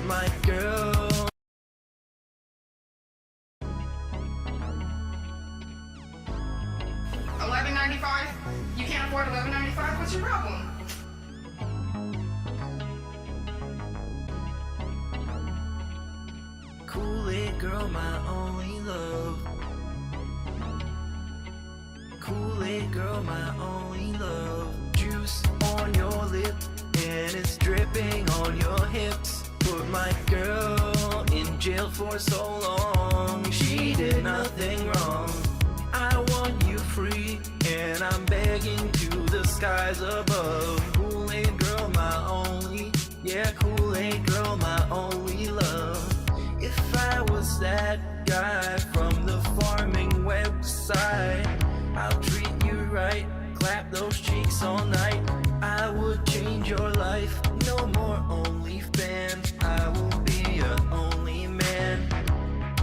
my girl. $11.95? You can't afford $11.95? What's your problem? Kool-Aid girl, my only love. Kool-Aid girl, my only love. Juice on your lip and it's dripping on your hips. Put my girl in jail for so long. She did nothing wrong. I want you free and I'm begging to the skies above. Kool-Aid girl, my only, yeah, Kool-Aid girl, my only love. If I was that guy from the farming website, I'll treat you right, clap those cheeks all night. I would change your life, no more OnlyFans. I will be your only man.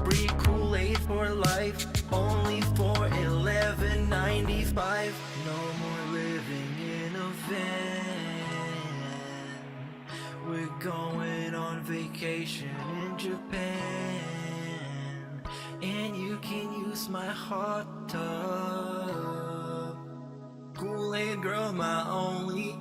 Free Kool-Aid for life, only for $11.95. No more living in a van. We're going on vacation in Japan, and you can use my hot tub. Kool-Aid girl, my only.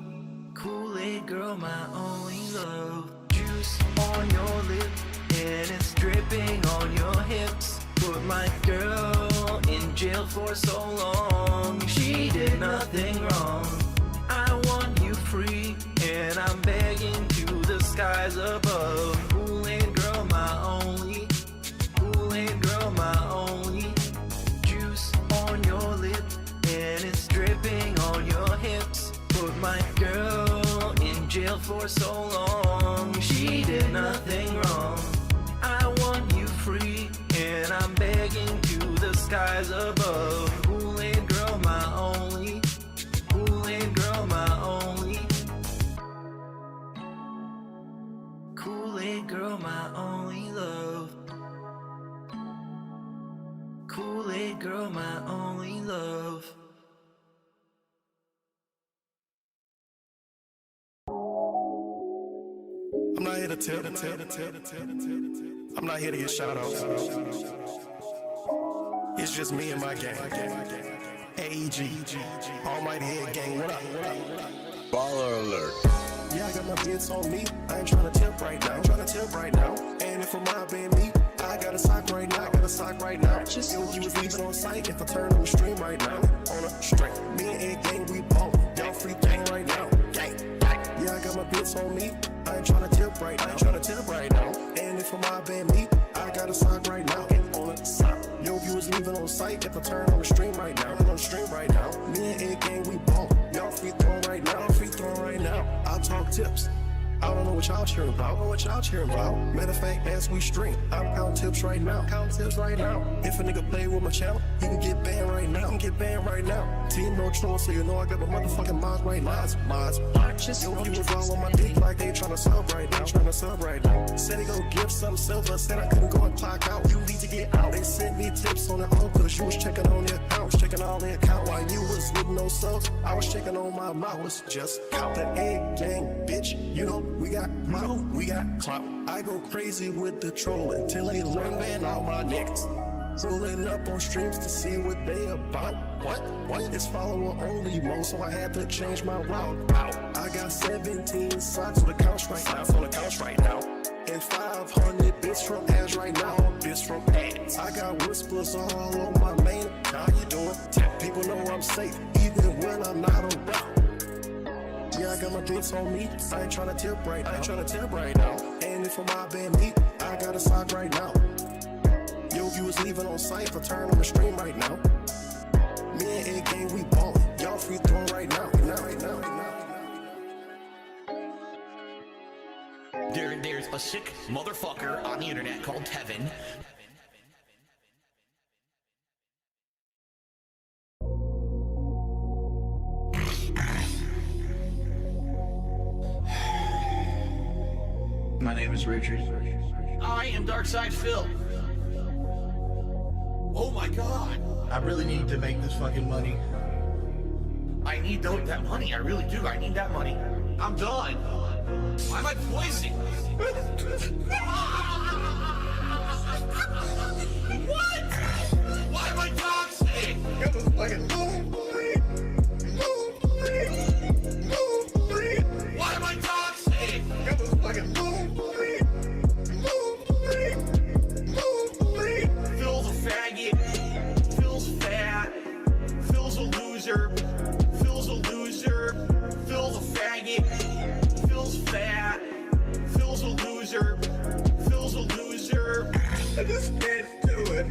Kool-Aid girl, my only love. Juice on your lip and it's dripping on your hips. Put my girl in jail for so long. She did nothing wrong. I want you free and I'm begging to the skies above. Kool-Aid girl, my only. Kool-Aid girl, my only. Juice on your lip and it's dripping on your hips. Put my girl in jail for so long. She did nothing wrong. I want you free and I'm begging to the skies above. Kool-Aid girl, my only. Kool-Aid girl, my only. Kool-Aid girl, my only love. Kool-Aid girl, my only love. I'm not here to tip. I'm not here to get shout outs. It's just me and my gang. AEG, Almighty Head Gang, what up? Baller alert. Yeah, I got my bits on me. I ain't tryna tip right now. And if I'm not being me, I got a sock right now. Just you was leaving on sight if I turn on the stream right now. On a straight. Me and Ed Gang, we ball. Y'all free gang right now. Gang. Yeah, I got my bits on me. I ain't tryna tip right now. And if I'm not being me, I got a sock right now. On a sock. Yo, viewers leaving on sight if I turn on the stream right now. Me and Ed Gang, we ball. Y'all free throwing right now. I'll talk tips. I don't know what y'all cheering about. Matter of fact, as we stream, I'm counting tips right now. If a nigga play with my channel, he can get banned right now. Team no troll, so you know I got my motherfucking mods right now. Yo, viewers all on my dick like they tryna sub right now. Said they gon' give some silver, said I couldn't go and clock out. You need to get out. They sent me tips on their own, cause you was checking on their accounts. Checking all their account while you was with no subs. I was checking on my mouth. Just count the Ed Gang, bitch. You know, we got clout. I go crazy with the trolling till they learn ban all my niggas. Rolling up on streams to see what they about. What? It's follower only mode, so I had to change my route. I got 17 socks on the couch right now. And 500 bits from ads right now. I got whispers all on my main. How you doing? People know I'm safe, even when I'm not around. Yeah, I got my bits on me. I ain't tryna tip right now. And if I'm not being me, I got a sock right now. Yo, viewers leaving on sight for turn on the stream right now. Me and Ed Gang, we ballin'. Y'all free throwing right now. There's a sick motherfucker on the internet called Kevin. My name is Richard. I am Darkside Phil. Oh my god. I really need to make this fucking money. I need that money. I really do. I need that money. I'm done. Why am I poisoning? What? Why am I toxic? Why am I toxic? Phil's a faggot. Phil's fat. Phil's a loser. Phil's a loser. Phil's a faggot. Phil's fat. Phil's a loser. Phil's a loser. I just can't do it.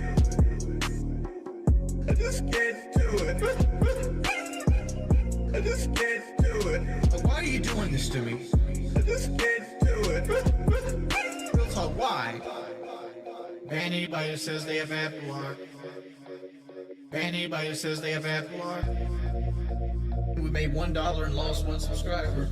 I just can't do it. I just can't do it. Why are you doing this to me? I just can't do it. Real talk, why? Ban anybody who says they have bad blood. Ban anybody who says they have bad blood. We made $1 and lost 1 subscriber.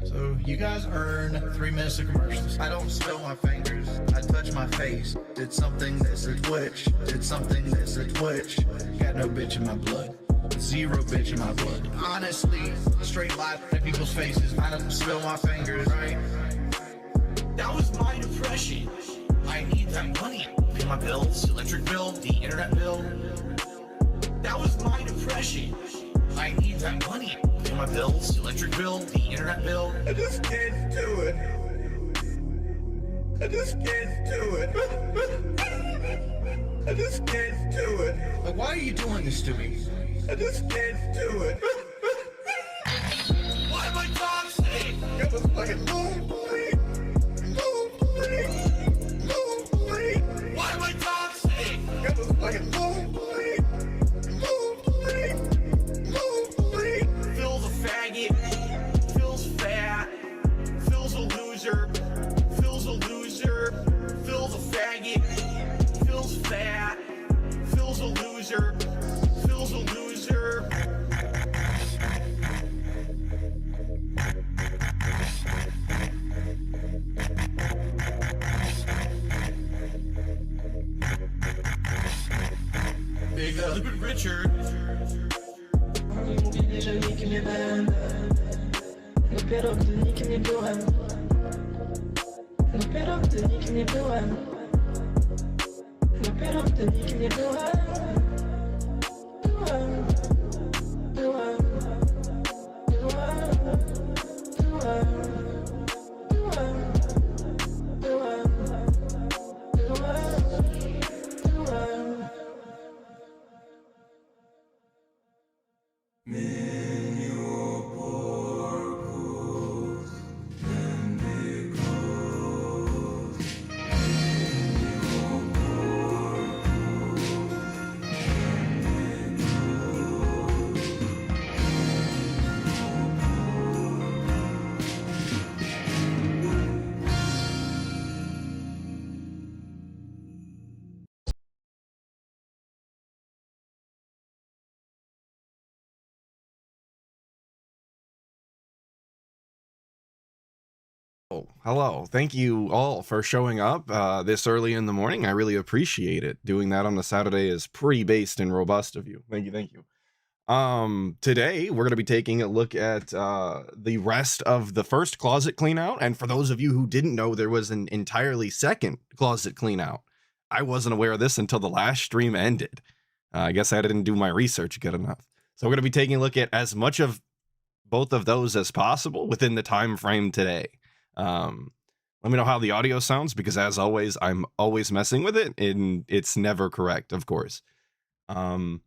So you guys earn 3 minutes of commercials. I don't spill my fingers. I touch my face. Did something that's a twitch. Did something that's a twitch. Got no bitch in my blood. 0 bitch in my blood. Honestly, straight live in people's faces. I don't spill my fingers, right? That was my depression. I need that money. Pay my bills, electric bill, the internet bill. That was my depression. I need that money. Pay my bills, electric bill, the internet bill. I just can't do it. I just can't do it. I just can't do it. Why are you doing this to me? I just can't do it. Why am I toxic? It was fucking lonely. Why am I toxic? It was fucking lonely. Phil's a faggot. Phil's fat. Phil's a loser. Phil's a loser. Phil's a faggot. Phil's fat. Phil's a loser. Phil's a loser. Big Flippin' Richard. N'oublie jamais qui m'est belle. No pierrot de nick nie byłem. No pierrot de nick nie byłem. No pierrot de nick nie byłem. Byłem. Byłem. Byłem. Byłem. Byłem. Byłem. Byłem. Byłem. Oh, hello. Thank you all for showing up this early in the morning. I really appreciate it. Doing that on a Saturday is pretty based and robust of you. Thank you, thank you. Today we're going to be taking a look at the rest of the first closet clean out. And for those of you who didn't know, there was an entirely second closet clean out. I wasn't aware of this until the last stream ended. I guess I didn't do my research good enough. So we're going to be taking a look at as much of both of those as possible within the time frame today. Let me know how the audio sounds, because as always, I'm always messing with it and it's never correct, of course. And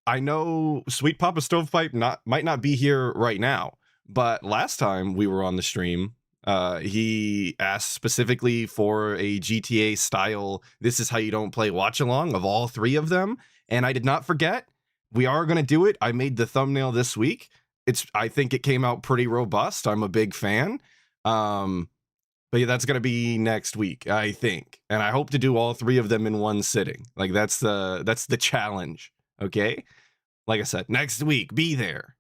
I know Sweet Papa Stovepipe might not be here right now, but last time we were on the stream, he asked specifically for a GTA style "This is how you don't play" watch along of all 3 of them, and I did not forget. We are going to do it. I made the thumbnail this week. I think it came out pretty robust. I'm a big fan. But yeah, that's going to be next week, I think. And I hope to do all 3 of them in one sitting. Like that's the challenge. Okay? Like I said, next week, be there.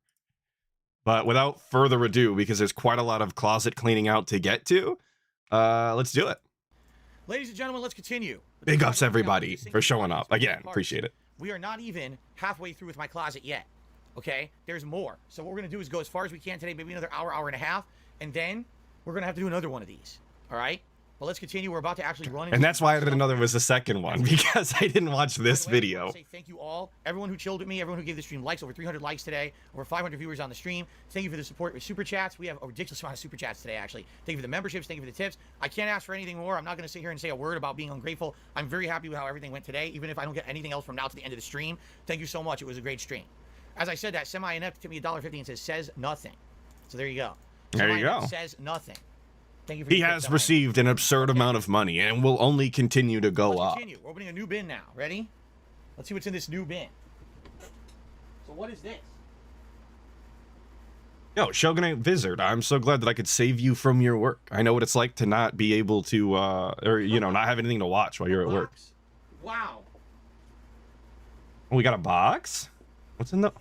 But without further ado, because there's quite a lot of closet cleaning out to get to, let's do it. Ladies and gentlemen, let's continue. Big ups everybody for showing up. Again, appreciate it. We are not even halfway through with my closet yet. Okay? There's more. So what we're going to do is go as far as we can today, maybe another hour, hour and a half, and then we're going to have to do another one of these. All right? But let's continue. We're about to actually run. And that's why I didn't know there was a second one, because I didn't watch this video. I want to say thank you all. Everyone who chilled with me, everyone who gave the stream likes, over 300 likes today, over 500 viewers on the stream. Thank you for the support with Super Chats. We have a ridiculous amount of Super Chats today, actually. Thank you for the memberships. Thank you for the tips. I can't ask for anything more. I'm not going to sit here and say a word about being ungrateful. I'm very happy with how everything went today, even if I don't get anything else from now to the end of the stream. Thank you so much. It was a great stream. As I said, that semi-inept tipped me $1.50 and says nothing. So there you go. There you go. Says nothing. Thank you for He has received an absurd amount of money and will only continue to go up. Continue. We're opening a new bin now. Ready? Let's see what's in this new bin. So what is this? Yo, Shogunate Wizard, I'm so glad that I could save you from your work. I know what it's like to not be able to, or, you know, not have anything to watch while you're at work. Wow. Oh, we got a box? What's in the box?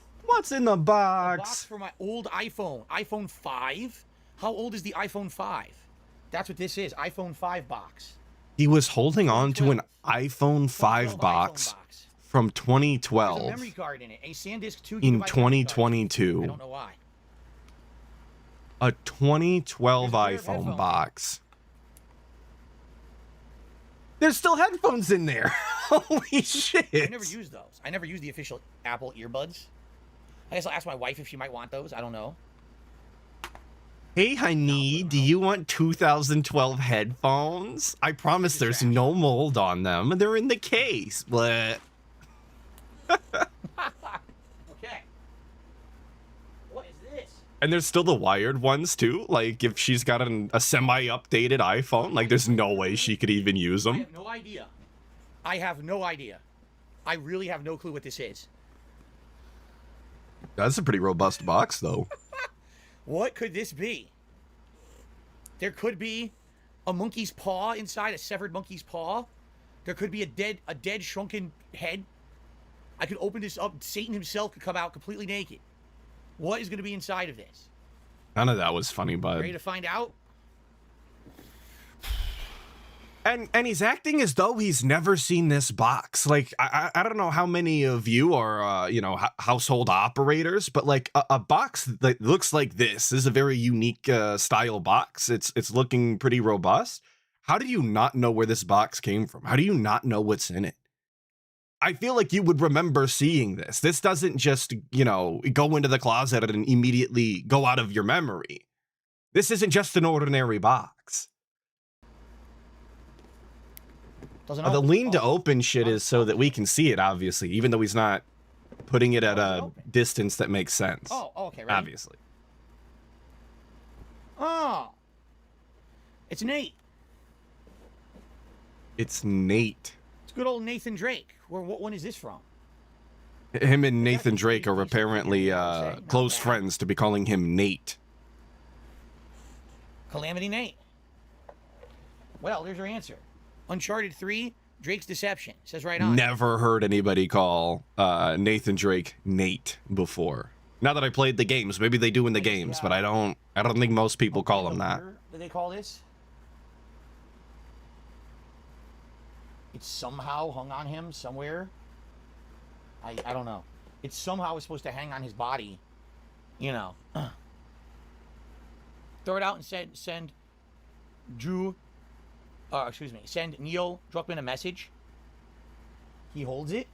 A box for my old iPhone. iPhone 5? How old is the iPhone 5? That's what this is. iPhone 5 box. He was holding on to an iPhone 5 box from 2012 There's a memory card in it. A SanDisk 2 in gigabyte 2022. I don't know why. A 2012 There's a pair of iPhone headphones. box. There's still headphones in there. Holy shit. I never used those. I never used the official Apple earbuds. I guess I'll ask my wife if she might want those. I don't know. Hey, honey, do you want 2012 headphones? I promise there's no mold on them. They're in the case, but... Okay. What is this? And there's still the wired ones, too. Like, if she's got a semi-updated iPhone, like, there's no way she could even use I them. have no idea. I have no idea. I really have no clue what this is. That's a pretty robust box, though. What could this be? There could be a monkey's paw inside, a severed monkey's paw. There could be a dead shrunken head. I could open this up. Satan himself could come out completely naked. What is going to be inside of this? None of that was funny, bud. Ready to find out? And he's acting as though he's never seen this box. Like, I don't know how many of you are, you know, household operators, but like a box that looks like this is a very unique style box. It's looking pretty robust. How do you not know where this box came from? How do you not know what's in it? I feel like you would remember seeing this. This doesn't just, you know, go into the closet and immediately go out of your memory. This isn't just an ordinary box. The lean to open shit is so that we can see it, obviously, even though he's not putting it at a distance that makes sense. Oh, okay, right. Obviously. Oh. It's Nate. It's Nate. It's good old Nathan Drake. What one is this from? Him and Nathan Drake are apparently close friends to be calling him Nate. Calamity Nate. Well, there's your answer. Uncharted 3, Drake's Deception. Says right on. Never heard anybody call Nathan Drake Nate before. Now that I played the games, maybe they do in the games, but I don't think most people call him that. Did they call this? It's somehow hung on him somewhere. I don't know. It somehow was supposed to hang on his body. You know. Throw it out and send send Neil Druckmann a message. He holds it.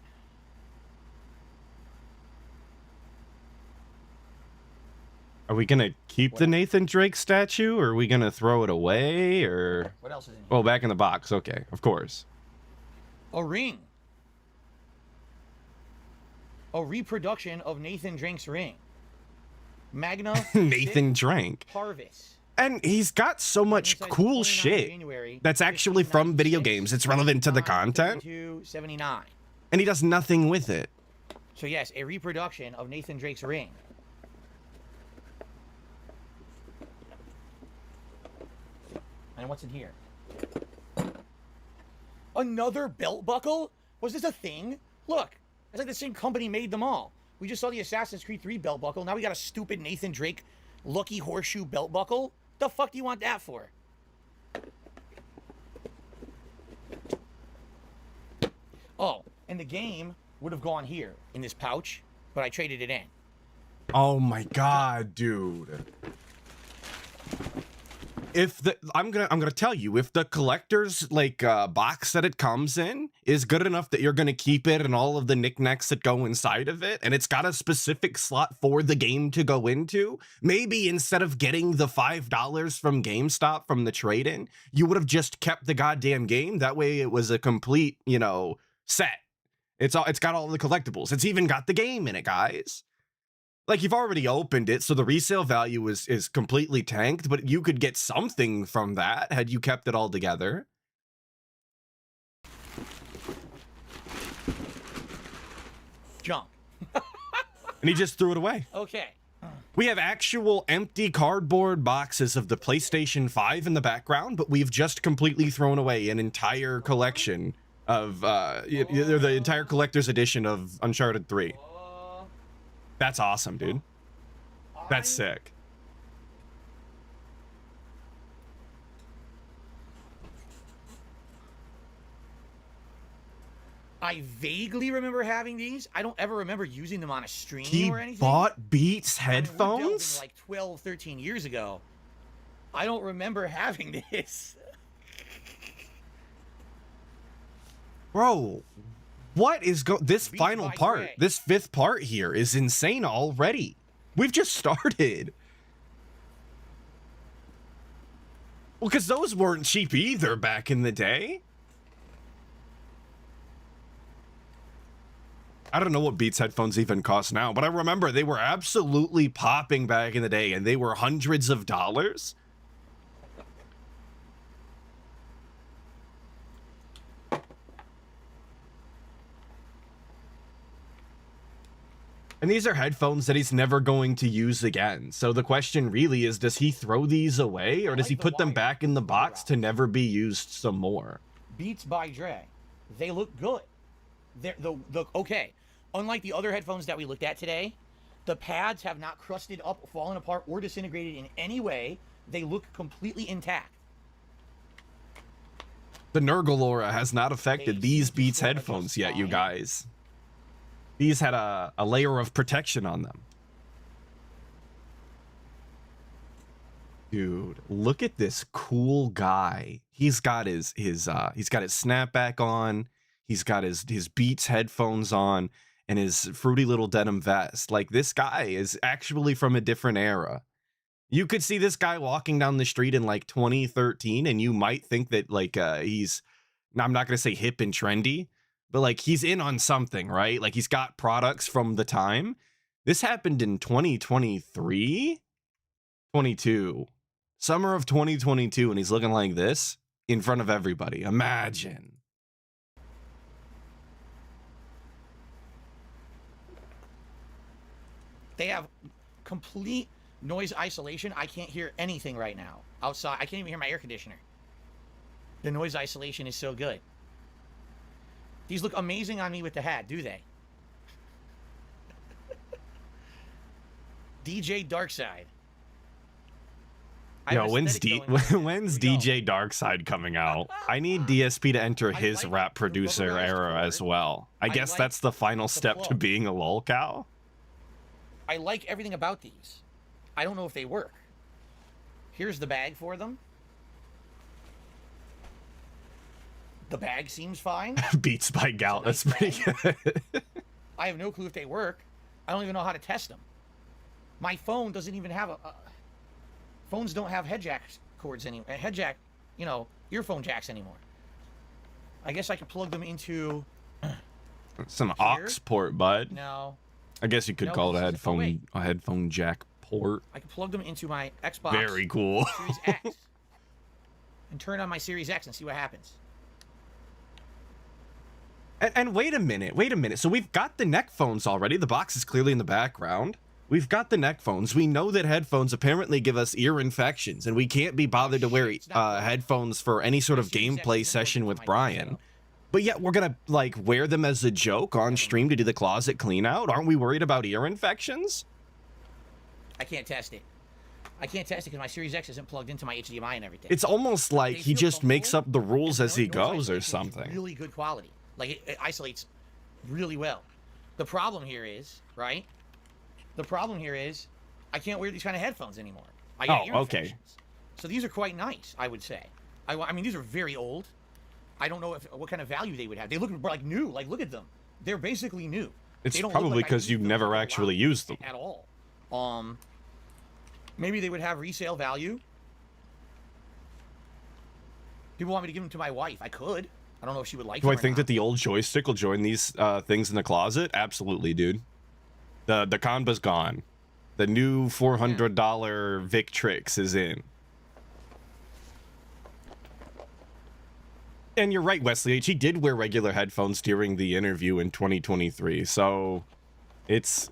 Are we gonna keep the Nathan Drake statue, or are we gonna throw it away, or... What else is in here? Oh, back in the box. Okay, of course. A ring. A reproduction of Nathan Drake's ring. Magna Nathan Drake. Parvis. And he's got so much cool shit that's actually from video games. It's relevant to the content. 279. And he does nothing with it. So yes, a reproduction of Nathan Drake's ring. And what's in here? Another belt buckle? Was this a thing? Look, it's like the same company made them all. We just saw the Assassin's Creed 3 belt buckle. Now we got a stupid Nathan Drake Lucky Horseshoe belt buckle. The fuck do you want that for? Oh, and the game would have gone here in this pouch, but I traded it in. Oh my god, dude. If the I'm gonna tell you, if the collector's like box that it comes in is good enough that you're gonna keep it and all of the knickknacks that go inside of it, and it's got a specific slot for the game to go into, maybe instead of getting the $5 from GameStop from the trade-in, you would have just kept the goddamn game. That way it was a complete, you know, set. It's got all the collectibles. It's even got the game in it, guys. Like, you've already opened it, so the resale value is completely tanked, but you could get something from that had you kept it all together. Junk. And he just threw it away. Okay. We have actual empty cardboard boxes of the PlayStation 5 in the background, but we've just completely thrown away an entire collection of, the entire collector's edition of Uncharted 3. That's awesome, dude. That's sick. I vaguely remember having these. I don't ever remember using them on a stream He or anything. bought Beats I mean, we're delving headphones? like 12, 13 years ago. I don't remember having this. Bro, what is this Beats final by part? Dre. This fifth part here is insane already. We've just started. Well, because those weren't cheap either back in the day. I don't know what Beats headphones even cost now, but I remember they were absolutely popping back in the day, and they were hundreds of dollars. And these are headphones that he's never going to use again. So the question really is, does he throw these away, or does he put them back in the box to never be used some more? Beats by Dre. They look good. They're okay. Unlike the other headphones that we looked at today, the pads have not crusted up, fallen apart, or disintegrated in any way. They look completely intact. The Nergalora has not affected these Beats headphones yet, you guys. These had a layer of protection on them. Dude, look at this cool guy. He's got his snapback on. He's got his Beats headphones on and his fruity little denim vest. Like, this guy is actually from a different era. You could see this guy walking down the street in like 2013 and you might think that like he's, I'm not going to say hip and trendy, but like he's in on something, right? Like he's got products from the time. This happened in 2023, 22, summer of 2022, and he's looking like this in front of everybody. Imagine. They have complete noise isolation. I can't hear anything right now outside. I can't even hear my air conditioner. The noise isolation is so good. These look amazing on me with the hat, do they? DJ Darkside. Yo, when's DJ Darkside coming out? I need DSP to enter his rap producer era as well. I guess that's the final step to being a lolcow. I like everything about these. I don't know if they work. Here's the bag for them. The bag seems fine. Beats by Gout. That's pretty good. I have no clue if they work. I don't even know how to test them. My phone doesn't even have phones don't have head jack cords anymore. Head jack, you know, earphone jacks anymore. I guess I could plug them into. It's an aux port, bud. No. I guess you could call it a headphone jack port. I could plug them into my Xbox. Very cool. Series X. And turn on my Series X and see what happens. And wait a minute. So we've got the neck phones already. The box is clearly in the background. We've got the neck phones. We know that headphones apparently give us ear infections, and we can't be bothered to wear headphones for any sort of gameplay session with Brian. But yet we're gonna like wear them as a joke on stream to do the closet clean out. Aren't we worried about ear infections? I can't test it. I can't test it because my Series X isn't plugged into my HDMI and everything. It's almost like he just makes up the rules as he goes or something. Really good quality. Like it isolates really well. The problem here is, right? The problem here is I can't wear these kind of headphones anymore. I get ear okay. infections. So these are quite nice, I would say. I mean, these are very old. I don't know what kind of value they would have. They look like new. Like, look at them. They're basically new. It's They don't probably look like I because used you've them never for a actually while used them. at all. Maybe they would have resale value. People want me to give them to my wife. I could. I don't know if she would like Do them I or think not. that the old joystick will join these things in the closet? Absolutely, dude. The Kanba's gone. The new $400 Victrix is in. And you're right, Wesley H. He did wear regular headphones during the interview in 2023, so it's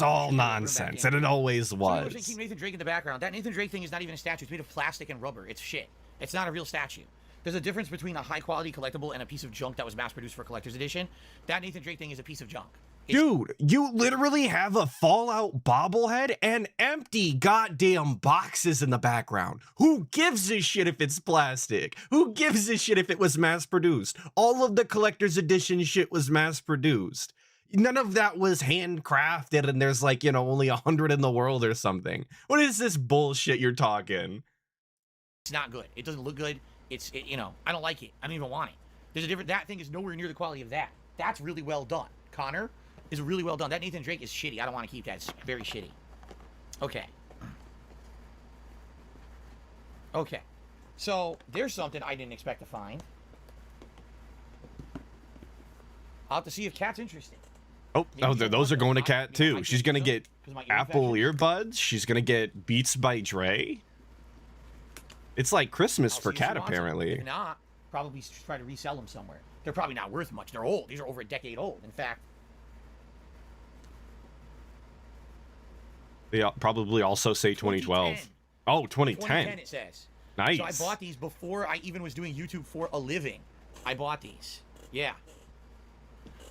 all nonsense, and it always Somebody was. was keep Nathan Drake in the background. That Nathan Drake thing is not even a statue. It's made of plastic and rubber. It's shit. It's not a real statue. There's a difference between a high-quality collectible and a piece of junk that was mass-produced for collector's edition. That Nathan Drake thing is a piece of junk. Dude, you literally have a Fallout bobblehead and empty goddamn boxes in the background. Who gives a shit if it's plastic? Who gives a shit if it was mass-produced? All of the collector's edition shit was mass-produced. None of that was handcrafted and there's like, you know, only 100 in the world or something. What is this bullshit you're talking? It's not good. It doesn't look good. You know, I don't like it. I don't even want it. There's a different. That thing is nowhere near the quality of that. That's really well done. Connor is really well done. That Nathan Drake is shitty. I don't want to keep that. It's very shitty. Okay. Okay. So there's something I didn't expect to find. I'll have to see if Kat's interested. Oh, those are going to Kat You know, too. I She's can gonna use them get 'cause my ear Apple infection. earbuds. She's gonna get Beats by Dre. It's like Christmas I'll for see if she Kat, wants them. apparently. If not, probably try to resell them somewhere. They're probably not worth much. They're old. These are over a decade old. In fact, They probably also say 2012. 2010. Oh, 2010. 2010 it says. Nice. So I bought these before I even was doing YouTube for a living. I bought these. Yeah.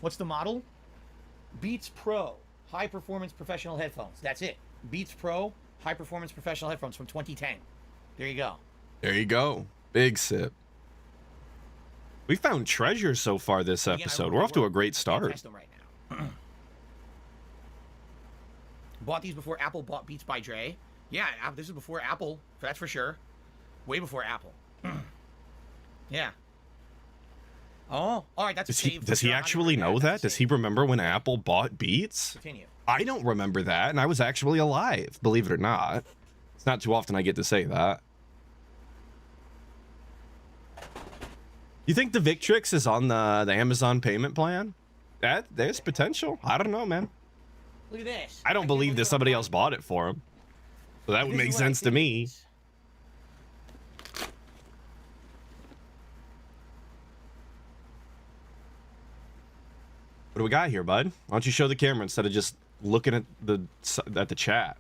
What's the model? Beats Pro High Performance Professional Headphones. That's it. Beats Pro High Performance Professional Headphones from 2010. There you go. There you go. Big sip. We found treasure so far this Again, I episode. don't We're know off to what- a great I can't start. test them right now. Bought these before Apple bought Beats by Dre. Yeah, this is before Apple. That's for sure. Way before Apple. Yeah. Oh, all right. That's a save. Does he actually know that? Does he remember when Apple bought Beats? Continue. I don't remember that, and I was actually alive, believe it or not. It's not too often I get to say that. You think the Victrix is on the Amazon payment plan? There's potential. I don't know, man. Look at this. I don't believe that somebody else bought it for him. So that would make sense to me. What do we got here, bud? Why don't you show the camera instead of just looking at the chat?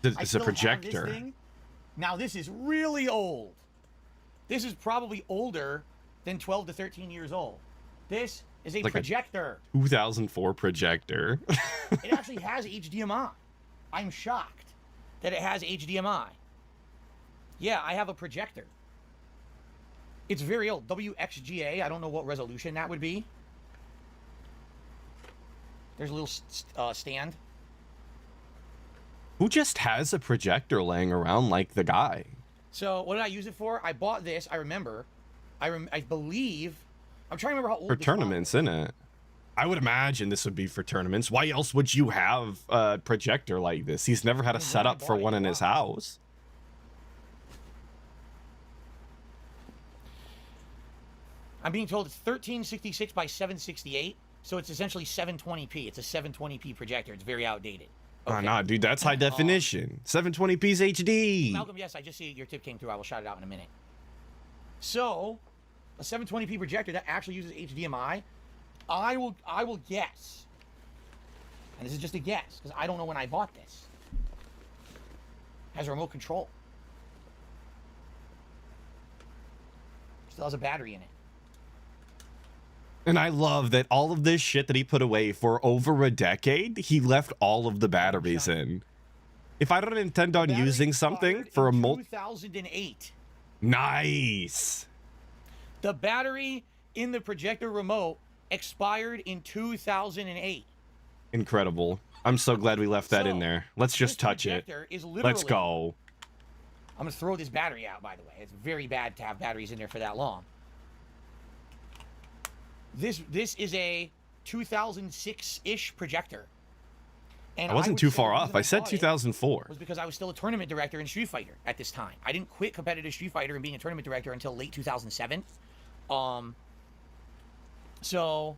It's a projector. Now this is really old. This is probably older than 12 to 13 years old. This is a Like a projector. 2004 projector. It actually has HDMI. I'm shocked that it has HDMI. Yeah, I have a projector. It's very old. WXGA. I don't know what resolution that would be. There's a little stand. Who just has a projector laying around like the guy? So what did I use it for? I bought this. I remember. I believe. I'm trying to remember how old. For this model tournaments, isn't it? I would imagine this would be for tournaments. Why else would you have a projector like this? He's never had a setup for one in his house. I'm being told it's 1366 by 768, so it's essentially 720p. It's a 720p projector. It's very outdated. Oh, nah, dude, that's high definition. 720p's HD. Malcolm, yes, I just see your tip came through. I will shout it out in a minute. So, a 720p projector that actually uses HDMI, I will guess, and this is just a guess, because I don't know when I bought this, has a remote control. Still has a battery in it. And I love that all of this shit that he put away for over a decade, he left all of the batteries in. If I don't intend on using something for a 2008. Nice. The battery in the projector remote expired in 2008. Incredible. I'm so glad we left that in So, there. Let's just this touch it. projector is Let's literally- go. I'm gonna throw this battery out, by the way. It's very bad to have batteries in there for that long. This is a 2006-ish projector. And I wasn't would too say far the off. reason I said bought it 2004. was because I was still a tournament director in Street Fighter at this time. I didn't quit competitive Street Fighter and being a tournament director until late 2007. So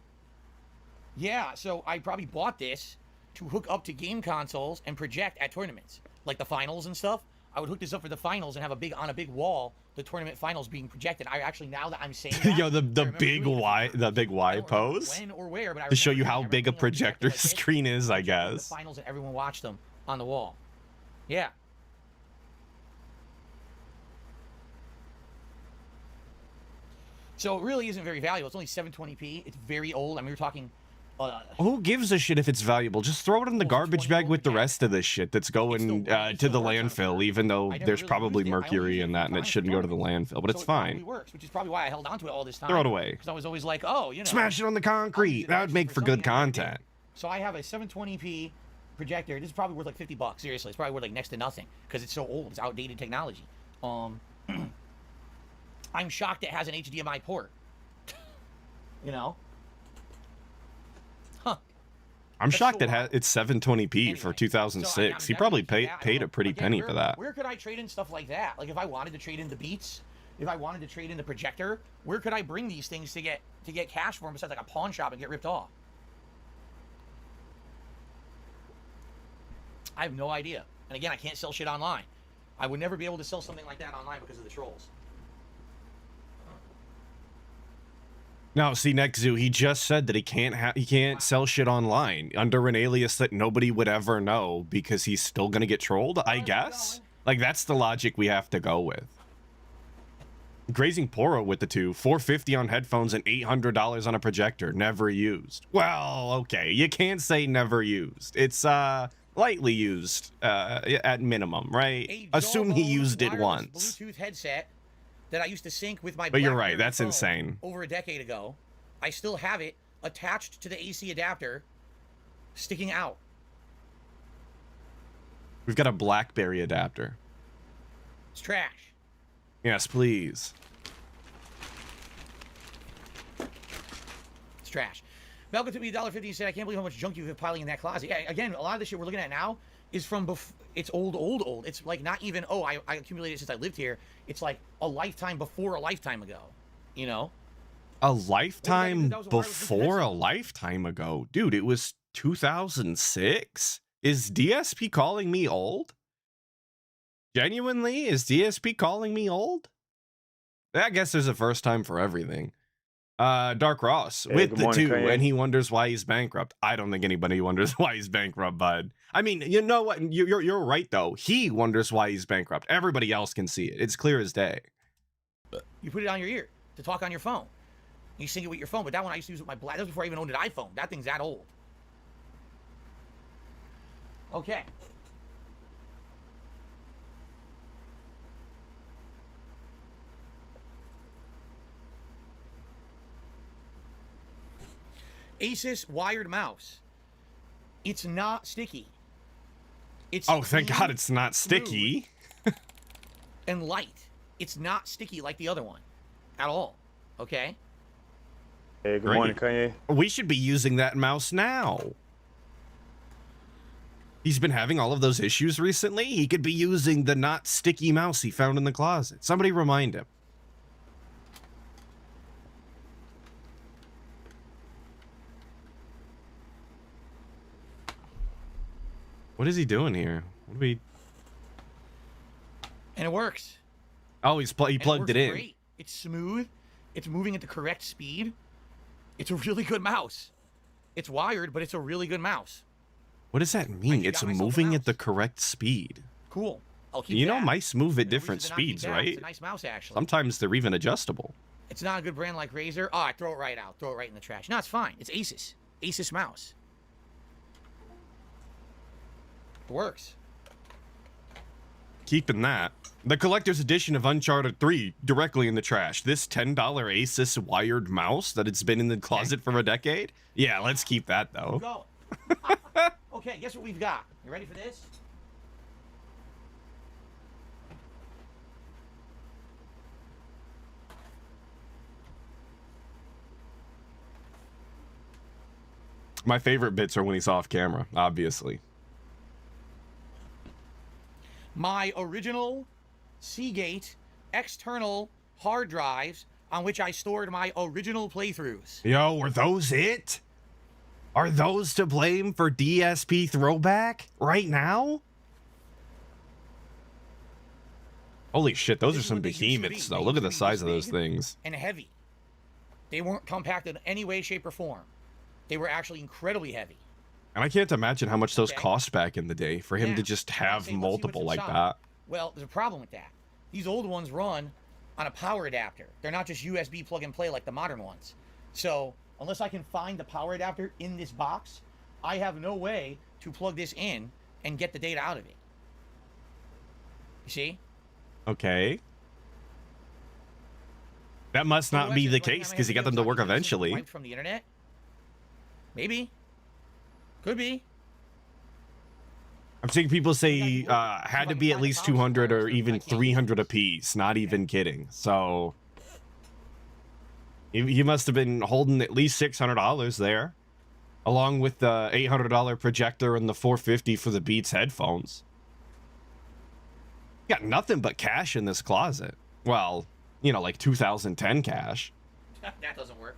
yeah, so I probably bought this to hook up to game consoles and project at tournaments, like the finals and stuff. I would hook this up for the finals and have on a big wall the tournament finals being projected. I actually, now that I'm saying that, Yo, the I remember big doing it. Y, the big I Y don't remember pose when or where, but I to show you remember how doing big a everything on projector like this, screen is, I projected the guess. finals and everyone watched them on the wall. Yeah. So it really isn't very valuable. It's only 720p. It's very old. I mean, we're talking. Who gives a shit if it's valuable? Just throw it in the garbage bag with the projector. rest of this shit that's going It to still the works on landfill, it. even though I never there's really probably used it. I only mercury used in it that and it for shouldn't go to the tournaments. landfill, but So it's it probably fine. works, which is probably why I held on to it all this time. Throw it away. Because I was always like, oh, you know. Smash it on the I'll use concrete. it That would actually make for good something I did. content. So I have a 720p projector. This is probably worth like $50. Seriously, it's probably worth like next to nothing because it's so old. It's outdated technology. I'm shocked it has an HDMI port. You know? Huh. I'm That's shocked so it has wild. it's 720p Anyway, for so 2006. He I'm probably definitely paid that. paid a pretty Again, penny for that. Where could I trade in stuff like that? Like if I wanted to trade in the Beats, if I wanted to trade in the projector, where could I bring these things to get cash for them besides like a pawn shop and get ripped off? I have no idea. And again, I can't sell shit online. I would never be able to sell something like that online because of the trolls. No, see, Nexu, he just said that he can't sell shit online under an alias that nobody would ever know because he's still gonna get trolled, I guess. Like that's the logic we have to go with. Grazing Poro with the two, $450 on headphones and $800 on a projector, never used. Well, okay, you can't say never used. It's lightly used at minimum, right? A Assume he jawbone used it wireless once. Bluetooth headset that I used to sync with my But you're right, BlackBerry that's phone insane. over a decade ago. I still have it attached to the AC adapter, sticking out. We've got a BlackBerry adapter. It's trash. Yes, please. It's trash. Malcolm took me $1.50 and said, I can't believe how much junk you've been piling in that closet. Yeah, again, a lot of the shit we're looking at now is from it's old. It's like not even, oh, I accumulated since I lived here. It's like a lifetime before a lifetime ago, you know? A lifetime That was a wireless before a headset. lifetime ago. Dude, it was 2006? Is DSP calling me old? Genuinely, is DSP calling me old? I guess there's a first time for everything. Dark Ross Hey, with good the morning, two, Kanye. and he wonders why he's bankrupt. I don't think anybody wonders why he's bankrupt, bud. I mean, you know what? You're right though. He wonders why he's bankrupt. Everybody else can see it. It's clear as day. You put it on your ear to talk on your phone. You sync it with your phone, but that one I used to use with my That was before I even owned an iPhone. That thing's that old. Okay. Asus wired mouse. It's not sticky. It's Oh, thank clean, God it's not sticky. and light. It's not sticky like the other one at all. Okay? Hey, good Great. morning, Kanye. We should be using that mouse now. He's been having all of those issues recently. He could be using the not sticky mouse he found in the closet. Somebody remind him. What is he doing here? What do we... And it works. Oh, he And plugged works it in. Great. It's smooth. It's moving at the correct speed. It's a really good mouse. It's wired, but it's a really good mouse. What does that mean? just It's got myself a moving at mouse. the correct speed. Cool. I'll keep You know, that. mice move at No different reason to not keep speeds, that. right? It's a nice mouse, actually. Sometimes they're even adjustable. It's not a good brand like Razer. Oh, I throw it right out. Throw it right in the trash. No, it's fine. It's Asus. Asus mouse. It works. Keeping that. The collector's edition of Uncharted 3 directly in the trash. This $10 Asus wired mouse that it's been in the closet for a decade? Yeah, let's keep that though. Go. Okay, guess what we've got? You ready for this? My favorite bits are when he's off camera, obviously. My original Seagate external hard drives on which I stored my original playthroughs. Yo, were those it? Are those to blame for DSP throwback right now? Holy shit, those are some behemoths though. Look at the size of those things. And heavy. They weren't compacted in any way, shape, or form. They were actually incredibly heavy. And I can't imagine how much those cost back in the day for him Yeah. to just have multiple like inside. that. Well, there's a problem with that. These old ones run on a power adapter. They're not just USB plug and play like the modern ones. So unless I can find the power adapter in this box, I have no way to plug this in and get the data out of it. You see? Okay. That must not be the case because he got them to work eventually. Wiped from the internet? Maybe. Could be. I'm seeing people say had to be at least 200 or even 300 a piece. Not even kidding. So he must have been holding at least $600 there, along with the $800 projector and the $450 for the Beats headphones. Got nothing but cash in this closet. Well, you know, like 2010 cash. That doesn't work.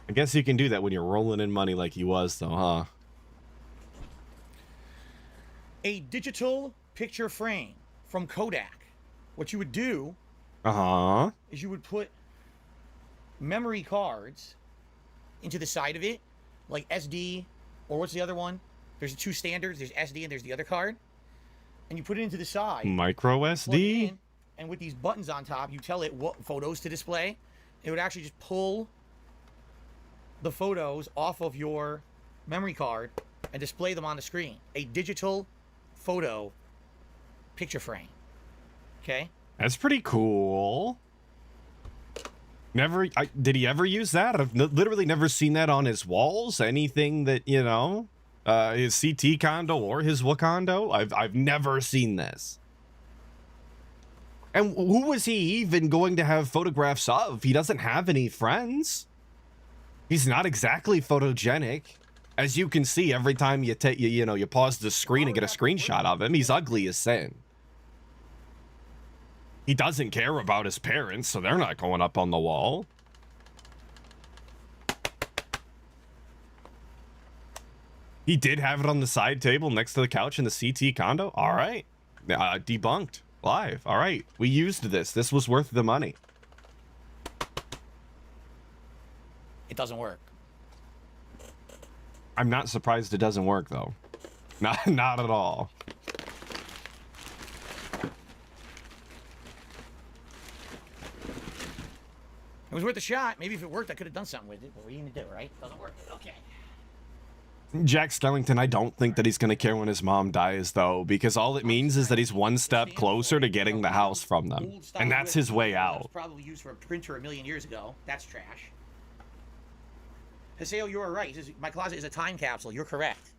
I guess you can do that when you're rolling in money like he was, though, huh? A digital picture frame from Kodak. What you would do is you would put memory cards into the side of it, like SD, or what's the other one? There's two standards. There's SD and there's the other card. And you put it into the side. Micro plug it SD? in, and with these buttons on top, you tell it what photos to display. It would actually just pull the photos off of your memory card and display them on the screen. A digital photo picture frame. Okay? That's pretty cool. Did he ever use that? I've literally never seen that on his walls. Anything that, you know, his CT condo or his Wakando. I've never seen this. And who was he even going to have photographs of? He doesn't have any friends. He's not exactly photogenic. As you can see, every time you you pause the screen and get a screenshot of him, he's ugly as sin. He doesn't care about his parents, so they're not going up on the wall. He did have it on the side table next to the couch in the CT condo. All right. Debunked live. All right. We used this. This was worth the money. It doesn't work. I'm not surprised it doesn't work, though. Not at all. It was worth a shot. Maybe if it worked, I could have done something with it. But what are you going to do, right? Doesn't work. Okay. Jack Skellington, I don't think that he's going to care when his mom dies, though, because all it means is that he's one step closer to getting the house from them. And that's his way out. Probably used for a printer a million years ago. That's trash. Haseo, you are right. He says, my closet is a time capsule. You're correct.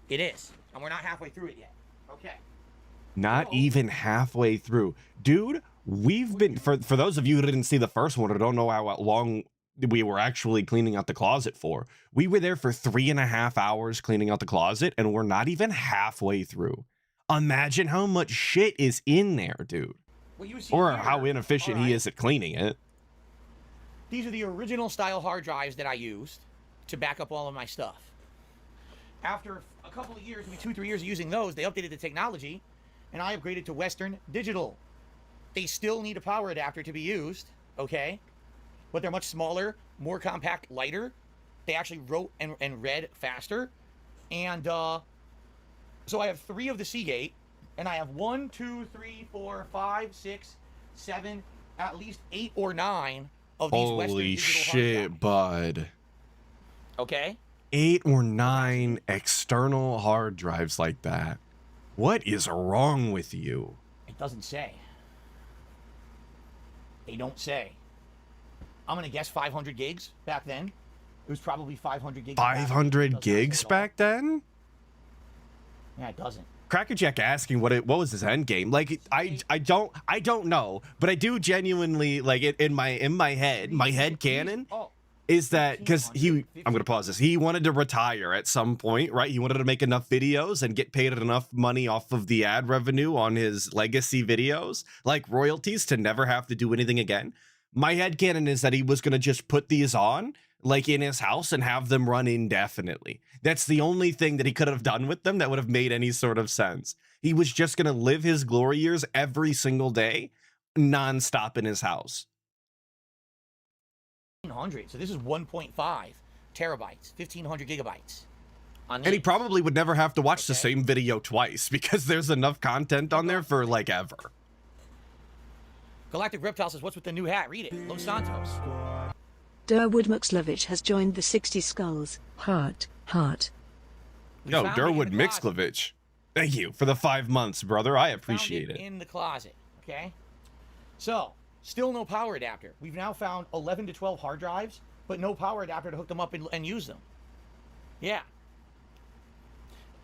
It is. And we're not halfway through it yet. Okay. Not even halfway through. Dude, we've been, for those of you who didn't see the first one or don't know how long we were actually cleaning out the closet for, we were there for 3.5 hours cleaning out the closet, and we're not even halfway through. Imagine how much shit is in there, dude. Or how inefficient he is at cleaning it. These are the original style hard drives that I used to back up all of my stuff. After a couple of years, maybe 2-3 years of using those, they updated the technology, and I upgraded to Western Digital. They still need a power adapter to be used, okay? But they're much smaller, more compact, lighter. They actually wrote and read faster. And so I have 3 of the Seagate, and I have 1, 2, 3, 4, 5, 6, 7, at least 8 or 9 of these Western Holy Digital shit, hard drives. bud. Okay? 8 or 9 external hard drives like that. What is wrong with you? It doesn't say. They don't say. I'm gonna guess 500 gigs back then. It was probably 500 gigs. 500 gigs back then? Yeah, it doesn't. Crackerjack asking what was his end game? Like I don't know, but I do genuinely like it in my head canon is that because I'm gonna pause this. He wanted to retire at some point, right? He wanted to make enough videos and get paid enough money off of the ad revenue on his legacy videos, like royalties, to never have to do anything again. My head canon is that he was gonna just put these on like in his house and have them run indefinitely. That's the only thing that he could have done with them that would have made any sort of sense. He was just gonna live his glory years every single day, nonstop in his house. 1,500. So this is 1.5 terabytes, 1,500 gigabytes. And he probably would never have to watch the same video twice because there's enough content on there for like ever. Galactic Reptile says, "What's with the new hat?" Read it. Los Santos. Durwood Muxlovich has joined the 60 Skulls. Heart. Yo, Durwood Mixklovich. Thank you for the 5 months, brother. I appreciate it. In the closet. Okay. So, still no power adapter. We've now found 11 to 12 hard drives, but no power adapter to hook them up and use them. Yeah.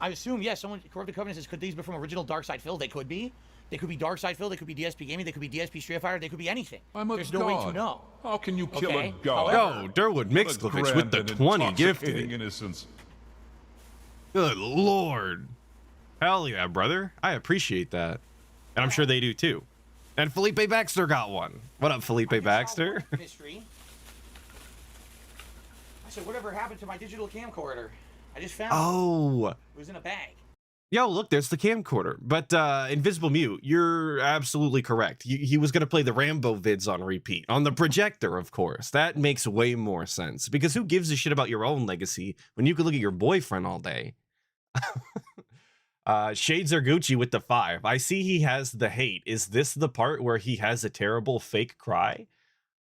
I assume, yes, someone, Corrupted Covenant says, could these be from original Dark Side Phil? They could be. They could be Dark Side Phil, they could be DSP Gaming, they could be DSP Street Fighter, they could be anything. There's no way to know. How can you kill a god? Yo, Durwood Mixklovich with the 20 gifted. Innocence. Good lord. Hell yeah, brother. I appreciate that. And I'm sure they do too. And Felipe Baxter got one. What up, Felipe Baxter? Mystery. I said, whatever happened to my digital camcorder? I just found it. It was in a bag. Yo, look, there's the camcorder. But Invisible Mute, you're absolutely correct. He was going to play the Rambo vids on repeat. On the projector, of course. That makes way more sense. Because who gives a shit about your own legacy when you can look at your boyfriend all day? Shades are Gucci with the 5. I see he has the hate. Is this the part where he has a terrible fake cry?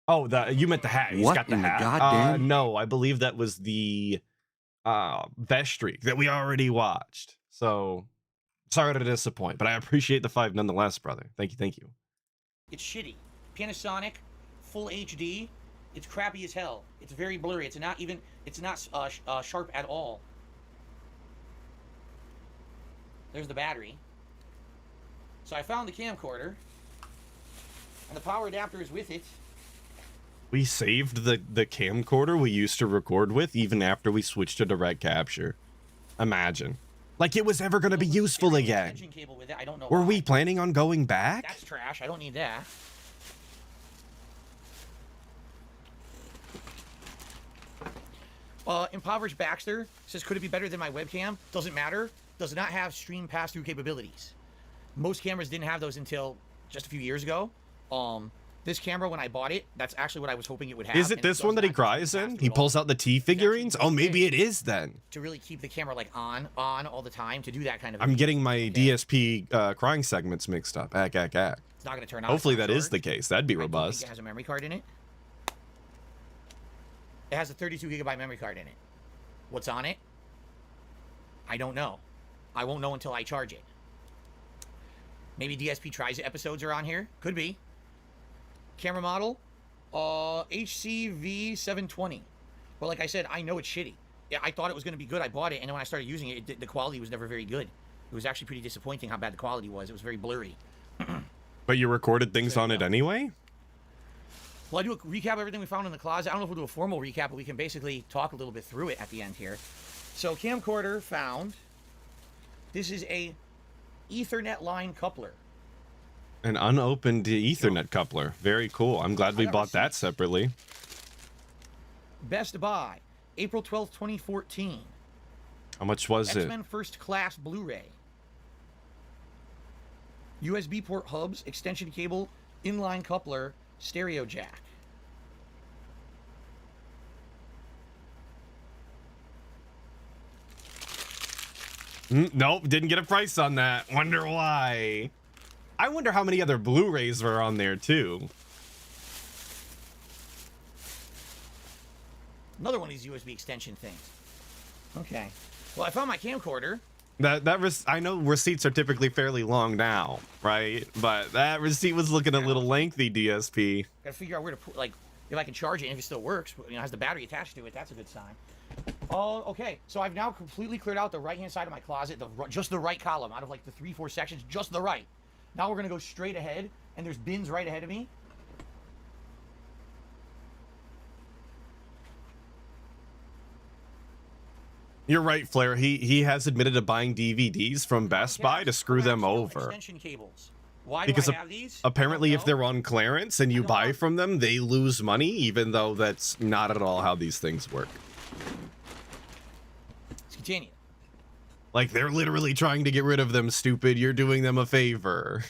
Oh, you meant the hat. He's got the hat. Goddamn? No, I believe that was the best streak that we already watched. So, sorry to disappoint, but I appreciate the 5 nonetheless, brother. Thank you. It's shitty. Panasonic, full HD. It's crappy as hell. It's very blurry. It's not sharp at all. There's the battery. So I found the camcorder, and the power adapter is with it. We saved the camcorder we used to record with even after we switched to direct capture. Imagine. Like it was ever going to be useful again. Cable with it. I don't know Were why. we planning on going back? That's trash. I don't need that. Impoverished Baxter says, could it be better than my webcam? Doesn't matter. Does not have stream pass-through capabilities. Most cameras didn't have those until just a few years ago. This camera, when I bought it, that's actually what I was hoping it would have. Is it this one that he cries in? He pulls out the T figurines? Oh, maybe it is then. To really keep the camera like on all the time, to do that kind of I'm getting my DSP crying segments mixed up. Ack. It's not going to turn on. Hopefully that is the case. That'd be I don't robust. think it has a memory card in it. It has a 32 gigabyte memory card in it. What's on it? I don't know. I won't know until I charge it. Maybe DSP tries it episodes are on here. Could be. Camera model, HCV720. Well, like I said, I know it's shitty. Yeah, I thought it was going to be good. I bought it, and then when I started using it, the quality was never very good. It was actually pretty disappointing how bad the quality was. It was very blurry. But you recorded things on it anyway? Well, I do a recap of everything we found in the closet. I don't know if we'll do a formal recap, but we can basically talk a little bit through it at the end here. So, camcorder found. This is a Ethernet line coupler. An unopened Ethernet coupler. Very cool. I'm glad we bought that separately. Best Buy, April 12th, 2014. How much was it? X-Men First Class Blu-ray. USB port hubs, extension cable, inline coupler, stereo jack. Nope, didn't get a price on that. Wonder why. I wonder how many other Blu-rays were on there too. Another one of these USB extension things. Okay. Well, I found my camcorder. I know receipts are typically fairly long now, right? But that receipt was looking a little lengthy, DSP. Gotta figure out where to put, like, if I can charge it and if it still works, you know, has the battery attached to it, that's a good sign. Oh, okay. So I've now completely cleared out the right-hand side of my closet, just the right column, out of like the 3-4 sections, just the right. Now we're gonna go straight ahead, and there's bins right ahead of me. You're right, Flair. He has admitted to buying DVDs from Best Buy to screw them over. Extension cables. Why Because do I have these? apparently if they're on clearance and you buy from them, they lose money, even though that's not at all how these things work. Let's continue. Like, they're literally trying to get rid of them, stupid. You're doing them a favor.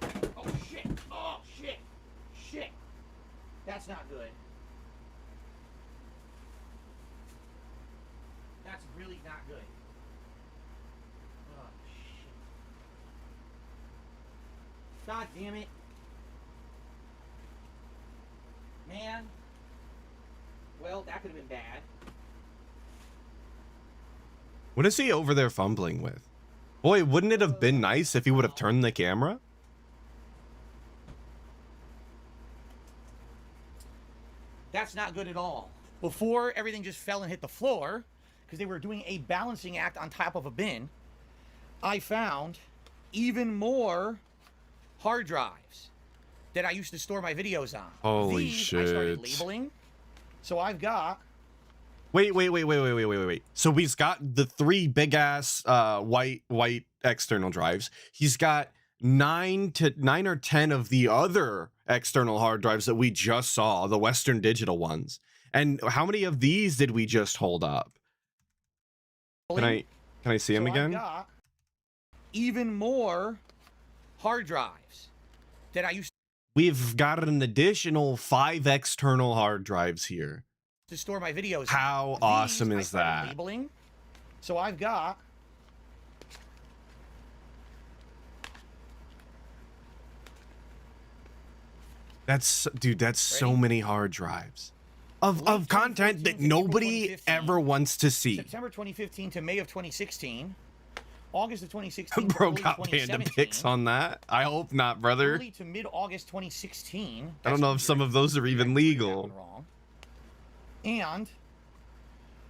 Oh, shit. Oh, shit. Shit. That's not good. That's really not good. Oh, shit. God damn it. Man. Well, that could have been bad. What is he over there fumbling with? Boy, wouldn't it have been nice if he would have turned the camera? That's not good at all. Before everything just fell and hit the floor, because they were doing a balancing act on top of a bin, I found even more hard drives that I used to store my videos on. Holy These shit. I started labeling. So I've got... Wait. So he's got the 3 big ass white external drives. He's got 9 or 10 of the other external hard drives that we just saw, the Western Digital ones. And how many of these did we just hold up? Can I see him again? I've got even more hard drives that I used We've got an additional 5 external hard drives here. to store my videos. How These awesome I is started that? Labeling. So I've got... That's, dude, that's so Ready? many hard drives of Late content 2015 that to April nobody 2015. ever wants to see. September 2015 to May of 2016. August of 2016 to Bro early got panda 2017. pics on that. I hope not, brother. Early to mid-August 2016. I don't know if some of those are even legal. Wrong. And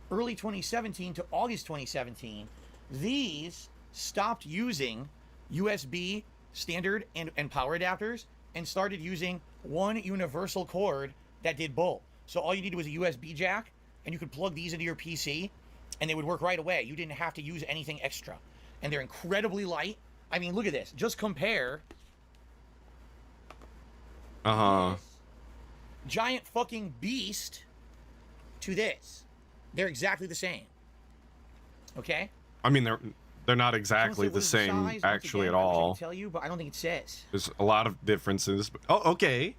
early 2017 to August 2017, these stopped using USB standard and power adapters and started using one universal cord that did both. So all you needed was a USB jack, and you could plug these into your PC, and they would work right away. You didn't have to use anything extra. And they're incredibly light. I mean, look at this. Just compare Uh-huh. giant fucking beast to this. They're exactly the same. Okay? I mean, they're not exactly What the is same size? Once actually again, at I wish I all. could tell you, but I don't think it says. There's a lot of differences. Oh, okay.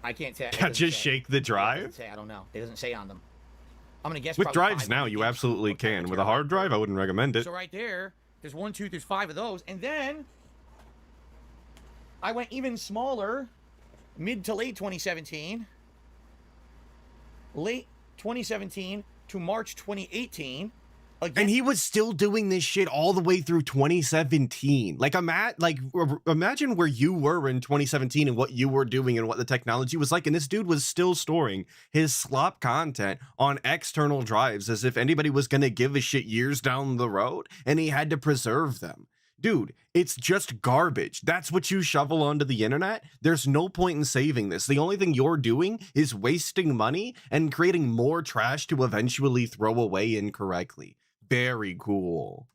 I can't tell. Yeah, just shake the drive? I don't know. It doesn't say on them. I'm gonna guess With probably drives 5 now, would be you the absolutely what kind of can. With a hard drive, I wouldn't recommend it. So right there, there's 1, 2, there's 5 of those, and then I went even smaller, mid to late 2017, late 2017 to March 2018. Again, And he was still doing this shit all the way through 2017. Like, imagine where you were in 2017 and what you were doing and what the technology was like. And this dude was still storing his slop content on external drives as if anybody was going to give a shit years down the road, and he had to preserve them. Dude, it's just garbage. That's what you shovel onto the internet. There's no point in saving this. The only thing you're doing is wasting money and creating more trash to eventually throw away incorrectly. Very cool.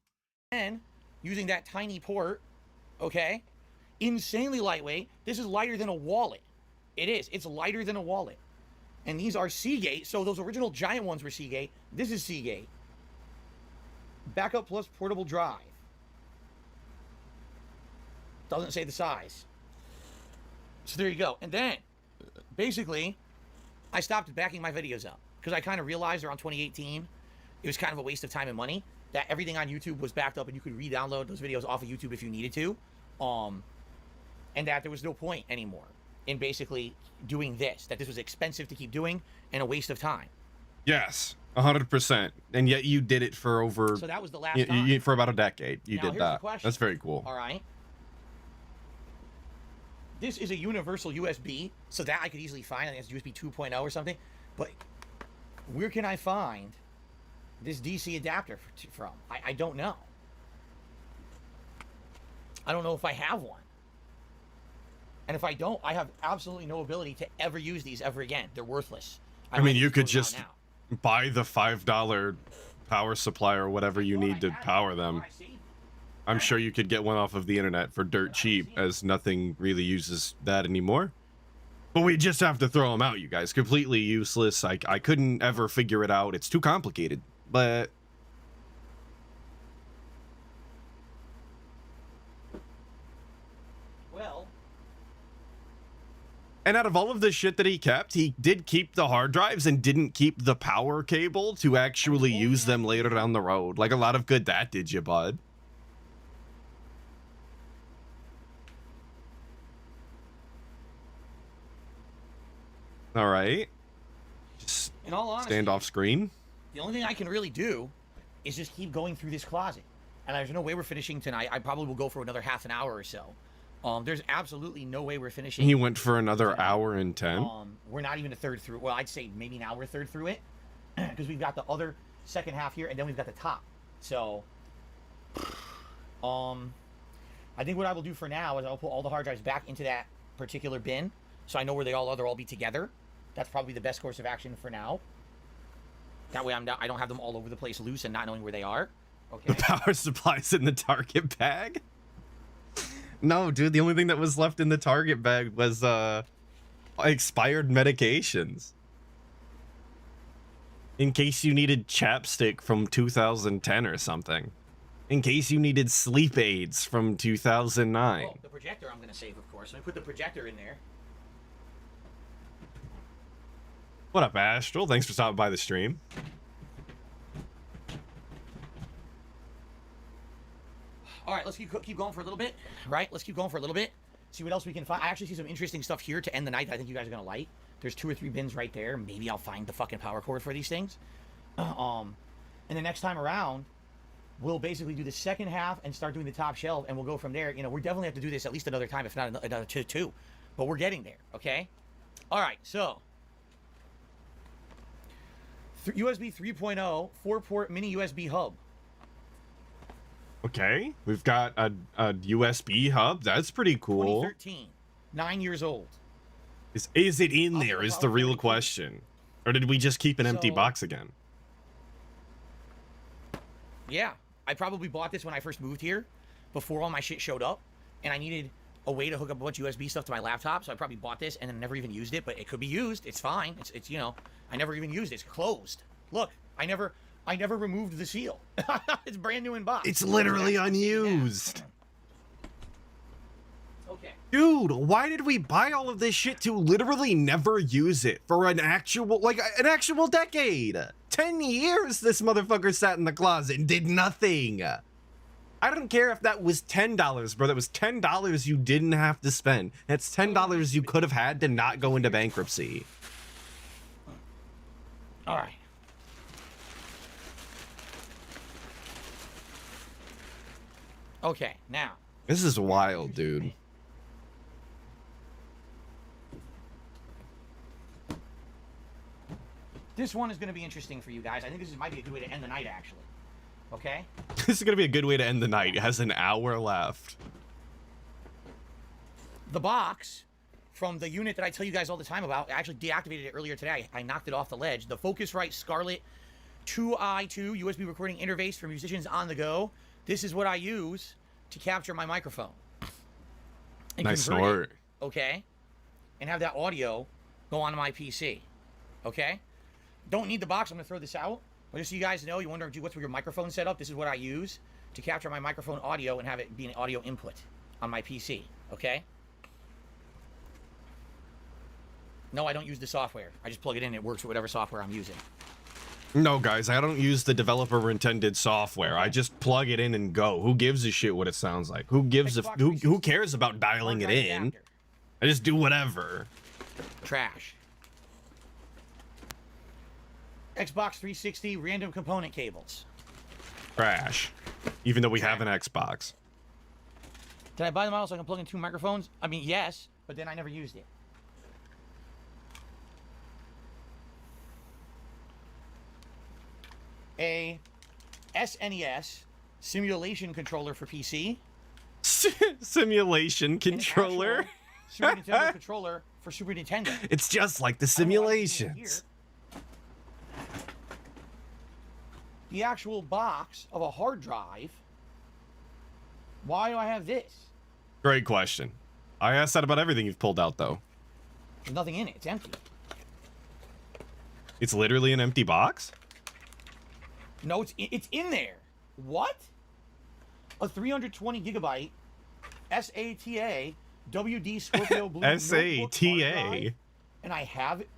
and using that tiny port, okay, insanely lightweight. This is lighter than a wallet. It is. It's lighter than a wallet. And these are Seagate. So those original giant ones were Seagate. This is Seagate. Backup plus portable drive. Doesn't say the size. So there you go. And then, basically, I stopped backing my videos up because I kind of realized around 2018 it was kind of a waste of time and money, that everything on YouTube was backed up and you could re-download those videos off of YouTube if you needed to, and that there was no point anymore in basically doing this, that this was expensive to keep doing and a waste of time. Yes, 100%. And yet you did it for over So that was the last time. for about a decade. You Now, did here's the that. question. That's very cool. All right. This is a universal USB, so that I could easily find. I think it's USB 2.0 or something. But where can I find this DC adapter from? I don't know. I don't know if I have one. And if I don't, I have absolutely no ability to ever use these ever again. They're worthless. I mean, you could throw them out just now. buy the $5 power supply or whatever you need to power them. I'm sure you could get one off of the internet for dirt cheap, as nothing really uses that anymore. But we just have to throw them out, you guys. Completely useless. I couldn't ever figure it out. It's too complicated. But Well, and out of all of the shit that he kept, he did keep the hard drives and didn't keep the power cable to actually use them later down the road. Like, a lot of good that did you, bud. All right. Just in all honesty, stand off screen. the only thing I can really do is just keep going through this closet. And there's no way we're finishing tonight. I probably will go for another half an hour or so. There's absolutely no way we're finishing. He went for another hour and 10. We're not even a third through. Well, I'd say maybe now we're a third through it. Because we've got the other second half here, and then we've got the top. So, I think what I will do for now is I'll put all the hard drives back into that particular bin, so I know where they'll all be together. That's probably the best course of action for now. That way I don't have them all over the place loose and not knowing where they are. Okay. The power supply's in the Target bag? No, dude, the only thing that was left in the Target bag was expired medications. In case you needed chapstick from 2010 or something. In case you needed sleep aids from 2009. Oh, the projector I'm going to save, of course. Let me put the projector in there. What up, Astral? Thanks for stopping by the stream. All right, let's keep going for a little bit. Right, let's keep going for a little bit. See what else we can find. I actually see some interesting stuff here to end the night that I think you guys are going to like. There's 2 or 3 bins right there. Maybe I'll find the fucking power cord for these things. And the next time around, we'll basically do the second half and start doing the top shelf, and we'll go from there. You know, we definitely have to do this at least another time, if not another two. But we're getting there, okay? All right, so USB 3.0 4-port mini USB hub. Okay, we've got a USB hub. That's pretty cool. 2013, 9 years old. Is it in there is the real question. Or did we just keep an empty box again? Yeah, I probably bought this when I first moved here, before all my shit showed up, and I needed a way to hook up a bunch of USB stuff to my laptop, so I probably bought this and then never even used it, but it could be used. It's fine. It's you know, I never even used it. It's closed. Look, I never removed the seal. It's brand new in box. It's literally unused. Okay. Dude, why did we buy all of this shit to literally never use it for an actual decade? 10 years this motherfucker sat in the closet and did nothing. I don't care if that was $10, bro. That was $10 you didn't have to spend. That's $10 you could have had to not go into bankruptcy. All right. Okay, now. This is wild, dude. This one is going to be interesting for you guys. I think this might be a good way to end the night, actually. Okay? This is going to be a good way to end the night. It has an hour left. The box from the unit that I tell you guys all the time about, I actually deactivated it earlier today. I knocked it off the ledge. The Focusrite Scarlett 2i2 USB recording interface for musicians on the go. This is what I use to capture my microphone. And nice convert snort. it, okay? And have that audio go onto my PC. Okay? Don't need the box. I'm going to throw this out. But just so you guys know, you wonder what's your microphone setup. This is what I use to capture my microphone audio and have it be an audio input on my PC. Okay? No, I don't use the software. I just plug it in and it works with whatever software I'm using. No, guys, I don't use the developer-intended software. I just plug it in and go. Who gives a shit what it sounds like? Who gives a who cares about dialing it in? I just do whatever. Trash. Xbox 360 random component cables. Trash. Even though we have an Xbox. Did I buy the model so I can plug in 2 microphones? I mean, yes, but then I never used it. A SNES simulation controller for PC. Simulation controller. An Super Nintendo controller for Super Nintendo. It's just like the simulations. The actual box of a hard drive. Why do I have this? Great question. I asked that about everything you've pulled out, though. There's nothing in it. It's empty. It's literally an empty box? No, it's in there. What? A 320 gigabyte SATA WD Scorpio Blue SATA. And I have it.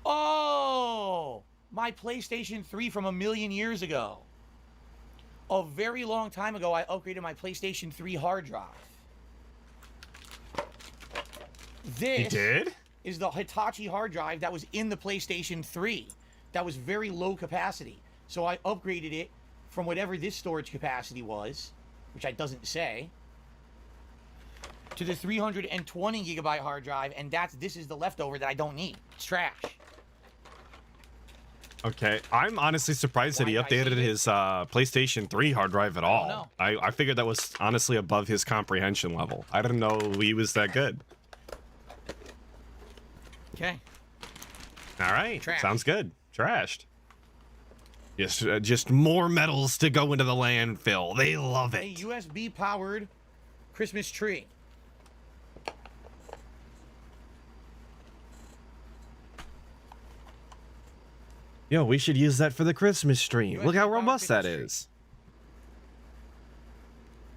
Oh, my PlayStation 3 from a million years ago. A very long time ago, I upgraded my PlayStation 3 hard drive. This You did? is the Hitachi hard drive that was in the PlayStation 3. That was very low capacity. So I upgraded it from whatever this storage capacity was, which it doesn't say, to the 320 gigabyte hard drive, and this is the leftover that I don't need. It's trash. Okay, I'm honestly surprised that he updated his PlayStation 3 hard drive at all. I figured that was honestly above his comprehension level. I didn't know he was that good. Okay. All right, Trash. sounds good. Trashed. Just more metals to go into the landfill. They love A it. USB powered Christmas tree. Yo, we should use that for the Christmas stream. Look how robust that is.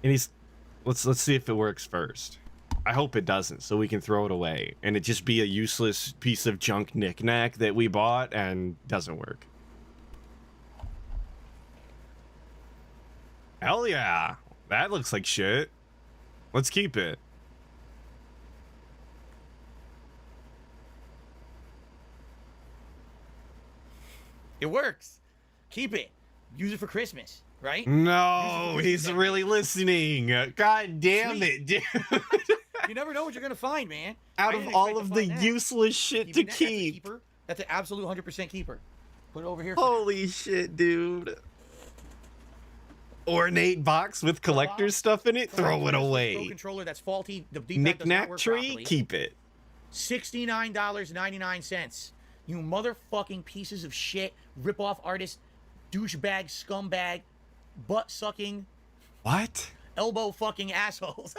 And let's see if it works first. I hope it doesn't, so we can throw it away and it just be a useless piece of junk knickknack that we bought and doesn't work. Hell yeah, that looks like shit. Let's keep it. It works. Keep it. Use it for Christmas, right? No, he's really listening. God damn it, dude. You never know what you're gonna find, man. Out of all of the useless shit to keep. That's an absolute 100% keeper. Put it over here. Holy shit, dude. Ornate box with collector stuff in it? Throw it Pro away. controller that's faulty. The D-pad does not Knick-knack work tree? properly. Keep it. $69.99. You motherfucking pieces of shit, rip-off artists, douchebag, scumbag, butt-sucking, What? elbow-fucking assholes.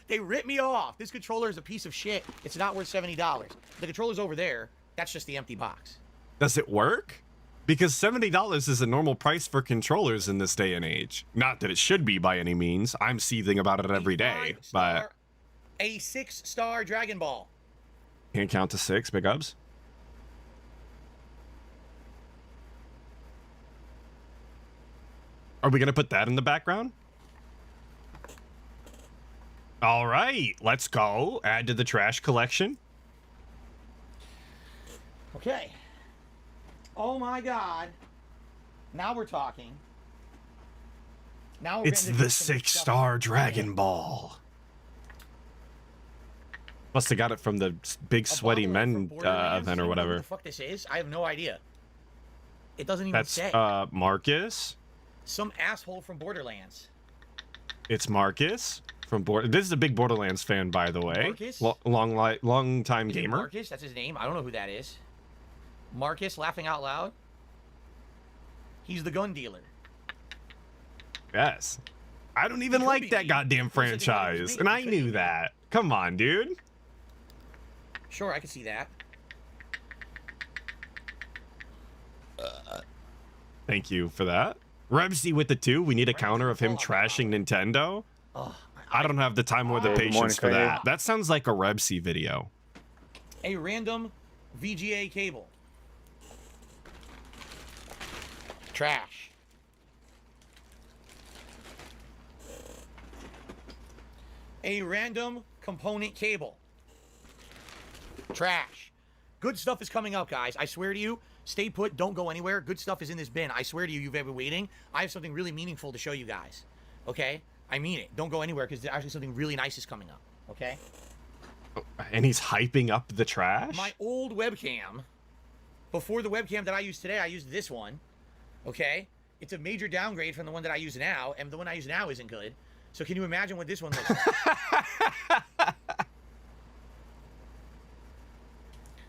They ripped me off. This controller is a piece of shit. It's not worth $70. The controller's over there. That's just the empty box. Does it work? Because $70 is a normal price for controllers in this day and age. Not that it should be by any means. I'm seething about it every day, but A 6-star Dragon Ball. can't count to 6. Big ups. Are we gonna put that in the background? All right, let's go. Add to the trash collection. Okay. Oh my god. Now we're talking. Now we're It's getting to the some 6-star stuff. Dragon Ball. Must have got it from the big sweaty bottle men from Borderlands. event Do or you know whatever. What the fuck this is? I have no idea. It doesn't even That's say. Marcus. Some asshole from Borderlands. It's Marcus from This is a big Borderlands fan, by the way. Marcus? Long time Is it gamer. Marcus? That's his name. I don't know who that is. Marcus, laughing out loud. He's the gun dealer. Yes. I don't even could like be that me. goddamn He said the name was franchise, me. and He I could be knew me. that. Come on, dude. Sure, I can see that. Thank you for that. Rebsy with the 2. We need a counter of him trashing Nintendo. I don't have the time or the patience for that. That sounds like a Rebsy video. A random VGA cable. Trash. A random component cable. Trash. Good stuff is coming up, guys. I swear to you. Stay put. Don't go anywhere. Good stuff is in this bin. I swear to you, you've been waiting. I have something really meaningful to show you guys. Okay? I mean it. Don't go anywhere because actually something really nice is coming up. Okay? And he's hyping up the trash? My old webcam, before the webcam that I use today, I used this one. Okay? It's a major downgrade from the one that I use now, and the one I use now isn't good. So can you imagine what this one looks like?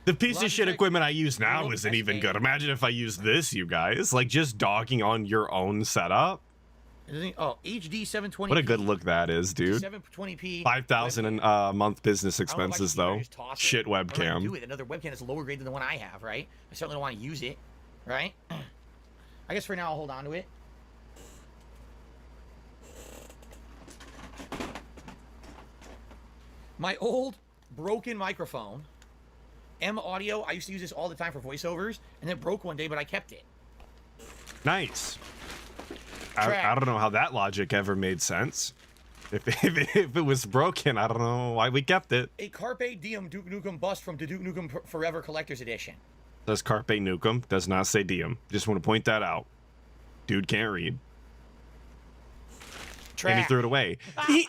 The piece of shit Logitech equipment I use now World isn't even SK. good. Imagine if I use this, you guys. Like, just dogging on your own setup. Oh, HD 720p. What a good look that is, dude. 720p. 5,000 a month business I don't know if I expenses, can either though. just toss it Shit or I webcam. do it. Another webcam that's lower grade than the one I have, right? I certainly don't want to use it, right? I guess for now I'll hold on to it. My old broken microphone, M Audio. I used to use this all the time for voiceovers, and it broke one day, but I kept it. Nice. I don't know how that logic ever made sense. If it was broken, I don't know why we kept it. A Carpe Diem Duke Nukem bust from the Duke Nukem Forever Collector's Edition. Does Carpe Nukem, does not say Diem. Just want to point that out. Dude can't read. And he threw it away.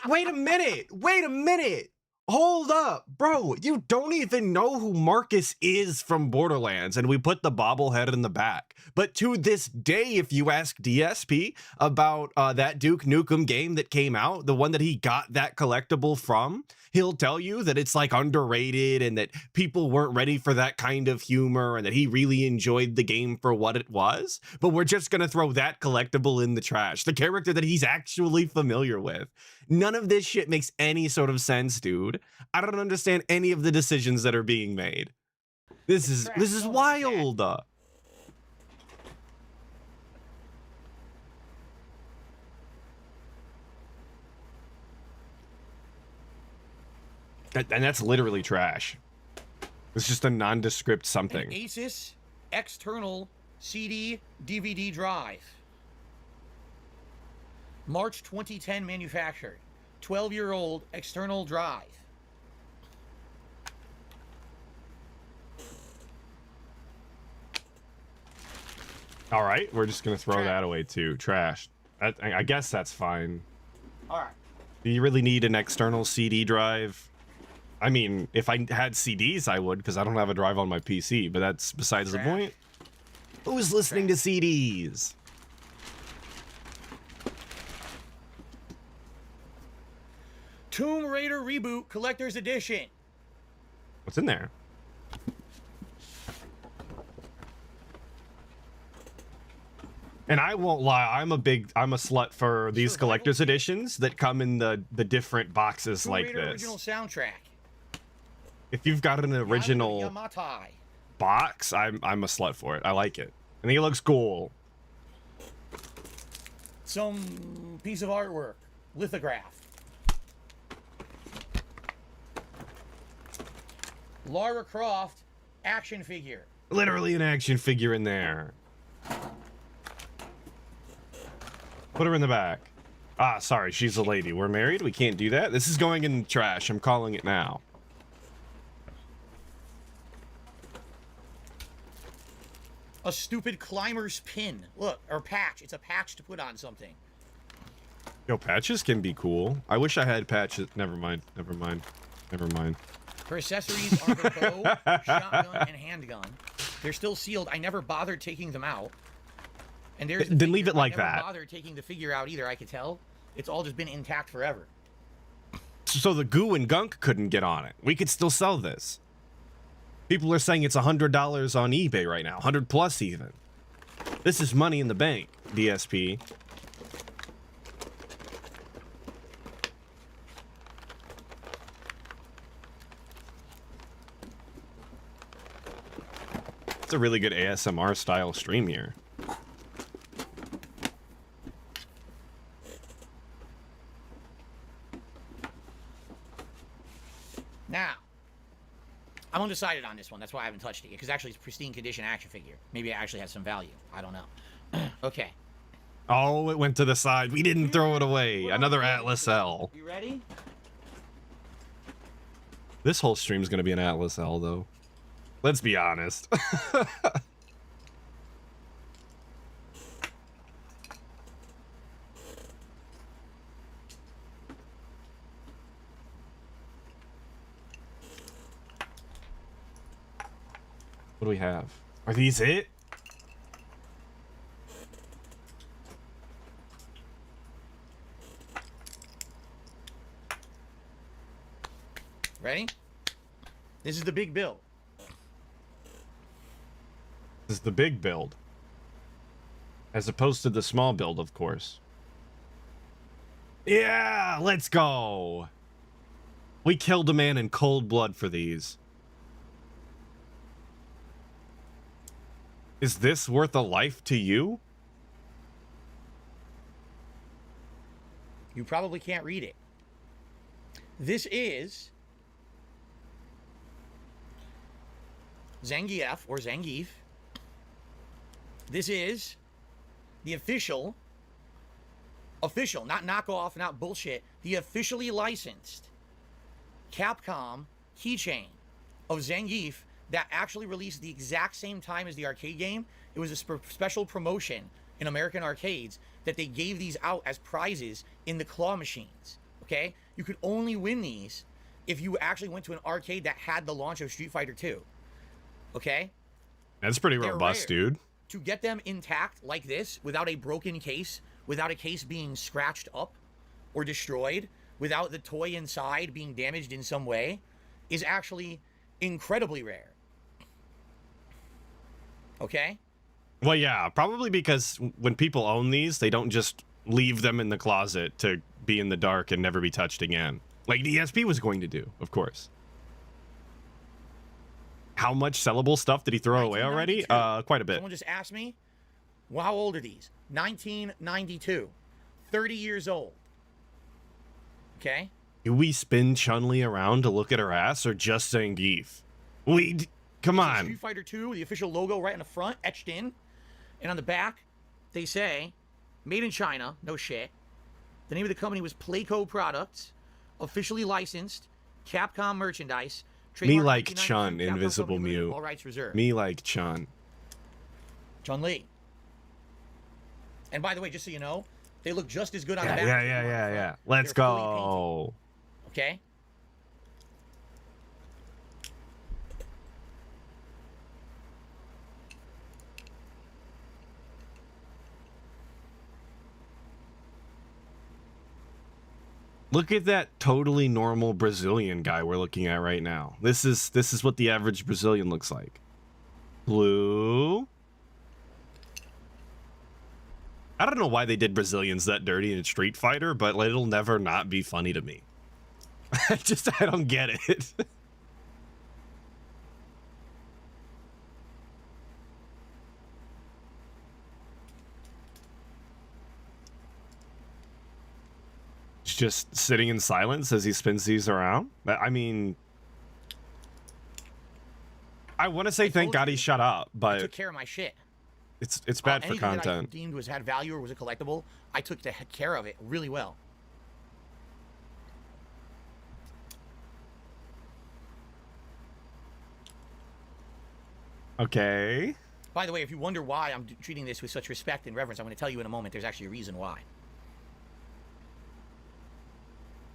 Wait a minute. Wait a minute. Hold up, bro. You don't even know who Marcus is from Borderlands, and we put the bobblehead in the back. But to this day, if you ask DSP about that Duke Nukem game that came out, the one that he got that collectible from, he'll tell you that it's like underrated and that people weren't ready for that kind of humor and that he really enjoyed the game for what it was. But we're just gonna throw that collectible in the trash. The character that he's actually familiar with. None of this shit makes any sort of sense, dude. I don't understand any of the decisions that are being made. This is wild. And that's literally trash. It's just a nondescript something. An Asus external CD DVD drive. March 2010 manufactured. 12-year-old external drive. All right, we're just gonna throw that away too. Trash. I guess that's fine. All right. Do you really need an external CD drive? I mean, if I had CDs, I would, because I don't have a drive on my PC, but that's besides the point. Who's listening to CDs? Tomb Raider Reboot Collector's Edition. What's in there? And I won't lie, I'm a slut for these collector's editions that come in the different boxes Tomb like Raider this. original soundtrack. If you've got an original Yamatai. box, I'm a slut for it. I like it. I think it looks cool. Some piece of artwork. Lithograph. Lara Croft action figure. Literally an action figure in there. Put her in the back. Ah, sorry, she's a lady. We're married? We can't do that? This is going in the trash. I'm calling it now. A stupid climber's pin. Look, or patch. It's a patch to put on something. Yo, patches can be cool. I wish I had patches. Never mind. Never mind. Never mind. Her accessories are her bow, shotgun, and handgun. They're still sealed. I never bothered taking them out. And there's Then leave it like I never that. bothered taking the figure out either, I could tell. It's all just been intact forever. So the goo and gunk couldn't get on it. We could still sell this. People are saying it's $100 on eBay right now. 100 plus even. This is money in the bank, DSP. It's a really good ASMR style stream here. Now, I'm undecided on this one. That's why I haven't touched it yet. Because actually, it's pristine condition action figure. Maybe it actually has some value. I don't know. Okay. Oh, it went to the side. We didn't throw it away. Another Atlas L. You ready? This whole stream's gonna be an Atlas L, though. Let's be honest. What do we have? Are these it? Ready? This is the big build. This is the big build. As opposed to the small build, of course. Yeah, let's go. We killed a man in cold blood for these. Is this worth a life to you? You probably can't read it. This is Zangief or Zangief. This is the official, not knockoff, not bullshit, the officially licensed Capcom keychain of Zangief that actually released the exact same time as the arcade game. It was a special promotion in American arcades that they gave these out as prizes in the claw machines, okay? You could only win these if you actually went to an arcade that had the launch of Street Fighter 2, okay? That's pretty They're robust, rare. dude. To get them intact like this, without a broken case, without a case being scratched up or destroyed, without the toy inside being damaged in some way, is actually incredibly rare. Okay? Well, yeah, probably because when people own these, they don't just leave them in the closet to be in the dark and never be touched again. Like the ESP was going to do, of course. How much sellable stuff did he throw away already? Quite a bit. Someone just asked me, well, how old are these? 1992. 30 years old. Okay? Do we spin Chun-Li around to look at her ass or just Zangief? Come on. Street Fighter 2, the official logo right in the front, etched in. And on the back, they say, made in China, no shit. The name of the company was Playco Products, officially licensed, Capcom merchandise. Me like 1992, Chun, Capcom Invisible Company Limited, Mew. all rights reserved. Me like Chun. Chun-Li. And by the way, just so you know, they look just as good on the back. Yeah. Let's go. Okay? Look at that totally normal Brazilian guy we're looking at right now. This is what the average Brazilian looks like. Blue. I don't know why they did Brazilians that dirty in Street Fighter, but it'll never not be funny to me. I don't get it. Just sitting in silence as he spins these around. I mean, I want to say thank God he shut up, I but took care of my shit. it's bad for Anything that I content. deemed had value or was a collectible, I took care of it really well. Okay. By the way, if you wonder why I'm treating this with such respect and reverence, I'm going to tell you in a moment. There's actually a reason why.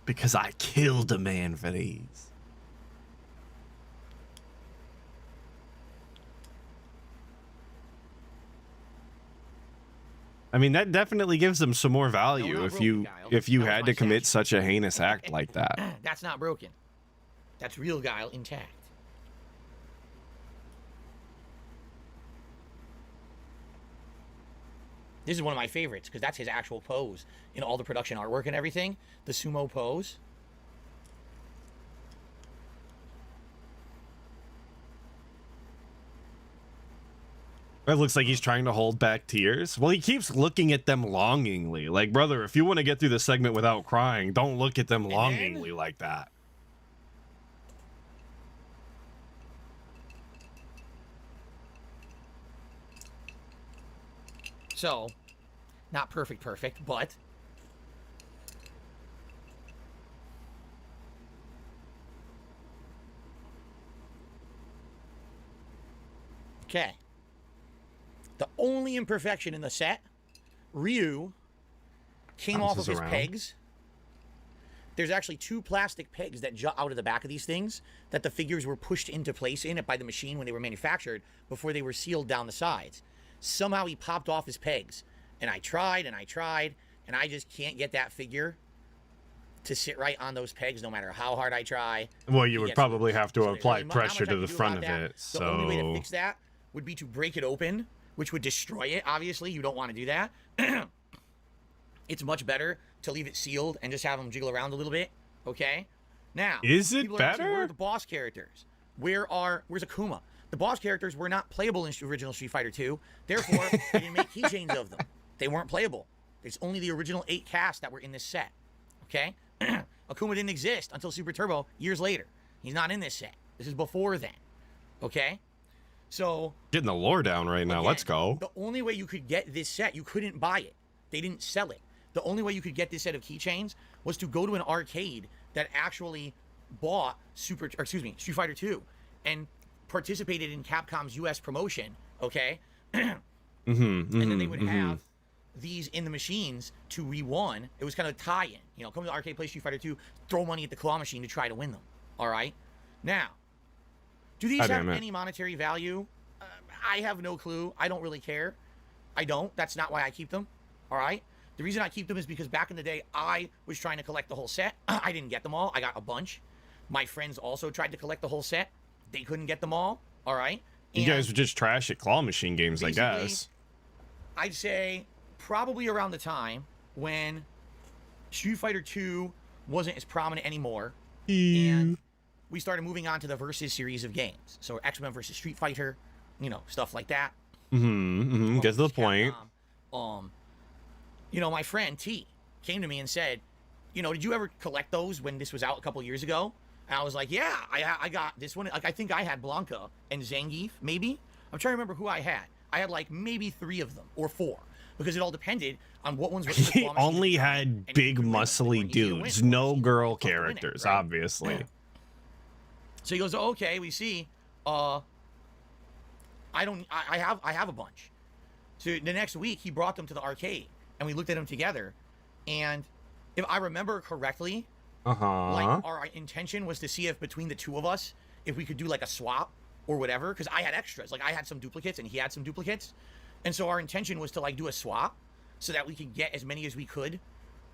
Because I killed a man for these. I mean, that definitely gives them some more value not if broken, you Guile. if you That was had my to commit statue. such a heinous act like that. That's not broken. That's real Guile intact. This is one of my favorites because that's his actual pose in all the production artwork and everything. The sumo pose. It looks like he's trying to hold back tears. Well, he keeps looking at them longingly. Like, brother, if you want to get through the segment without crying, don't look at them longingly like that. So, not perfect, but Okay. The only imperfection in the set, Ryu came off of his pegs. There's actually 2 plastic pegs that jut out of the back of these things that the figures were pushed into place in it by the machine when they were manufactured before they were sealed down the sides. Somehow he popped off his pegs. And I tried, and I just can't get that figure to sit right on those pegs no matter how hard I try. Well, you would probably have to So apply there's not pressure much I to can the do front about of that. it. The only way to So fix that would be to break it open, which would destroy it. Obviously, you don't want to do that. It's much better to leave it sealed and just have them jiggle around a little bit. Okay? Now, is it people are asking, better? where are the boss characters? Where's Akuma? The boss characters were not playable in original Street Fighter 2. Therefore, they didn't make keychains of them. They weren't playable. It's only the original 8 casts that were in this set. Okay? Akuma didn't exist until Super Turbo years later. He's not in this set. This is before then. Okay? So, getting the lore down right now. again, Let's go. The only way you could get this set, you couldn't buy it. They didn't sell it. The only way you could get this set of keychains was to go to an arcade that actually bought Street Fighter 2 and participated in Capcom's US promotion, okay? And then they would have these in the machines to re-won. It was kind of a tie-in. You know, come to the arcade, play Street Fighter 2, throw money at the claw machine to try to win them. All right? Now, do these have any monetary value? I have no clue. I don't really care. I don't. That's not why I keep them. All right? The reason I keep them is because back in the day, I was trying to collect the whole set. I didn't get them all. I got a bunch. My friends also tried to collect the whole set. They couldn't get them all. All right? You guys were just trash at claw machine games, I guess. I'd say probably around the time when Street Fighter 2 wasn't as prominent anymore. And we started moving on to the Versus series of games. So X-Men versus Street Fighter, you know, stuff like that. Get to the point. You know, my friend T came to me and said, you know, did you ever collect those when this was out a couple years ago? And I was like, yeah, I got this one. Like, I think I had Blanca and Zangief, maybe. I'm trying to remember who I had. I had like maybe 3 of them or 4 because it all depended on what ones were in the He claw machine. only had big muscly dudes, no girl characters, obviously. So he goes, oh, okay, we see. I have a bunch. So the next week he brought them to the arcade and we looked at them together. And if I remember correctly, like our intention was to see if between the 2 of us, if we could do like a swap or whatever, because I had extras. Like I had some duplicates and he had some duplicates. And so our intention was to like do a swap so that we could get as many as we could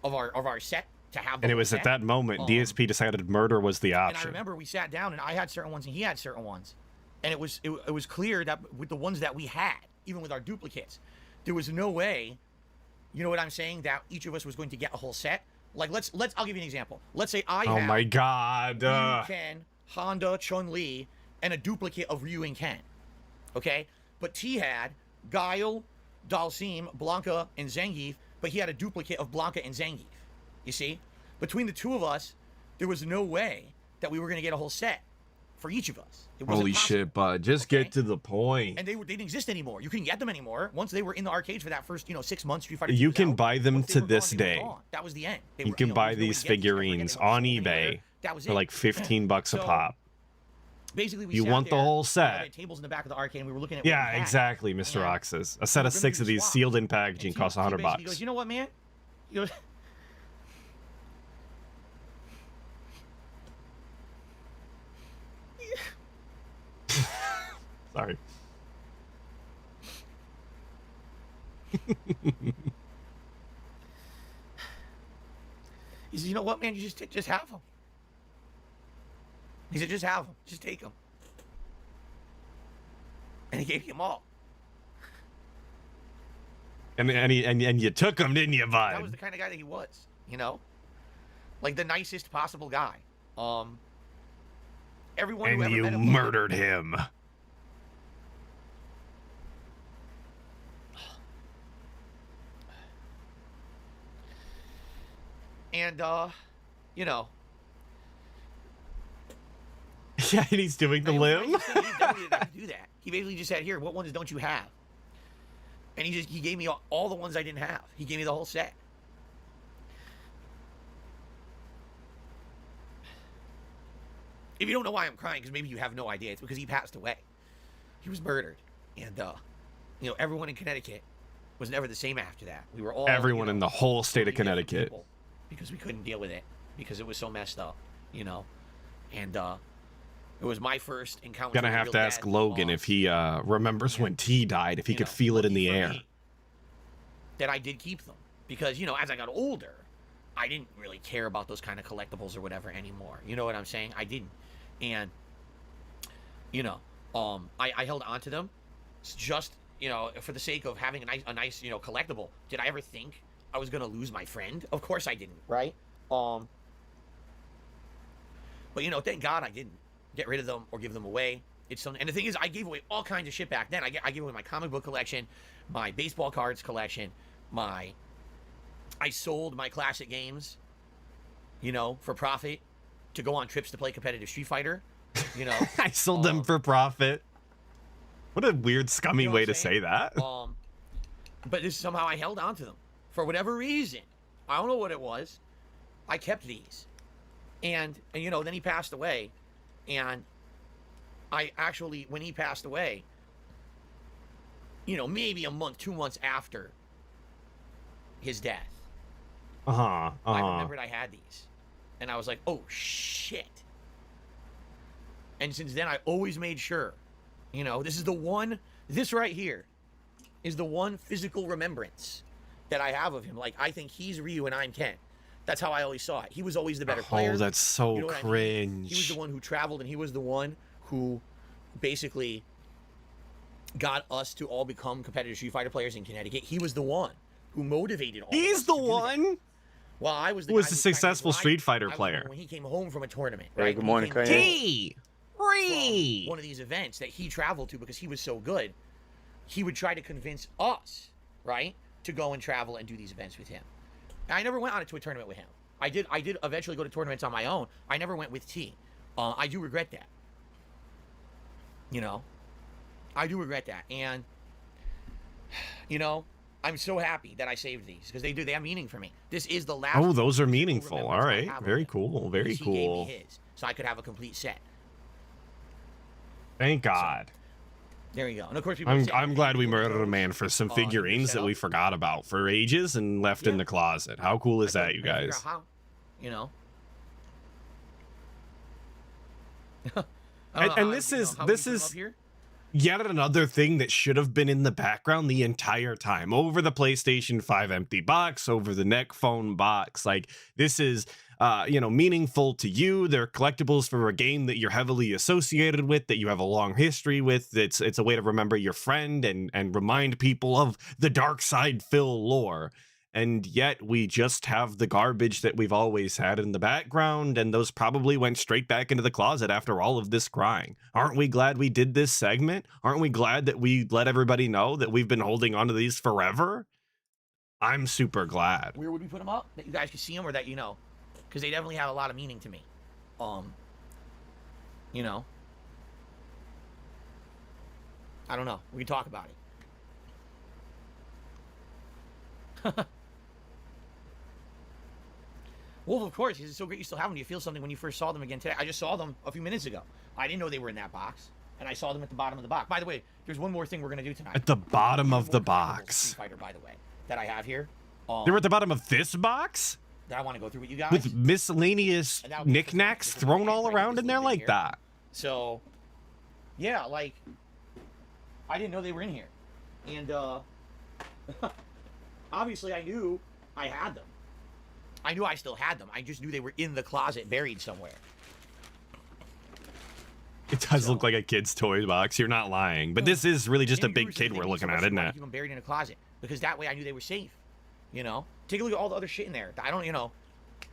of our set to have. And it was at that moment DSP decided murder was the option. And I remember we sat down and I had certain ones and he had certain ones. And it was clear that with the ones that we had, even with our duplicates, there was no way, you know what I'm saying, that each of us was going to get a whole set. Like I'll give you an example. Let's say I have my god, Ryu, Ken, Honda, Chun-Li, and a duplicate of Ryu and Ken. Okay? But T had Guile, Dalsim, Blanca, and Zangief, but he had a duplicate of Blanca and Zangief. You see? Between the 2 of us, there was no way that we were going to get a whole set for each of us. It wasn't holy possible. shit, bud. Just get to the point. And they didn't exist anymore. You couldn't get them anymore. Once they were in the arcades for that first, 6 months, Street Fighter 2 You was can out, buy them once they to were this gone, they were day. gone. That was the end. You can buy these figurines on eBay for like $15 a pop. Basically, we You sat want the there, whole we set. had tables in the back of the arcade, and we were looking at what we Yeah, had. exactly, Mr. And Oxes. A set of we were 6 of gonna do these swap. sealed in packaging And costs T $100 basically goes, you know what, man? He goes, Sorry. he said, you know what, man? You just have them. He said, just have them. Just take them. And he gave you them all. And you took them, didn't you, bud? That was the kind of guy that he was, you know? Like the nicest possible guy. Everyone who And ever you met him murdered him. And, you know. Yeah, and he's doing the limb. He definitely didn't have to do that. He basically just said, here, what ones don't you have? And he gave me all the ones I didn't have. He gave me the whole set. If you don't know why I'm crying, because maybe you have no idea, it's because he passed away. He was murdered. And you know, everyone in Connecticut was never the same after that. We were all Everyone in the whole state of Connecticut. Because we couldn't deal with it because it was so messed up, you know. And it was my first encounter. Gonna have to ask Logan if he remembers when T died, if he could feel it in the air. That I did keep them because, you know, as I got older, I didn't really care about those kind of collectibles or whatever anymore. You know what I'm saying? I didn't. And, you know, I held on to them just, you know, for the sake of having a nice, you know, collectible. Did I ever think I was going to lose my friend? Of course I didn't, right? But, you know, thank God I didn't get rid of them or give them away. It's something, and the thing is, I gave away all kinds of shit back then. I gave away my comic book collection, my baseball cards collection, I sold my classic games, you know, for profit to go on trips to play competitive Street Fighter, you know. I sold them for profit. What a weird, scummy you know way to say that. But this, somehow I held on to them. For whatever reason. I don't know what it was. I kept these. And you know, then he passed away. And I actually, when he passed away, you know, maybe a month, 2 months after his death, I remembered I had these. And I was like, oh, shit. And since then, I always made sure, you know, this is the one, this right here is the one physical remembrance that I have of him. Like, I think he's Ryu and I'm Ken. That's how I always saw it. He was always the better player. Oh, that's so you know cringe. I mean? He was the one who traveled, and he was the one who basically got us to all become competitive Street Fighter players in Connecticut. He was the one who motivated all of us. He's the one. Well, I was the who was guy a who successful kind of Street Fighter I player. when he came home from a tournament. Hey, Right? good morning, From Ree. one of these events that he traveled to because he was so good, he would try to convince us, right, to go and travel and do these events with him. And I never went on to a tournament with him. I did eventually go to tournaments on my own. I never went with T. I do regret that. You know, I do regret that. And, you know, I'm so happy that I saved these because they have meaning for me. This is the last. Oh, those are meaningful. All right. I have Very of him, cool. Very because he gave cool. me his, so I could have a complete set. Thank God. There you go. And of course, people I'm glad we murdered a man for some figurines that we up. forgot about for ages and left in the closet. How cool is that, you guys? How, you know. And this is yet another thing that should have been in the background the entire time. Over the PlayStation 5 empty box, over the neck phone box. Like, this is you know, meaningful to you. They're collectibles for a game that you're heavily associated with, that you have a long history with. It's a way to remember your friend and remind people of the Dark Side Phil lore. And yet we just have the garbage that we've always had in the background, and those probably went straight back into the closet after all of this crying. Aren't we glad we did this segment? Aren't we glad that we let everybody know that we've been holding on to these forever? I'm super glad. Where would we put them up? That you guys could see them, or that, you know, because they definitely have a lot of meaning to me. You know, I don't know. We can talk about it. Wolf, of course, it's so great you still have them. Do you feel something when you first saw them again today? I just saw them a few minutes ago. I didn't know they were in that box, and I saw them at the bottom of the box. By the way, there's one more thing we're going to do tonight. At the bottom of the box. Street Fighter, by the way, that I have here. They were at the bottom of this box? That I want to go through with you guys. With miscellaneous knickknacks thrown all around in there like that. So, yeah, like, I didn't know they were in here. And, obviously I knew I had them. I knew I still had them. I just knew they were in the closet, buried somewhere. It does look like a kid's toy box. You're not lying. But this is really just a big kid we're looking at, isn't it? Keep them buried in a closet, because that way I knew they were safe. You know, take a look at all the other shit in there. I don't, you know,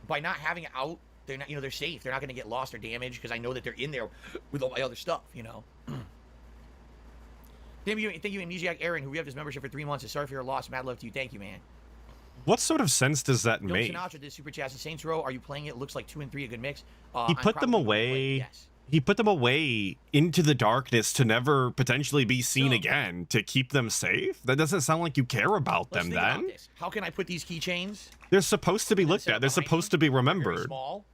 by not having it out, they're not, you know, they're safe. They're not going to get lost or damaged because I know that they're in there with all my other stuff. You know. Thank you, Amnesiac Aaron, who we have this membership for 3 months. Sorry for your loss. Mad love to you. Thank you, man. What sort of sense does that Bill make? Sinatra did Super Chats and Saints Row. Are you playing it? Looks like 2 and 3 a good mix. He put them away. Yes. He put them away into the darkness to never potentially be seen again, to keep them safe. That doesn't sound like you care about them Think about then. this. How can I put these keychains? They're supposed to be looked at. They're supposed to be remembered. Small.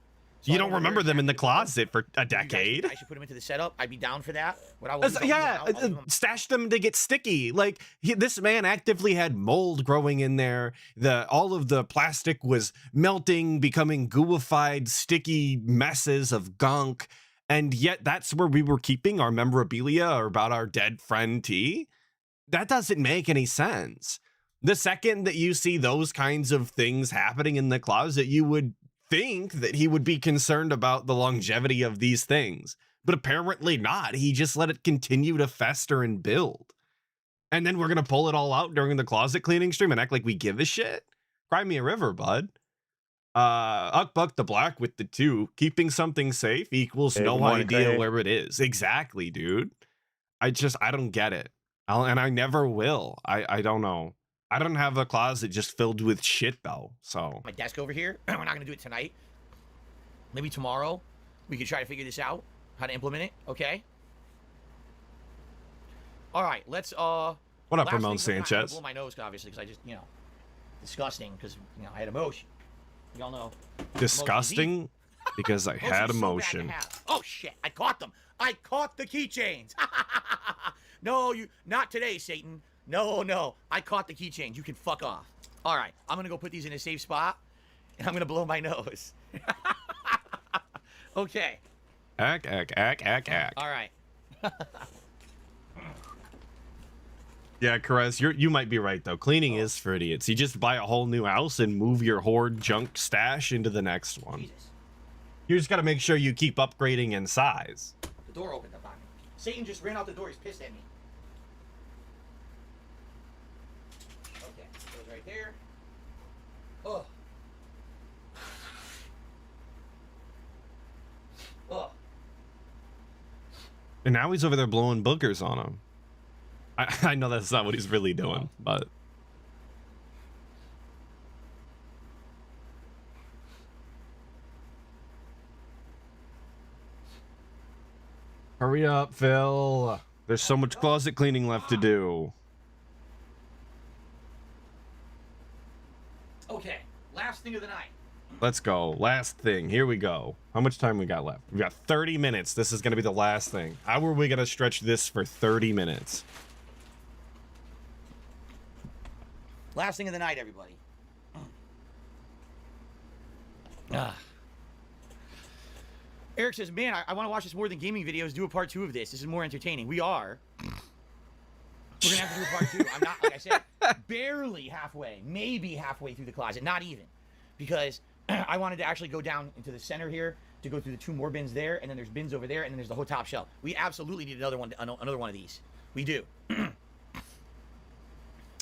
So You I don't know where remember them in the exactly they go. closet for a You guys decade. think I should put them into the setup. I'd be down for that. What I will do is I'll Yeah, leave them out. stash them to get sticky. Like this man actively had mold growing in there. All of the plastic was melting, becoming gooified, sticky messes of gunk. And yet that's where we were keeping our memorabilia about our dead friend T. That doesn't make any sense. The second that you see those kinds of things happening in the closet, you would think that he would be concerned about the longevity of these things, but apparently not. He just let it continue to fester and build. And then we're going to pull it all out during the closet cleaning stream and act like we give a shit? Cry me a river, bud. Uckbuck the Black with the 2. Keeping something safe equals Hey, no good morning, idea Craig. where it is. Exactly, dude. I don't get it. And I never will. I don't know. I don't have a closet just filled with shit, though, so. My desk over here. We're not going to do it tonight. Maybe tomorrow we could try to figure this out, how to implement it, okay? All right, let's, What up, last Ramon thing, I'm gonna Sanchez? blow my nose, obviously, because I just, disgusting, because, I had emotion. Y'all know. Disgusting because I had Emotion's so bad to emotion. have. Oh, shit, I caught them. I caught the keychains. No, not today, Satan. No, I caught the keychains. You can fuck off. All right, I'm going to go put these in a safe spot, and I'm going to blow my nose. Okay. Ack. All right. Yeah, Caress, you might be right, though. Cleaning is for idiots. You just buy a whole new house and move your hoard junk stash into the next one. Jesus. You just got to make sure you keep upgrading in size. The door opened up on me. Satan just ran out the door. He's pissed at me. Okay, goes right there. Oh. Oh. And now he's over there blowing boogers on him. I know that's not what he's really doing, but... Hurry up, Phil. There's so much closet cleaning left to do. Okay, last thing of the night. Let's go. Last thing. Here we go. How much time we got left? We got 30 minutes. This is going to be the last thing. How are we going to stretch this for 30 minutes? Last thing of the night, everybody. Eric says, man, I want to watch this more than gaming videos. Do a part 2 of this. This is more entertaining. We are. We're going to have to do a part 2. I'm not, like I said, barely halfway. Maybe halfway through the closet. Not even. Because I wanted to actually go down into the center here to go through the 2 more bins there. And then there's bins over there. And then there's the whole top shelf. We absolutely need another one of these. We do.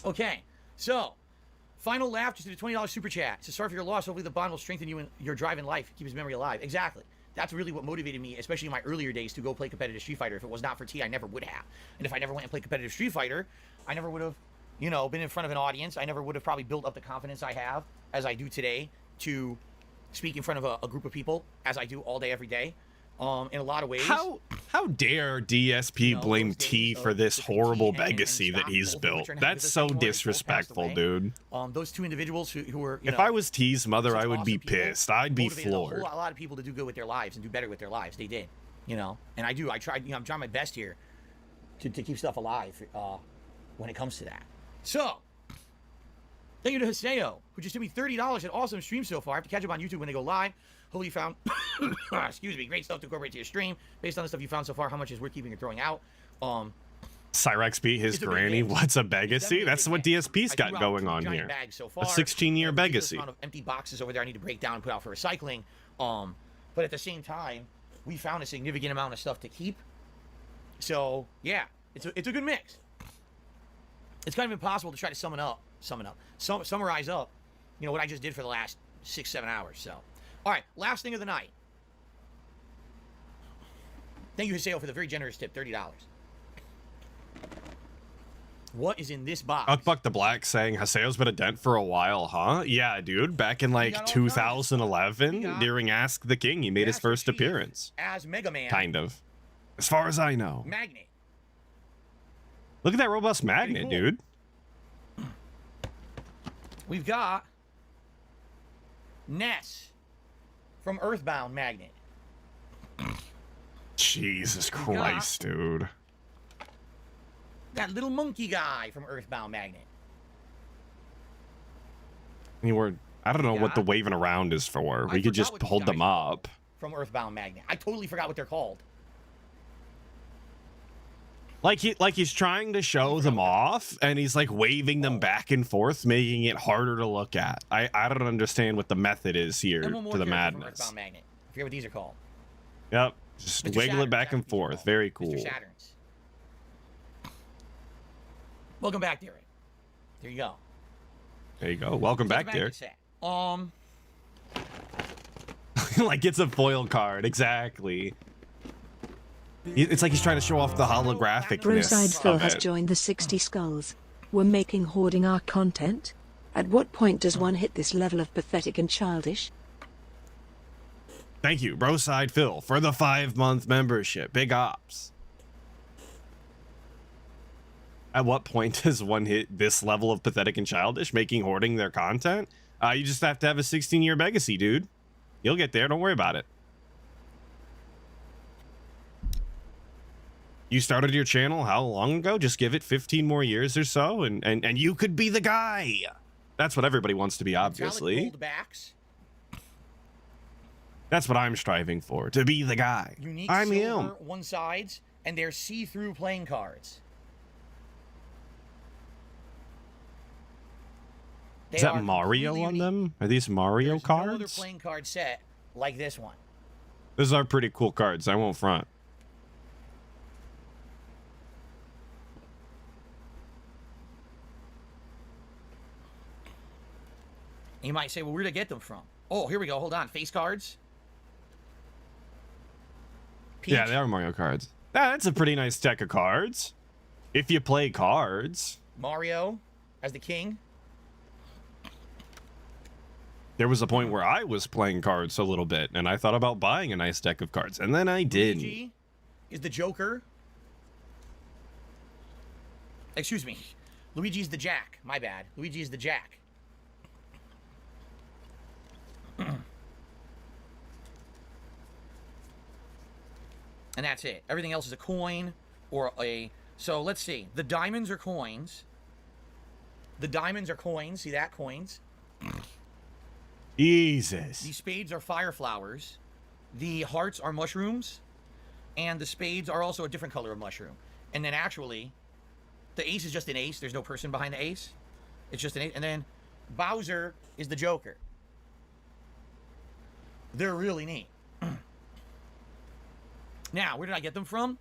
Okay. So, final laugh, just did a $20 super chat. So sorry for your loss. Hopefully the bond will strengthen you in your drive in life. Keep his memory alive. Exactly. That's really what motivated me, especially in my earlier days, to go play competitive Street Fighter. If it was not for T, I never would have. And if I never went and played competitive Street Fighter, I never would have, been in front of an audience. I never would have probably built up the confidence I have, as I do today, to speak in front of a group of people, as I do all day, every day. In a lot of ways. How dare DSP blame T for this horrible legacy that he's built? That's so disrespectful, dude. Those 2 individuals who were, if I was T's mother, I would awesome be people, pissed. I'd be motivated floored. A lot of people to do good with their lives and do better with their lives. They did, and I do. I tried. I'm trying my best here to keep stuff alive when it comes to that. So, thank you to Hiseo, who just gave me $30. An awesome stream so far. I have to catch up on YouTube when they go live. Hopefully you found, excuse me, great stuff to incorporate to your stream. Based on the stuff you found so far, how much is worth keeping or throwing out? Cyrex beat his granny. What's a legacy? That's what DSP's got going on here. So a 16-year legacy. Amount of empty boxes over there I need to break down and put out for recycling. But at the same time, we found a significant amount of stuff to keep. So yeah, it's a good mix. It's kind of impossible to try to summarize up, what I just did for the last 6-7 hours. So. All right, last thing of the night. Thank you, Hiseo, for the very generous tip, $30. What is in this box? Uckbuck the Black saying Haseo's been a dent for a while, huh? Yeah, dude. Back in like 2011, during Ask the King, he made his first appearance. As Mega Man. Kind of. As far as I know. Magnet. Look at that robust magnet, cool. dude. We've got Ness from Earthbound Magnet. Jesus Christ, dude. That little monkey guy from Earthbound Magnet. I don't know what the waving around is for. We could just hold them up. From Earthbound Magnet. I totally forgot what they're called. Like he's trying to show them off, and he's like waving them back and forth, making it harder to look at. I don't understand what the method is here to the madness. Earthbound Magnet. I forget what these are called. Yep, just Mr. wiggle it back Saturn, and forth. Very cool. Mr. Saturn's. Welcome back, Derek. There you go. There you go. Welcome back, Derek. Like it's a foil card, exactly. It's like he's trying to show off the holographicness Broside Phil of has it. joined the 60 Skulls. We're making hoarding our content? At what point does one hit this level of pathetic and childish? Thank you, Broside Phil, for the 5-month membership. Big ops. At what point does one hit this level of pathetic and childish, making hoarding their content? You just have to have a 16-year legacy, dude. You'll get there. Don't worry about it. You started your channel how long ago? Just give it 15 more years or so, and you could be the guy. That's what everybody wants to be, obviously. gold backs. That's what I'm striving for, to be the guy. Unique I'm silver him. one sides, and they're see-through playing cards. Is that Mario on them? Are these Mario There's cards? no other playing card set like this one. Those are pretty cool cards. I won't front. You might say, well, where'd I get them from? Oh, here we go. Hold on. Face cards. Peach. Yeah, they are Mario cards. That's a pretty nice deck of cards. If you play cards. Mario as the king. There was a point where I was playing cards a little bit, and I thought about buying a nice deck of cards, and then I didn't. Luigi is the Joker. Excuse me. Luigi's the Jack. My bad. Luigi is the Jack. And that's it. Everything else is a coin or a... So let's see. The diamonds are coins. The diamonds are coins. See that? Coins. Jesus. The spades are fire flowers. The hearts are mushrooms. And the spades are also a different color of mushroom. And then actually, the ace is just an ace. There's no person behind the ace. It's just an ace. And then Bowser is the Joker. They're really neat. Now, where did I get them from?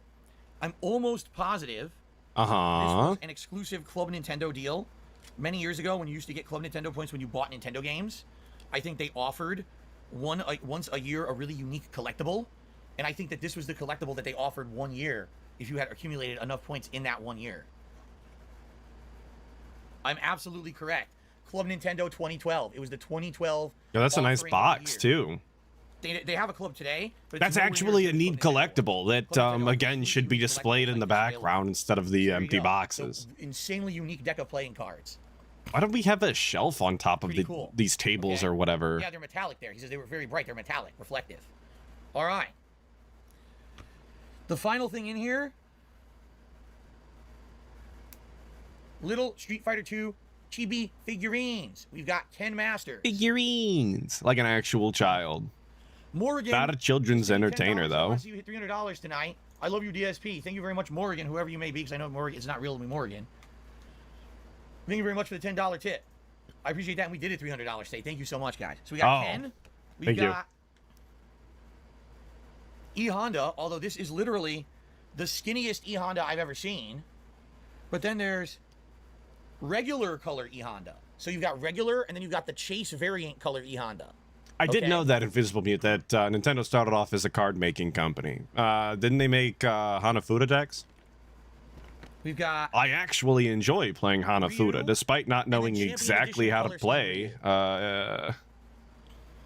I'm almost positive this was an exclusive Club Nintendo deal many years ago when you used to get Club Nintendo points when you bought Nintendo games. I think they offered once a year a really unique collectible, and I think that this was the collectible that they offered 1 year if you had accumulated enough points in that 1 year. I'm absolutely correct. Club Nintendo 2012. It was the 2012. Yeah, that's a nice box too. They have a club today. But That's actually a neat collectible that, again, should be displayed in the background instead of the empty boxes. So, insanely unique deck of playing cards. Why don't we have a shelf on top of these tables or whatever? Yeah, they're metallic there. He says they were very bright. They're metallic, reflective. All right. The final thing in here. Little Street Fighter 2 chibi figurines. We've got Ken Masters. Figurines. Like an actual child. Morgan. Not a children's entertainer, though. I see you hit $300 tonight. I love you, DSP. Thank you very much, Morgan, whoever you may be, because I know Morgan, it's not real to me, Morgan. Thank you very much for the $10 tip. I appreciate that, and we did it $300 today. Thank you so much, guys. So we got Ken. We got E-Honda, although this is literally the skinniest E-Honda I've ever seen. But then there's regular color E-Honda. So you've got regular, and then you've got the Chase variant color E-Honda. I did know that, Invisible Mute, that Nintendo started off as a card-making company. Didn't they make Hanafuda decks? We've got... I actually enjoy playing Hanafuda, despite not knowing exactly how to play. I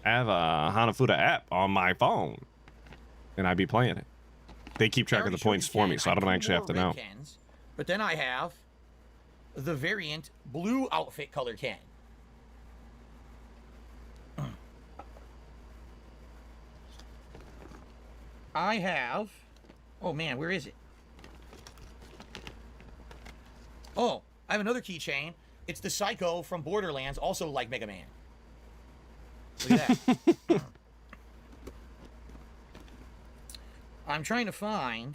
have a Hanafuda app on my phone, and I be playing it. They keep track of the points for me, so I don't actually have to know. Kens, but then I have the variant blue outfit color Ken. I have... Oh, man, where is it? Oh, I have another keychain. It's the Psycho from Borderlands, also like Mega Man. Look at that. I'm trying to find...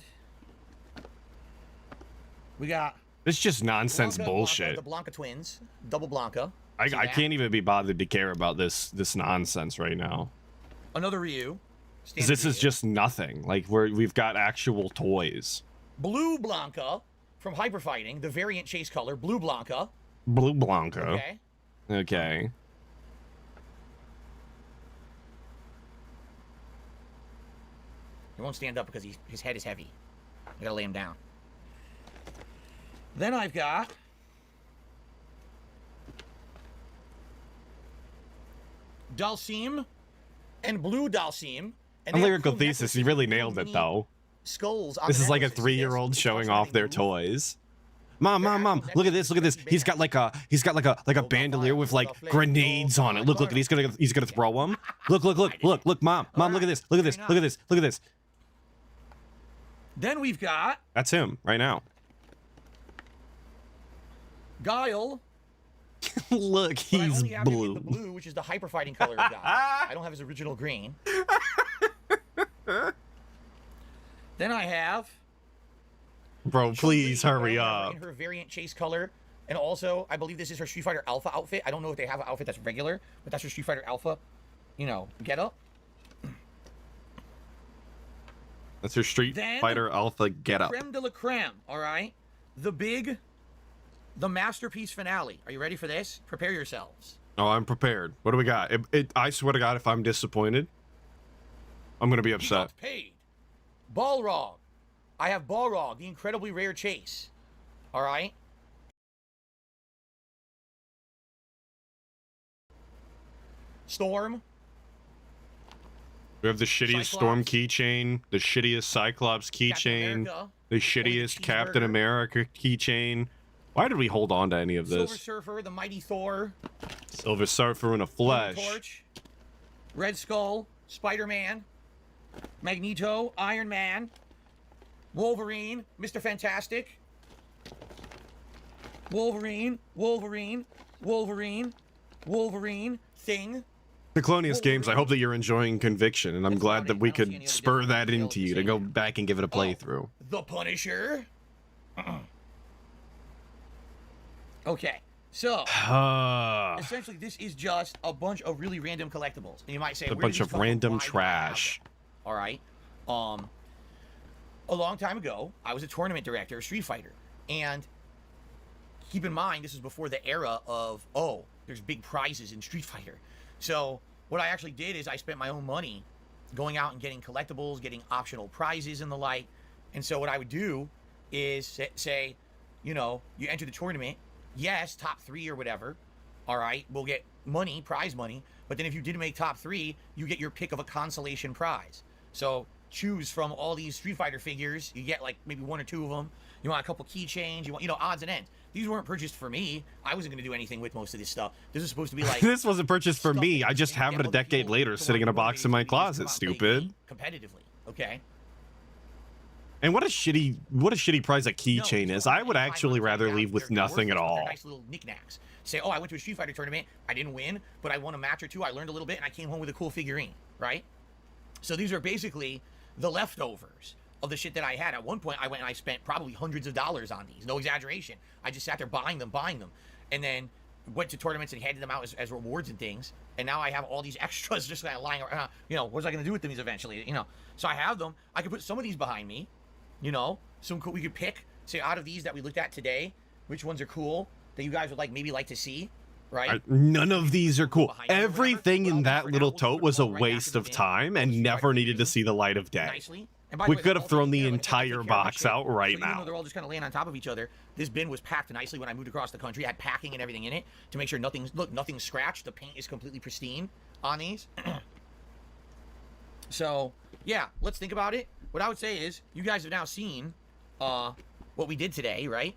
We got... It's just nonsense Blanca, bullshit. the Blanca twins. Double Blanca. I can't even be bothered to care about this nonsense right now. Another Ryu. 'Cause this is just nothing. Like, we've got actual toys. Blue Blanca from Hyper Fighting, the variant chase color, Blue Blanca. Blue Blanca. Okay. Okay. He won't stand up because his head is heavy. I gotta lay him down. Then I've got... Dalsim and Blue Dalsim. A lyrical thesis. You really nailed it, though. Skulls. This is like a 3-year-old showing off their toys. Mom, look at this, look at this. He's got like a bandolier with like grenades on it. Look, he's gonna throw them. Look, mom, look at this, look at this. Then we've got That's him right now. Guile. Look, But I he's only have him in blue. the blue, which is the hyper fighting color of Guile. I don't have his original green. Then I have... Bro, please hurry up. In her variant chase color. And also, I believe this is her Street Fighter Alpha outfit. I don't know if they have an outfit that's regular, but that's her Street Fighter Alpha, get up. That's her Street Fighter Alpha getup. Creme de la creme, all right? The masterpiece finale. Are you ready for this? Prepare yourselves. Oh, I'm prepared. What do we got? I swear to God, if I'm disappointed, I'm gonna be upset. Paid. Balrog. I have Balrog, the incredibly rare chase. All right? Storm. We have the shittiest Storm keychain, the shittiest Cyclops keychain, the shittiest Captain America keychain. Why did we hold on to any of this? Silver Surfer, the Mighty Thor. Silver Surfer in a flesh. Torch. Red Skull. Spider-Man. Magneto. Iron Man. Wolverine. Mr. Fantastic. Wolverine. Thing. The Clonius Games, I hope that you're enjoying Conviction, and I'm glad that we could spur that into you to go back and give it a playthrough. The Punisher. Okay, so essentially this is just a bunch of really random collectibles. And you might say, a bunch of random trash. All right. A long time ago, I was a tournament director of Street Fighter. And keep in mind, this is before the era of, there's big prizes in Street Fighter. So what I actually did is I spent my own money going out and getting collectibles, getting optional prizes and the like. And so what I would do is say, you enter the tournament. Yes, top 3 or whatever. All right, we'll get money, prize money. But then if you didn't make top 3, you get your pick of a consolation prize. So choose from all these Street Fighter figures. You get like maybe 1 or 2 of them. You want a couple keychains. You want, odds and ends. These weren't purchased for me. I wasn't going to do anything with most of this stuff. This is supposed to be like... This wasn't purchased for me. I just have it a decade later sitting in a box in my closet, stupid. Competitively, okay? And what a shitty prize a keychain is. I would actually rather leave with nothing at all. Nice little knickknacks. Say, I went to a Street Fighter tournament. I didn't win, but I won a match or 2. I learned a little bit, and I came home with a cool figurine, right? So these are basically the leftovers of the shit that I had. At one point, I went and I spent probably hundreds of dollars on these. No exaggeration. I just sat there buying them. And then went to tournaments and handed them out as rewards and things. And now I have all these extras just kind of lying around. What was I going to do with them eventually? So I have them. I could put some of these behind me. Some cool, we could pick, say, out of these that we looked at today, which ones are cool that you guys would maybe like to see, right? None of these are cool. Everything in that little tote was a waste of time and never needed to see the light of day. We could have thrown the entire box out right now. Even though they're all just kind of laying on top of each other, this bin was packed nicely when I moved across the country. I had packing and everything in it to make sure nothing's scratched. The paint is completely pristine on these. So, yeah, let's think about it. What I would say is, you guys have now seen what we did today, right?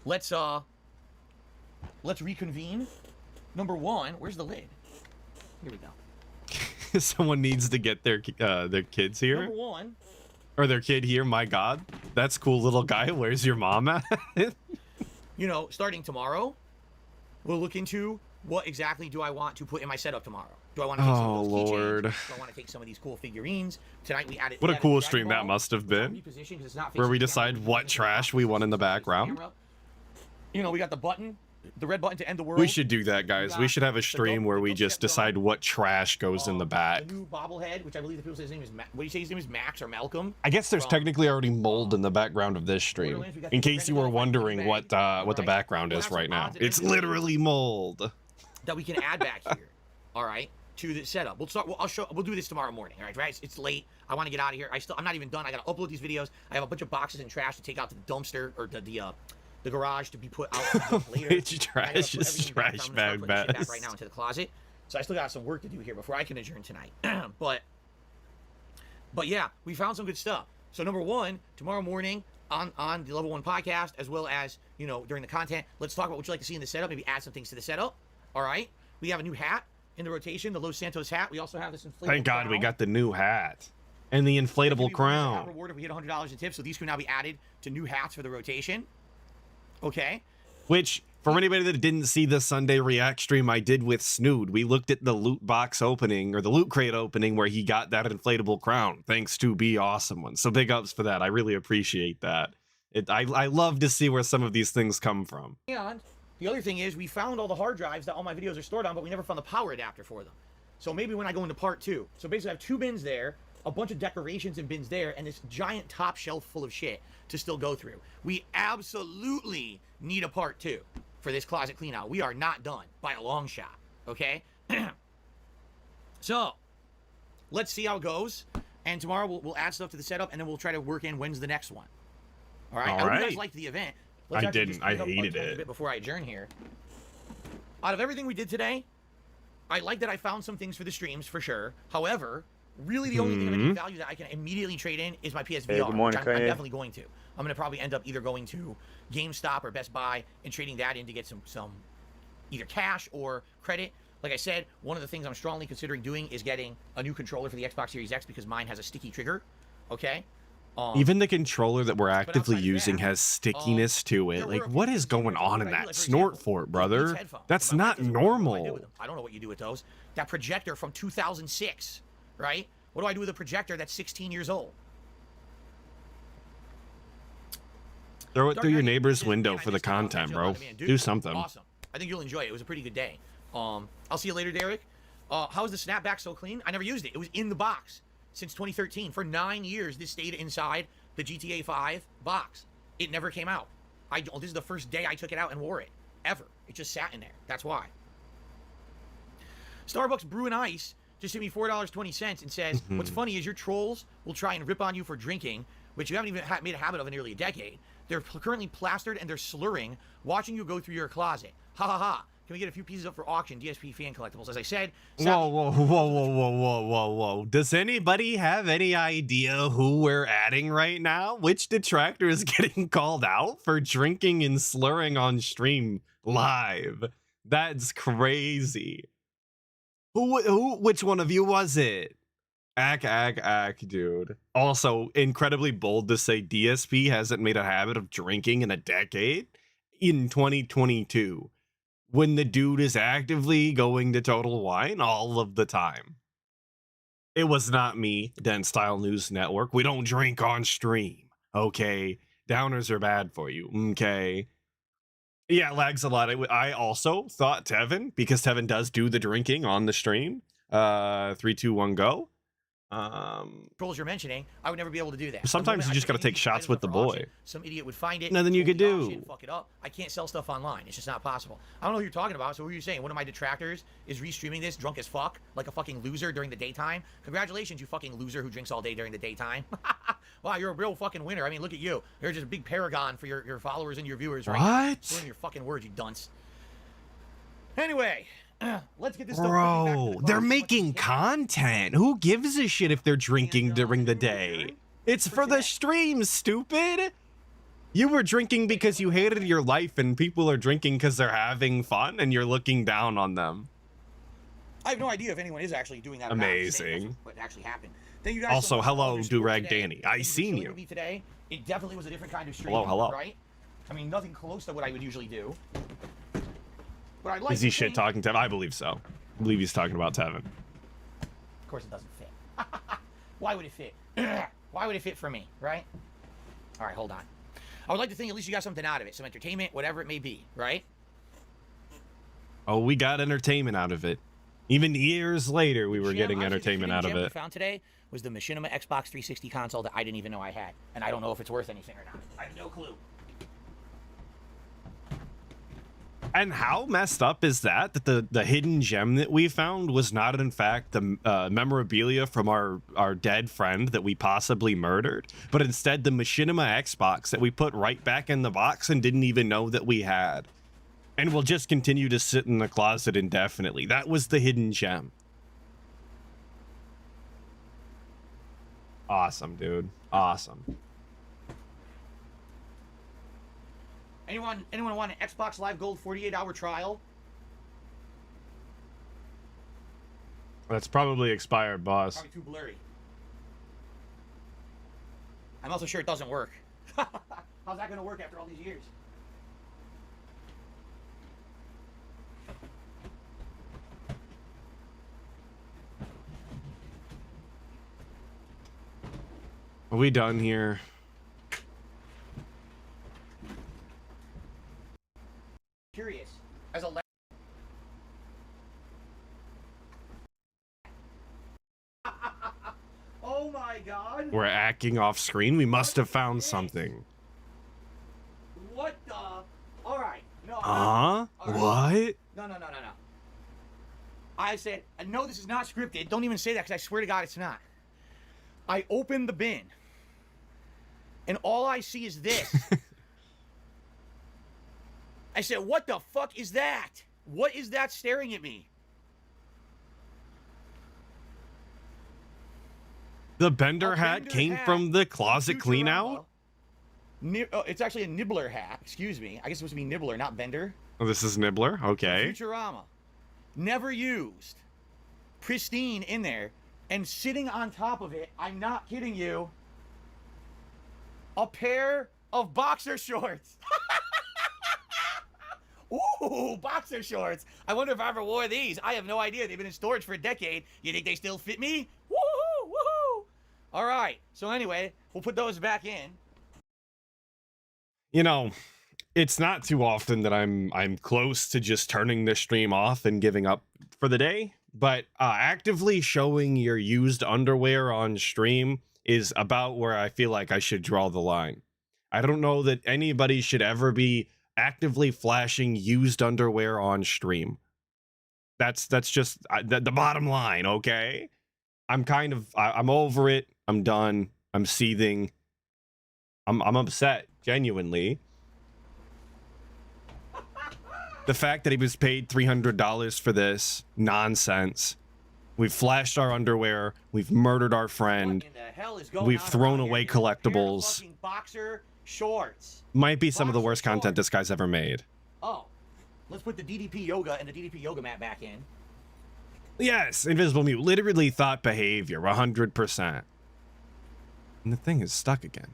Let's reconvene. Number 1, where's the lid? Here we go. Someone needs to get their kids here. Number one. Or their kid here. My God, that's cool, little guy. Where's your mom at? You know, starting tomorrow, we'll look into what exactly do I want to put in my setup tomorrow. Do I want to take some of those keychains? Lord. Do I want to take some of these cool figurines? Tonight we added. What we a added cool Dragon stream that Ball. must have been. Reposition 'cause it's not Where we facing the camera, decide it's what facing the trash camera. we want in the It's facing background. camera. You know, we got the button, the red button to end the world. We should do that, guys. We should have a the stream dope- where the we dope just step dog. decide what trash goes in the back. The new bobblehead, which I believe the people say his name is. What do you say his name is? Max or Malcolm? I guess there's from- technically already mold in the background of this stream. Borderlands, we got In the case you Dragon were Ball fighting wondering Big what Bang. the Alright? background We'll is have some right now. mods and It's everything literally mold. that we can add back here. All right, to the setup. We'll start. We'll do this tomorrow morning. All right, right? It's late. I want to get out of here. I'm not even done. I gotta upload these videos. I have a bunch of boxes and trash to take out to the dumpster or the garage to be put out later. Which trash is trash bag back mess. right now into the closet. So I still got some work to do here before I can adjourn tonight. but yeah, we found some good stuff. So number one, tomorrow morning on the Level 1 podcast, as well as, you know, during the content, let's talk about what you'd like to see in the setup. Maybe add some things to the setup. All right. We have a new hat in the rotation, the Los Santos hat. We also have this inflatable Thank God we crown. got the new hat. And the inflatable crown. Reward if we hit $100 in tips, so these can now be added to new hats for the rotation. Okay. Which, for anybody that didn't see the Sunday React stream I did with Snood, we looked at the loot box opening, or the loot crate opening, where he got that inflatable crown, thanks to Be Awesome One. So big ups for that. I really appreciate that. I love to see where some of these things come from. And the other thing is we found all the hard drives that all my videos are stored on, but we never found the power adapter for them. So maybe when I go into part 2. So basically I have 2 bins there, a bunch of decorations and bins there, and this giant top shelf full of shit to still go through. We absolutely need a part 2 for this closet clean out. We are not done by a long shot, okay? So let's see how it goes. And tomorrow we'll add stuff to the setup, and then we'll try to work in when's the next one. All right? I hope you guys liked the event. Let's I actually didn't. just I clean up hated a tiny it. bit before I adjourn here. Out of everything we did today, I like that I found some things for the streams, for sure. However, really the only thing of any value that I can immediately trade in is my PSVR. Hey, good morning, which I'm Kanye. definitely going to. I'm going to probably end up either going to GameStop or Best Buy and trading that in to get some either cash or credit. Like I said, one of the things I'm strongly considering doing is getting a new controller for the Xbox Series X because mine has a sticky trigger. Okay? Even the controller that we're but actively outside of using that, has stickiness to it. there were Like, a few what is things going on in I do, that like, for snort example, fort, these brother? headphones. That's My not mic doesn't work. What do I do with normal. them? I don't know what you do with those. That projector from 2006, right? What do I do with a projector that's 16 years old? Throw it Dark through your Knight neighbor's is- window man, I for the missed it. I'll content, catch you bro. up on it, man. Dude, Do something. Awesome. I think you'll enjoy it. It was a pretty good day. I'll see you later, Derek. How is the snapback so clean? I never used it. It was in the box since 2013. For 9 years, this stayed inside the GTA 5 box. It never came out. This is the first day I took it out and wore it. Ever. It just sat in there. That's why. Starbucks Brew and Ice just hit me $4.20 and says, what's funny is your trolls will try and rip on you for drinking, which you haven't even made a habit of in nearly a decade. They're currently plastered and they're slurring, watching you go through your closet. Ha ha ha. Can we get a few pieces up for auction? DSP fan collectibles. As I said, Whoa, whoa, whoa, whoa, whoa, whoa, whoa, whoa. Does anybody have any idea who we're adding right now? Which detractor is getting called out for drinking and slurring on stream live? That's crazy. Which one of you was it? Ack, dude. Also, incredibly bold to say DSP hasn't made a habit of drinking in a decade in 2022. When the dude is actively going to Total Wine all of the time. It was not me, Den Style News Network. We don't drink on stream, okay? Downers are bad for you, okay? Yeah, it lags a lot. I also thought Tevin, because Tevin does do the drinking on the stream. 3, 2, 1, go. trolls you're mentioning, I would never be able to do that. Sometimes you just gotta take shots with the boy. Some idiot would find it. Nothing you throw could the auction, do. Fuck it up. I can't sell stuff online. It's just not possible. I don't know what you're talking about. So what are you saying? One of my detractors is restreaming this drunk as fuck, like a fucking loser during the daytime. Congratulations, you fucking loser who drinks all day during the daytime. Wow, you're a real fucking winner. I mean, look at you. You're just a big paragon for your followers and your viewers, right? What? Learn your fucking words, you dunce. Anyway, let's get this stuff Bro, they're making content. Who gives a shit if they're drinking during the day? It's for the stream, stupid. You were drinking because you hated your life, and people are drinking because they're having fun, and you're looking down on them. I have no idea if anyone is actually doing that. Amazing. What actually happened. Thank you guys Also, so much for all hello, your support Durag today. Danny. Thank I for seen chilling you. with me today. It definitely was a different kind of stream. Hello. Right? I mean, nothing close to what I would usually do. But I'd like Is he to shit think- talking Tevin? I believe so. I believe he's talking about Tevin. Of course, it doesn't fit. Why would it fit? Why would it fit for me, right? All right, hold on. I would like to think at least you got something out of it, some entertainment, whatever it may be, right? Oh, we got entertainment out of it. Even years later, we were Gem, getting honestly, entertainment the out of hidden gem we it. found today was the Machinima Xbox 360 console that I didn't even know I had, and I don't know if it's worth anything or not. I have no clue. And how messed up is that the hidden gem that we found was not in fact the memorabilia from our dead friend that we possibly murdered, but instead the Machinima Xbox that we put right back in the box and didn't even know that we had, and will just continue to sit in the closet indefinitely. That was the hidden gem. Awesome, dude. Awesome. Anyone want an Xbox Live Gold 48-hour trial? That's probably expired, boss. Probably too blurry. I'm also sure it doesn't work. How's that going to work after all these years? Are we done here? Curious. As a oh my god. We're acting off screen. We must have found something. What the? Alright. No. Huh? What? No. I said, no, this is not scripted. Don't even say that because I swear to God it's not. I opened the bin. And all I see is this. I said, what the fuck is that? What is that staring at me? The bender A hat bender came hat from the closet clean Futurama. out? It's actually a nibbler hat. Excuse me. I guess it's supposed to be nibbler, not bender. Oh, this is Nibbler? Okay. Futurama. Never used. Pristine in there. And sitting on top of it, I'm not kidding you, a pair of boxer shorts. Ooh, boxer shorts. I wonder if I ever wore these. I have no idea. They've been in storage for a decade. You think they still fit me? Woohoo, woohoo. All right. So anyway, we'll put those back in. You know, it's not too often that I'm close to just turning the stream off and giving up for the day, but actively showing your used underwear on stream is about where I feel like I should draw the line. I don't know that anybody should ever be actively flashing used underwear on stream. That's just the bottom line, okay? I'm over it. I'm done. I'm seething. I'm upset, genuinely. The fact that he was paid $300 for this nonsense. We've flashed our underwear. We've murdered our friend. What in the hell is going We've on thrown around away here? You're a pair of collectibles. fucking boxer shorts. Might be some of the Boxer worst content shorts. this guy's ever made. Oh, let's put the DDP yoga and the DDP yoga mat back in. Yes, Invisible Mute. Literally thought behavior, 100%. And the thing is stuck again.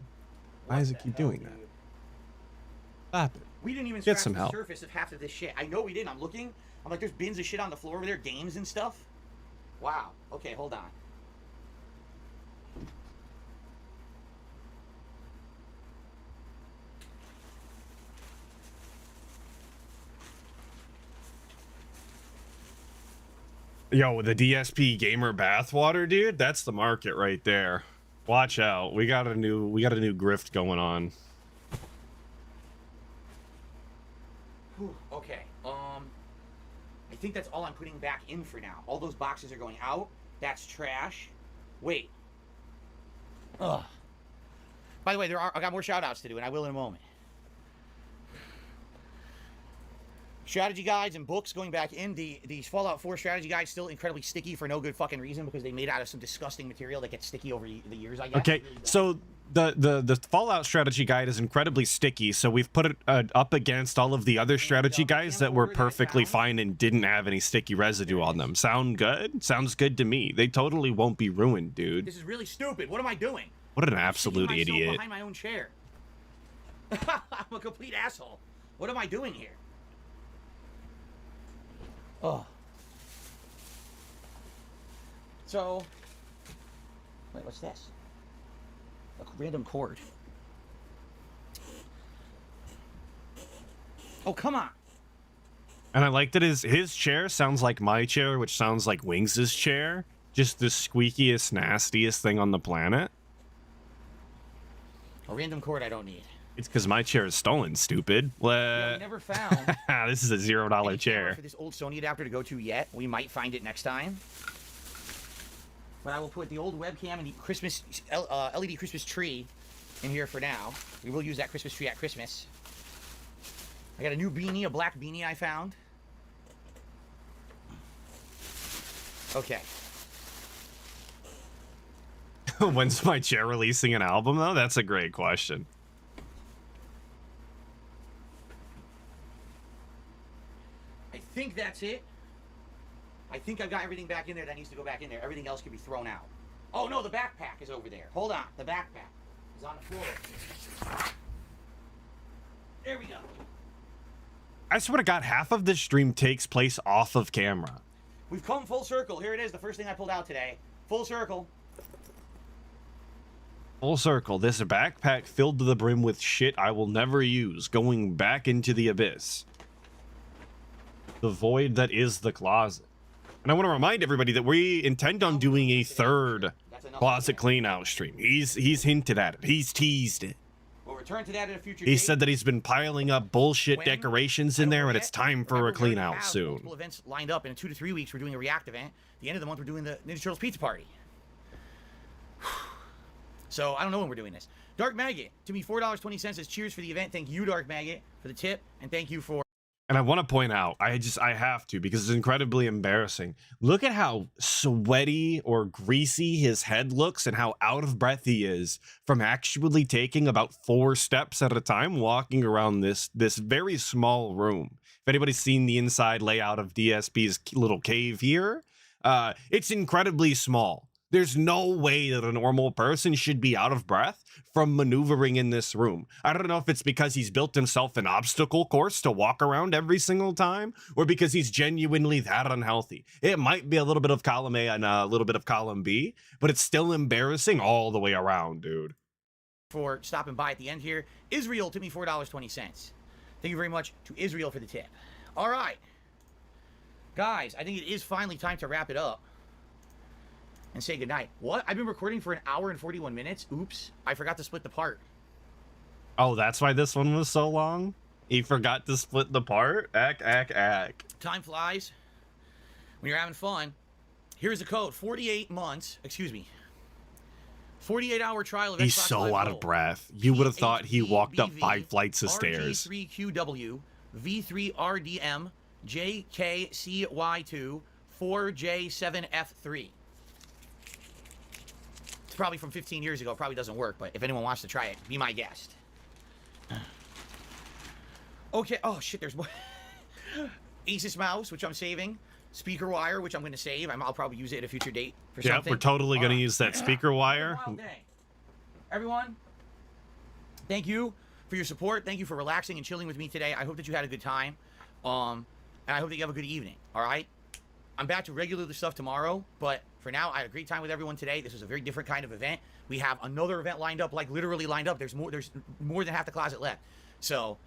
Why does it keep doing that? Stop it. We didn't even Get scratch some the help. surface of half of this shit. I know we didn't. I'm looking. I'm like, there's bins of shit on the floor over there, games and stuff. Wow. Okay, hold on. Yo, the DSP gamer bathwater, dude, that's the market right there. Watch out. We got a new grift going on. Whew, okay. I think that's all I'm putting back in for now. All those boxes are going out. That's trash. Wait. Ugh. By the way, I got more shout outs to do, and I will in a moment. Strategy guides and books going back in. These Fallout 4 strategy guides still incredibly sticky for no good fucking reason because they made out of some disgusting material that gets sticky over the years, I guess. Okay, Really so The Fallout strategy guide is incredibly sticky, so we've put it up against all of the other strategy guides that were perfectly fine and didn't have any sticky residue on them. Sound good? Sounds good to me. They totally won't be ruined, dude. This is really stupid. What am I doing? What an I'm absolute sticking myself idiot. behind my own chair. I'm a complete asshole. What am I doing here? Oh. So, wait, what's this? A random cord. Oh, come on. And I like that his chair sounds like my chair, which sounds like Wings' chair. Just the squeakiest, nastiest thing on the planet. A random cord I don't need. It's because my chair is stolen, stupid. Yeah, we never found This is a $0 chair. for this old Sony adapter to go to yet. We might find it next time. But I will put the old webcam and the Christmas LED Christmas tree in here for now. We will use that Christmas tree at Christmas. I got a new beanie, a black beanie I found. Okay. When's my chair releasing an album, though? That's a great question. I think that's it. I think I've got everything back in there that needs to go back in there. Everything else can be thrown out. Oh, no, the backpack is over there. Hold on. The backpack is on the floor. There we go. I swear to God, half of this stream takes place off of camera. We've come full circle. Here it is, the first thing I pulled out today. Full circle. Full circle. This backpack filled to the brim with shit I will never use, going back into the abyss. The void that is the closet. And I want to remind everybody that we intend on doing a third closet clean out stream. He's hinted at it. He's teased it. We'll return to that at a future He date. said that he's been piling up bullshit When? decorations I in don't there, know and yet. it's time for Remember, a clean we already out have soon. multiple events lined up. In 2 to 3 weeks, we're doing a React event. The end of the month, we're doing the Ninja Turtles Pizza Party. So I don't know when we're doing this. Dark Maggot, to me, $4.20 says cheers for the event. Thank you, Dark Maggot, for the tip, and thank you for. And I want to point out, I have to, because it's incredibly embarrassing. Look at how sweaty or greasy his head looks and how out of breath he is from actually taking about 4 steps at a time walking around this very small room. If anybody's seen the inside layout of DSP's little cave here, it's incredibly small. There's no way that a normal person should be out of breath from maneuvering in this room. I don't know if it's because he's built himself an obstacle course to walk around every single time, or because he's genuinely that unhealthy. It might be a little bit of column A and a little bit of column B, but it's still embarrassing all the way around, dude. For stopping by at the end here. Israel to me $4.20. Thank you very much to Israel for the tip. All right. Guys, I think it is finally time to wrap it up and say goodnight. What? I've been recording for 1 hour and 41 minutes? Oops. I forgot to split the part. Oh, that's why this one was so long? He forgot to split the part? Ack. Time flies when you're having fun. Here's the code. 48 months. Excuse me. 48-hour trial of He's Xbox so Live out Gold. of breath. You would have thought he walked up 5 flights of stairs. RG3QW, V3RDM, JKCY2, 4J7F3. It's probably from 15 years ago. It probably doesn't work, but if anyone wants to try it, be my guest. Okay. Oh, shit, there's more. Asus mouse, which I'm saving. Speaker wire, which I'm going to save. I'll probably use it at a future date for Yep, something. we're totally going to Alright. use that speaker wire. Wild day. Everyone, thank you for your support. Thank you for relaxing and chilling with me today. I hope that you had a good time. And I hope that you have a good evening. All right? I'm back to regular stuff tomorrow, but for now, I had a great time with everyone today. This was a very different kind of event. We have another event lined up, like literally lined up. There's more than half the closet left. So,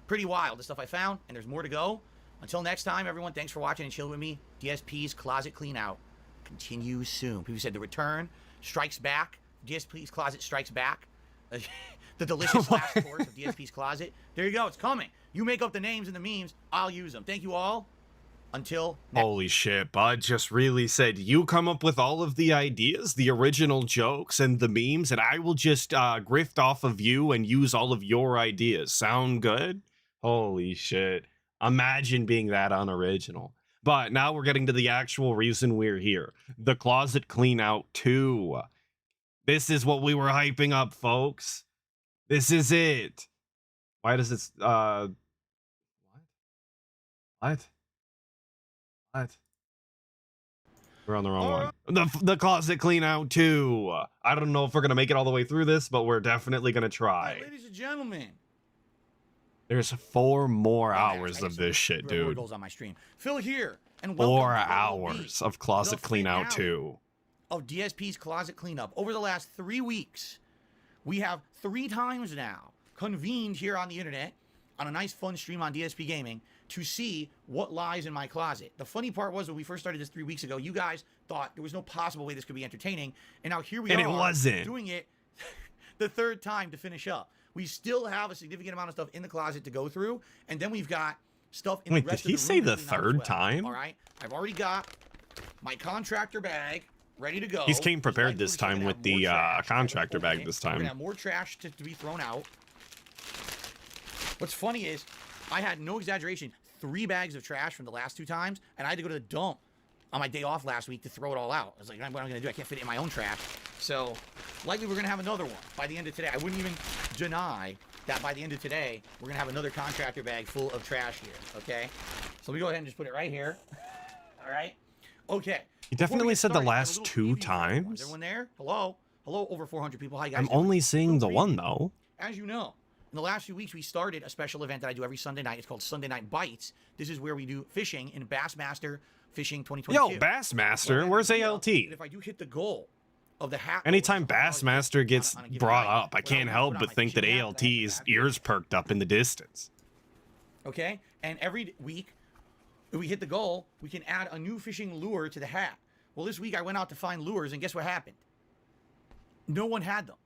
pretty wild, the stuff I found, and there's more to go. Until next time, everyone, thanks for watching and chilling with me. DSP's Closet Clean Out continues soon. People said the return strikes back. DSP's Closet strikes back. The delicious last course of DSP's Closet. There you go. It's coming. You make up the names and the memes. I'll use them. Thank you all. Until next. Holy shit, Bud just really said, you come up with all of the ideas, the original jokes, and the memes, and I will just grift off of you and use all of your ideas. Sound good? Holy shit. Imagine being that unoriginal. But now we're getting to the actual reason we're here. The Closet Clean Out 2. This is what we were hyping up, folks. This is it. Why does it what? We're on the wrong one. The closet clean out too. I don't know if we're gonna make it all the way through this, but we're definitely gonna try. Ladies and gentlemen. There's 4 more Oh, hours of this shit, dude. Goals on my stream. Phil here, and 4 welcome to hours of closet clean out too. Of DSP's closet cleanup. Over the last 3 weeks, we have 3 times now convened here on the internet on a nice fun stream on DSP Gaming to see what lies in my closet. The funny part was when we first started this 3 weeks ago, you guys thought there was no possible way this could be entertaining, and now here we are it wasn't. doing it the 3rd time to finish up. We still have a significant amount of stuff in the closet to go through, and then we've got stuff in Wait, the rest did he of the say room the to clean out as 3rd well. time? All right, I've already got my contractor bag ready to go. He's came Just prepared like this we're gonna time have with the more trash. contractor bag Okay? this We're time. gonna have more trash to be thrown out. What's funny is I had no exaggeration 3 bags of trash from the last 2 times, and I had to go to the dump on my day off last week to throw it all out. I was like, what am I gonna do? I can't fit it in my own trash. So likely we're gonna have another one by the end of today. I wouldn't even deny that by the end of today, we're gonna have another contractor bag full of trash here, okay? So we go ahead and just put it right here. All right? Okay. He Before we definitely get said the started, I have a last little 2 preview for everyone. times. Is everyone there? Hello? Hello, over 400 people. Hi, guys. I'm doing? only seeing the Little one preview. though. As you know, in the last few weeks, we started a special event that I do every Sunday night. It's called Sunday Night Bites. This is where we do fishing in Bassmaster Fishing 2022. Yo, Bassmaster, where's ALT? If I do hit the goal of the hat, Anytime Bassmaster gets on a given brought night, up, I what can't I'll help put on but my think that fishing hat, ALT's that ears perked up in the distance. Okay, and every week, if we hit the goal, we can add a new fishing lure to the hat. Well, this week I went out to find lures, and guess what happened? No one had them.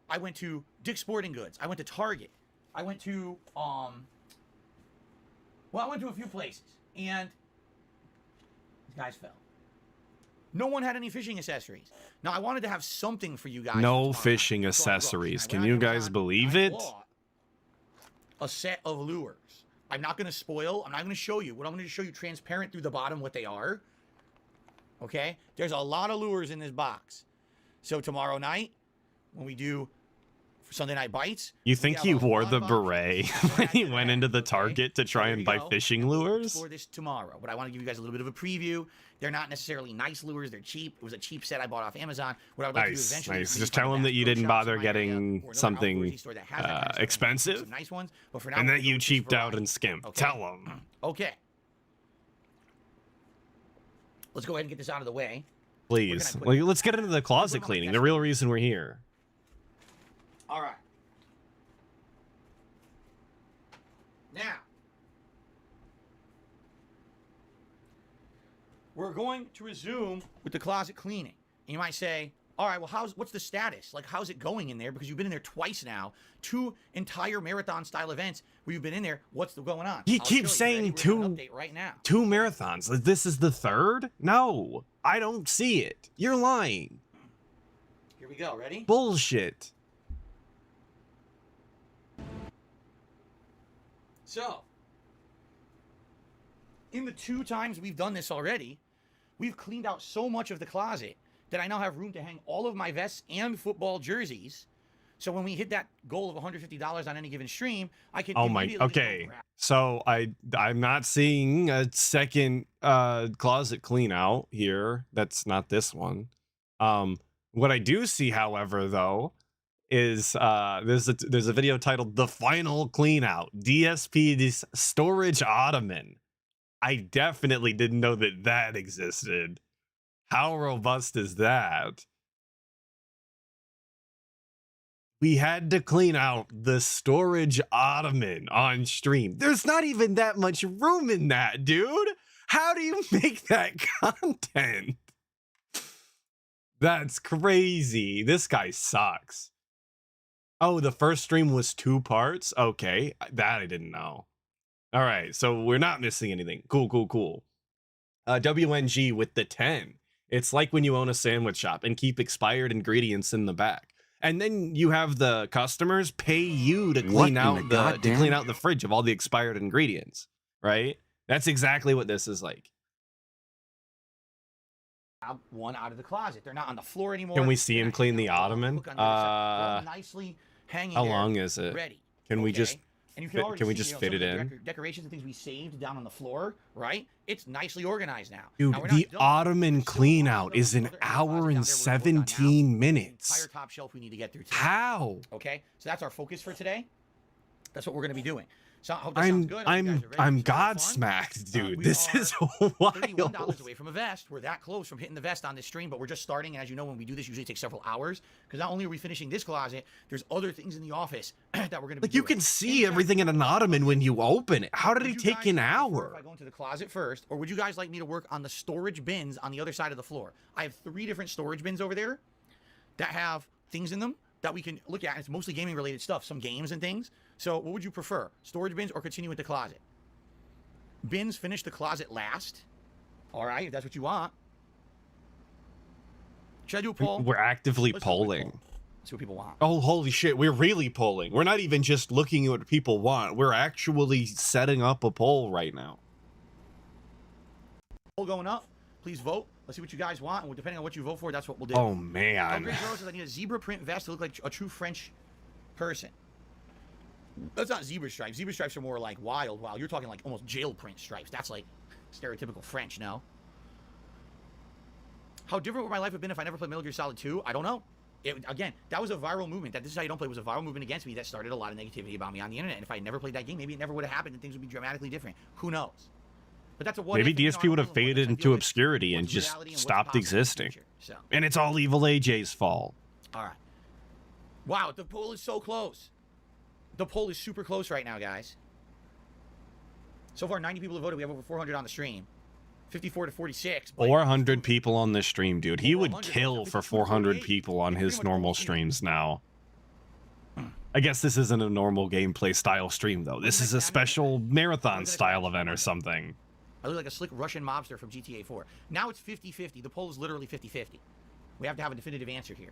I went to Dick's Sporting Goods. I went to Target. I went to I went to a few places, and these guys fell. No one had any fishing accessories. Now I wanted to have something for you guys. No tomorrow fishing night. So I looked, accessories. and I Can went you on guys Amazon, believe and I it? bought a set of lures. I'm not going to spoil. I'm not going to show you. What I'm going to show you transparent through the bottom what they are. Okay? There's a lot of lures in this box. So tomorrow night, when we do Sunday Night Bites. You think he wore the beret when he went into the Okay? Target to try So there and you buy go. fishing And we'll lures? explore this tomorrow, but I want to give you guys a little bit of a preview. They're not necessarily nice lures. They're cheap. It was a cheap set I bought off Amazon. What I would like to do Nice, eventually nice. is Just maybe tell find him a that you Bass Pro didn't Shops bother in my area getting or another something outdoorsy store that has that kind of stuff. expensive, Some nice ones, but for now, and we're that gonna you go with this cheaped out variety. and skimped. Okay? Tell him. Okay. Let's go ahead and get this out of the way. Please. put- Like, let's get into the closet on my cleaning. desk. The real reason we're here. All right. Now, we're going to resume with the closet cleaning. And you might say, all right, well, what's the status? Like, how's it going in there? Because you've been in there twice now. 2 entire marathon-style events where you've been in there. What's going on? He I'll keeps show you. saying Ready? We're doing an 2 update right now. 2 marathons. Like, this is the 3rd? No, I don't see it. You're lying. Here we go. Ready? Bullshit. So, in the 2 times we've done this already, we've cleaned out so much of the closet that I now have room to hang all of my vests and football jerseys. So when we hit that goal of $150 on any given stream, I can. Oh my. immediately just go Okay. grab- So I'm not seeing a second closet clean out here. That's not this one. What I do see, however, though, is there's a video titled "The Final Clean Out" DSP's storage ottoman. I definitely didn't know that existed. How robust is that? We had to clean out the storage ottoman on stream. There's not even that much room in that, dude. How do you make that content? That's crazy. This guy sucks. Oh, the first stream was 2 parts? Okay, that I didn't know. All right, so we're not missing anything. Cool, cool, cool. WNG with the 10. It's like when you own a sandwich shop and keep expired ingredients in the back. And then you have the customers pay you to clean out the fridge of all the expired ingredients, right? That's exactly what this is like. one out of the closet. They're not on the floor anymore. Can we see They're him not clean hanging the on wall. ottoman? Hook on the other side. They're all nicely hanging How there, long is it? ready. Can we Okay? just And you fit- already can we see, just some fit of it the in? Decorations and things we saved down on the floor, right? It's nicely organized now. Dude, Now, we're the not done. ottoman There's still clean lots out of is other an closets hour down and there we're working on now. 17 Entire minutes. top shelf we need to get through today. How? Okay, so that's our focus for today. That's what we're going to be doing. So I hope that sounds good. I hope you guys are ready. I'm It's gonna be fun. godsmacked, dude. We This are is $31 wild. away from a vest. We're that close from hitting the vest on this stream, but we're just starting. And as you know, when we do this, usually it takes several hours because not only are we finishing this closet, there's other things in the office that we're going to be Like you doing. can see everything in an ottoman when you open it. How did Would it you take guys an prefer hour? If I go into the closet first, or would you guys like me to work on the storage bins on the other side of the floor? I have 3 different storage bins over there that have things in them that we can look at. It's mostly gaming related stuff, some games and things. So what would you prefer? Storage bins or continue with the closet? Bins finish the closet last. All right, if that's what you want. Should I do a poll? We're actively Let's do a quick polling. poll. Let's see what people want. Oh, holy shit. We're really polling. We're not even just looking at what people want. We're actually setting up a poll right now. Poll going up. Please vote. Let's see what you guys want. And depending on what you vote for, that's what we'll do. Oh, man. Great Girl says I need a zebra print vest to look like a true French person. That's not zebra stripes. Zebra stripes are more like wild. You're talking like almost jail print stripes. That's like stereotypical French, no? How different would my life have been if I never played Metal Gear Solid 2? I don't know. Again, that was a viral movement. That This Is How You Don't Play was a viral movement against me that started a lot of negativity about me on the internet. And if I never played that game, maybe it never would have happened and things would be dramatically different. Who knows? But that's a what Maybe if, you know, DSP would I'm have feeling faded what I into feel is obscurity and what's just reality and what's stopped possible in the existing. future. So, And it's all evil AJ's fault. all right. Wow, the poll is so close. The poll is super close right now, guys. So far, 90 people have voted. We have over 400 on the stream. 54 to 46. but- 400 people on this stream, dude. He would 400, kill for 52, 400 48. people on Pretty his much normal almost even. streams now. I guess this isn't a normal gameplay style stream, though. This is a special marathon style event or something. I look like a slick Russian mobster from GTA 4. Now it's 50-50. The poll is literally 50-50. We have to have a definitive answer here.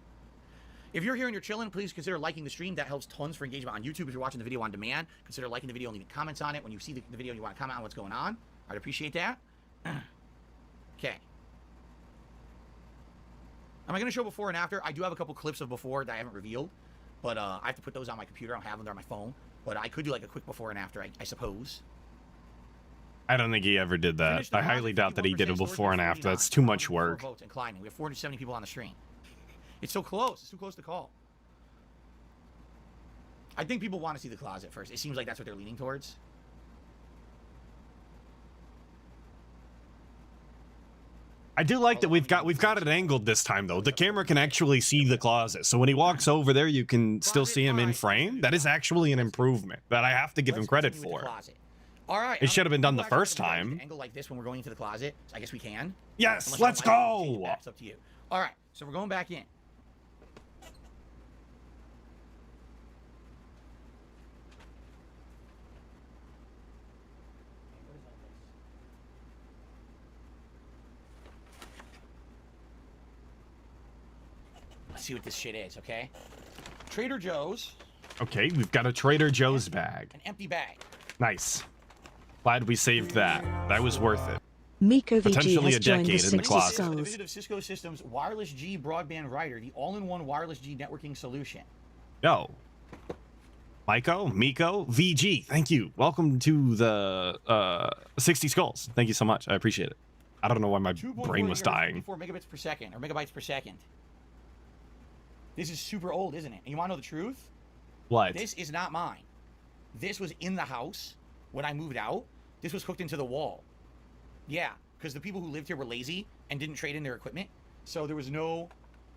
If you're here and you're chilling, please consider liking the stream. That helps tons for engagement on YouTube. If you're watching the video on demand, consider liking the video and leaving comments on it. When you see the video and you want to comment on what's going on, I'd appreciate that. Okay. Am I going to show before and after? I do have a couple clips of before that I haven't revealed, but I have to put those on my computer. I don't have them there on my phone, but I could do like a quick before and after, I suppose. I don't think he ever did that. Finished the I highly doubt that he did it before and after. That's too much work. Votes and climbing. We have 470 people on the stream. It's so close. It's too close to call. I think people want to see the closet first. It seems like that's what they're leaning towards. I do like that we've got it angled this time, though. The camera can actually see the closet, so when he walks over there, you can still see him in frame. That is actually an improvement that I have to give him credit Continue with the for. closet. All right. It should have been done the People first actually have to time. Angle like this when we're going into the closet. So I guess we can. Yes, Unless you let's don't like it, change it go. back. It's up to you. All right. So we're going back in. Let's see what this shit is, okay? Trader Joe's, Okay, we've got a Trader Joe's bag. an empty bag. Nice. Glad we saved that. That was worth it. Miko VG Potentially has a joined the decade in the 60 closet. The souls. visit of Cisco Systems Wireless G Broadband Router, the all-in-one Wireless G networking solution. Yo. Miko, VG, thank you. Welcome to the 60 Skulls. Thank you so much. I appreciate it. I don't know why my 2.4 brain was gigahertz, dying. 54 megabits per second, or megabytes per second. This is super old, isn't it? And you want to know the truth? What? This is not mine. This was in the house when I moved out. This was hooked into the wall. Yeah, because the people who lived here were lazy and didn't trade in their equipment. So there was no,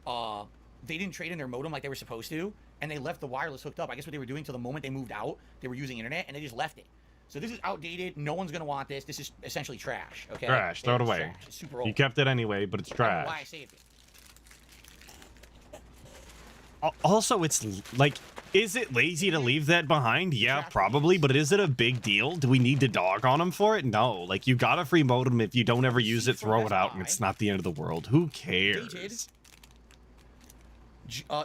they didn't trade in their modem like they were supposed to, and they left the wireless hooked up. I guess what they were doing till the moment they moved out, they were using internet, and they just left it. So this is outdated. No one's gonna want this. This is essentially trash. Okay. Trash. Throw it It's away. trash. It's super old. You kept it anyway, but it's I don't know why I trash. saved it. Also, it's like, is it lazy to leave that behind? Yeah, probably, but is it a big deal? Do we need to dog on him for it? No. Like, you got a free modem. If you don't ever use it, throw it out, and it's not the end of the world. Who cares?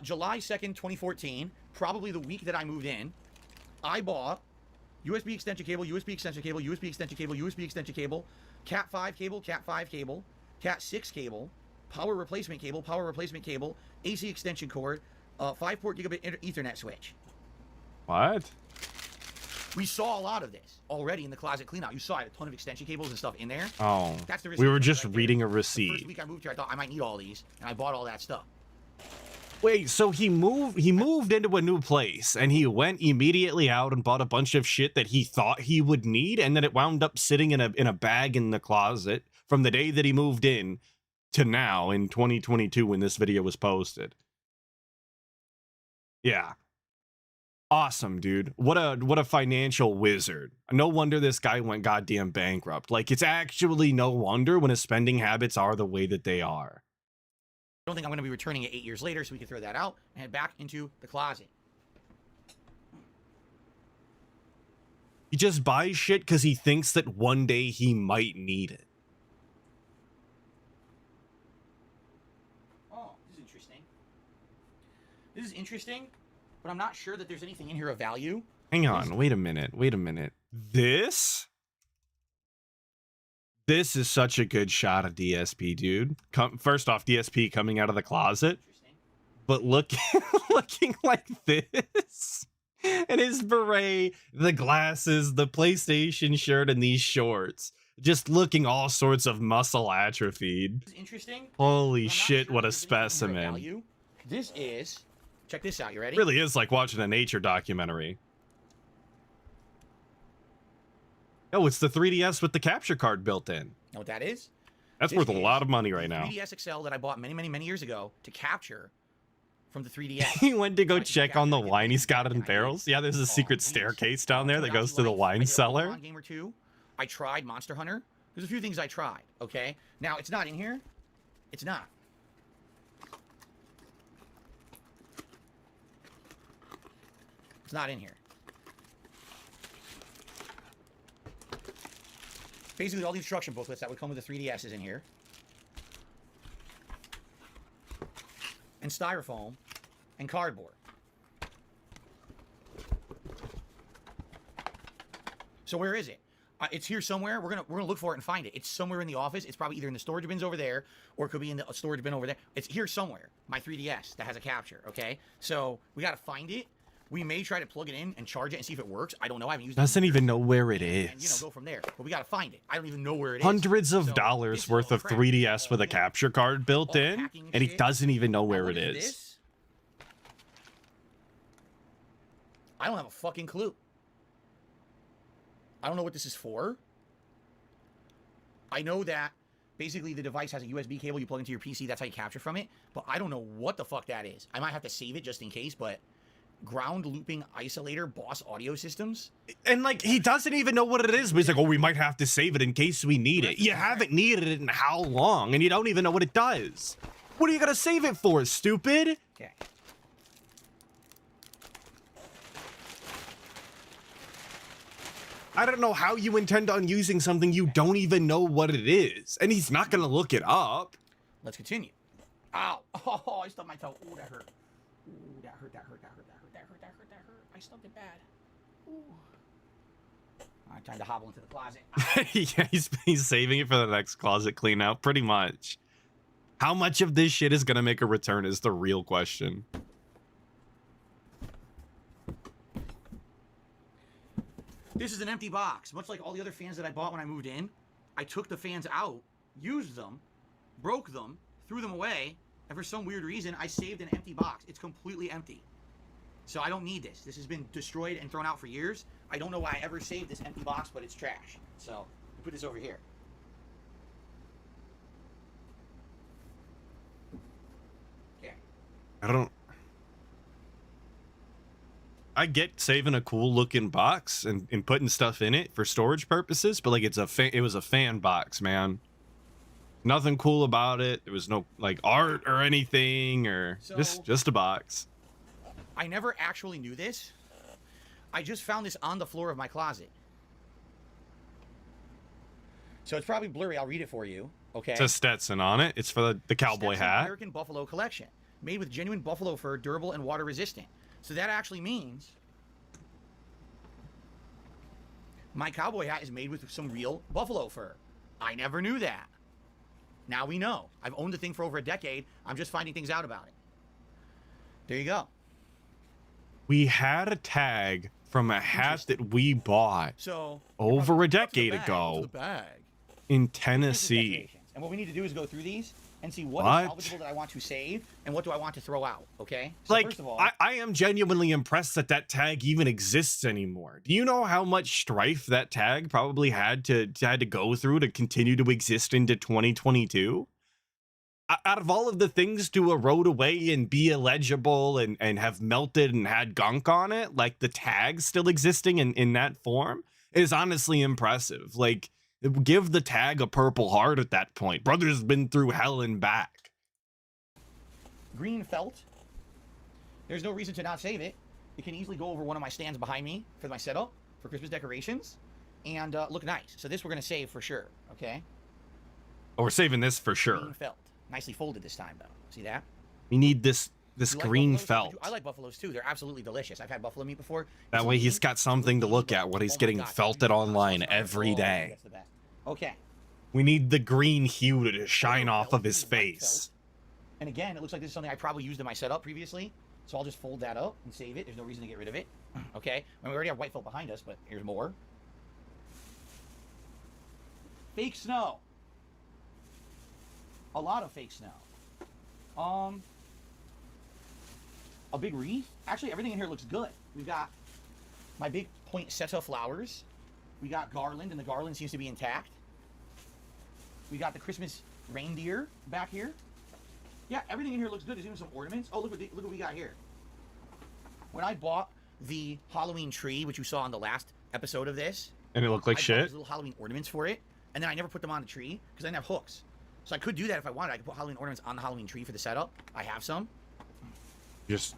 July 2nd, 2014, probably the week that I moved in, I bought USB extension cable, USB extension cable, USB extension cable, USB extension cable, Cat 5 cable, Cat 5 cable, Cat 6 cable, power replacement cable, AC extension cord, 5-port gigabit Ethernet switch. What? We saw a lot of this already in the closet cleanout. You saw it, a ton of extension cables and stuff in there. Oh, That's the we receipt were just right reading there. a The receipt. first week I moved here, I thought I might need all these, and I bought all that stuff. Wait, so he moved into a new place and he went immediately out and bought a bunch of shit that he thought he would need, and then it wound up sitting in a bag in the closet from the day that he moved in to now in 2022 when this video was posted. Yeah. Awesome, dude. What a financial wizard. No wonder this guy went goddamn bankrupt. Like, it's actually no wonder when his spending habits are the way that they are. I don't think I'm going to be returning it 8 years later, so we can throw that out and head back into the closet. He just buys shit because he thinks that one day he might need it. Oh, this is interesting. This is interesting, but I'm not sure that there's anything in here of value. Hang on, wait a minute. This is such a good shot of DSP, dude. First off, DSP coming out of the closet, but looking like this. And his beret, the glasses, the PlayStation shirt, and these shorts. Just looking all sorts of muscle atrophied. This is interesting. Holy shit, what a specimen. This is, check this out, you ready? It really is like watching a nature documentary. Oh, it's the 3DS with the capture card built in. Know what that is? That's worth a lot of money right now. 3DS XL that I bought many years ago to capture from the 3DS. He went to go check on the wine he's got in barrels. Yeah, there's a secret staircase down there that goes to the wine cellar. Game or two. I tried Monster Hunter. There's a few things I tried, okay? Now, it's not in here. It's not. It's not in here. Basically, all the instruction booklets that would come with the 3DS is in here. And styrofoam and cardboard. So where is it? It's here somewhere. We're gonna look for it and find it. It's somewhere in the office. It's probably either in the storage bins over there, or it could be in the storage bin over there. It's here somewhere. My 3DS that has a capture. Okay, so we gotta find it. We may try to plug it in and charge it and see if it works. I don't know. I haven't used it. Doesn't even know where it is. And, go from there. But we gotta find it. I don't even know where it is. Hundreds of dollars worth of 3DS with a capture card built in, and he doesn't even know where it is. I don't have a fucking clue. I don't know what this is for. I know that basically the device has a USB cable you plug into your PC. That's how you capture from it. But I don't know what the fuck that is. I might have to save it just in case, but ground looping isolator Boss audio systems. And like, he doesn't even know what it is, but he's like, oh, we might have to save it in case we need it. You haven't needed it in how long? And you don't even know what it does. What are you gonna save it for, stupid? Okay. I don't know how you intend on using something you don't even know what it is. And he's not gonna look it up. Let's continue. Ow. Oh, I stubbed my toe. Ooh, that hurt. Ooh, that hurt. I stubbed it bad. Ooh. All right, time to hobble into the closet. Yeah, he's saving it for the next closet clean out, pretty much. How much of this shit is gonna make a return is the real question. This is an empty box. Much like all the other fans that I bought when I moved in, I took the fans out, used them, broke them, threw them away, and for some weird reason, I saved an empty box. It's completely empty. So I don't need this. This has been destroyed and thrown out for years. I don't know why I ever saved this empty box, but it's trash. So we put this over here. Okay. I get saving a cool looking box and putting stuff in it for storage purposes, but like it was a fan box, man. Nothing cool about it. There was no like art or anything, or just a box. I never actually knew this. I just found this on the floor of my closet. So it's probably blurry. I'll read it for you. Okay. It says Stetson on it. It's for the cowboy Stetson hat. American Buffalo Collection, made with genuine buffalo fur, durable and water resistant. So that actually means my cowboy hat is made with some real buffalo fur. I never knew that. Now we know. I've owned the thing for over a decade. I'm just finding things out about it. There you go. We had a tag from a hat that we bought So over a decade ago in Tennessee. And what we need to do is go through these and see what is salvageable that I want to save and what do I want to throw out. Okay. So Like, first of all, I am genuinely impressed that that tag even exists anymore. Do you know how much strife that tag probably had to go through to continue to exist into 2022? Out of all of the things to erode away and be illegible and have melted and had gunk on it, like the tag still existing in that form is honestly impressive. Like, give the tag a Purple Heart at that point. Brother's been through hell and back. green felt. There's no reason to not save it. It can easily go over one of my stands behind me for my setup for Christmas decorations and look nice. So this we're going to save for sure, okay? Oh, we're saving this for sure. Green felt. Nicely folded this time, though. See that? We need this You like green buffaloes? felt. I like buffaloes, too. They're absolutely delicious. I've had buffalo meat before. That It's way lean, he's got something to look at when he's oh my getting God, felted online every day. That's the best. Okay. We need the green hue to shine Yellow off felt, of his this is white face. felt. And again, it looks like this is something I probably used in my setup previously. So I'll just fold that up and save it. There's no reason to get rid of it. Okay. And we already have white felt behind us, but here's more. Fake snow. A lot of fake snow. A big wreath. Actually, everything in here looks good. We've got my big poinsettia flowers. We got garland, and the garland seems to be intact. We got the Christmas reindeer back here. Yeah, everything in here looks good. There's even some ornaments. Oh, look what we got here. When I bought the Halloween tree, which you saw on the last episode of this, And it looked like I bought shit. these little Halloween ornaments for it, and then I never put them on the tree because I didn't have hooks. So I could do that if I wanted. I could put Halloween ornaments on the Halloween tree for the setup. I have some. Just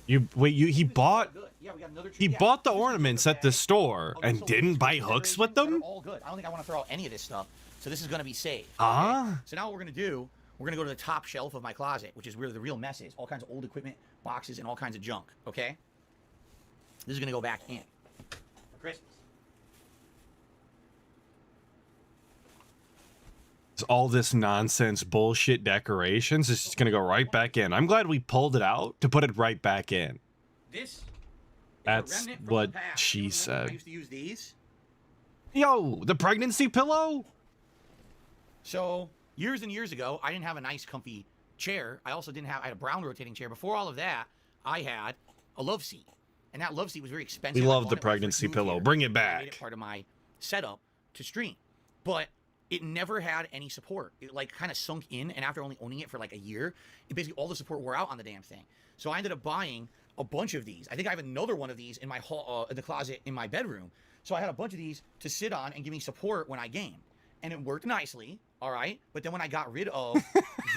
he bought Good. Yeah, we got another tree. he Yeah, bought the this is ornaments another at the bag store of and miscellaneous didn't buy Christmas hooks with decorations that are them. all good. I don't think I want to throw out any of this stuff. So this is going to be saved. Huh? So now what we're going to do, we're going to go to the top shelf of my closet, which is where the real mess is. All kinds of old equipment, boxes, and all kinds of junk. Okay? This is going to go back in for Christmas. All this nonsense bullshit decorations is just gonna go right back in. I'm glad we pulled it out to put it right back in. This is That's a remnant from what the past. she You remember when said. I used to use these. Yo, the pregnancy pillow? So years and years ago, I didn't have a nice, comfy chair. I also didn't have. I had a brown rotating chair. Before all of that, I had a love seat, and that love seat was very expensive. We I love bought the it when I first pregnancy moved pillow. here. Bring it I made back. it part of my setup to stream, but it never had any support. It like kind of sunk in, and after only owning it for like a year, it basically all the support wore out on the damn thing. So I ended up buying a bunch of these. I think I have another one of these in my hall, in the closet in my bedroom. So I had a bunch of these to sit on and give me support when I game, and it worked nicely. All right, but then when I got rid of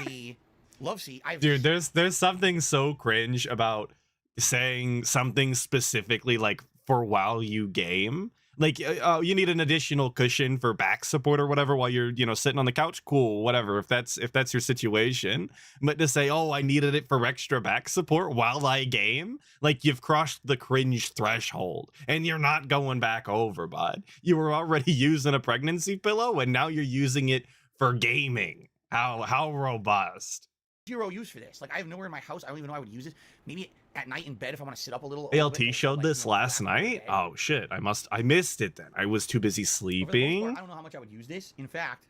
the love seat, Dude, there's something so cringe about saying something specifically like for while you game. Like, oh, you need an additional cushion for back support or whatever while you're, sitting on the couch. Cool, whatever. If that's your situation, but to say, oh, I needed it for extra back support while I game, like you've crossed the cringe threshold and you're not going back over, bud. You were already using a pregnancy pillow and now you're using it for gaming. How robust. Zero use for this. Like I have nowhere in my house. I don't even know I would use it. Maybe at night in bed if I want to sit up a little. ALT showed this last night. Oh shit! I missed it then. I was too busy Over the most sleeping. part, I don't know how much I would use this. In fact,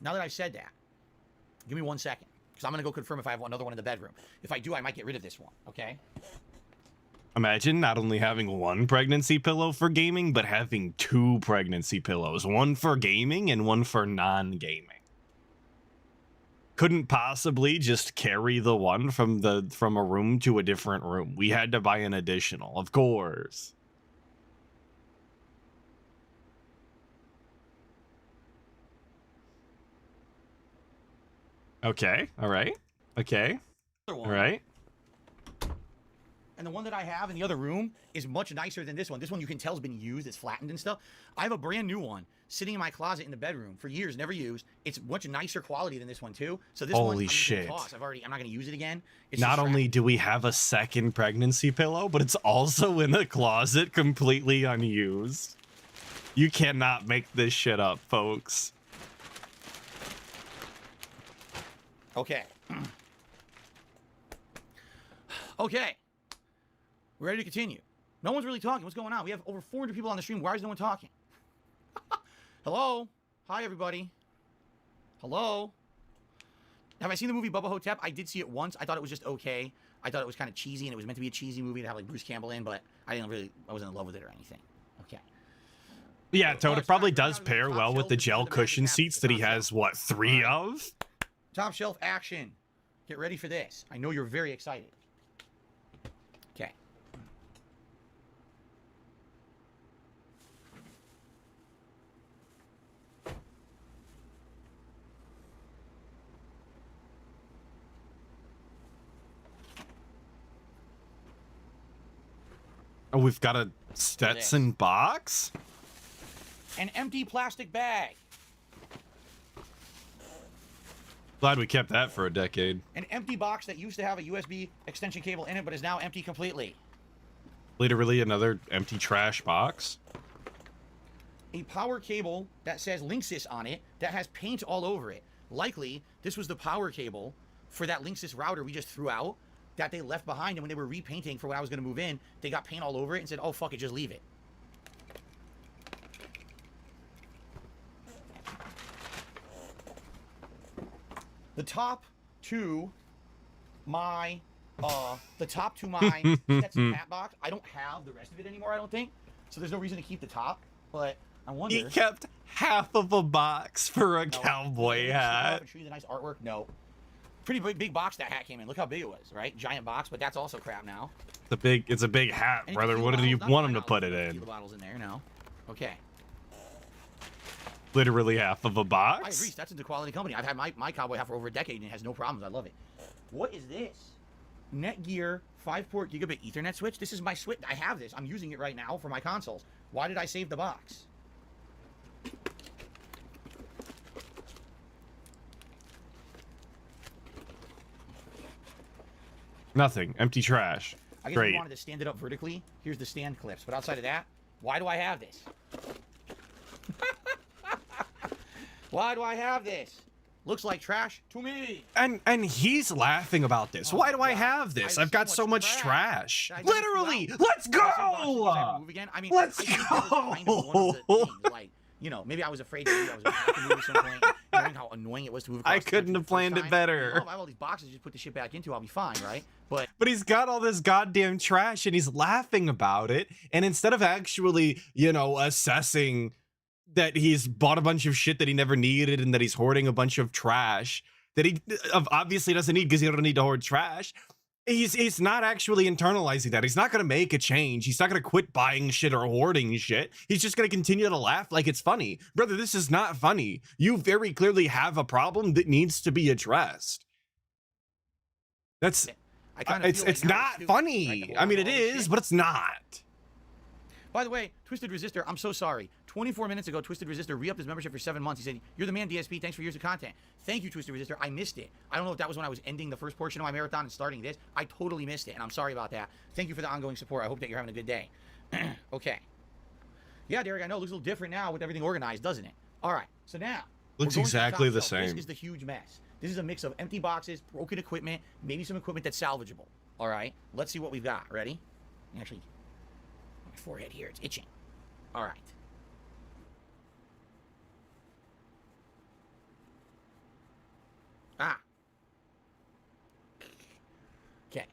now that I've said that, give me 1 second because I'm gonna go confirm if I have another one in the bedroom. If I do, I might get rid of this one. Okay. Imagine not only having one pregnancy pillow for gaming, but having two pregnancy pillows, one for gaming and one for non-gaming. Couldn't possibly just carry the one from a room to a different room. We had to buy an additional, of course. Okay, all right. Okay. Other All one. right. And the one that I have in the other room is much nicer than this one. This one you can tell has been used. It's flattened and stuff. I have a brand new one sitting in my closet in the bedroom for years, never used. It's much nicer quality than this one too. So this one, Holy I'm just gonna shit. toss. I'm not gonna use it again. It's Not just only do we have a second pregnancy pillow, but it's also in the closet completely unused. You cannot make this shit up, folks. Okay. Okay. We're ready to continue. No one's really talking. What's going on? We have over 400 people on the stream. Why is no one talking? Hello? Hi, everybody. Hello? Have I seen the movie Bubba Hotep? I did see it once. I thought it was just okay. I thought it was kind of cheesy, and it was meant to be a cheesy movie to have like Bruce Campbell in, but I wasn't in love with it or anything. Okay. Yeah, Toad, it probably does pair well with the gel cushion seats that he has, what, 3 of? Top shelf action. Get ready for this. I know you're very excited. Okay. Oh, we've got a Stetson box? An empty plastic bag. Glad we kept that for a decade. An empty box that used to have a USB extension cable in it, but is now empty completely. Literally another empty trash box. A power cable that says Linksys on it that has paint all over it. Likely, this was the power cable for that Linksys router we just threw out that they left behind, and when they were repainting for when I was going to move in, they got paint all over it and said, oh, fuck it, just leave it. The top to my Stetson hat box. I don't have the rest of it anymore, I don't think. So there's no reason to keep the top, but I wonder. He kept half of a box for a cowboy hat. Show you the nice artwork. No. Pretty big box that hat came in. Look how big it was, right? Giant box, but that's also crap now. It's a big hat, And brother. What did you want him to put it in? The bottles in there, no. Okay. Literally half of a I box? agree. Stetson's a quality company. I've had my cowboy hat for over a decade and it has no problems. I love it. What is this? Netgear 5-port gigabit Ethernet switch. This is my switch. I have this. I'm using it right now for my consoles. Why did I save the box? Nothing. Empty trash. I guess Great. we wanted to stand it up vertically. Here's the stand clips. But outside of that, why do I have this? Why do I have this? Looks like trash to me. And he's laughing about this. Oh Why do my I God. have this? I have I've got so so much much trash. I Literally. just- Let's wow. go. Move again? I mean, Let's I think that was kind of one of the go. things, like, you know, maybe I was afraid that I was going to have to move at some point. Knowing how annoying it was to move across I the couldn't country have the planned first it time. better. Oh, if I have all these boxes to just put the shit back into, I'll be fine, right? But He's got all this goddamn trash and he's laughing about it. And instead of actually, assessing that he's bought a bunch of shit that he never needed and that he's hoarding a bunch of trash that he obviously doesn't need because he don't need to hoard trash, he's not actually internalizing that. He's not going to make a change. He's not going to quit buying shit or hoarding shit. He's just going to continue to laugh like it's funny. Brother, this is not funny. You very clearly have a problem that needs to be addressed. That's... I kind of it's not stupid, funny. right? I mean, it All this is, shit. but it's not. By the way, Twisted Resistor, I'm so sorry. 24 minutes ago, Twisted Resistor re-upped his membership for 7 months. He said, "You're the man, DSP. Thanks for years of content." Thank you, Twisted Resistor. I missed it. I don't know if that was when I was ending the first portion of my marathon and starting this. I totally missed it, and I'm sorry about that. Thank you for the ongoing support. I hope that you're having a good day. Okay. Yeah, Derek, I know it looks a little different now with everything organized, doesn't it? All right. So now, Looks we're going to exactly top the shelf. same. This is the huge mess. This is a mix of empty boxes, broken equipment, maybe some equipment that's salvageable. All right. Let's see what we've got. Ready? Actually, my forehead here, it's itching. All right. Ah. Okay.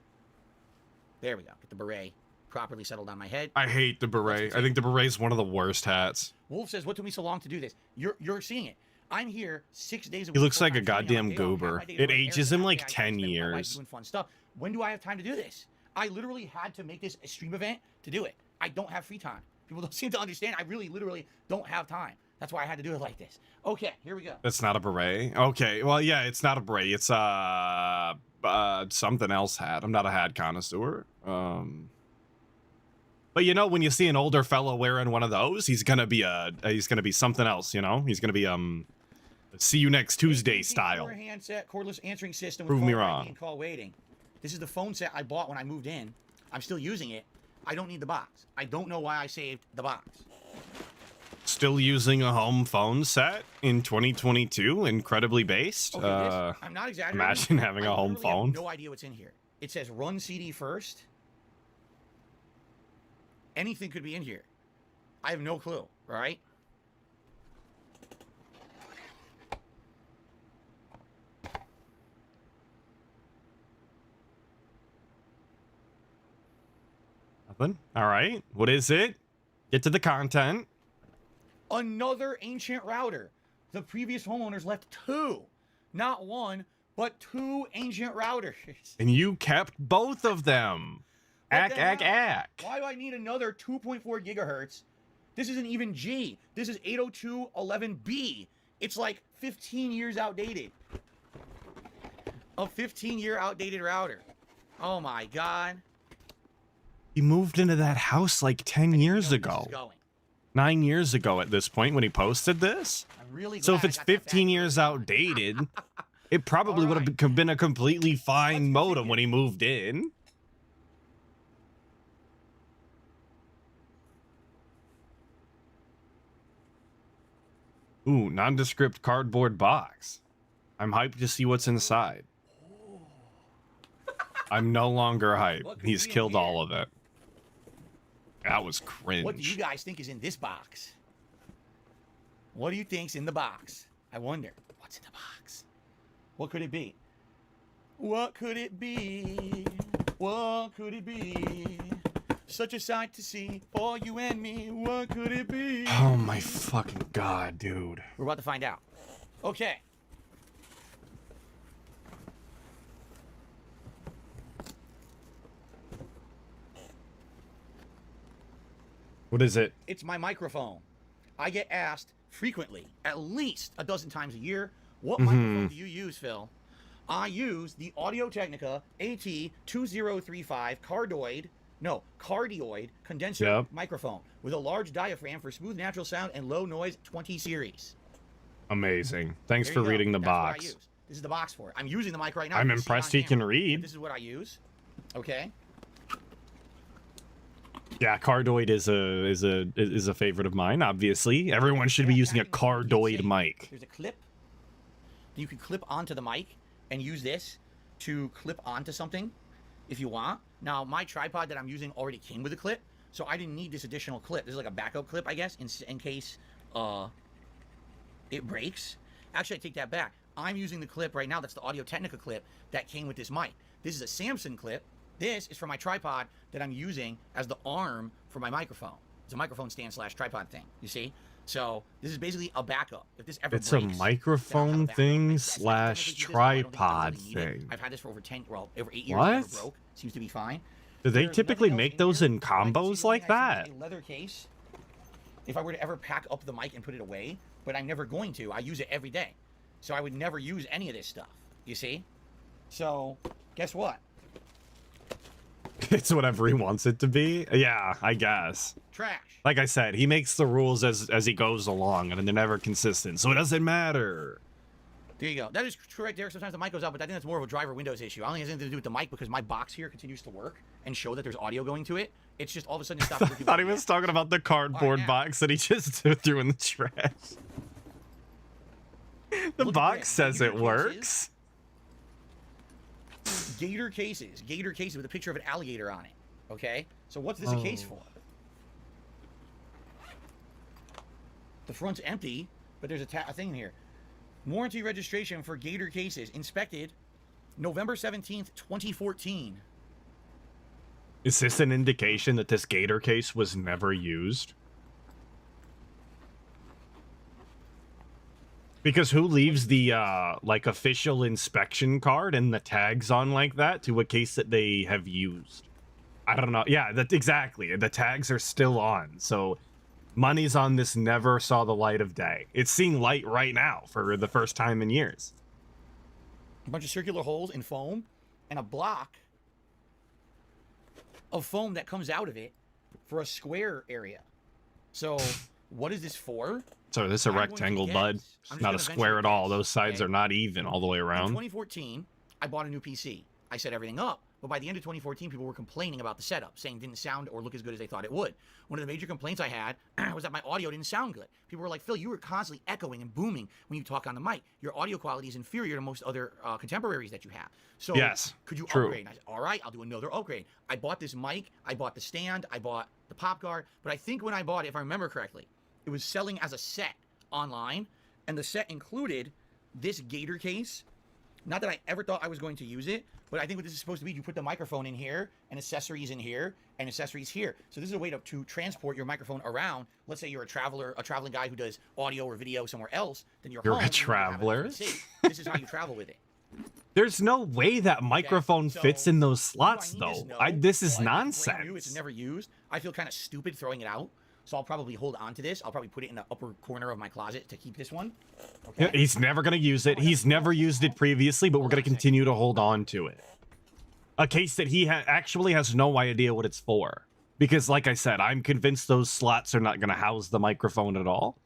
There we go. Get the beret properly settled on my head. I hate the beret. I think the beret is one of the worst hats. Wolf says, "What took me so long to do this?" You're seeing it. I'm here 6 days a week. He looks full like a time training. On goddamn my day off, half goober. my day It running ages errands, him half like my day I 10 spend with my wife years. doing fun stuff. When do I have time to do this? I literally had to make this a stream event to do it. I don't have free time. People don't seem to understand. I really, literally don't have time. That's why I had to do it like this. Okay, here we go. That's not a beret. Okay, well, yeah, it's not a beret. It's something else hat. I'm not a hat connoisseur. But when you see an older fellow wearing one of those, he's gonna be something else. He's gonna be see you next Tuesday style. Handset, cordless answering system. Prove with me call ID wrong. and call waiting. This is the phone set I bought when I moved in. I'm still using it. I don't need the box. I don't know why I saved the box. still using a home phone set in 2022, incredibly based. Okay, I'm not exaggerating. Imagine having a home literally have phone. no idea what's in here. It says run CD first. Anything could be in here. I have no clue, right? Nothing. All right. What is it? Get to the content. Another ancient router. The previous homeowners left 2. Not 1, but 2 ancient routers. And you kept both of them. What Ack, the ack, hell? ack. Why do I need another 2.4 gigahertz? This isn't even G. This is 802.11b. It's like 15 years outdated. A 15-year outdated router. Oh my god. He moved into that house like 10 years You know where ago. this is going. 9 years ago at this point when he posted this. I'm really So glad if I it's got that 15 back. years outdated, it probably would have been a completely fine modem when he moved in. Ooh, nondescript cardboard box. I'm hyped to see what's inside. I'm no longer hyped. What could He's be in killed here? all of it. That was cringe. What do you guys think is in this box? What do you think's in the box? I wonder. What's in the box? What could it be? What could it be? What could it be? Such a sight to see for you and me. What could it be? Oh my fucking god, dude. We're about to find out. Okay. What is it? It's my microphone. I get asked frequently, at least a dozen times a year, what microphone do you use, Phil? I use the Audio-Technica AT2035 cardioid condenser microphone with a large diaphragm for smooth natural sound and low noise 20 series. Amazing. Thanks There for you go. reading the That's what I box. use. This is the box for it. I'm using the mic right now. I'm You can see it impressed on he can camera. read. This is what I use. Okay. Yeah, cardioid is a favorite of mine. Obviously, everyone should be using a cardioid mic. There's a clip that you can clip onto the mic and use this to clip onto something if you want. Now, my tripod that I'm using already came with a clip, so I didn't need this additional clip. This is like a backup clip, I guess, in case it breaks. Actually, I take that back. I'm using the clip right now. That's the Audio-Technica clip that came with this mic. This is a Samson clip. This is for my tripod that I'm using as the arm for my microphone. It's a microphone stand / tripod thing, you see? So this is basically a backup. If this ever It's breaks, a then I'll microphone have a backup. thing I technically / use this, but I don't think tripod really need it. thing. I've had this for over 8 years. What? Never broke. Seems to be fine. Do they There's typically nothing else make those here. in Like, you see combos the like thing I that? see is a leather case. If I were to ever pack up the mic and put it away, but I'm never going to. I use it every day. So I would never use any of this stuff. You see? So, guess what? It's whatever he wants it to be. Yeah, I guess. Trash. Like I said, he makes the rules as he goes along, and they're never consistent, so it doesn't matter. There you go. That is correct, Derek. Sometimes the mic goes out, but I think that's more of a driver Windows issue. I don't think it has anything to do with the mic because my box here continues to work and show that there's audio going to it. It's just all of a sudden it stops I working. thought he was talking about the cardboard now. box that he just threw in the trash. The Look at box this. says Gator it works. Gator cases. Gator cases with a picture of an alligator on it. Okay? So what's this a case for? The front's empty, but there's a thing here. Warranty registration for Gator cases. Inspected November 17th, 2014. Is this an indication that this Gator case was never used? Because who leaves the like official inspection card and the tags on like that to a case that they have used? I don't know. Yeah, that's exactly. The tags are still on. So money's on this never saw the light of day. It's seeing light right now for the first time in years. A bunch of circular holes in foam and a block of foam that comes out of it for a square area. So what is this for? So this is a I'm going to rectangle, guess. bud. I'm It's just not gonna a square at venture a all. guess, Those sides okay? are not even all the way In around. 2014, I bought a new PC. I set everything up. but by the end of 2014, people were complaining about the setup, saying it didn't sound or look as good as they thought it would. One of the major complaints I had was that my audio didn't sound good. People were like, Phil, you were constantly echoing and booming when you talk on the mic. Your audio quality is inferior to most other contemporaries that you have. So Yes, could you true. upgrade? And I said, all right, I'll do another upgrade. I bought this mic, I bought the stand, I bought the pop guard, but I think when I bought it, if I remember correctly, it was selling as a set online, and the set included this gator case. Not that I ever thought I was going to use it, but I think what this is supposed to be, you put the microphone in here, and accessories in here, and accessories here. So this is a way to transport your microphone around. Let's say you're a traveling guy who does audio or video somewhere else, then you're home, a traveler. This is how you travel with it. There's no way that microphone so fits in those slots, do I need this? though. No, This is but it's brand nonsense. new, it's never used. I feel kind of stupid throwing it out, so I'll probably hold on to this. I'll probably put it in the upper corner of my closet to keep this one. Okay. Yeah, he's never going to use it. He's never used it previously, but we're going to continue to hold on to it. A case that he actually has no idea what it's for. Because, like I said, I'm convinced those slots are not going to house the microphone at all.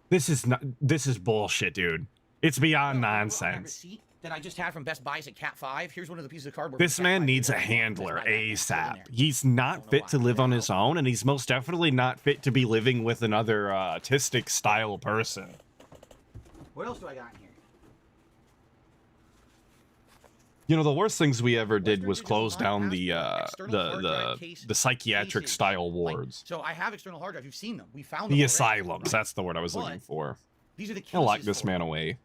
This is bullshit, dude. It's beyond nonsense. That I just had from Best Buy at Cat 5. Here's one of the pieces of cardboard. This man needs a handler ASAP. He's not fit to live on his own, and he's most definitely not fit to be living with another autistic style person. What else do I got in here? You know, the worst things we ever did was close down the psychiatric style wards. So I have external hard drive. You've seen them. We found them. The already, asylums. right? That's the word I was looking for. These are the cases. I'll lock this for man it. away.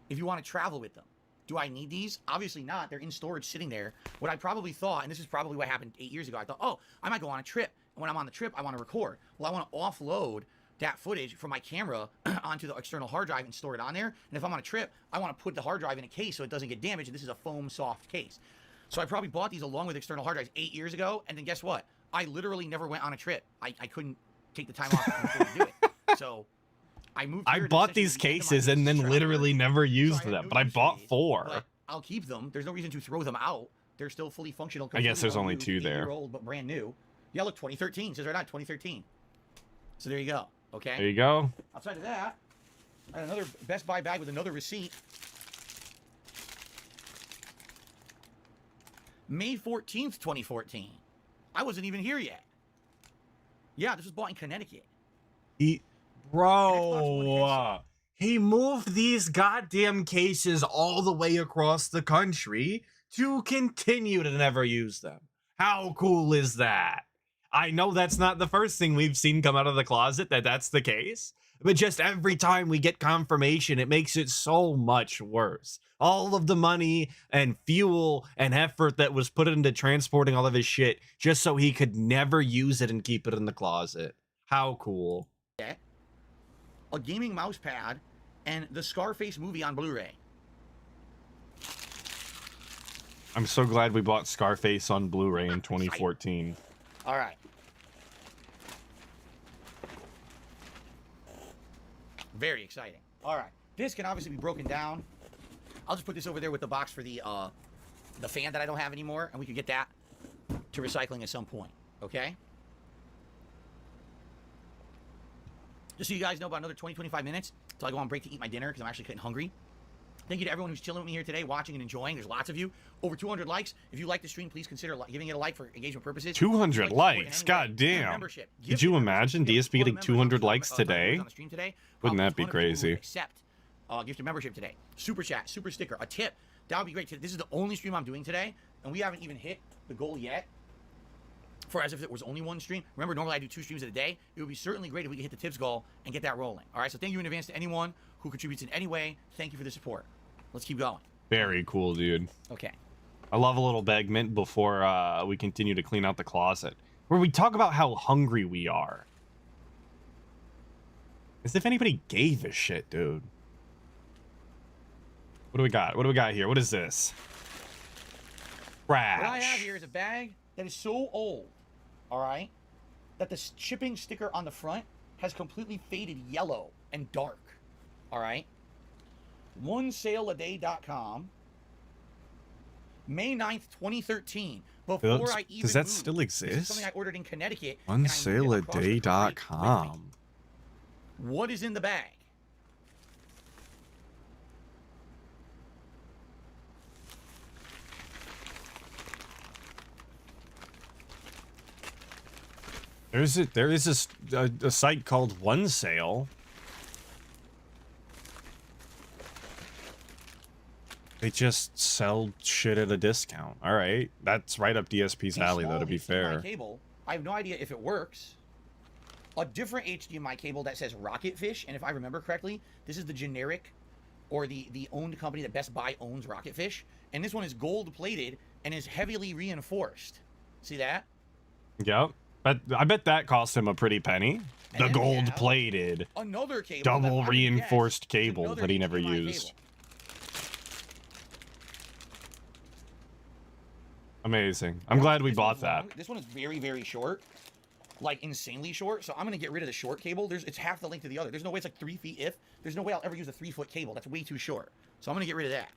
If you want to travel with them. Do I need these? Obviously not. They're in storage sitting there. What I probably thought, and this is probably what happened 8 years ago, I thought, oh, I might go on a trip. And when I'm on the trip, I want to record. Well, I want to offload that footage from my camera onto the external hard drive and store it on there. And if I'm on a trip, I want to put the hard drive in a case so it doesn't get damaged. And this is a foam soft case. So I probably bought these along with external hard drives 8 years ago. And then guess what? I literally never went on a trip. I couldn't take the time off to do it. So I moved here. I bought these cases and then literally never used them, but I bought 4. But I'll keep them. There's no reason to throw them out. They're still fully functional. I guess there's only 2 there. 8-year-old, but brand new. Yeah, look, 2013. It says right on 2013. So there you go. Okay. There you go. Outside of that, I had another Best Buy bag with another receipt. May 14th, 2014. I wasn't even here yet. Yeah, this was bought in Connecticut. Bro, he moved these goddamn cases all the way across the country to continue to never use them. How cool is that? I know that's not the first thing we've seen come out of the closet that's the case, but just every time we get confirmation, it makes it so much worse. All of the money and fuel and effort that was put into transporting all of his shit just so he could never use it and keep it in the closet. How cool. A gaming mouse pad and the Scarface movie on Blu-ray. I'm so glad we bought Scarface on Blu-ray in 2014. All right. Very exciting. All right. This can obviously be broken down. I'll just put this over there with the box for the fan that I don't have anymore, and we can get that to recycling at some point. Okay? Just so you guys know, about another 20-25 minutes until I go on break to eat my dinner because I'm actually getting hungry. Thank you to everyone who's chilling with me here today, watching and enjoying. There's lots of you. Over 200 likes. If you like the stream, please consider giving it a like for engagement purposes. 200 likes? God damn. Could you imagine DSP getting 200 likes today? Wouldn't that be crazy? Accept gift of membership today. Super chat, super sticker, a tip. That would be great. This is the only stream I'm doing today, and we haven't even hit the goal yet. For as if it was only one stream. Remember, normally I do 2 streams a day. It would be certainly great if we could hit the tips goal and get that rolling. All right, so thank you in advance to anyone who contributes in any way. Thank you for the support. Let's keep going. Very cool, dude. Okay. I love a little bagment before we continue to clean out the closet, where we talk about how hungry we are. As if anybody gave a shit, dude. What do we got? What do we got here? What is this? Trash. What I have here is a bag that is so old, all right, that the shipping sticker on the front has completely faded yellow and dark, all right? OneSaleAday.com, May 9th, 2013. Before I even does that moved. still This is exist? something I ordered in Connecticut. OneSaleAday.com. What is in the bag? There is a site called One Sale. They just sell shit at a discount. All right, that's right up DSP's alley, though. To be fair, cable. I have no idea if it works. A different HDMI cable that says Rocketfish, and if I remember correctly, this is the generic or the owned company that Best Buy owns Rocketfish, and this one is gold plated and is heavily reinforced. See that? Yep. But I bet that cost him a pretty penny. And The then we gold have plated, another cable, double that reinforced I would guess is cable another that he never HDMI used. cable. Amazing. I'm glad we This bought one's that. long. This one is very, very short. Like insanely short. So I'm gonna get rid of the short cable. It's half the length of the other. There's no way it's like 3 feet if. There's no way I'll ever use a 3-foot cable. That's way too short. So I'm gonna get rid of that.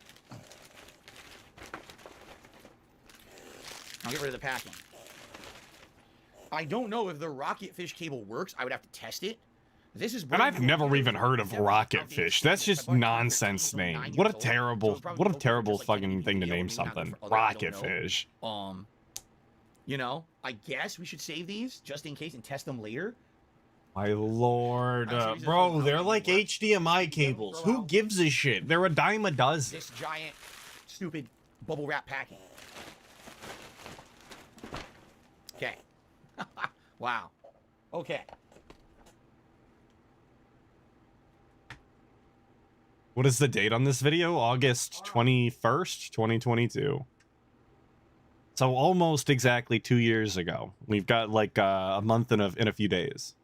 I'll get rid of the packing. I don't know if the Rocketfish cable works. I would have to test it. This is And I've never even heard of Never found the Rocketfish. That's just nonsense name. What a terrible, fucking thing to name something. Rocketfish. You know, I guess we should save these just in case and test them later. My lord, bro, they're like HDMI cables. Who gives a shit? They're a dime a dozen. This giant, stupid bubble wrap packing. Okay. Wow. Okay. What is the date on this video? August 21st, 2022. So almost exactly 2 years ago. We've got like a month and in a few days.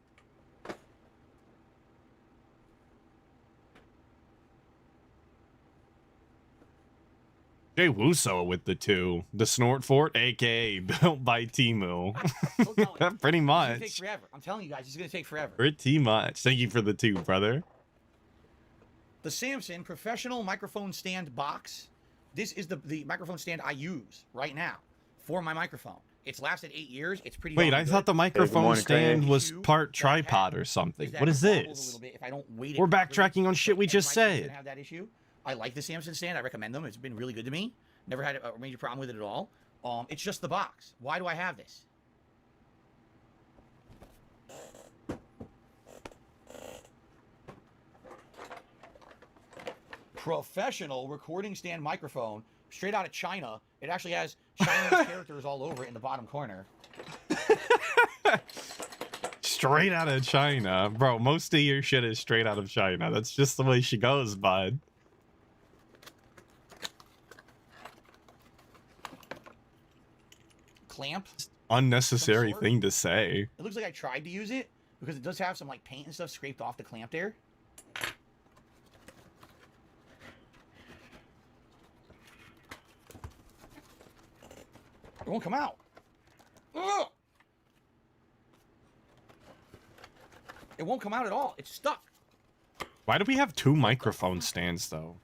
Jay Wuso with the 2. The Snort Fort, aka built by Timu. Pretty much. It's gonna take forever. I'm telling you guys, it's gonna take forever. Pretty much. Thank you for the 2, brother. The Samson professional microphone stand box. This is the microphone stand I use right now for my microphone. It's lasted 8 years. It's pretty. Wait, I good. thought the microphone stand was part tripod or something. What is this? We're backtracking on shit we just said. Have that issue. I like the Samson stand. I recommend them. It's been really good to me. Never had a major problem with it at all. It's just the box. Why do I have this? Professional recording stand microphone, straight out of China. It actually has Chinese characters all over it in the bottom corner. Straight out of China. Bro, most of your shit is straight out of China. That's just the way she goes, bud. Clamp. Unnecessary thing to say. It looks like I tried to use it because it does have some like paint and stuff scraped off the clamp there. It won't come out. Ugh! It won't come out at all. It's stuck. Why do we have 2 microphone stands, though?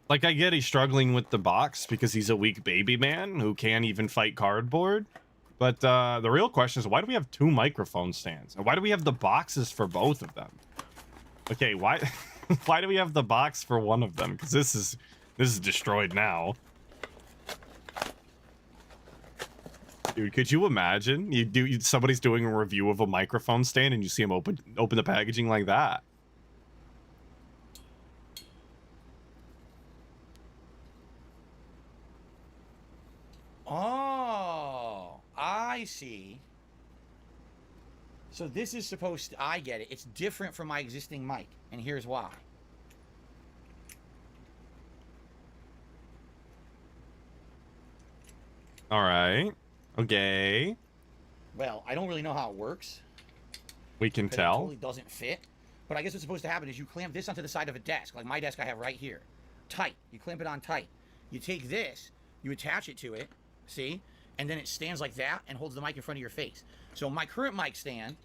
Like, I get he's struggling with the box because he's a weak baby man who can't even fight cardboard. But the real question is, why do we have 2 microphone stands? And why do we have the boxes for both of them? Okay, why why do we have the box for one of them? Because this is destroyed now. Dude, could you imagine? Somebody's doing a review of a microphone stand and you see him open the packaging like that. Oh, I see. So this is supposed to, I get it. It's different from my existing mic, and here's why. All right. Okay. Well, I don't really know how it works. We can 'Cause tell. It totally doesn't fit. But I guess what's supposed to happen is you clamp this onto the side of a desk, like my desk I have right here. Tight. You clamp it on tight. You take this, you attach it to it, see? And then it stands like that and holds the mic in front of your face. So my current mic stand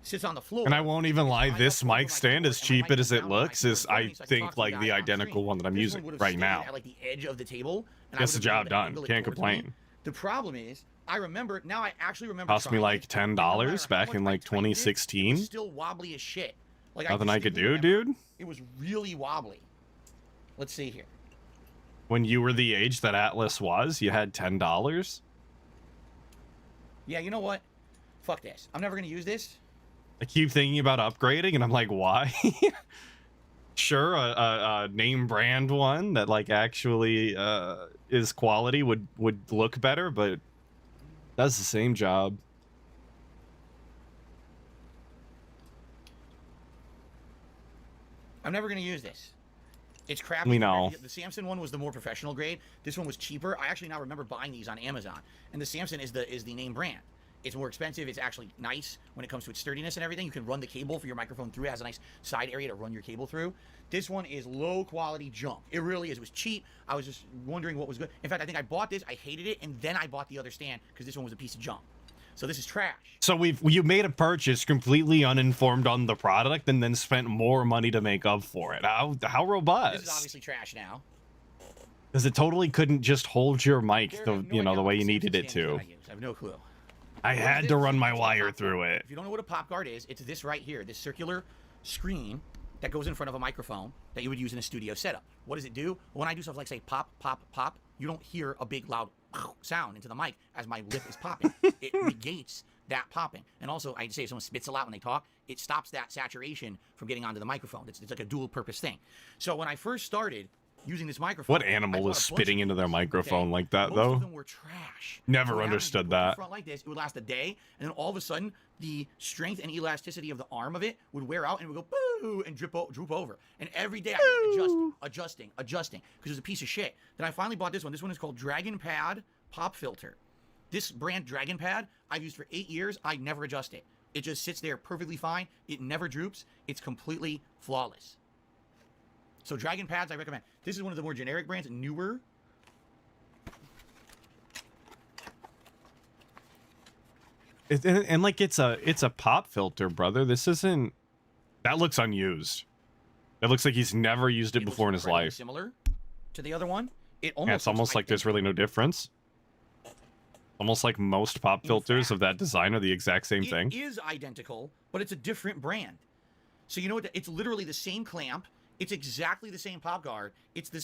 sits on the floor. And I won't even lie, this mic stand, as cheap as it looks, is, I think, like the identical one that I'm using right now. At like the edge of the table. And Gets the job done. Can't complain. The problem is, I remember, now I actually remember. Cost me like $10 back in like 2016. Still wobbly as shit. Like Nothing I could do, dude. It was really wobbly. Let's see here. When you were the age that Atlas was, you had $10. Yeah, you know what? Fuck this. I'm never gonna use this. I keep thinking about upgrading, and I'm like, why? Sure, a name brand one that like actually is quality would look better, but does the same job. I'm never gonna use this. It's crappy. We know. The Samson one was the more professional grade. This one was cheaper. I actually now remember buying these on Amazon. And the Samson is the name brand. It's more expensive. It's actually nice when it comes to its sturdiness and everything. You can run the cable for your microphone through. It has a nice side area to run your cable through. This one is low quality junk. It really is. It was cheap. I was just wondering what was good. In fact, I think I bought this. I hated it, and then I bought the other stand because this one was a piece of junk. So this is trash. So you made a purchase completely uninformed on the product and then spent more money to make up for it. How robust? This is obviously trash now. Because it totally couldn't just hold your mic the the way you needed it to. I have no clue. I had to run my wire through it. If you don't know what a pop guard is, it's this right here, this circular screen that goes in front of a microphone that you would use in a studio setup. What does it do? When I do stuff like say pop, pop, pop, you don't hear a big loud sound into the mic as my lip is popping. It negates that popping. And also, I say if someone spits a lot when they talk, it stops that saturation from getting onto the microphone. It's like a dual purpose thing. So when I first started using this microphone, What animal is spitting into their microphone like that, though? Most of them were trash. Never So understood when I that. front like this, it would last a day, and then all of a sudden, the strength and elasticity of the arm of it would wear out, and it would go boo and droop over. And every day I was adjusting, because it was a piece of shit. Then I finally bought this one. This one is called Dragon Pad Pop Filter. This brand Dragon Pad I've used for 8 years. I never adjust it. It just sits there perfectly fine. It never droops. It's completely flawless. So Dragon Pads, I recommend. This is one of the more generic brands, newer. And like it's a pop filter, brother. This isn't. That looks unused. It looks like he's never used it before in his life. Similar to the other one. It's almost like there's really no difference. Almost like most pop filters of that design are the exact same thing. It is identical, but it's a different brand. So you know what? It's literally the same clamp. It's exactly the same pop guard. It's the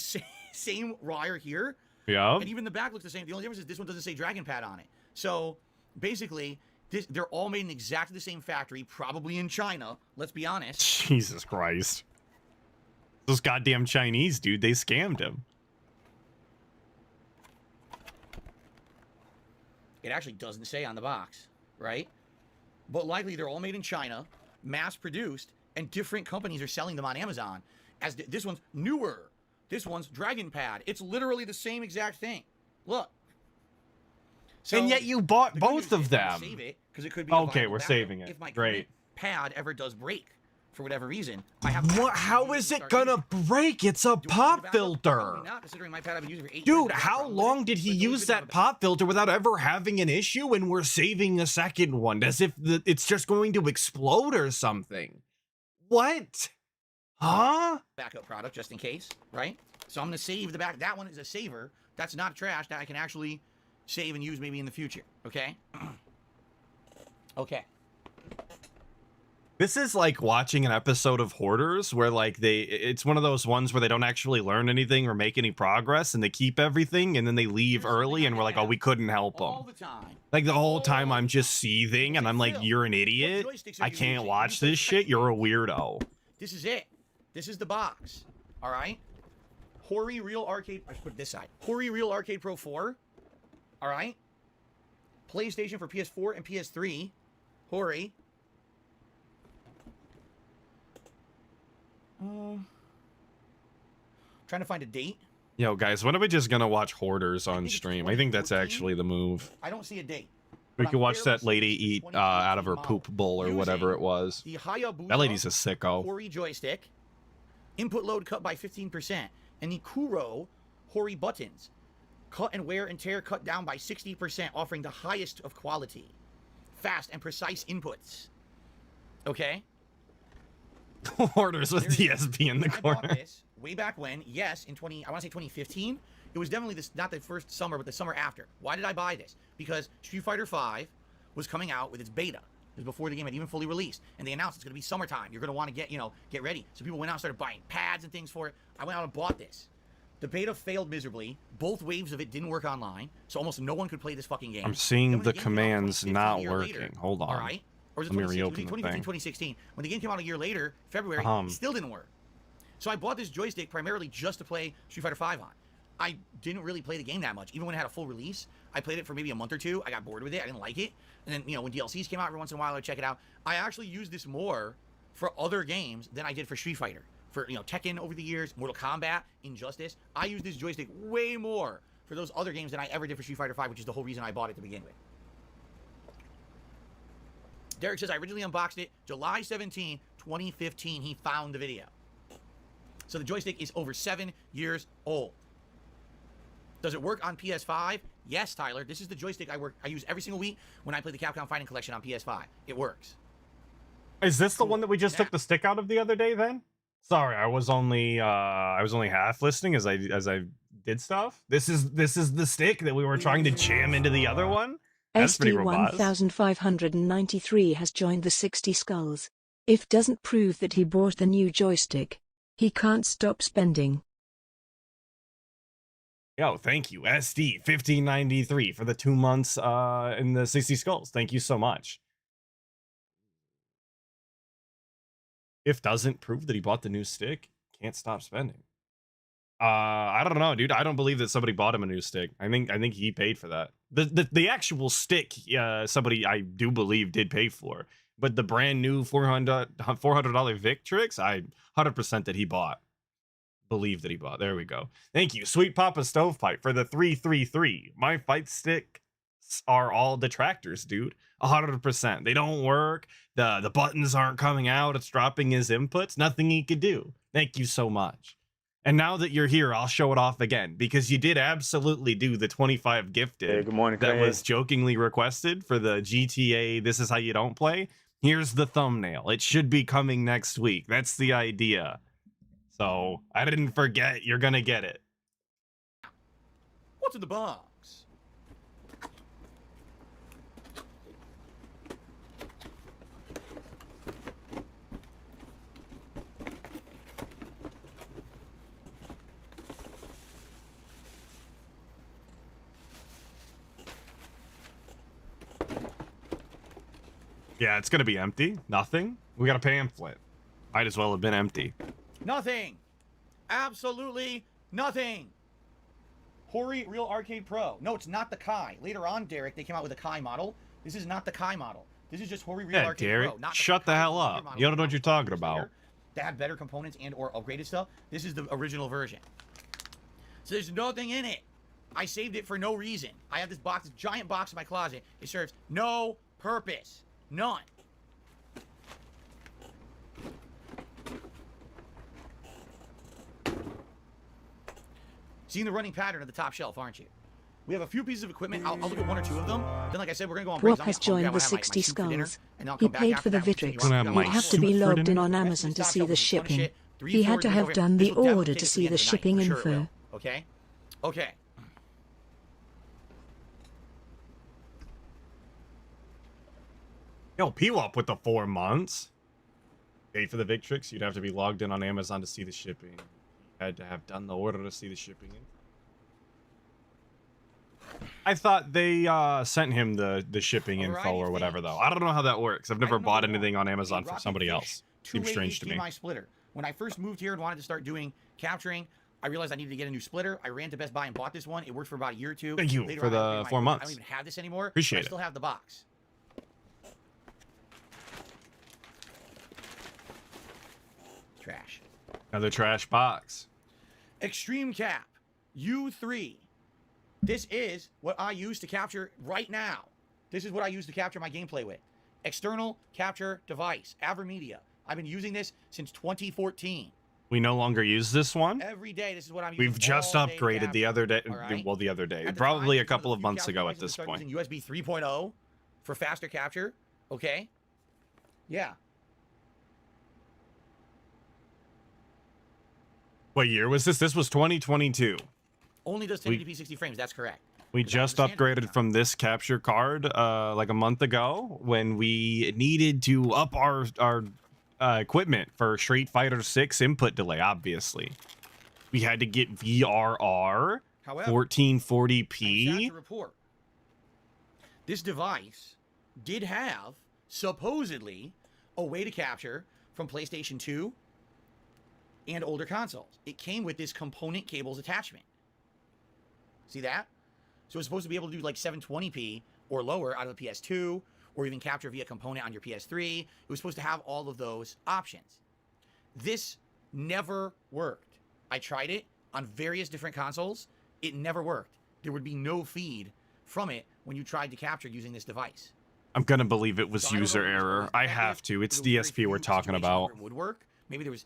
same wire here. Yeah. And even the back looks the same. The only difference is this one doesn't say Dragon Pad on it. So basically, they're all made in exactly the same factory, probably in China. Let's be honest. Jesus Christ. Those goddamn Chinese, dude, they scammed him. It actually doesn't say on the box, right? But likely they're all made in China, mass produced, and different companies are selling them on Amazon. As this one's newer. This one's Dragon Pad. It's literally the same exact thing. Look. So and yet you bought both of them. Save it, because it could be okay, we're saving it. If my Great. pad ever does break, for whatever reason, I have. How is it gonna break? It's a pop filter. Not considering my pad I've been using for 8 years. Dude, how long did he use that pop filter without ever having an issue? And we're saving a second one as if it's just going to explode or something. What? Huh? Backup product just in case, right? So I'm gonna save the back. That one is a saver. That's not trash. That I can actually save and use maybe in the future. Okay. Okay. This is like watching an episode of Hoarders where like it's one of those ones where they don't actually learn anything or make any progress and they keep everything and then they leave early and we're like, oh, we couldn't help them. All the time. Like the whole time I'm just seething and I'm like, you're an idiot. I can't watch this shit. You're a weirdo. This is it. This is the box. All right. Hori Real Arcade. I should put it this side. Hori Real Arcade Pro 4. All right. PlayStation for PS4 and PS3. Hori. Trying to find a date. Yo, guys, when are we just gonna watch Hoarders on stream? I think that's actually the move. I don't see a date. We could watch that lady eat out of her poop bowl or whatever it was. The Hayabusa That lady's a sicko. Hori joystick. Input load cut by 15%. And the Kuro Hori buttons. Cut and wear and tear cut down by 60%, offering the highest of quality. Fast and precise inputs. Okay? Hoarders with DSP in the I bought corner. this way back when, yes, I want to say 2015. It was definitely this, not the first summer, but the summer after. Why did I buy this? Because Street Fighter V was coming out with its beta. It was before the game had even fully released. And they announced it's going to be summertime. You're going to want to get ready. So people went out and started buying pads and things for it. I went out and bought this. The beta failed miserably. Both waves of it didn't work online, so almost no one could play this fucking game. I'm seeing Then when the game came out commands 2015, not a year working. later, Hold on. All right. Or was it Let me 2016? reopen the 2015, thing. 2016. When the game came out a year later, February, it still didn't work. So I bought this joystick primarily just to play Street Fighter V on. I didn't really play the game that much. Even when it had a full release, I played it for maybe a month or two. I got bored with it. I didn't like it. And then, you know, when DLCs came out every once in a while, I'd check it out. I actually used this more for other games than I did for Street Fighter. For, you know, Tekken over the years, Mortal Kombat, Injustice. I used this joystick way more for those other games than I ever did for Street Fighter V, which is the whole reason I bought it to begin with. Derek says, I originally unboxed it July 17, 2015. He found the video. So the joystick is over 7 years old. Does it work on PS5? Yes, Tyler. This is the joystick I use every single week when I play the Capcom Fighting Collection on PS5. It works. Is this the one that we just took the stick out of the other day then? Sorry, I was only half listening as I did stuff. This is the stick that we were trying to jam into the other one? That's pretty robust. SD1593 has joined the 60 Skulls. If doesn't prove that he bought the new joystick, he can't stop spending. Yo, thank you, SD1593, for the 2 months in the 60 Skulls. Thank you so much. If doesn't prove that he bought the new stick, can't stop spending. I don't know, dude. I don't believe that somebody bought him a new stick. I think he paid for that. The actual stick, somebody I do believe did pay for. But the brand new $400 Victrix, I 100% that he bought. Believe that he bought. There we go. Thank you, Sweet Papa Stovepipe, for the 333. My fight sticks are all detractors, dude. 100%. They don't work. The buttons aren't coming out. It's dropping his inputs. Nothing he could do. Thank you so much. And now that you're here, I'll show it off again, because you did absolutely do the 25 gifted. Hey, good morning, that Craig. was jokingly requested for the GTA This Is How You Don't Play. Here's the thumbnail. It should be coming next week. That's the idea. So I didn't forget. You're gonna get it. What's in the box? Yeah, it's gonna be empty. Nothing. We got a pamphlet. Might as well have been empty. Nothing. Absolutely nothing. Hori Real Arcade Pro. No, it's not the Kai. Later on, Derek, they came out with a Kai model. This is not the Kai model. This is just Hori Real Yeah, Arcade Derek, Pro. Not shut the Kai hell model. up. You don't know what you're talking about. They had better components and or upgraded stuff. This is the original version. So there's nothing in it. I saved it for no reason. I have this box, this giant box in my closet. It serves no purpose. None. Seeing the running pattern of the top shelf, aren't you? We have a few pieces of equipment. I'll look at one or two of them. Then, like I said, we're going to go on breaks. Dwarf has joined the 60 Skulls. He back paid after for the that with Vitrix. some You have to be logged in on Amazon to see the shipping. He had to have done the order to see the shipping info. Okay? Okay. Yo, P-Wop with the 4 months. Paid for the Victrix. You'd have to be logged in on Amazon to see the shipping. You had to have done the order to see the shipping. I thought they sent him the shipping info or whatever, though. I don't know how that works. I've never bought anything on Amazon from somebody else. Seems strange to me. Splitter. When I first moved here and wanted to start doing capturing, I realized I needed to get a new splitter. I ran to Best Buy and bought this one. It worked for about a year or two. Thank you Later for on, I the 4 months. I don't even have this anymore. Appreciate I still have the box. Trash. Another trash box. Extreme Cap U3. This is what I use to capture right now. This is what I use to capture my gameplay with. External capture device, AverMedia. I've been using this since 2014. We no longer use this one. Every day, this is what I'm using. We've just upgraded the other day. Right? Well, the other day. At the Probably time, a couple one of the few months ago at capture this devices point. that started using USB 3.0 for faster capture. Okay? Yeah. What year was this? This was 2022. Only does 1080p 60 frames. That's correct. We just upgraded from this capture card like a month ago when we needed to up our equipment for Street Fighter 6 input delay, obviously. We had to get VRR, However, 1440p. I'm sad to report, this device did have, supposedly, a way to capture from PlayStation 2 and older consoles. It came with this component cables attachment. See that? So it's supposed to be able to do like 720p or lower out of the PS2, or even capture via component on your PS3. It was supposed to have all of those options. This never worked. I tried it on various different consoles. It never worked. There would be no feed from it when you tried to capture using this device. I'm gonna believe it was So I don't know user if it was error. I have to. It's There was very DSP we're few talking situations about. where it would work. Maybe there was,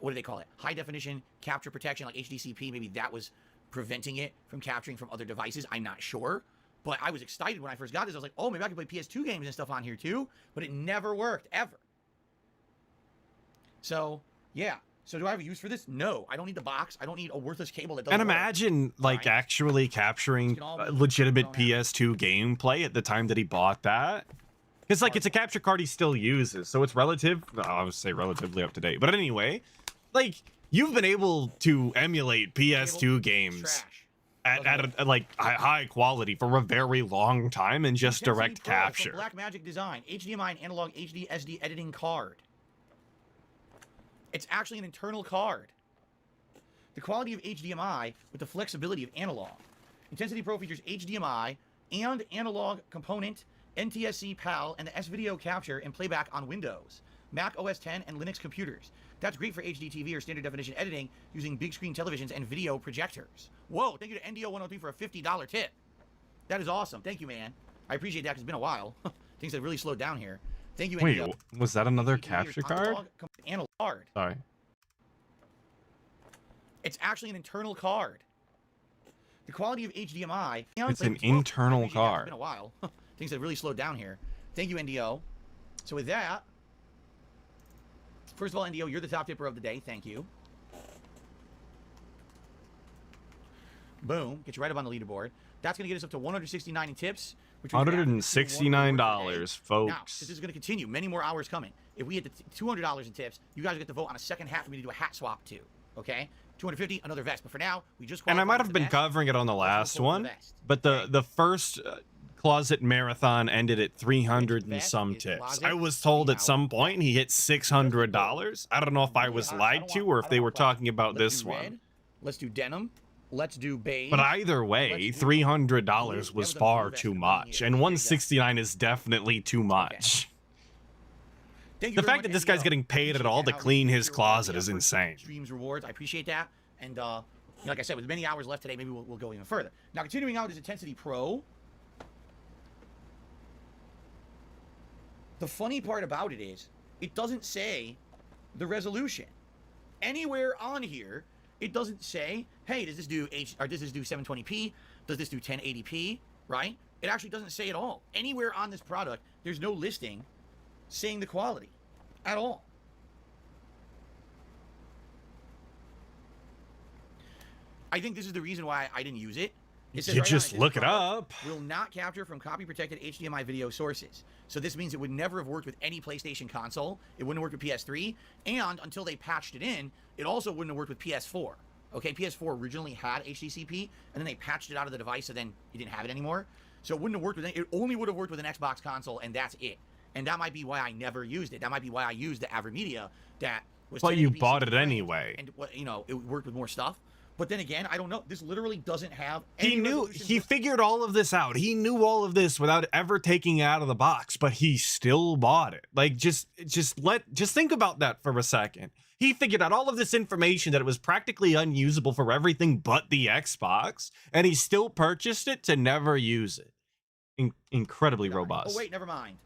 what do they call it? High definition capture protection, like HDCP. Maybe that was preventing it from capturing from other devices. I'm not sure. But I was excited when I first got this. I was like, oh, maybe I can play PS2 games and stuff on here too. But it never worked, ever. So, yeah. So do I have a use for this? No. I don't need the box. I don't need a worthless cable that doesn't And work. imagine, like, actually capturing legitimate PS2 gameplay at the time that he bought that. Because, like, it's a capture card he still uses, so it's relative. I would say relatively up to date. But anyway, like, you've been able to emulate PS2 games at a like high quality for a very long time and just direct capture. Blackmagic design, HDMI and analog HD SD editing card. It's actually an internal card. The quality of HDMI with the flexibility of analog. Intensity Pro features HDMI and analog component, NTSC PAL, and the S-Video capture and playback on Windows, Mac OS X, and Linux computers. That's great for HD TV or standard definition editing using big screen televisions and video projectors. Whoa, thank you to NDO103 for a $50 tip. That is awesome. Thank you, man. I appreciate that because it's been a while. Things have really slowed down here. Thank you, Wait, NDO. was that another capture card? Analog card. Sorry. It's actually an internal card. The quality of HDMI. It's an internal card. It's been a while. Things have really slowed down here. Thank you, NDO. So with that, first of all, NDO, you're the top tipper of the day. Thank you. Boom. Get you right up on the leaderboard. That's going to get us up to 169 in tips. Which $169, folks. Now, this is going to continue. Many more hours coming. If we hit the $200 in tips, you guys get to vote on a second hat for me to do a hat swap too. Okay? 250, another vest. But for now, we just And I might have been covering it on the last one, but the first closet marathon ended at 300 and some tips. I was told at some point he hit $600. I don't know if I was lied to or if they were talking about this one. Let's do denim. Let's do beige. But either way, $300 was far too much, and 169 is definitely too much. The fact that this guy's getting paid at all to clean his closet is insane. Streams rewards, I appreciate that. And like I said, with many hours left today, maybe we'll go even further. Now, continuing out is Intensity Pro. The funny part about it is, it doesn't say the resolution. Anywhere on here, it doesn't say, hey, does this do 720p? Does this do 1080p? Right? It actually doesn't say at all. Anywhere on this product, there's no listing saying the quality at all. I think this is the reason why I didn't use it. It says You right just on look it up. Will not capture from copy-protected HDMI video sources. So this means it would never have worked with any PlayStation console. It wouldn't have worked with PS3. And until they patched it in, it also wouldn't have worked with PS4. Okay, PS4 originally had HDCP, and then they patched it out of the device, so then you didn't have it anymore. So it wouldn't have worked with it only would have worked with an Xbox console, and that's it. And that might be why I never used it. That might be why I used the AverMedia that was. But you bought it anyway. And you know, it worked with more stuff. But then again, I don't know. This literally doesn't have any he figured all of this out. He knew all of this without ever taking it out of the box, but he still bought it. Like just think about that for a second. He figured out all of this information that it was practically unusable for everything but the Xbox, and he still purchased it to never use it. Incredibly robust. Oh wait, never mind.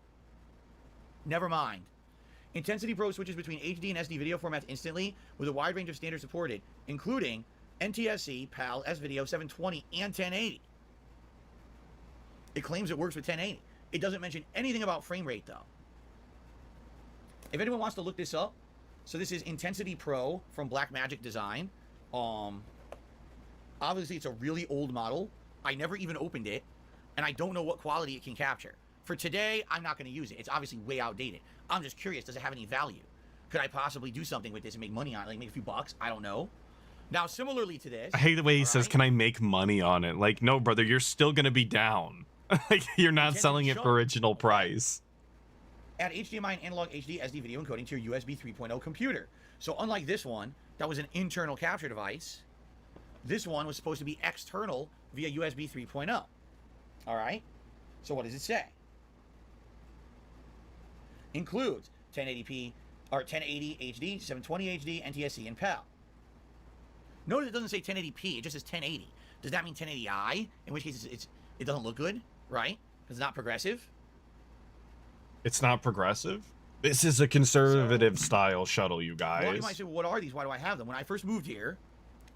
Never mind. Intensity Pro switches between HD and SD video formats instantly with a wide range of standards supported, including NTSC, PAL, S-Video, 720, and 1080. It claims it works with 1080. It doesn't mention anything about frame rate, though. If anyone wants to look this up, so this is Intensity Pro from Blackmagic Design. Obviously, it's a really old model. I never even opened it, and I don't know what quality it can capture. For today, I'm not going to use it. It's obviously way outdated. I'm just curious, does it have any value? Could I possibly do something with this and make money on it, like make a few bucks? I don't know. Now, similarly to this, I hate the way he says, right? "Can I make money on it?" Like, no, brother, you're still gonna be down. Like, you're not can't selling even it show for it. original price. Add HDMI and analog HD SD video encoding to your USB 3.0 computer. So unlike this one, that was an internal capture device, this one was supposed to be external via USB 3.0. All right? So what does it say? Includes 1080p or 1080 HD, 720 HD, NTSC, and PAL. Notice it doesn't say 1080p, it just says 1080. Does that mean 1080i? In which case it doesn't look good, right? Because it's not progressive. It's not progressive. This is a conservative style shuttle, you guys. Well, you might say, well, what are these? Why do I have them? When I first moved here,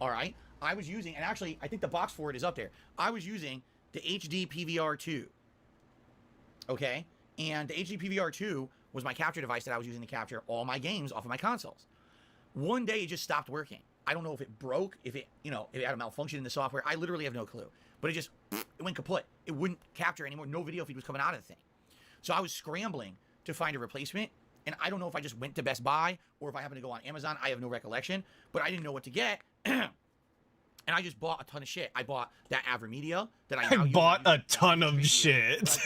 all right, I was using, and actually, I think the box for it is up there. I was using the HD PVR2. Okay? And the HD PVR2 was my capture device that I was using to capture all my games off of my consoles. One day, it just stopped working. I don't know if it broke, if it, if it had a malfunction in the software. I literally have no clue. But it went kaput. It wouldn't capture anymore. No video feed was coming out of the thing. So I was scrambling to find a replacement, and I don't know if I just went to Best Buy or if I happened to go on Amazon. I have no recollection, but I didn't know what to get, and I just bought a ton of shit. I bought that AverMedia that I bought a ton of shit.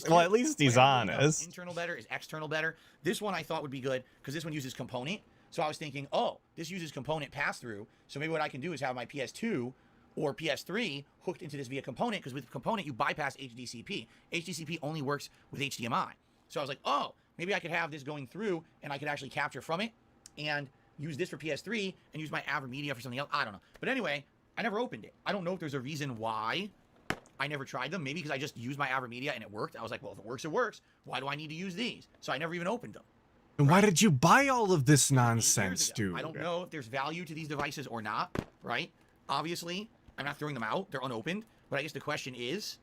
Well, at least he's honest. Internal better is external better. This one I thought would be good because this one uses component. So I was thinking, oh, this uses component pass-through. So maybe what I can do is have my PS2 or PS3 hooked into this via component, because with component you bypass HDCP. HDCP only works with HDMI. So I was like, oh, maybe I could have this going through and I could actually capture from it and use this for PS3 and use my AverMedia for something else. I don't know. But anyway, I never opened it. I don't know if there's a reason why I never tried them. Maybe because I just used my AverMedia and it worked. I was like, well, if it works, it works. Why do I need to use these? So I never even opened them. And why did you buy all of this nonsense, dude? I don't know if there's value to these devices or not, right? Obviously, I'm not throwing them out. They're unopened. But I guess the question is...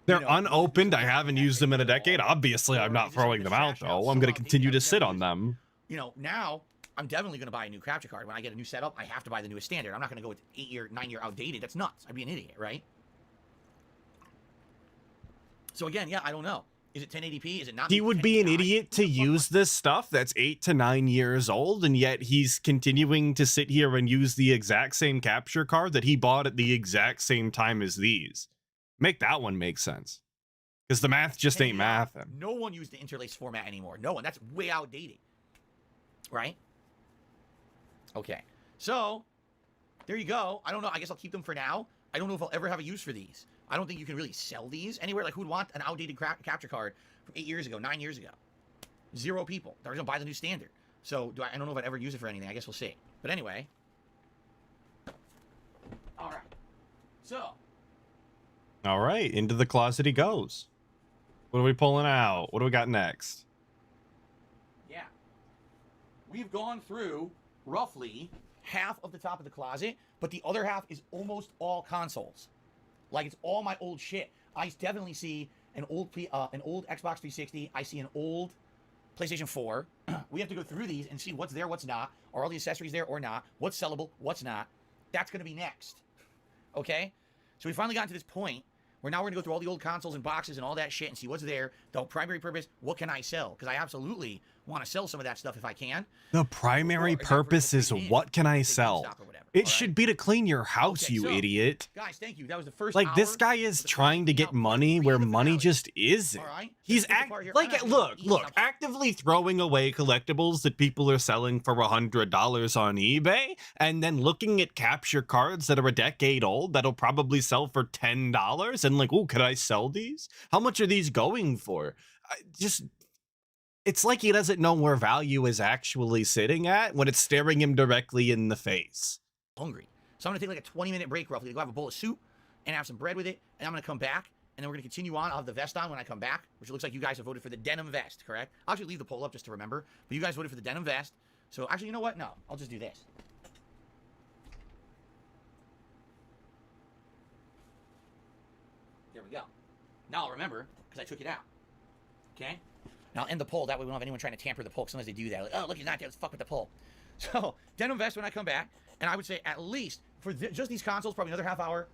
They're unopened. I haven't used them in a decade. Obviously, I'm not throwing them out, though. I'm going to continue to sit on them. Now, I'm definitely going to buy a new capture card. When I get a new setup, I have to buy the newest standard. I'm not going to go with 8-year, 9-year outdated. That's nuts. I'd be an idiot, right? So again, yeah, I don't know. Is it 1080p? Is it not? He would be an idiot to use this stuff that's 8 to 9 years old, and yet he's continuing to sit here and use the exact same capture card that he bought at the exact same time as these. Make that one make sense. Because the math just ain't mathin'. No one used the interlace format anymore. No one. That's way outdated. Right? Okay. So, there you go. I don't know. I guess I'll keep them for now. I don't know if I'll ever have a use for these. I don't think you can really sell these anywhere. Like, who'd want an outdated capture card from 8 years ago, 9 years ago? 0 people. They're going to buy the new standard. So, I don't know if I'd ever use it for anything. I guess we'll see. But anyway. All right. So. All right. Into the closet he goes. What are we pulling out? What do we got next? Yeah. We've gone through roughly half of the top of the closet, but the other half is almost all consoles. Like, it's all my old shit. I definitely see an old Xbox 360. I see an old PlayStation 4. We have to go through these and see what's there, what's not. Are all the accessories there or not? What's sellable, what's not? That's going to be next. Okay? So we finally got to this point where now we're going to go through all the old consoles and boxes and all that shit and see what's there. The primary purpose, what can I sell? Because I absolutely want to sell some of that stuff if I can. The primary purpose is what can I sell? It should be to clean your house, you idiot. Guys, thank you. That was the first Like, this guy is trying to get money where money just isn't. He's look, actively throwing away collectibles that people are selling for $100 on eBay, and then looking at capture cards that are a decade old that'll probably sell for $10, and like, oh, could I sell these? How much are these going for? It's like he doesn't know where value is actually sitting at when it's staring him directly in the face. Hungry. So I'm going to take like a 20-minute break roughly to go have a bowl of soup and have some bread with it, and I'm going to come back, and then we're going to continue on. I'll have the vest on when I come back, which looks like you guys have voted for the denim vest, correct? I'll actually leave the poll up just to remember, but you guys voted for the denim vest. So actually, you know what? No, I'll just do this. There we go. Now I'll remember, because I took it out. Okay? Now I'll end the poll. That way we don't have anyone trying to tamper the poll. Sometimes they do that. Like, oh, look, he's not there. Let's fuck with the poll. So, denim vest when I come back. And I would say at least, for just these consoles, probably another half hour,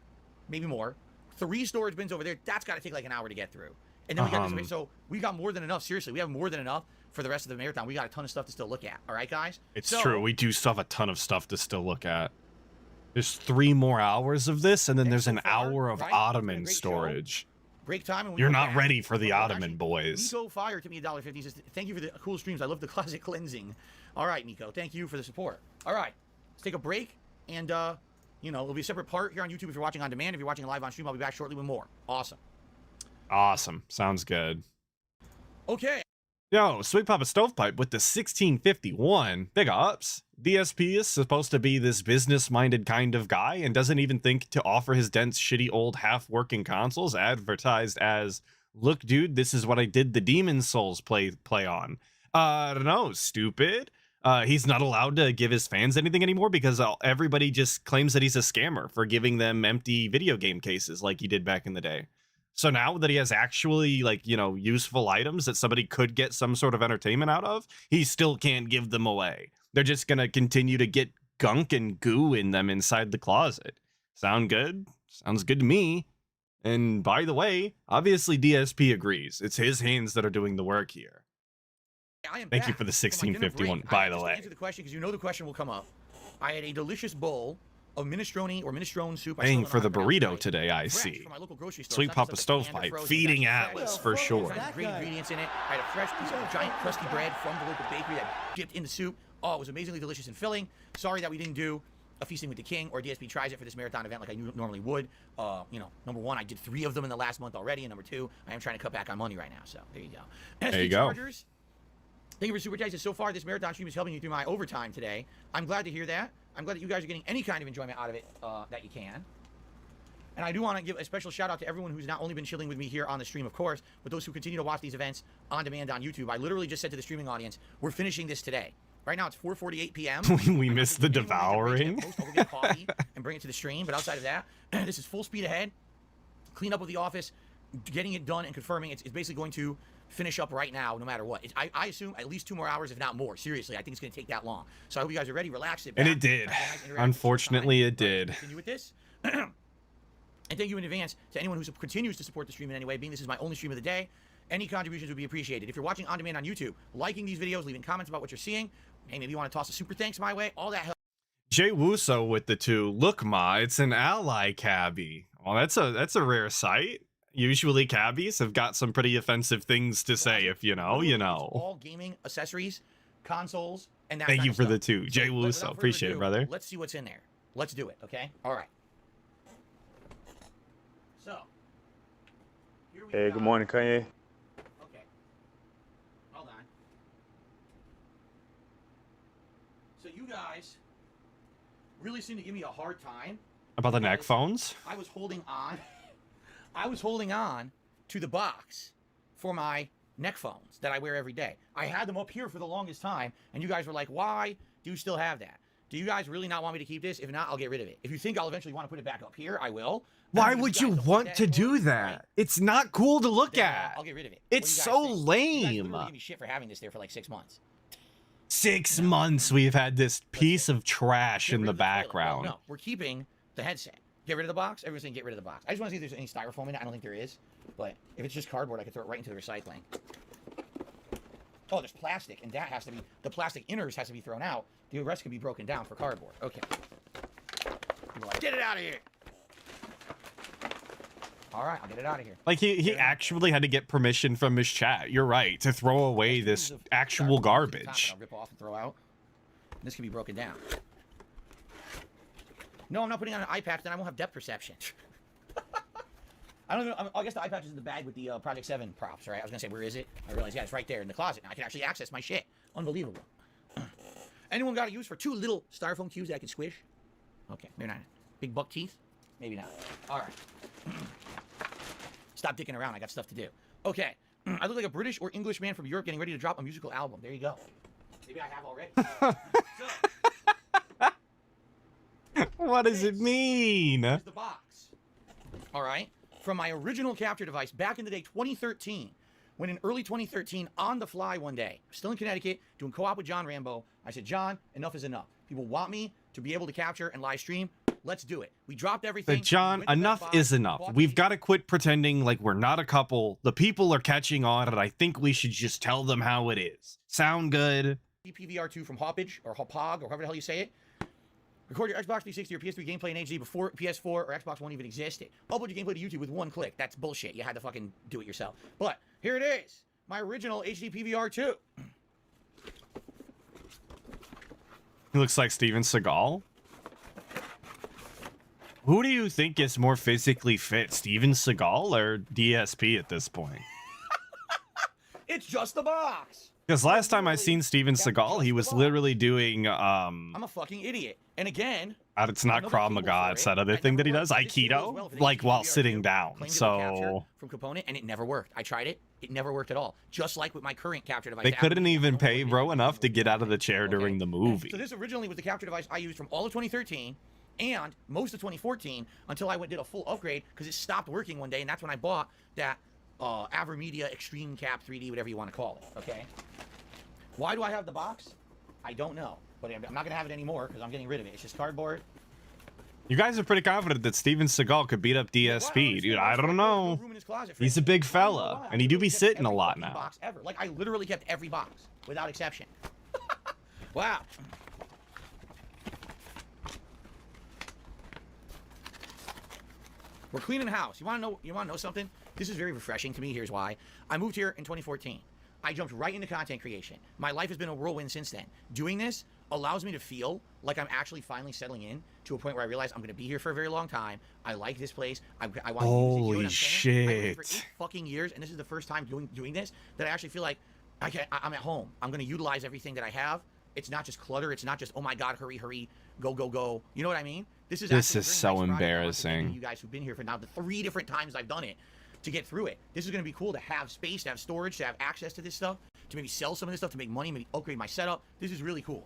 maybe more. 3 storage bins over there. That's got to take like an hour to get through. And then we got this. So we got more than enough. Seriously, we have more than enough for the rest of the marathon. We got a ton of stuff to still look at. All right, guys? It's true. We do still have a ton of stuff to still look at. There's 3 more hours of this, and then Thanks there's so an far, hour of right? It's been a Ottoman great show. storage. Break time. And we You're go not back. ready for the Oh, Ottoman, actually, boys. Nico Fire to me $1.50 says, thank you for the cool streams. I love the closet cleansing. All right, Nico. Thank you for the support. All right. Let's take a break. And, you know, it'll be a separate part here on YouTube if you're watching on demand. If you're watching live on stream, I'll be back shortly with more. Awesome. Awesome. Sounds good. Okay. Yo, Sweet Papa Stovepipe with the 1651. Big ups. DSP is supposed to be this business-minded kind of guy and doesn't even think to offer his dense, shitty, old, half-working consoles advertised as, look, dude, this is what I did the Demon Souls play on. I don't know, stupid. He's not allowed to give his fans anything anymore because everybody just claims that he's a scammer for giving them empty video game cases like he did back in the day. So now that he has actually, like, you know, useful items that somebody could get some sort of entertainment out of, he still can't give them away. They're just going to continue to get gunk and goo in them inside the closet. Sound good? Sounds good to me. And by the way, obviously DSP agrees. It's his hands that are doing the work here. Thank you for the 1651, by the way. To answer the question, because you know the question will come up. I had a delicious bowl of minestrone or minestrone soup. Paying for the burrito today, I see. Sweet Papa Stovepipe, feeding Atlas for sure. Great ingredients in it. I had a fresh piece of giant crusty bread from the local bakery that dipped in the soup. Oh, it was amazingly delicious and filling. Sorry that we didn't do a Feasting with the King or DSP tries it for this marathon event like I normally would. You know, number one, I did 3 of them in the last month already, and number 2, I am trying to cut back on money right now. So there you go. There you go. Chargers, thank you for super chats. So far, this marathon stream is helping you through my overtime today. I'm glad to hear that. I'm glad that you guys are getting any kind of enjoyment out of it that you can. And I do want to give a special shout out to everyone who's not only been chilling with me here on the stream, of course, but those who continue to watch these events on demand on YouTube. I literally just said to the streaming audience, we're finishing this today. Right now, it's 4:48 p.m. We missed the devouring. I'll go get coffee and bring it to the stream. But outside of that, this is full speed ahead. Clean up with the office, getting it done and confirming. It's basically going to finish up right now, no matter what. I assume at least 2 more hours, if not more. Seriously, I think it's going to take that long. So I hope you guys are ready. Relax it. And it did. Unfortunately, it did. Continue with this. And thank you in advance to anyone who continues to support the stream in any way, being this is my only stream of the day. Any contributions would be appreciated. If you're watching on demand on YouTube, liking these videos, leaving comments about what you're seeing, hey, maybe you want to toss a super thanks my way, all that helps. Jay Wuso with the 2. Look, Ma, it's an ally cabbie. Well, that's a rare sight. Usually cabbies have got some pretty offensive things to say. If you know, you know. All gaming accessories, consoles, and that. Thank you for the 2, Jay Wuso. Appreciate it, brother. Let's see what's in there. Let's do it. Okay. All right. So. Hey, good morning, Kanye. Okay. Hold on. So you guys really seem to give me a hard time about the neck phones. I was holding on. I was holding on to the box for my neck phones that I wear every day. I had them up here for the longest time, and you guys were like, why do you still have that? Do you guys really not want me to keep this? If not, I'll get rid of it. If you think I'll eventually want to put it back up here, I will. Why would you want to do that? Right? It's not cool to look at. I'll get rid of it. It's so lame. You guys give me shit for having this there for like 6 months. 6 months we've had this piece of trash in the background. No, we're keeping the headset. Get rid of the box. Everyone's saying get rid of the box. I just want to see if there's any styrofoam in it. I don't think there is. But if it's just cardboard, I could throw it right into the recycling. Oh, there's plastic, and that has to be, the plastic inners has to be thrown out. The rest can be broken down for cardboard. Okay. Like, get it out of here. All right, I'll get it out of here. Like, he actually had to get permission from his chat. You're right, to throw away this actual garbage. I'll rip off and throw out. This can be broken down. No, I'm not putting on an eye patch, then I won't have depth perception. I don't know. I guess the eye patch is in the bag with the Project 7 props, right? I was going to say, where is it? I realized, yeah, it's right there in the closet. Now I can actually access my shit. Unbelievable. Anyone got a use for 2 little styrofoam cubes that I can squish? Okay, maybe not. Big buck teeth? Maybe not. All right. Stop dicking around. I got stuff to do. Okay. I look like a British or English man from Europe getting ready to drop a musical album. There you go. Maybe I have already. What does it mean? Here's the box. All right. From my original capture device back in the day, 2013. When in early 2013, on the fly one day, still in Connecticut, doing co-op with John Rambo, I said, John, enough is enough. People want me to be able to capture and live stream. Let's do it. We dropped everything. But John, enough is enough. We've got to quit pretending like we're not a couple. The people are catching on, and I think we should just tell them how it is. Sound good? PVR2 from Hoppage, or Hopog, or however the hell you say it. Record your Xbox 360 or PS3 gameplay in HD before PS4 or Xbox One even existed. Upload your gameplay to YouTube with one click. That's bullshit. You had to fucking do it yourself. But here it is. My original HD PVR 2. He looks like Steven Seagal. Who do you think is more physically fit, Steven Seagal or DSP at this point? It's just the box. Because last time I seen Steven Seagal, he was literally doing I'm a fucking idiot. And again, it's not Krav Maga, it's that other thing that he does, Aikido, like while sitting down. So from component, and it never worked. I tried it. It never worked at all. Just like with my current capture device. they couldn't even pay bro enough to get out of the chair during the movie. So this originally was the capture device I used from all of 2013 and most of 2014 until I did a full upgrade because it stopped working one day, and that's when I bought that AverMedia Extreme Cap 3D, whatever you want to call it. Okay. Why do I have the box? I don't know, but I'm not gonna have it anymore because I'm getting rid of it. It's just cardboard. You guys are pretty confident that Steven Seagal could beat up DSP, dude. I don't know. He's a big fella, and he do be sitting a lot now. Box ever. Like I literally kept every box without exception. Wow. We're cleaning house. You want to know something? This is very refreshing to me. Here's why. I moved here in 2014. I jumped right into content creation. My life has been a whirlwind since then. Doing this allows me to feel like I'm actually finally settling in to a point where I realize I'm going to be here for a very long time. I like this place. I want to use it. Holy shit. I've been for 8 fucking years, and this is the first time doing this that I actually feel like I'm at home. I'm going to utilize everything that I have. It's not just clutter. It's not just, oh my God, hurry, hurry, go, go, go. You know what I mean? This is so embarrassing. You guys who've been here for now the 3 different times I've done it to get through it. This is going to be cool to have space, to have storage, to have access to this stuff, to maybe sell some of this stuff, to make money, maybe upgrade my setup. This is really cool.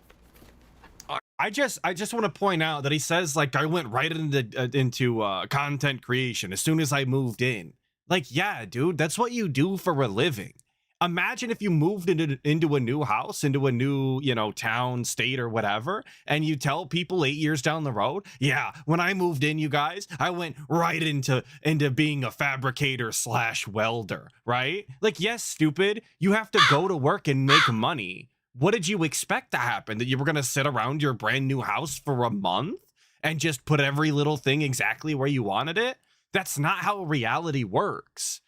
I just want to point out that he says, like, I went right into content creation as soon as I moved in. Like, yeah, dude, that's what you do for a living. Imagine if you moved into a new house, into a new, town, state, or whatever, and you tell people 8 years down the road, yeah, when I moved in, you guys, I went right into being a fabricator / welder, right? Like, yes, stupid, you have to go to work and make money. What did you expect to happen? That you were going to sit around your brand new house for a month and just put every little thing exactly where you wanted it? That's not how reality works.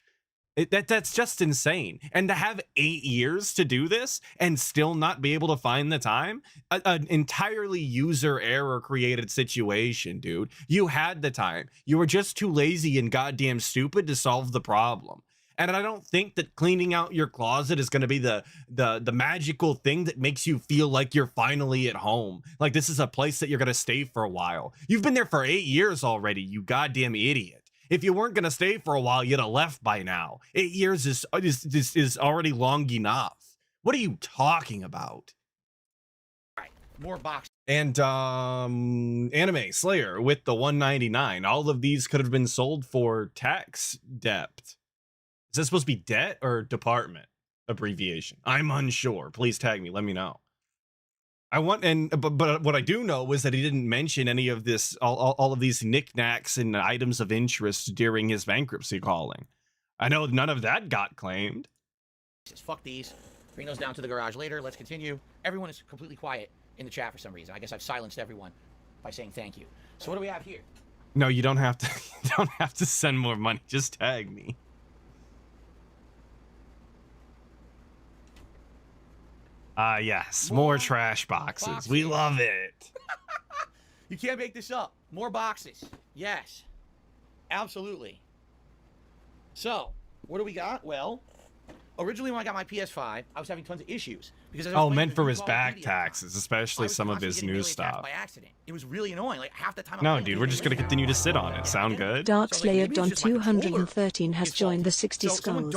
That's just insane. And to have 8 years to do this and still not be able to find the time, an entirely user error created situation, dude. You had the time. You were just too lazy and goddamn stupid to solve the problem. And I don't think that cleaning out your closet is going to be the magical thing that makes you feel like you're finally at home. Like this is a place that you're going to stay for a while. You've been there for 8 years already, you goddamn idiot. If you weren't going to stay for a while, you'd have left by now. 8 years is already long enough. What are you talking about? All right, more boxes. And Anime Slayer with the 199. All of these could have been sold for tax debt. Is that supposed to be debt or department abbreviation? I'm unsure. Please tag me. Let me know. But what I do know is that he didn't mention any of this, all of these knickknacks and items of interest during his bankruptcy calling. I know none of that got claimed. Just fuck these. Bring those down to the garage later. Let's continue. Everyone is completely quiet in the chat for some reason. I guess I've silenced everyone by saying thank you. So what do we have here? No, you don't have to. You don't have to send more money. Just tag me. Yes, more trash boxes. We love it. You can't make this up. More boxes. Yes. Absolutely. So, what do we got? Well, originally when I got my PS5, I was having tons of issues because I was meant for his back taxes, especially some of his new stuff. By accident. It was really annoying. Like half the time. No, dude, we're just gonna continue to sit on it. Sound good? Darkslayer Don 213 has joined the 60 Skulls.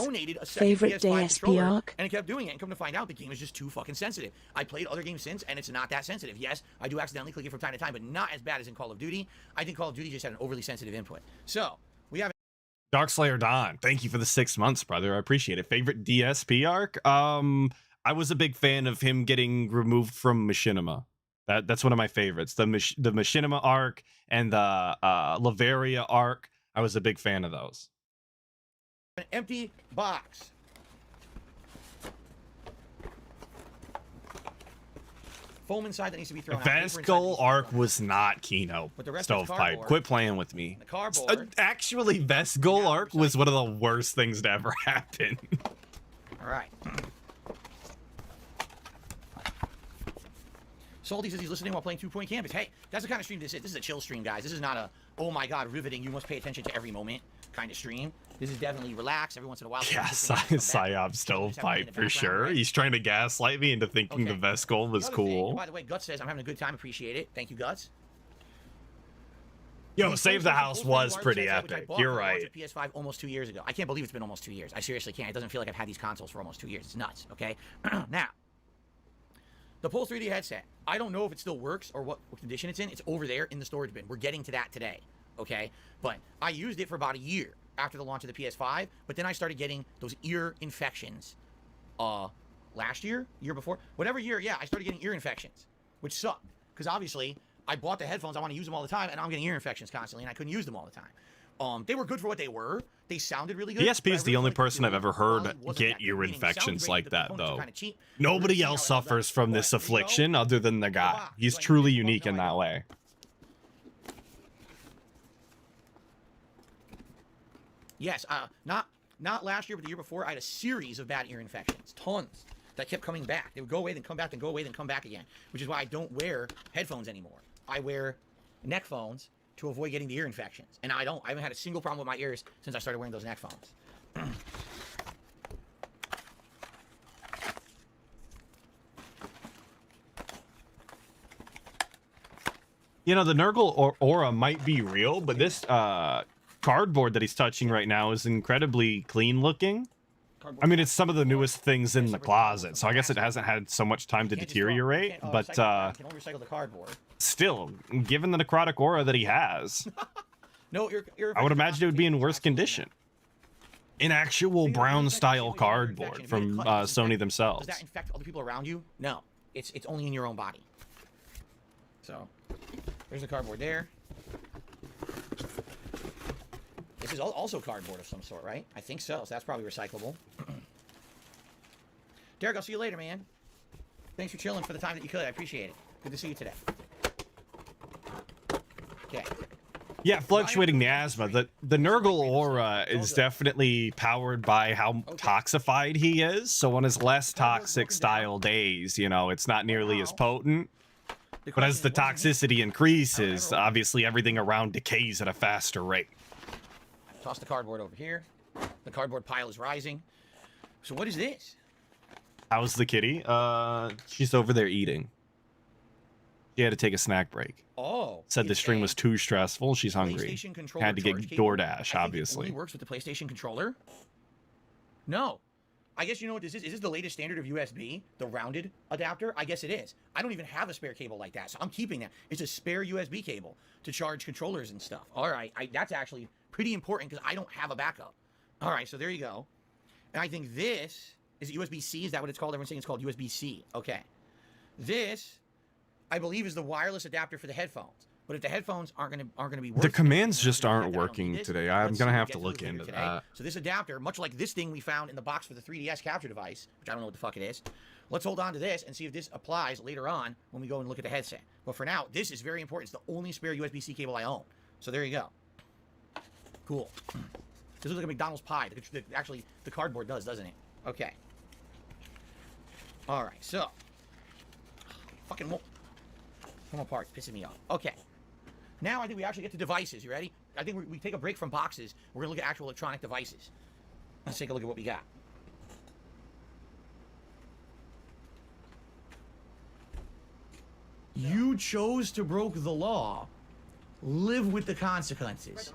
Favorite DSP arc? And it kept doing it, and come to find out, the game is just too fucking sensitive. I played other games since, and it's not that sensitive. Yes, I do accidentally click it from time to time, but not as bad as in Call of Duty. I think Call of Duty just had an overly sensitive input. So we have. Darkslayer Don, thank you for the 6 months, brother. I appreciate it. Favorite DSP arc? I was a big fan of him getting removed from Machinima. That's one of my favorites. The Machinima arc and the Laveria arc. I was a big fan of those. An empty box foam inside that needs to be thrown out. Vescal Arc was not Keynote But the rest of it's Stovepipe. cardboard. Quit playing with me. The cardboard. Actually, Vescal Arc was one of the worst things to ever happen. All right. Salty says he's listening while playing 2 Point Campus. Hey, that's the kind of stream this is. This is a chill stream, guys. This is not a, oh my god, riveting, you must pay attention to every moment kind of stream. This is definitely relaxed every once in a while. Yeah, Psyop Stovepipe for sure. He's trying to gaslight me into thinking the Vescal was cool. By the way, Guts says, I'm having a good time. Appreciate it. Thank you, Guts. Yo, Save the House was pretty epic. You're right. PS5 almost 2 years ago. I can't believe it's been almost 2 years. I seriously can't. It doesn't feel like I've had these consoles for almost 2 years. It's nuts, okay? Now, the Pulse 3D headset. I don't know if it still works or what condition it's in. It's over there in the storage bin. We're getting to that today, okay? But I used it for about a year after the launch of the PS5, but then I started getting those ear infections last year before, whatever year. Yeah, I started getting ear infections, which sucked because obviously I bought the headphones, I want to use them all the time, and I'm getting ear infections constantly, and I couldn't use them all the time. They were good for what they were. They sounded really good. PSP is the only person I've ever heard get ear infections like that, though. Nobody else suffers from this affliction other than the guy. He's truly unique in that way. Yes, not last year, but the year before, I had a series of bad ear infections. Tons. That kept coming back. They would go away, then come back, then go away, then come back again. Which is why I don't wear headphones anymore. I wear neck phones to avoid getting the ear infections. And I haven't had a single problem with my ears since I started wearing those neck phones. You know, the Nurgle aura might be real, but this cardboard that he's touching right now is incredibly clean looking. I mean, it's some of the newest things in the closet, so I guess it hasn't had so much time to deteriorate, but still, given the necrotic aura that he has, I would imagine it would be in worse condition. An actual brown-style cardboard from Sony themselves. Does that infect other people around you? No. It's only in your own body. So, there's the cardboard there. This is also cardboard of some sort, right? I think so. So that's probably recyclable. Derek, I'll see you later, man. Thanks for chilling for the time that you could. I appreciate it. Good to see you today. Okay. Yeah, fluctuating the asthma. The Nurgle aura is definitely powered by how toxified he is. So on his less toxic style days, you know, it's not nearly as potent. But as the toxicity increases, obviously everything around decays at a faster rate. Toss the cardboard over here. The cardboard pile is rising. So what is this? How's the kitty? She's over there eating. She had to take a snack break. Oh. Said the stream was too stressful. She's hungry. Had to get DoorDash, obviously. It only works with the PlayStation controller? No. I guess you know what this is? Is this the latest standard of USB? The rounded adapter? I guess it is. I don't even have a spare cable like that, so I'm keeping that. It's a spare USB cable to charge controllers and stuff. All right, that's actually pretty important because I don't have a backup. All right, so there you go. And I think this is USB-C. Is that what it's called? Everyone's saying it's called USB-C. Okay. This, I believe, is the wireless adapter for the headphones. But if the headphones aren't gonna be working, the commands just aren't working today. I'm gonna have to look into that. So this adapter, much like this thing we found in the box for the 3DS capture device, which I don't know what the fuck it is. Let's hold on to this and see if this applies later on when we go and look at the headset. But for now, this is very important. It's the only spare USB-C cable I own. So there you go. Cool. This looks like a McDonald's pie. Actually, the cardboard does, doesn't it? Okay. All right. So, fucking come apart. It's pissing me off. Okay. Now I think we actually get to devices. You ready? I think we take a break from boxes. We're going to look at actual electronic devices. Let's take a look at what we got. You chose to broke the law. Live with the consequences.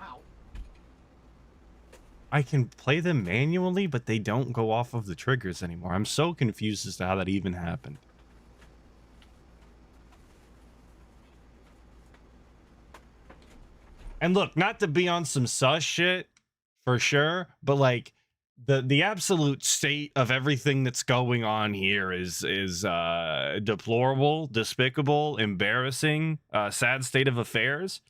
I can play them manually, but they don't go off of the triggers anymore. I'm so confused as to how that even happened. And look, not to be on some sus shit, for sure, but like the absolute state of everything that's going on here is deplorable, despicable, embarrassing, sad state of affairs.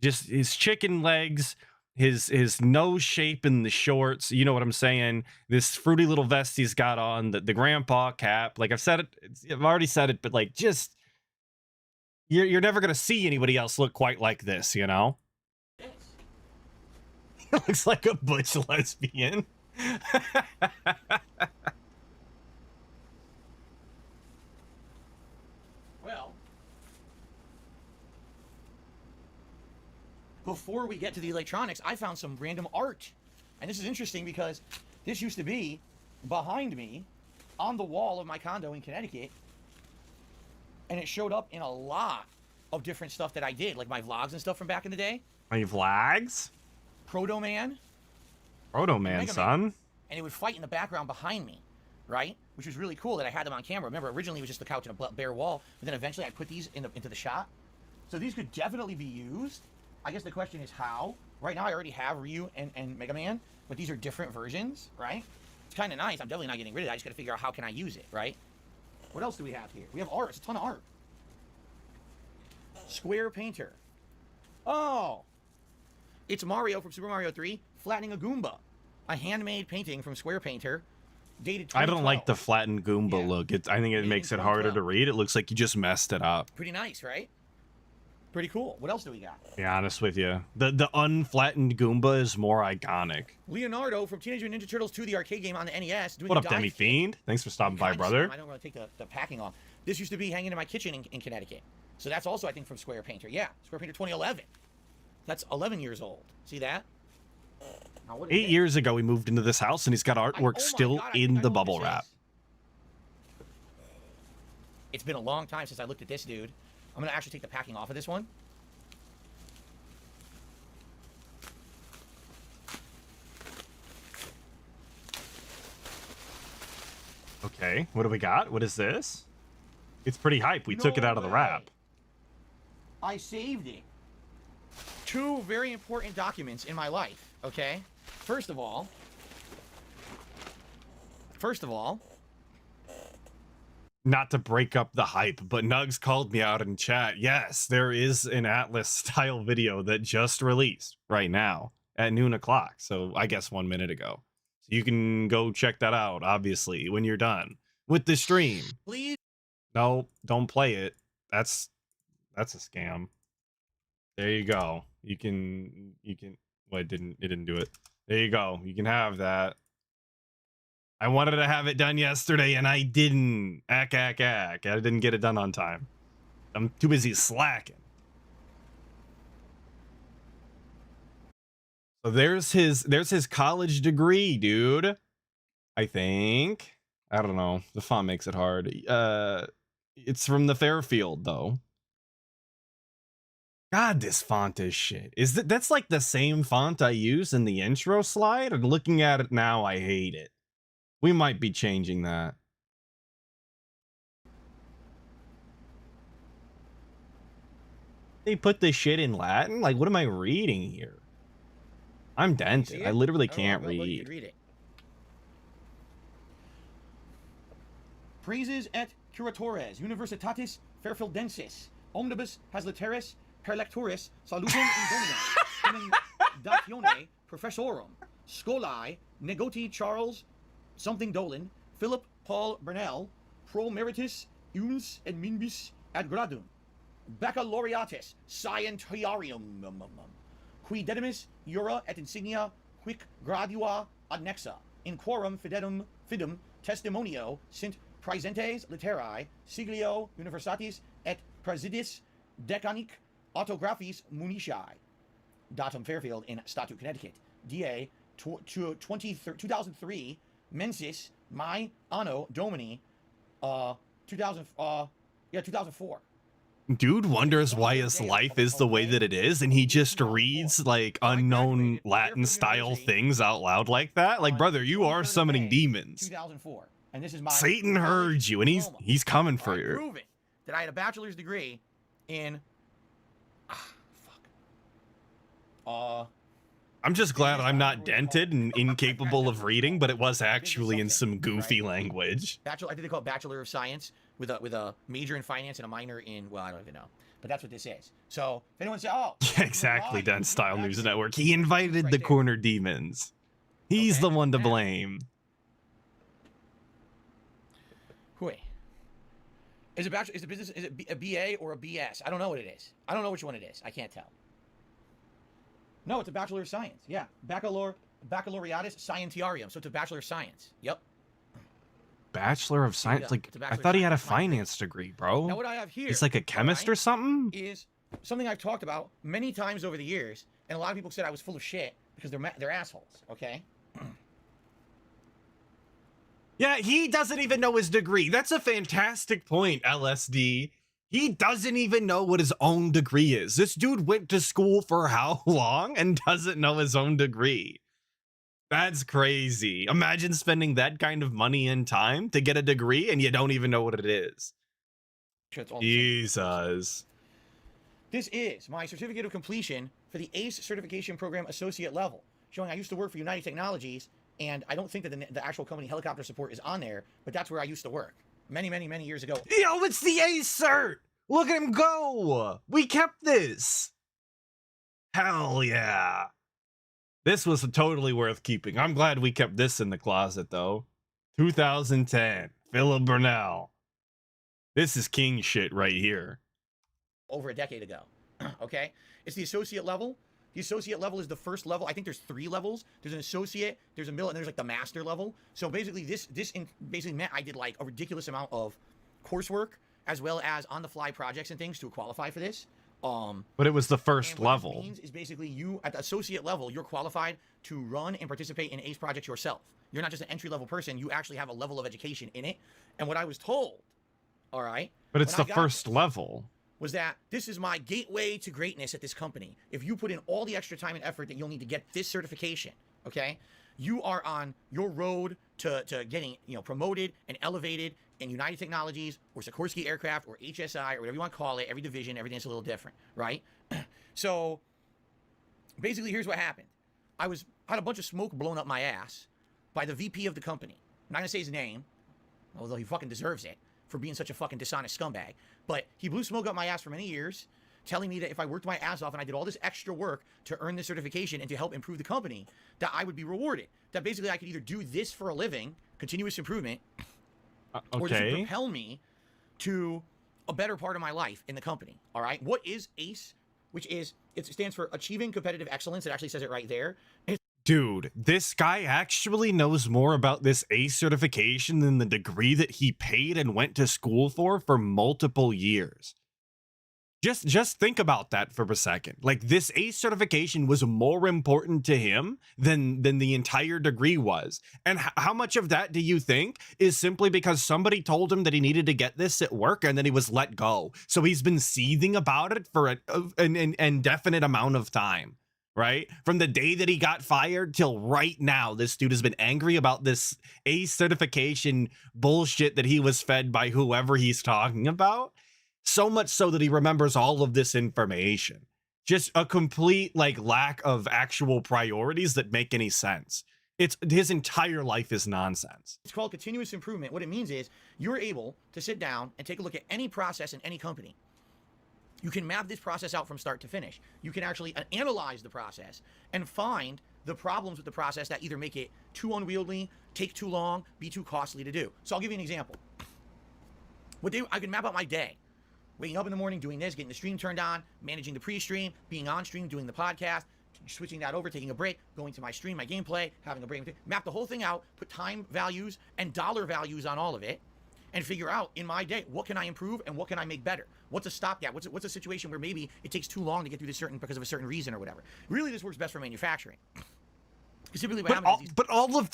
Just his chicken legs, his nose shape in the shorts, you know what I'm saying? This fruity little vest he's got on, the grandpa cap. Like I've said it, I've already said it, but like just You're never gonna see anybody else look quite like this, you know? It looks like a butch lesbian. Well, before we get to the electronics, I found some random art. And this is interesting because this used to be behind me on the wall of my condo in Connecticut. And it showed up in a lot of different stuff that I did, like my vlogs and stuff from back in the day. My vlogs? Proto Man. Proto Man, son. And it would fight in the background behind me, right? Which was really cool that I had them on camera. Remember, originally it was just the couch and a bare wall, but then eventually I put these into the shot. So these could definitely be used. I guess the question is how. Right now I already have Ryu and Mega Man, but these are different versions, right? It's kind of nice. I'm definitely not getting rid of it. I just got to figure out how can I use it, right? What else do we have here? We have art. It's a ton of art. Square Painter. Oh! It's Mario from Super Mario 3 flattening a Goomba. A handmade painting from Square Painter, dated 2012. I don't like the flattened Goomba look. I think it makes it harder to read. It looks like you just messed it up. Pretty nice, right? Pretty cool. What else do we got? To be honest with you, the unflattened Goomba is more iconic. Leonardo from Teenage Mutant Ninja Turtles 2, the arcade game on the NES. Doing What up, Demi Fiend? Thanks for stopping by, brother. I don't want to take the packing off. This used to be hanging in my kitchen in Connecticut. So that's also, I think, from Square Painter. Yeah, Square Painter 2011. That's 11 years old. See that? Now, 8 years ago, we moved into this house, and he's got artwork still in the bubble wrap. It's been a long time since I looked at this, dude. I'm going to actually take the packing off of this one. Okay, what do we got? What is this? It's pretty hype. We took it out of the wrap. I saved it. Two very important documents in my life, okay? First of all, not to break up the hype, but Nugs called me out in chat. Yes, there is an Atlas style video that just released right now at noon o'clock. So I guess 1 minute ago. So you can go check that out, obviously, when you're done with the stream. Please. No, don't play it. That's a scam. There you go. You can well, it didn't do it. There you go. You can have that. I wanted to have it done yesterday and I didn't. Ack. I didn't get it done on time. I'm too busy slacking. So there's his college degree, dude. I think. I don't know. The font makes it hard. It's from the Fairfield though. God, this font is shit. That's like the same font I use in the intro slide? And looking at it now, I hate it. We might be changing that. They put this shit in Latin? Like, what am I reading here? I'm dented. I literally can't read. Read it. Praises et curatores universitatis Fairfieldensis omnibus has literis per lectoris salutum in domino professorum scholae negoti Charles something Dolan Philip Paul Burnell pro meritus uns et minibus ad gradum baccalaureatus scientiarum qui dedimus jura et insignia quic gradua adnexa in quorum fidem testimonio sint praesentes literae siglio universitatis et presidis decanic autographis municiae datum Fairfield in Statute, Connecticut, DA 2003 mensis mai anno domini 2004. Dude wonders why his life is the way that it is, and he just reads like unknown Latin style things out loud like that. Like, brother, you are summoning demons. 2004. And this is my Satan heard you, and he's coming for you. Proven that I had a bachelor's degree in I'm just glad I'm not dented and incapable of reading, but it was actually in some goofy language. I think they call it Bachelor of Science with a major in finance and a minor in, well, I don't even know. But that's what this is. So if anyone says, oh, yeah, exactly, Den Style News Network. He invited the corner demons. He's the one to blame. Hui. Is it bachelor? Is it business? Is it a BA or a BS? I don't know what it is. I don't know which one it is. I can't tell. No, it's a Bachelor of Science. Yeah, Baccalaureatus Scientiarum. So it's a Bachelor of Science. Yep. Bachelor of Science? Yeah, Like, it's a I Bachelor thought of he had a Science. finance degree, bro. Now what I have here, He's like a chemist or something? is something I've talked about many times over the years, and a lot of people said I was full of shit because they're assholes. Okay. Yeah, he doesn't even know his degree. That's a fantastic point, LSD. He doesn't even know what his own degree is. This dude went to school for how long and doesn't know his own degree? That's crazy. Imagine spending that kind of money and time to get a degree and you don't even know what it is. Jesus. This is my certificate of completion for the ACE certification program associate level, showing I used to work for United Technologies, and I don't think that the actual company helicopter support is on there, but that's where I used to work many, many, many years ago. Yo, it's the ACE cert. Look at him go. We kept this. Hell yeah. This was totally worth keeping. I'm glad we kept this in the closet, though. 2010, Philip Burnell. This is king shit right here. Over a decade ago. Okay? It's the associate level. The associate level is the first level. I think there's 3 levels. There's an associate, there's a middle, and there's like the master level. So basically this basically meant I did like a ridiculous amount of coursework as well as on-the-fly projects and things to qualify for this. But it was the first level. What it means is basically you at the associate level, you're qualified to run and participate in ACE projects yourself. You're not just an entry-level person. You actually have a level of education in it. And what I was told, all right, but it's the first level, was that this is my gateway to greatness at this company. If you put in all the extra time and effort that you'll need to get this certification, okay, you are on your road to getting, you know, promoted and elevated in United Technologies or Sikorsky Aircraft or HSI or whatever you want to call it. Every division, everything's a little different, right? So basically, here's what happened. I had a bunch of smoke blown up my ass by the VP of the company. I'm not gonna say his name, although he fucking deserves it for being such a fucking dishonest scumbag. But he blew smoke up my ass for many years, telling me that if I worked my ass off and I did all this extra work to earn this certification and to help improve the company, that I would be rewarded. That basically I could either do this for a living, continuous improvement, or this would propel me to a better part of my life in the company. All right. What is ACE? Which is, it stands for Achieving Competitive Excellence. It actually says it right there. Dude, this guy actually knows more about this ACE certification than the degree that he paid and went to school for multiple years. Just think about that for a second. Like, this ACE certification was more important to him than the entire degree was. And how much of that do you think is simply because somebody told him that he needed to get this at work and then he was let go? So he's been seething about it for an indefinite amount of time, right? From the day that he got fired till right now, this dude has been angry about this ACE certification bullshit that he was fed by whoever he's talking about. So much so that he remembers all of this information. Just a complete lack of actual priorities that make any sense. It's his entire life is nonsense. It's called continuous improvement. What it means is you're able to sit down and take a look at any process in any company. You can map this process out from start to finish. You can actually analyze the process and find the problems with the process that either make it too unwieldy, take too long, be too costly to do. So I'll give you an example. I can map out my day. Waking up in the morning, doing this, getting the stream turned on, managing the pre-stream, being on stream, doing the podcast, switching that over, taking a break, going to my stream, my gameplay, having a break, map the whole thing out, put time values and dollar values on all of it, and figure out in my day, what can I improve and what can I make better? What's a stopgap? What's a situation where maybe it takes too long to get through this because of a certain reason or whatever? Really, this works best for manufacturing. But all of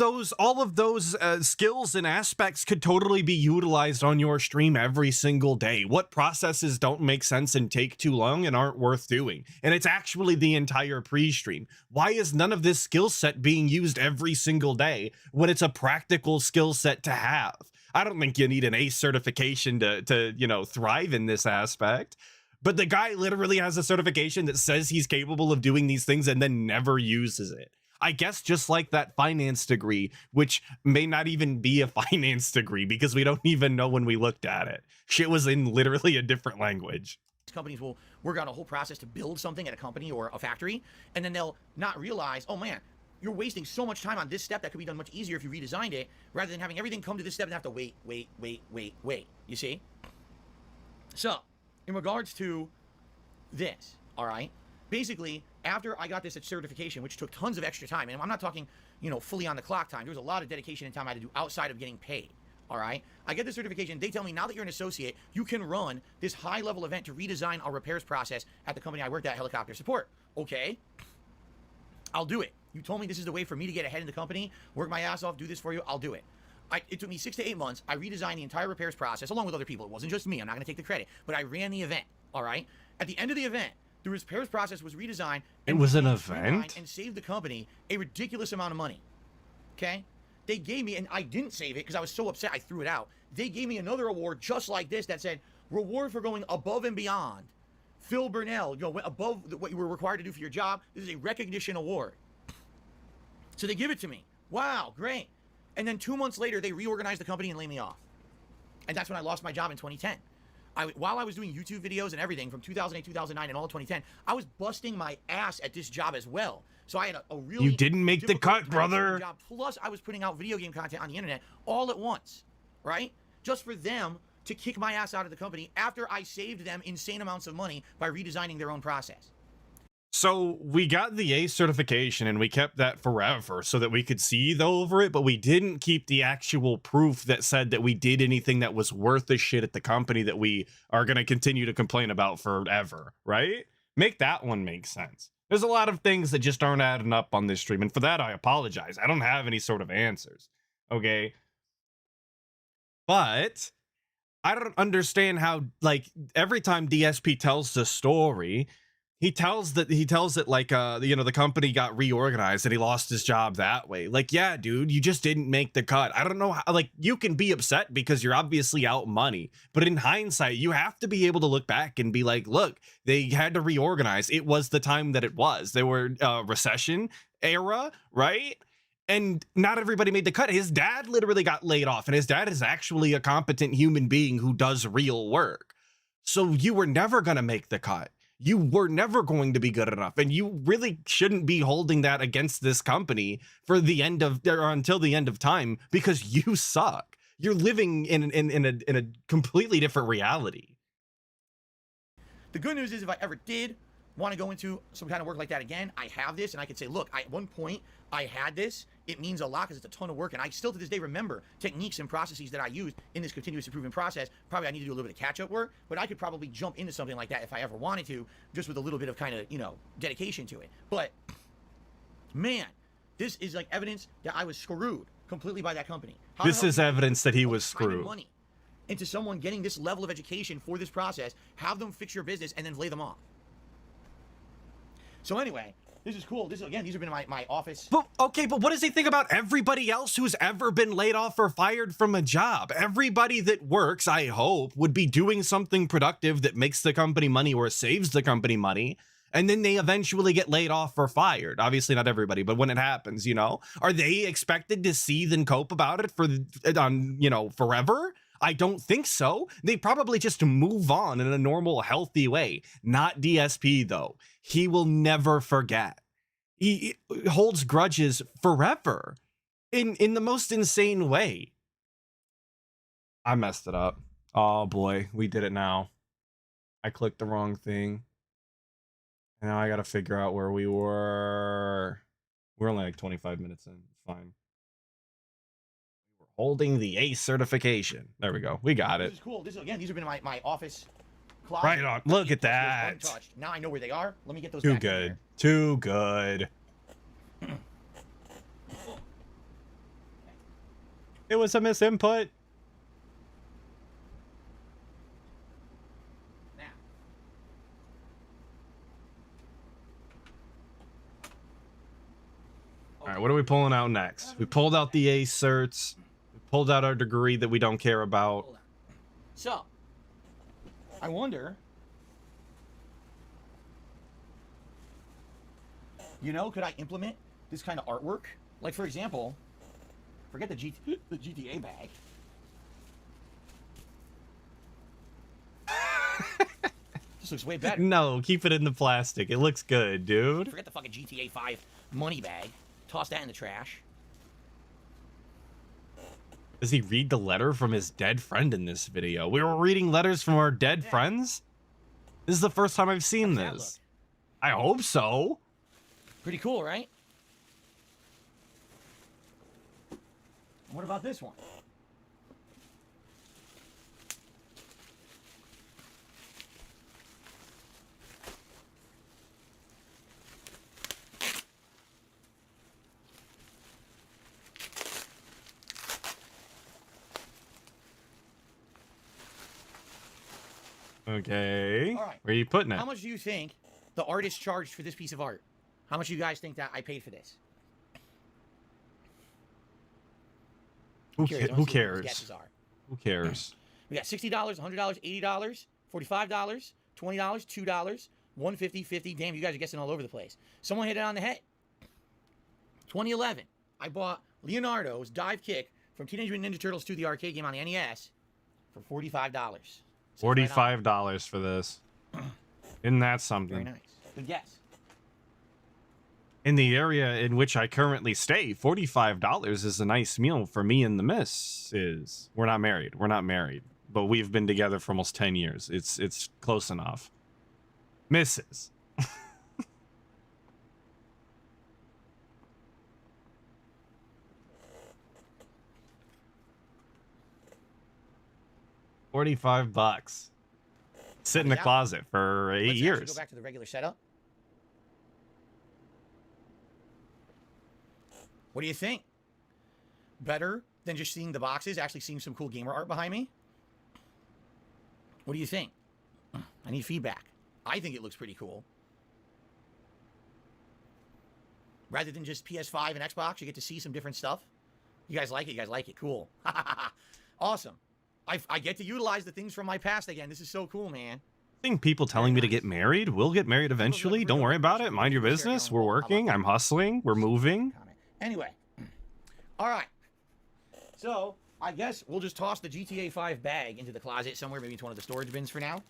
those skills and aspects could totally be utilized on your stream every single day. What processes don't make sense and take too long and aren't worth doing? And it's actually the entire pre-stream. Why is none of this skill set being used every single day when it's a practical skill set to have? I don't think you need an ACE certification to thrive in this aspect. But the guy literally has a certification that says he's capable of doing these things and then never uses it. I guess just like that finance degree, which may not even be a finance degree because we don't even know when we looked at it. Shit was in literally a different language. Companies will work on a whole process to build something at a company or a factory, and then they'll not realize, oh man, you're wasting so much time on this step that could be done much easier if you redesigned it, rather than having everything come to this step and have to wait. You see? So, in regards to this, all right, basically, after I got this certification, which took tons of extra time, and I'm not talking, you know, fully on the clock time, there was a lot of dedication and time I had to do outside of getting paid, all right? I get the certification. They tell me, now that you're an associate, you can run this high-level event to redesign our repairs process at the company I worked at, Helicopter Support. Okay, I'll do it. You told me this is the way for me to get ahead in the company, work my ass off, do this for you, I'll do it. It took me 6 to 8 months. I redesigned the entire repairs process along with other people. It wasn't just me. I'm not going to take the credit. But I ran the event, all right? At the end of the event, the repairs process was redesigned. It was an event? And saved the company a ridiculous amount of money, okay? They gave me, and I didn't save it because I was so upset I threw it out. They gave me another award just like this that said, reward for going above and beyond. Phil Burnell, you know, went above what you were required to do for your job. This is a recognition award. So they give it to me. Wow, great. And then 2 months later, they reorganized the company and laid me off. And that's when I lost my job in 2010. While I was doing YouTube videos and everything from 2008, 2009, and all of 2010, I was busting my ass at this job as well. So I had a really... You didn't make the cut, brother. Job. Plus, I was putting out video game content on the internet all at once, right? Just for them to kick my ass out of the company after I saved them insane amounts of money by redesigning their own process. So we got the A certification and we kept that forever so that we could see over it, but we didn't keep the actual proof that said that we did anything that was worth the shit at the company that we are going to continue to complain about forever, right? Make that one make sense. There's a lot of things that just aren't adding up on this stream, and for that I apologize. I don't have any sort of answers, okay? But I don't understand how, like, every time DSP tells the story, he tells it like, you know, the company got reorganized and he lost his job that way. Like, yeah, dude, you just didn't make the cut. I don't know how, like, you can be upset because you're obviously out money, but in hindsight, you have to be able to look back and be like, look, they had to reorganize. It was the time that it was. They were recession era, right? And not everybody made the cut. His dad literally got laid off, and his dad is actually a competent human being who does real work. So you were never going to make the cut. You were never going to be good enough, and you really shouldn't be holding that against this company for the end of, or until the end of time, because you suck. You're living in a completely different reality. The good news is, if I ever did want to go into some kind of work like that again, I have this, and I could say, look, at one point I had this. It means a lot because it's a ton of work, and I still to this day remember techniques and processes that I used in this continuous improvement process. Probably I need to do a little bit of catch-up work, but I could probably jump into something like that if I ever wanted to, just with a little bit of kind of, you know, dedication to it. But man, this is like evidence that I was screwed completely by that company. This is evidence that he was screwed. Money into someone getting this level of education for this process, have them fix your business, and then lay them off. So anyway, this is cool. This is, again, these have been my office. But okay, but what does he think about everybody else who's ever been laid off or fired from a job? Everybody that works, I hope, would be doing something productive that makes the company money or saves the company money, and then they eventually get laid off or fired. Obviously not everybody, but when it happens, you know, are they expected to seethe and cope about it for, you know, forever? I don't think so. They probably just move on in a normal, healthy way. Not DSP, though. He will never forget. He holds grudges forever in the most insane way. I messed it up. Oh, boy. We did it now. I clicked the wrong thing. And now I got to figure out where we were. We're only like 25 minutes in. Fine. Holding the A certification. There we go. We got it. This is cool. This is, again, these have been my office closet. Right on. Look at that. Untouched. Now I know where they are. Let me get those Too back in good. there. Too good. It was a misinput. Now. All right, what are we pulling out next? We pulled out the A certs. We pulled out our degree that we don't care about. Hold on. So, I wonder, you know, could I implement this kind of artwork? Like, for example, forget the GTA bag. This looks way better. No, keep it in the plastic. It looks good, dude. Forget the fucking GTA 5 money bag. Toss that in the trash. Does he read the letter from his dead friend in this video? We were reading letters from our dead friends? This is the first time I've seen this. I hope so. Pretty cool, right? What about this one? Okay. All right. Where are you putting it? How much do you think the artist charged for this piece of art? How much do you guys think that I paid for this? Who Curious. I cares? wanna see what those guesses are. Who cares? We got $60, $100, $80, $45, $20, $2, $150, $50. Damn, you guys are guessing all over the place. Someone hit it on the head. 2011, I bought Leonardo's dive kick from Teenage Mutant Ninja Turtles 2, the arcade game on the NES, for $45. $45 for this. Isn't that something? Very nice. Good guess. In the area in which I currently stay, $45 is a nice meal for me and the missus. We're not married. We're not married. But we've been together for almost 10 years. It's close enough. Mrs. $45. Sit in the closet for 8 Let's years. actually go back to the regular setup. What do you think? Better than just seeing the boxes, actually seeing some cool gamer art behind me? What do you think? I need feedback. I think it looks pretty cool. Rather than just PS5 and Xbox, you get to see some different stuff. You guys like it? You guys like it? Cool. Awesome. I get to utilize the things from my past again. This is so cool, man. Seeing people telling me to get married. We'll get married eventually. Don't worry about it. Mind your business. We're working. I'm hustling. We're moving. Anyway. All right. So, I guess we'll just toss the GTA 5 bag into the closet somewhere, maybe into one of the storage bins for now.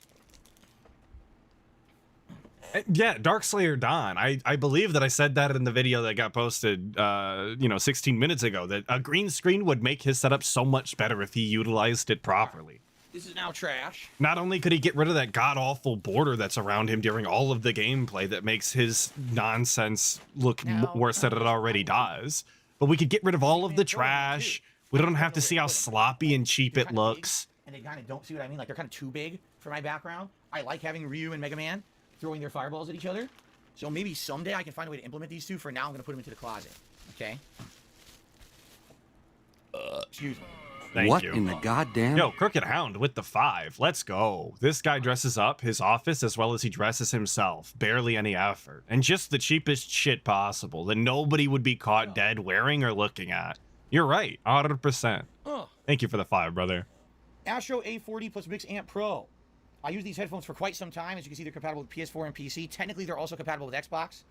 Yeah, Darkslayer Dawn. I believe that I said that in the video that got posted, 16 minutes ago, that a green screen would make his setup so much better if he utilized it properly. This is now trash. Not only could he get rid of that god-awful border that's around him during all of the gameplay that makes his nonsense look worse than it already does, but we could get rid of all of the trash. We don't have to see how sloppy and cheap it looks. And they kind of don't see what I mean. Like, they're kind of too big for my background. I like having Ryu and Mega Man throwing their fireballs at each other. So maybe someday I can find a way to implement these two. For now, I'm going to put them into the closet. Okay? Excuse me. Thank you. What in the goddamn? Yo, Crooked Hound with the 5. Let's go. This guy dresses up his office as well as he dresses himself. Barely any effort. And just the cheapest shit possible that nobody would be caught dead wearing or looking at. You're right. 100%. Thank you for the 5, brother. Astro A40 plus Mix Amp Pro. I use these headphones for quite some time. As you can see, they're compatible with PS4 and PC. Technically, they're also compatible with Xbox.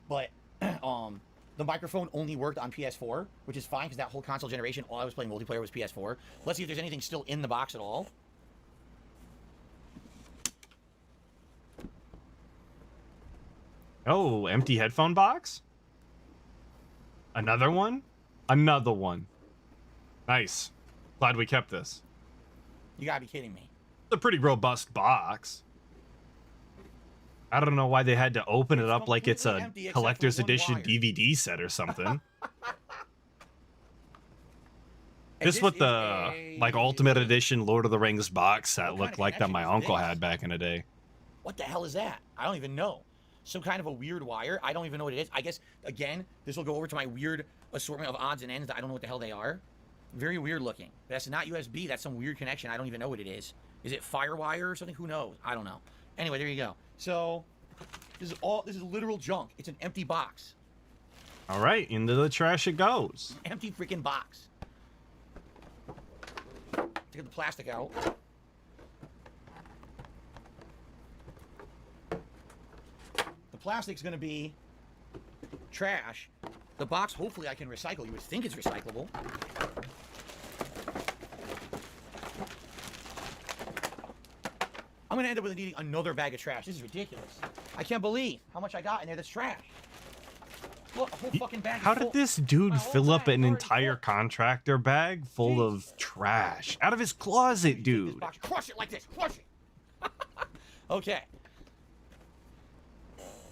But the microphone only worked on PS4, which is fine because that whole console generation, all I was playing multiplayer was PS4. Let's see if there's anything still in the box at all. Oh, empty headphone box? Another one? Another one. Nice. Glad we kept this. You gotta be kidding me. It's a pretty robust box. I don't know why they had to open it up like it's a collector's edition DVD set or something. Just what the like Ultimate Edition Lord of the Rings box set looked like that my uncle had back in the day. What the hell is that? I don't even know. Some kind of a weird wire. I don't even know what it is. I guess, again, this will go over to my weird assortment of odds and ends that I don't know what the hell they are. Very weird looking. That's not USB. That's some weird connection. I don't even know what it is. Is it Firewire or something? Who knows? I don't know. Anyway, there you go. So, this is literal junk. It's an empty box. All right, into the trash it goes. Empty freaking box. Take the plastic out. The plastic's going to be trash. The box, hopefully I can recycle. You would think it's recyclable. I'm going to end up with needing another bag of trash. This is ridiculous. I can't believe how much I got in there that's trash. Look, a whole fucking bag. How is full. did this dude My whole fill up bag an already entire full. contractor bag full of trash out of his closet, This dude? box, crush it like this. Crush it. Okay.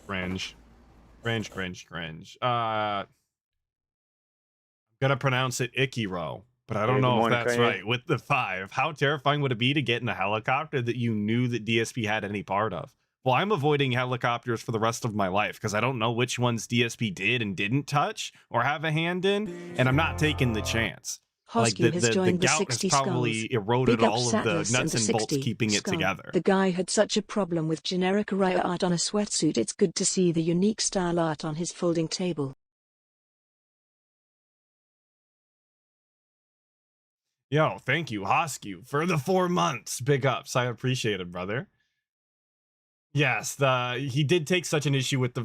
Cringe. Cringe. I'm gonna pronounce it Ikiro, but I don't Hey, good know if morning, that's Kanye. right. With the 5, how terrifying would it be to get in a helicopter that you knew that DSP had any part of? Well, I'm avoiding helicopters for the rest of my life because I don't know which ones DSP did and didn't touch or have a hand in, and I'm not taking the chance. Like Hosku has the joined the gout 60 has probably skulls. eroded Big up all of the Sadness and nuts the and bolts 60 keeping it skull. together. The guy had such a problem with generic array art on a sweatsuit. It's good to see the unique style art on his folding table. Yo, thank you, Hosku, for the 4 months. Big ups. I appreciate it, brother. Yes, he did take such an issue with the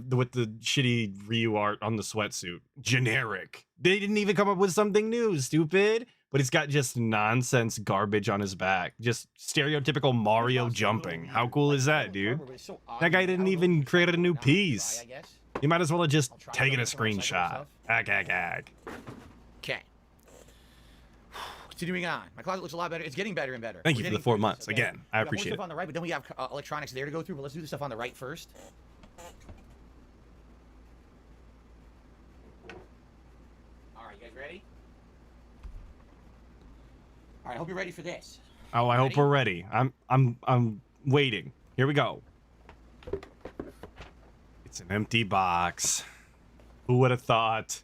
shitty Ryu art on the sweatsuit. Generic. They didn't even come up with something new, stupid. But he's got just nonsense garbage on his back. Just stereotypical Mario jumping. How cool is that, dude? That guy didn't even create a new piece. You might as well have just taken a screenshot. Ag. Okay. Continuing on. My closet looks a lot better. It's getting better and better. Thank We're you for getting the 4 through months. this, okay? Again, I We got more appreciate stuff it. on the right, but then we have electronics there to go through. But let's do the stuff on the right first. All right, you guys ready? All right, I hope you're ready for this. Oh, I hope we're ready. I'm waiting. Here we go. It's an empty box. Who would have thought?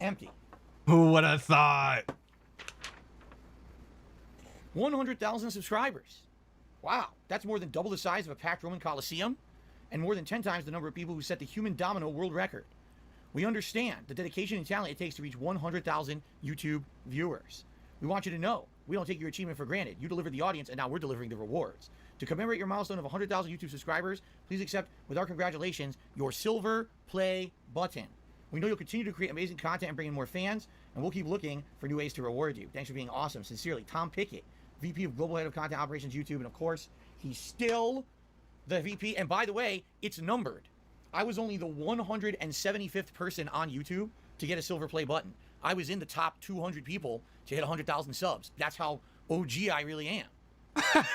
Empty. Who would have thought? 100,000 subscribers. Wow, that's more than double the size of a packed Roman Coliseum and more than 10 times the number of people who set the human domino world record. We understand the dedication and talent it takes to reach 100,000 YouTube viewers. We want you to know, we don't take your achievement for granted. You delivered the audience and now we're delivering the rewards. To commemorate your milestone of 100,000 YouTube subscribers, please accept, with our congratulations, your silver play button. We know you'll continue to create amazing content and bring in more fans, and we'll keep looking for new ways to reward you. Thanks for being awesome. Sincerely, Tom Pickett, VP of Global Head of Content Operations YouTube, and of course, he's still the VP. And by the way, it's numbered. I was only the 175th person on YouTube to get a silver play button. I was in the top 200 people to hit 100,000 subs. That's how OG I really am. Pretty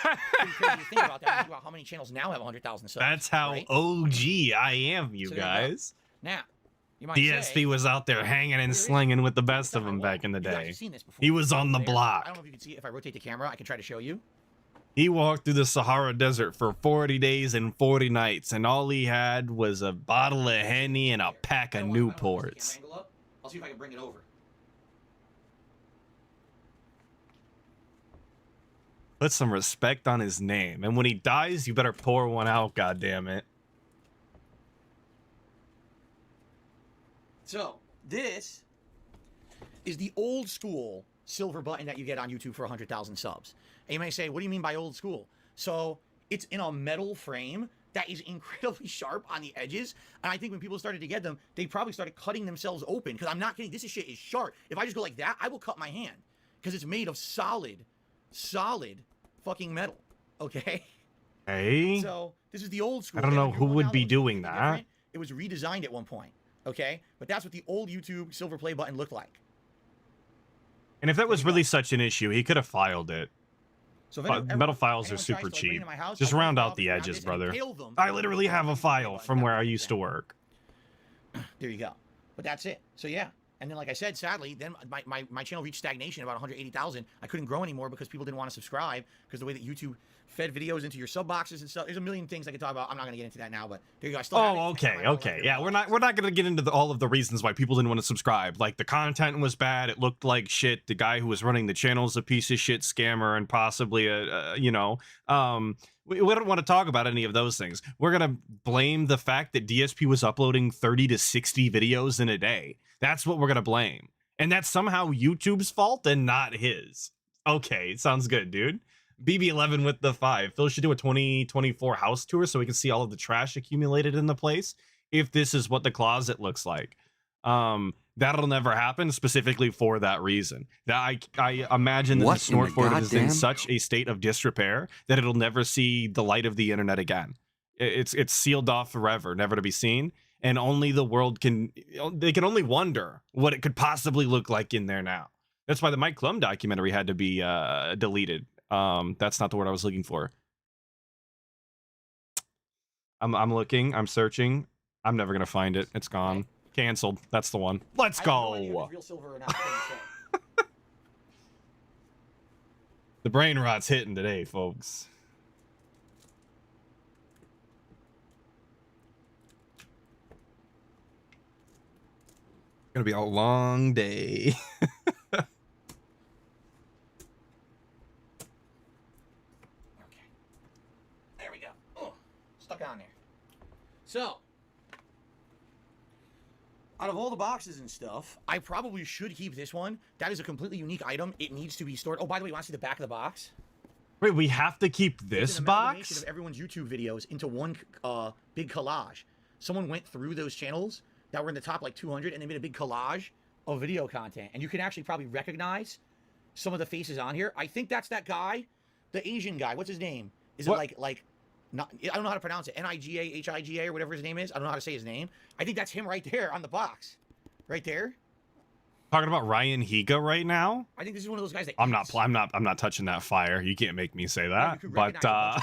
crazy to think about that. Think about how many channels now have 100,000 subs. That's how right? OG I am, you So there you go. guys. Now, you might DSP say, was out there hanging and slinging with the best of them back in the you guys day. have seen this before. He was on the There. I block. don't know if you can see it. If I rotate the camera, I can try to show you. He walked through the Sahara Desert for 40 days and 40 nights, and all he had was a bottle of Henny and a pack of Newports. I'll see if I can bring it over. Put some respect on his name, and when he dies, you better pour one out, goddammit. So, this is the old school silver button that you get on YouTube for 100,000 subs. And you may say, what do you mean by old school? So, it's in a metal frame that is incredibly sharp on the edges. And I think when people started to get them, they probably started cutting themselves open. Because I'm not kidding, this shit is sharp. If I just go like that, I will cut my hand. Because it's made of solid fucking metal. Okay? Hey? So, this is the old school. I don't And know when you're who going would down, be looks doing completely that. different. It was redesigned at one point. Okay? But that's what the old YouTube silver play button looked like. And if that was really such an issue, he could have filed it. So Metal files are super cheap. Just round out the edges, brother. I literally have a file from where I used to work. There you go. But that's it. So yeah. And then, like I said, sadly, then my channel reached stagnation, about 180,000. I couldn't grow anymore because people didn't want to subscribe because the way that YouTube fed videos into your sub boxes and stuff. There's a million things I could talk about. I'm not going to get into that now, but there you go. I still have it. Oh, okay. Yeah, we're not going to get into all of the reasons why people didn't want to subscribe. Like, the content was bad, it looked like shit, the guy who was running the channel is a piece of shit scammer, and possibly we don't want to talk about any of those things. We're going to blame the fact that DSP was uploading 30 to 60 videos in a day. That's what we're going to blame. And that's somehow YouTube's fault and not his. Okay, sounds good, dude. BB11 with the 5. Phil should do a 2024 house tour so we can see all of the trash accumulated in the place. If this is what the closet looks like. That'll never happen specifically for that reason. That I imagine that the Snortboard is in such a state of disrepair that it'll never see the light of the internet again. It's sealed off forever, never to be seen. and only the world can, they can only wonder what it could possibly look like in there now. That's why the Mike Klum documentary had to be deleted. That's not the word I was looking for. I'm looking, I'm searching. I'm never gonna find it. It's gone. Canceled. That's the one. Let's go. Real silver or not. The brain rot's hitting today, folks. Gonna be a long day. Okay. There we go. Oh, stuck on there. So, out of all the boxes and stuff, I probably should keep this one. That is a completely unique item. It needs to be stored. Oh, by the way, you want to see the back of the box? Wait, we have to keep this It's an box? amalgamation of everyone's YouTube videos into one big collage. Someone went through those channels that were in the top like 200, and they made a big collage of video content. And you can actually probably recognize some of the faces on here. I think that's that guy, the Asian guy. What's his name? Is it like not? I don't know how to pronounce it. Niga or whatever his name is. I don't know how to say his name. I think that's him right there on the box, right there. Talking about Ryan Higa right now. I think this is one of those guys that I'm not touching that fire. You can't make me say that. could But recognize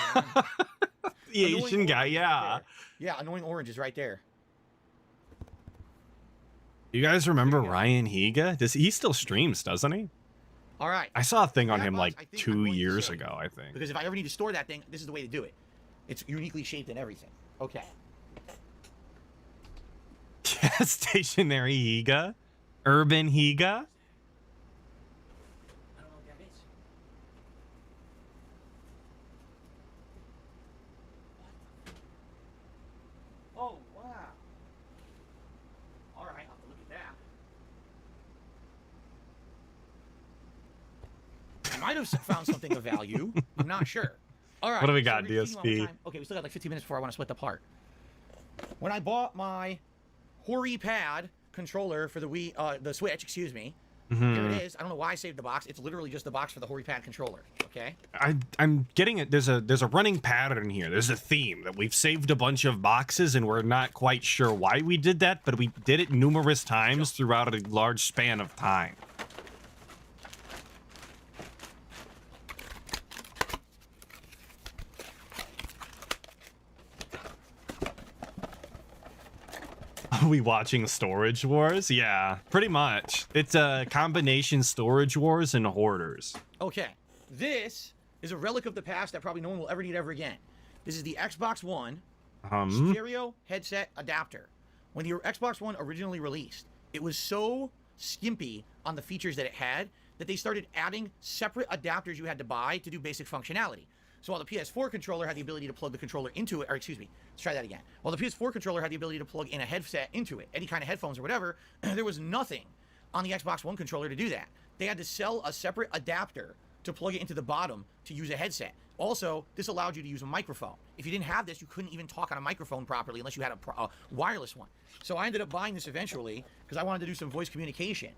the Asian guy, yeah. Yeah, annoying orange is right there. You guys remember Ryan Higa? He still streams, doesn't he? All right. I saw a thing on That him box, like I think I'm 2 going to years save. ago, I think. Because if I ever need to store that thing, this is the way to do it. It's uniquely shaped and everything. Okay. Stationary Higa? Urban Higa? I don't know what that is. Oh, wow. All right, I'll have to look at that. I might have found something of value. I'm not sure. All right. What do we so got, we're continuing on with DSP? time. Okay, we still got like 15 minutes before I want to split the part. When I bought my Hori pad controller for the Wii, the Switch, excuse me. Here it is. I don't know why I saved the box. It's literally just the box for the Hori pad controller. Okay. I'm getting it. There's a running pattern here. There's a theme that we've saved a bunch of boxes and we're not quite sure why we did that, but we did it numerous times throughout a large span of time. Are we watching Storage Wars? Yeah, pretty much. It's a combination Storage Wars and Hoarders. Okay. This is a relic of the past that probably no one will ever need ever again. This is the Xbox One stereo headset adapter. When the Xbox One originally released, it was so skimpy on the features that it had that they started adding separate adapters you had to buy to do basic functionality. So while the PS4 controller had the ability to plug the controller into it, or excuse me, let's try that again. While the PS4 controller had the ability to plug in a headset into it, any kind of headphones or whatever, there was nothing on the Xbox One controller to do that. They had to sell a separate adapter to plug it into the bottom to use a headset. Also, this allowed you to use a microphone. If you didn't have this, you couldn't even talk on a microphone properly unless you had a wireless one. So I ended up buying this eventually because I wanted to do some voice communication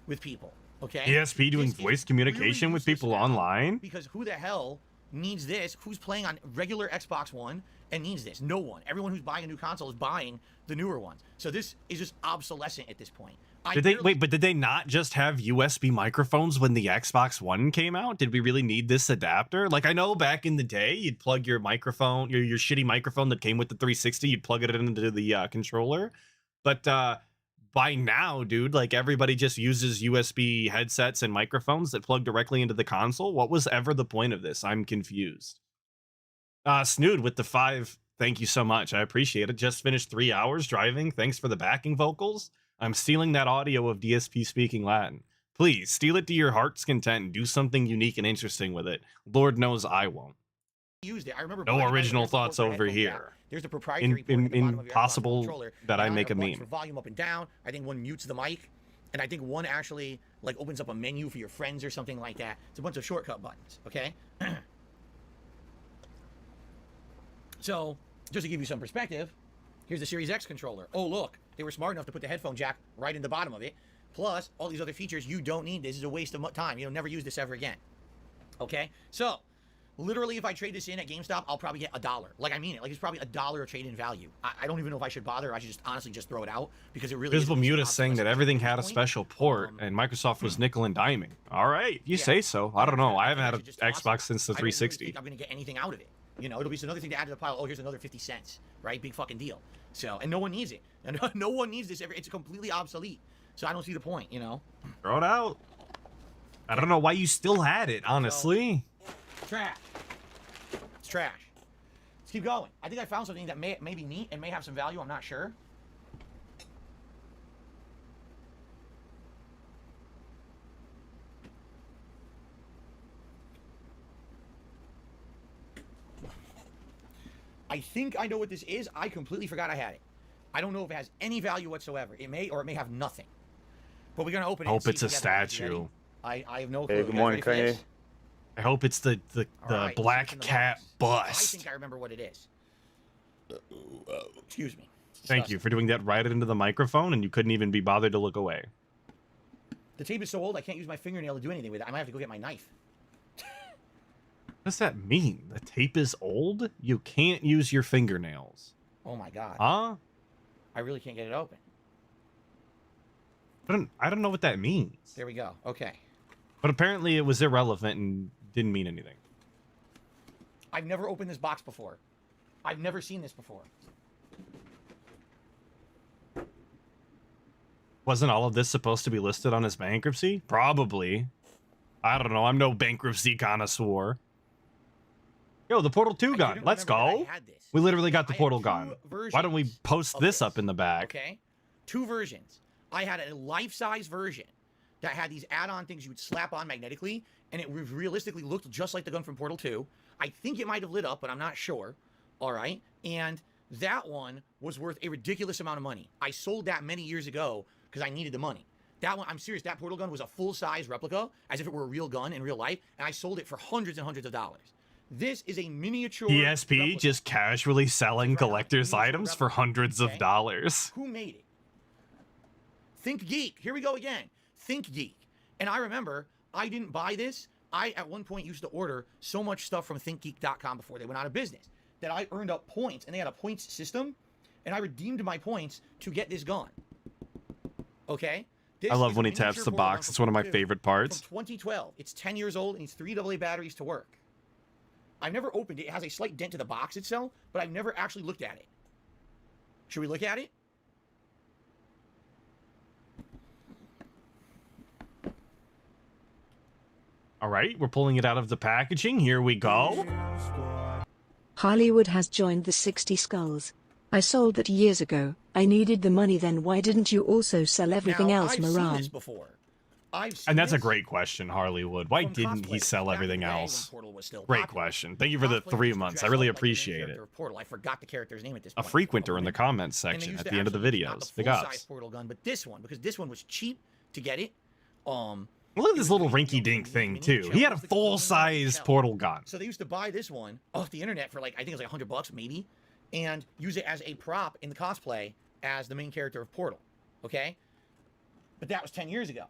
with people. Okay. ESP doing This is voice communication really with useless people now online? Because who the hell needs this? Who's playing on regular Xbox One and needs this? No one. Everyone who's buying a new console is buying the newer ones. So this is just obsolescent at this point. Did they not just have USB microphones when the Xbox One came out? Did we really need this adapter? Like, I know back in the day, you'd plug your microphone, your shitty microphone that came with the 360, you'd plug it into the controller. But by now, dude, like, everybody just uses USB headsets and microphones that plug directly into the console. What was ever the point of this? I'm confused. Snood with the 5, thank you so much. I appreciate it. Just finished 3 hours driving. Thanks for the backing vocals. I'm stealing that audio of DSP speaking Latin. Please, steal it to your heart's content and do something unique and interesting with it. Lord knows I won't. Used it. I remember no original thoughts over here. There's the proprietary port at the bottom of your impossible controller, that I and make a buttons meme. for volume up and down. I think one mutes the mic, and I think one actually like opens up a menu for your friends or something like that. It's a bunch of shortcut buttons. Okay. So just to give you some perspective, here's the Series X controller. Oh look, they were smart enough to put the headphone jack right in the bottom of it. Plus all these other features you don't need. This is a waste of time. You'll never use this ever again. Okay. So Literally, if I trade this in at GameStop, I'll probably get $1. Like, I mean it. Like, it's probably $1 trade-in value. I don't even know if I should bother. I should just honestly just throw it out because it really. Visible Mute is saying that everything had a special port and Microsoft was nickel and diming. All right, if you say so. I don't know. I haven't had an Xbox since the 360. I don't really think I'm gonna get anything out of it. You know, it'll be another thing to add to the pile. Oh, here's another 50 cents, right? Big fucking deal. So, and no one needs it. And no one needs this. It's completely obsolete. So I don't see the point. You know. Throw it out. I don't know why you still had it, honestly. So, trash. It's trash. Let's keep going. I think I found something that may be neat and may have some value. I'm not sure. I think I know what this is. I completely forgot I had it. I don't know if it has any value whatsoever. It may, or it may have nothing. But we're gonna open it. Hope it's a statue. I have no clue. Hey, good morning, Kanye. I hope it's the right, black cat bust. I think I remember what it is. Excuse me. Thank you for doing that right into the microphone, and you couldn't even be bothered to look away. The tape is so old I can't use my fingernail to do anything with it. I might have to go get my knife. What does that mean? The tape is old? You can't use your fingernails. Oh my god. Huh? I really can't get it open. I don't know what that means. There we go. Okay. But apparently it was irrelevant and didn't mean anything. I've never opened this box before. I've never seen this before. Wasn't all of this supposed to be listed on his bankruptcy? Probably. I don't know. I'm no bankruptcy connoisseur. Yo, the Portal 2 gun. Let's go. We literally got the Portal gun. Why don't we post this up in the back? Okay. 2 versions. I had a life-size version that had these add-on things you would slap on magnetically, and it realistically looked just like the gun from Portal 2. I think it might have lit up, but I'm not sure. All right. And that one was worth a ridiculous amount of money. I sold that many years ago because I needed the money. That one, I'm serious, that Portal gun was a full-size replica, as if it were a real gun in real life, and I sold it for hundreds and hundreds of dollars. This is a miniature ESP replica. just casually selling collector's items for hundreds of dollars. Who made it? Think Geek. Here we go again. Think Geek. And I remember, I didn't buy this. I, at one point, used to order so much stuff from thinkgeek.com before they went out of business that I earned up points, and they had a points system, and I redeemed my points to get this gun. Okay? I love when he taps the box. It's one of my favorite parts. From 2012. It's 10 years old, and needs 3 AA batteries to work. I've never opened it. It has a slight dent to the box itself, but I've never actually looked at it. Should we look at it? All right, we're pulling it out of the packaging. Here we go. Hollywood has joined the 60 Skulls. I sold that years ago. I needed the money then. Why didn't you also sell everything now, else, I've Moran? seen this before. And that's a great question, Harleywood. Why didn't he sell everything else? Great question. Thank you for the 3 months. I really appreciate it. Portal. I forgot the character's name at this A point. frequenter in the comments section at the end of the videos. Big ups. Portal gun, but this one, because this one was cheap to get it. Look at this little rinky-dink thing, too. He had a full-size portal gun. So they used to buy this one off the internet for like, I think it was like $100 maybe, and use it as a prop in the cosplay as the main character of Portal. Okay? But that was 10 years ago.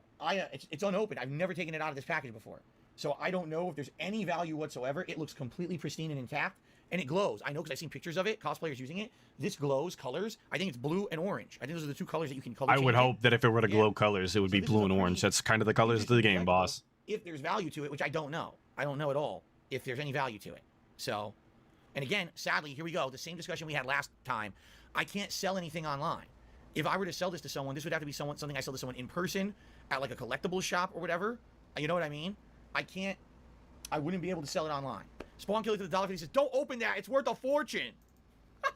It's unopened. I've never taken it out of this package before. So I don't know if there's any value whatsoever. It looks completely pristine and intact, and it glows. I know because I've seen pictures of it, cosplayers using it. This glows colors. I think it's blue and orange. I think those are the 2 colors that you can color I change would it. hope that if it were to glow colors, it would be blue and orange. That's kind of the colors of the game, boss. If there's value to it, which I don't know. I don't know at all if there's any value to it. So, and again, sadly, here we go. The same discussion we had last time. I can't sell anything online. If I were to sell this to someone, this would have to be something I sell to someone in person at like a collectibles shop or whatever. You know what I mean? I wouldn't be able to sell it online. Spawn Killer to the $1.50 says, don't open that. It's worth a fortune.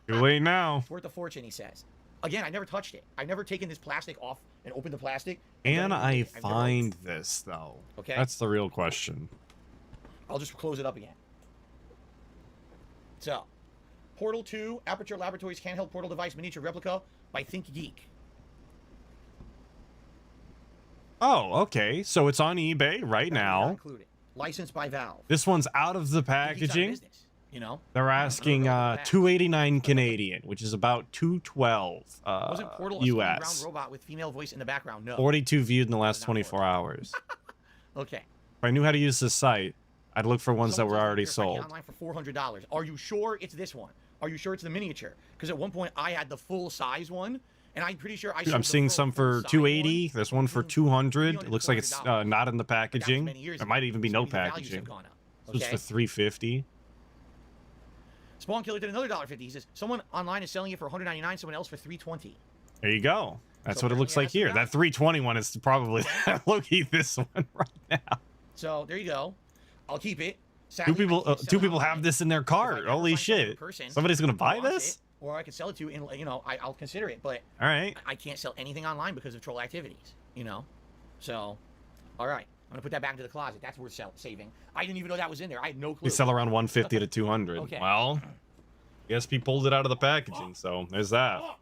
Too late now. It's worth a fortune, he says. Again, I never touched it. I've never taken this plastic off and opened the plastic. Can I find this, though? Okay. That's the real question. I'll just close it up again. So, Portal 2, Aperture Laboratories handheld portal device miniature replica by Think Geek. Oh, okay. So it's on eBay right now. Included. Licensed by Valve. This one's out of the packaging. Business, you know? They're asking $289 Canadian, which is about $212 Wasn't Portal US. a round robot with female voice in the background? No. 42 viewed in the last 24 hours. Okay. If I knew how to use this site, I'd look for ones that were Someone already says, "Here, if I get sold. online for $400. Are you sure it's this one? Are you sure it's the miniature? Because at one point I had the full size one, and I'm pretty sure I. Dude, I'm seeing some for 280. There's one for 200. It looks like it's not in the packaging. There might even be no packaging. This is for 350. Spawn Killer did another $1.50. He says someone online is selling it for $199. Someone else for $320. There you go. That's So what it looks like here. That 320 one is probably low-key this one right now. So there you go. I'll keep it. Two people have this in their cart. Holy shit! Somebody's gonna buy this? Or I could sell it to you, and I'll consider it. But all right, I can't sell anything online because of troll activities. So all right, I'm gonna put that back into the closet. That's worth saving. I didn't even know that was in there. I had no clue. They sell around 150 to 200. Okay. Well, ESP pulled it out of the packaging, so there's that. Okay.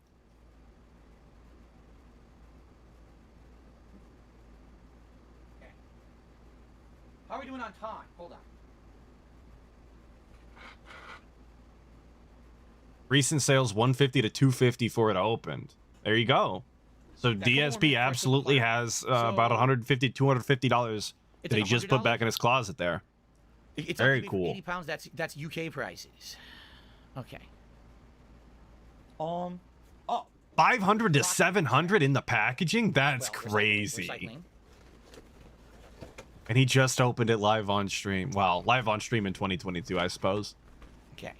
How are we doing on time? Hold on. Recent sales 150 to 250 for it opened. There you go. So DSP absolutely has about $150, $250 that he just put back in his closet there. It's very cool. 80 pounds. That's UK prices. Okay. Oh. 500 to 700 in the packaging? That's crazy. And he just opened it live on stream. Well, live on stream in 2022, I suppose. Okay.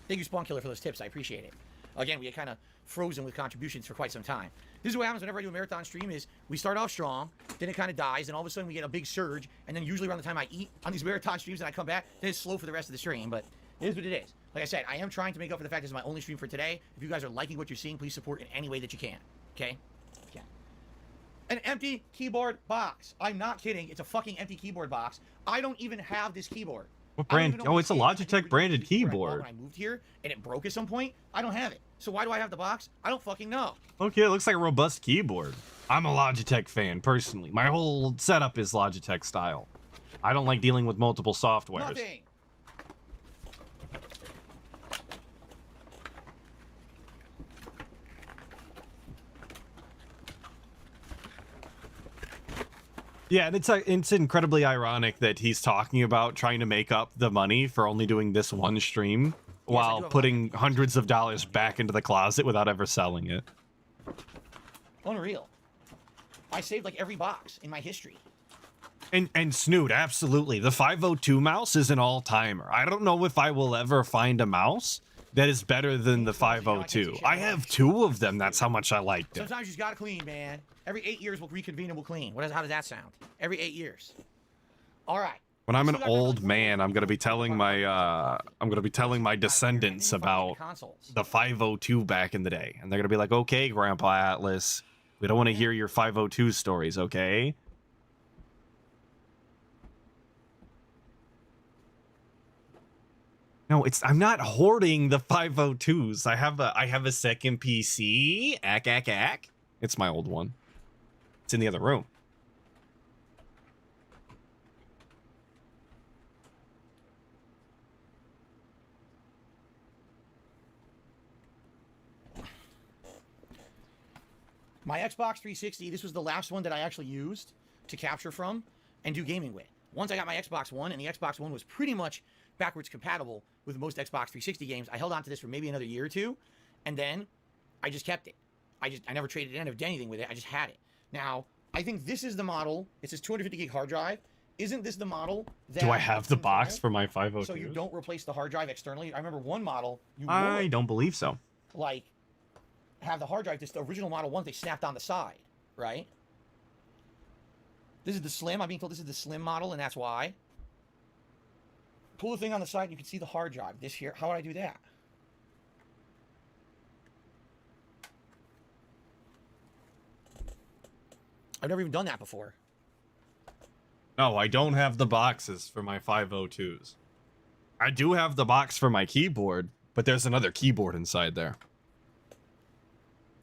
Thank you, Spawn Killer, for those tips. I appreciate it. Again, we get kind of frozen with contributions for quite some time. This is what happens whenever I do a marathon stream is we start off strong, then it kind of dies, and all of a sudden we get a big surge, and then usually around the time I eat on these marathon streams and I come back, then it's slow for the rest of the stream, but it is what it is. Like I said, I am trying to make up for the fact this is my only stream for today. If you guys are liking what you're seeing, please support in any way that you can. Okay? Yeah. An empty keyboard box. I'm not kidding. It's a fucking empty keyboard box. I don't even have this keyboard. What brand? Oh, it's a Logitech branded keyboard. When I moved here and it broke at some point, I don't have it. So why do I have the box? I don't fucking know. Okay, it looks like a robust keyboard. I'm a Logitech fan, personally. My whole setup is Logitech style. I don't like dealing with multiple softwares. Nothing. Yeah, and it's incredibly ironic that he's talking about trying to make up the money for only doing this one stream while putting hundreds of dollars back into the closet without ever selling it. Unreal. I saved like every box in my history. And Snoot, absolutely. The 502 mouse is an all-timer. I don't know if I will ever find a mouse that is better than the 502. I have two of them. That's how much I liked it. Sometimes you just gotta clean, man. Every 8 years we'll reconvene and we'll clean. How does that sound? Every 8 years. All right. When I'm an old man, I'm gonna be telling my descendants about the 502 back in the day, and they're gonna be like, "Okay, Grandpa Atlas, we don't want to hear your 502 stories, okay?" No, I'm not hoarding the 502s. I have a second PC. Ack. It's my old one. It's in the other room. My Xbox 360, this was the last one that I actually used to capture from and do gaming with. Once I got my Xbox One, and the Xbox One was pretty much backwards compatible with most Xbox 360 games, I held on to this for maybe another year or two, and then I just kept it. I never traded it in or did anything with it. I just had it. Now, I think this is the model. It says 250 gig hard drive. Isn't this the model that... Do I have the box for my 502? So you don't replace the hard drive externally? I remember one model... I don't believe so. Like, have the hard drive, this the original Model 1, they snapped on the side, right? This is the slim. I'm being told this is the slim model, and that's why. Pull the thing on the side, and you can see the hard drive. This here, how would I do that? I've never even done that before. No, I don't have the boxes for my 502s. I do have the box for my keyboard, but there's another keyboard inside there.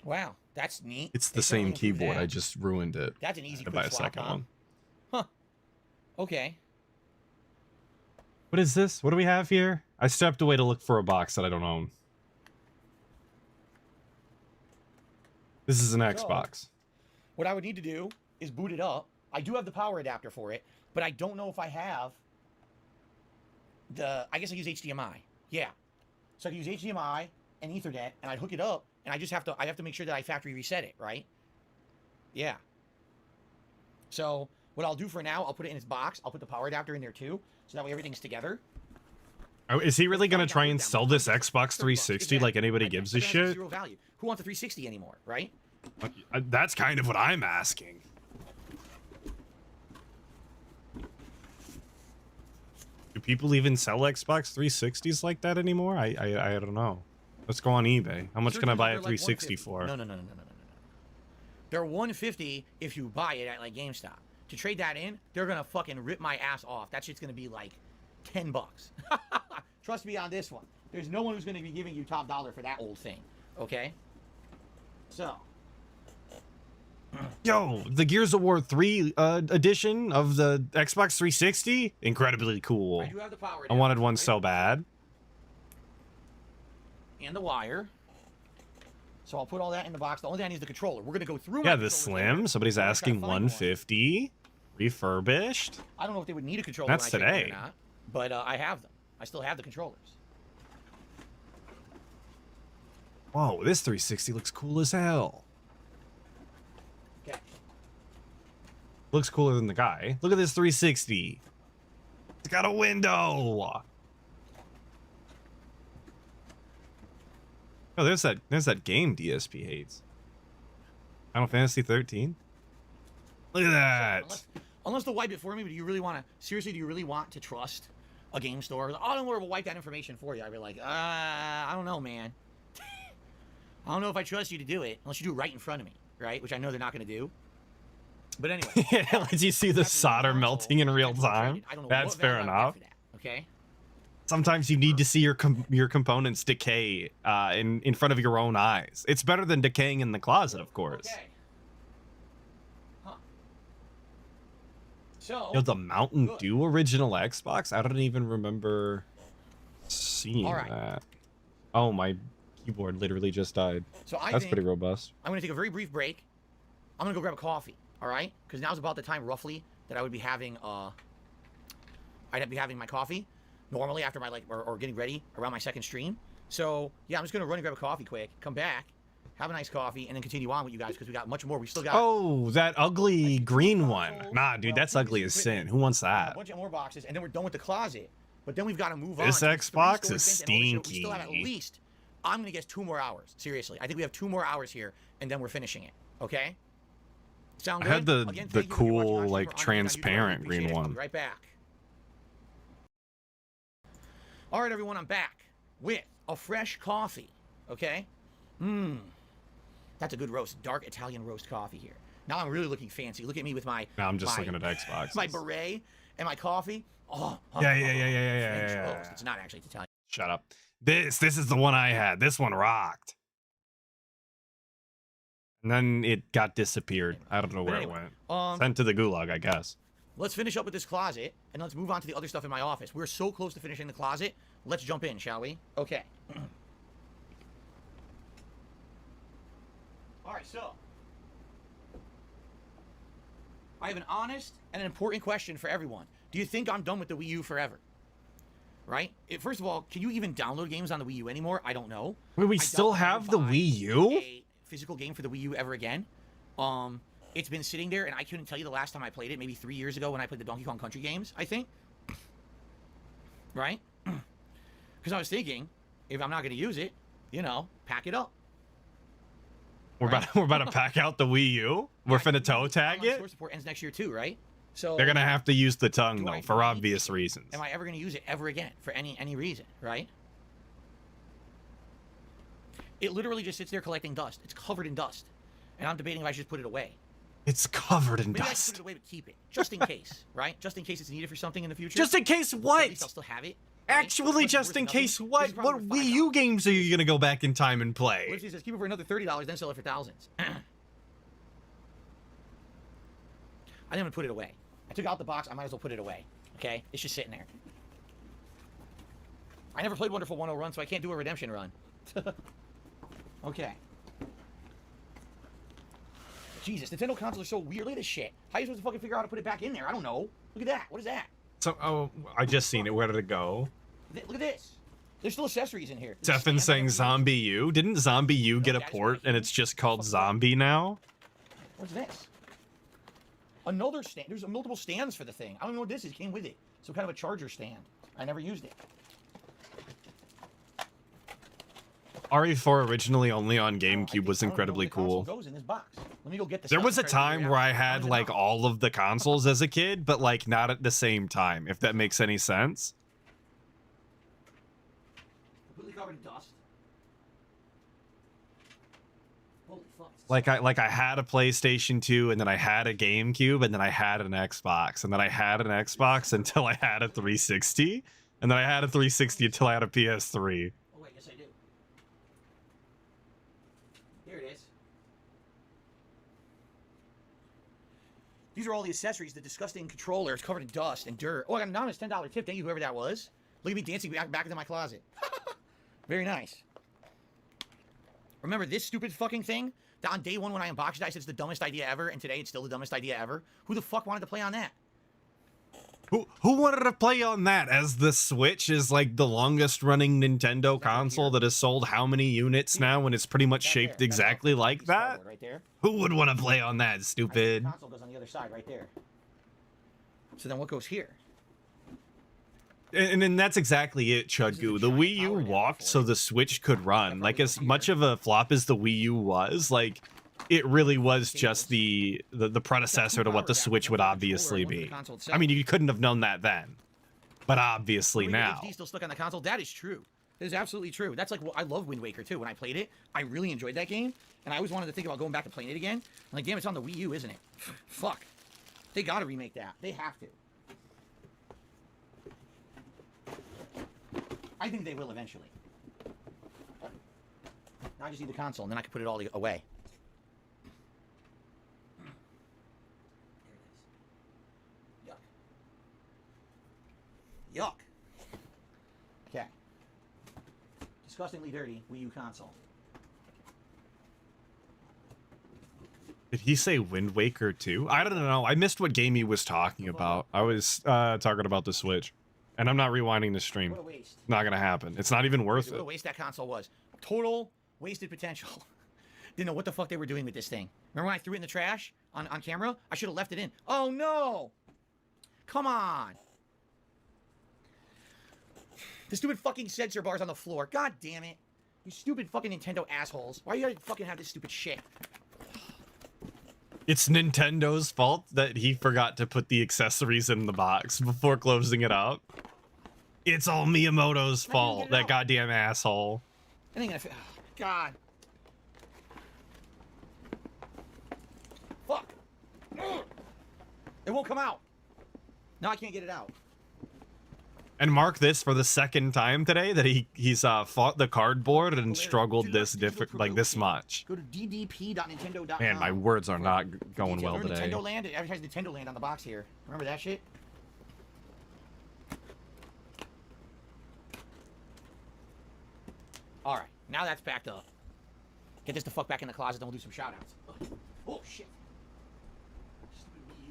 Wow, that's neat. It's the same keyboard. I just ruined it. That's an easy to quick buy a swap, second huh? one. Huh. Okay. What is this? What do we have here? I stepped away to look for a box that I don't own. This is an Xbox. What I would need to do is boot it up. I do have the power adapter for it, but I don't know if I have I guess I use HDMI. Yeah. So I can use HDMI and Ethernet, and I'd hook it up, and I have to make sure that I factory reset it, right? Yeah. So what I'll do for now, I'll put it in its box. I'll put the power adapter in there too, so that way everything's together. Oh, is he really gonna try and sell this Xbox 360 like anybody gives a shit? Zero value. Who wants a 360 anymore, right? That's kind of what I'm asking. Do people even sell Xbox 360s like that anymore? I don't know. Let's go on eBay. How much can I buy a 360 for? No. They're 150 if you buy it at like GameStop. To trade that in, they're gonna fucking rip my ass off. That shit's gonna be like $10. Trust me on this one. There's no one who's gonna be giving you top dollar for that old thing. Okay? So. Yo, the Gears of War 3 edition of the Xbox 360? Incredibly cool. I do have the power. I wanted one so bad. And the wire. So I'll put all that in the box. The only thing I need is the controller. We're gonna go through. Yeah, the Slim. Somebody's asking 150. Refurbished. I don't know if they would need a controller. That's today. Or not, but I have them. I still have the controllers. Whoa, this 360 looks cool as hell. Okay. Looks cooler than the guy. Look at this 360. It's got a window. Oh, there's that game DSP hates. Final Fantasy 13. Look at that. Unless they'll wipe it for me, but do you really want to? Seriously, do you really want to trust a game store? Oh, don't worry, we'll wipe that information for you. I'd be like, I don't know, man. I don't know if I trust you to do it unless you do it right in front of me, right? Which I know they're not going to do. But anyway. Yeah, did you see the solder melting in real time? That's fair enough. Okay. Sometimes you need to see your components decay in front of your own eyes. It's better than decaying in the closet, of course. Okay. Huh. So. Yo, the Mountain Dew original Xbox? I don't even remember seeing that. Oh, my keyboard literally just died. So That's pretty robust. I'm going to take a very brief break. I'm going to go grab a coffee, all right? Because now's about the time, roughly, that I would be having, I'd be having my coffee. Normally after my, or getting ready around my second stream. So, yeah, I'm just going to run and grab a coffee quick, come back, have a nice coffee, and then continue on with you guys because we got much more. We still got... Oh, that ugly green one. Nah, dude, that's ugly as sin. Who wants that? A bunch of more boxes, and then we're done with the closet. But then we've got to move on. This Xbox is stinky. We still have at least, I'm going to guess 2 more hours. Seriously. I think we have 2 more hours here, and then we're finishing it. Okay? Sound good? I had the cool, like, transparent green one. I'll be right back. All right, everyone, I'm back with a fresh coffee, okay? That's a good roast, dark Italian roast coffee here. Now I'm really looking fancy. Look at me with my... Now I'm just looking at Xbox. My beret and my coffee. Yeah. It's not actually Italian. Shut up. This is the one I had. This one rocked. And then it got disappeared. I don't know where it went. Sent to the gulag, I guess. Let's finish up with this closet, and let's move on to the other stuff in my office. We're so close to finishing the closet. Let's jump in, shall we? Okay. All right, so. I have an honest and an important question for everyone. Do you think I'm done with the Wii U forever? Right? First of all, can you even download games on the Wii U anymore? I don't know. Wait, we still have the Wii U? A physical game for the Wii U ever again. It's been sitting there, and I couldn't tell you the last time I played it. Maybe 3 years ago when I played the Donkey Kong Country games, I think. Right? Because I was thinking, if I'm not going to use it, you know, pack it up. We're about to pack out the Wii U. We're finna toe tag it. Store support ends next year too, right? So they're gonna have to use the tongue though, for obvious reasons. Am I ever going to use it ever again for any reason, right? It literally just sits there collecting dust. It's covered in dust, and I'm debating if I should just put it away. It's covered in Maybe dust. I should put it away, but keep it just in case, right? Just in case it's needed for something in the future. Just in case what? At least I'll still have it. Actually, just in case what? What Wii U games are you gonna go back in time and play? What if he says keep it for another $30, then sell it for thousands? I think I'm gonna put it away. I took out the box. I might as well put it away. Okay, it's just sitting there. I never played Wonderful 101 run, so I can't do a redemption run. Okay. Jesus, Nintendo consoles are so weird. Look at this shit. How are you supposed to fucking figure out how to put it back in there? I don't know. Look at that. What is that? So, I just seen it. Where did it go? Look at this. There's still accessories in here. Stefan saying Zombie U. Didn't Zombie U get a port and it's just called Zombie now? What's this? Another stand. There's multiple stands for the thing. I don't know what this is. It came with it. Some kind of a charger stand. I never used it. RE4 originally only on GameCube was incredibly cool. Goes in this box. Let me go get the There stuff was a and try to figure time it where out. I had like all of the consoles as a kid, but like not at the same time, if that makes any sense. Completely covered in dust. Holy fuck. Like I had a PlayStation 2 and then I had a GameCube and then I had an Xbox and then I had an Xbox until I had a 360 and then I had a 360 until I had a PS3. Oh wait, yes I do. Here it is. These are all the accessories. The disgusting controller is covered in dust and dirt. Oh, I got an anonymous $10 tip. Thank you, whoever that was. Look at me dancing back into my closet. Very nice. Remember this stupid fucking thing? That on day one when I unboxed it, I said it's the dumbest idea ever, and today it's still the dumbest idea ever. Who the fuck wanted to play on that? Who wanted to play on that, as the Switch is like the longest running Nintendo console that has sold how many units now, and it's pretty much shaped exactly like that? Right there. Who would want to play on that, stupid? The console goes on the other side right there. So then what goes here? And that's exactly it, Chudgu. The Wii U walked so the Switch could run. Like, as much of a flop as the Wii U was, like, it really was just the predecessor to what the Switch would obviously be. I mean, you couldn't have known that then, but obviously now. HD still stuck on the console. That is true. That is absolutely true. That's like, well, I love Wind Waker too. When I played it, I really enjoyed that game, and I always wanted to think about going back and playing it again. I'm like, damn, it's on the Wii U, isn't it? Fuck. They gotta remake that. They have to. I think they will eventually. Now I just need the console, and then I can put it all away. Yuck. Yuck. Okay. Disgustingly dirty Wii U console. Did he say Wind Waker 2? I don't know. I missed what game he was talking about. I was talking about the Switch. And I'm not rewinding the stream. What a waste. Not gonna happen. It's not even worth What a it. waste that console was. Total wasted potential. Didn't know what the fuck they were doing with this thing. Remember when I threw it in the trash on camera? I should have left it in. Oh no! Come on! The stupid fucking sensor bar's on the floor. God damn it. You stupid fucking Nintendo assholes. Why you gotta fucking have this stupid shit? It's Nintendo's fault that he forgot to put the accessories in the box before closing it out. It's all Miyamoto's fault, that goddamn asshole. I ain't gonna fit. Oh, God. Fuck. It won't come out. Now I can't get it out. And mark this for the second time today that he's fought the cardboard and struggled this much. Go to ddp.nintendo.com. Man, my words are not going well Remember today. Nintendo Land? It advertised Nintendo Land on the box here. Remember that shit? Alright, now that's backed up. Get this the fuck back in the closet, then we'll do some shoutouts. Oh, shit. Stupid Wii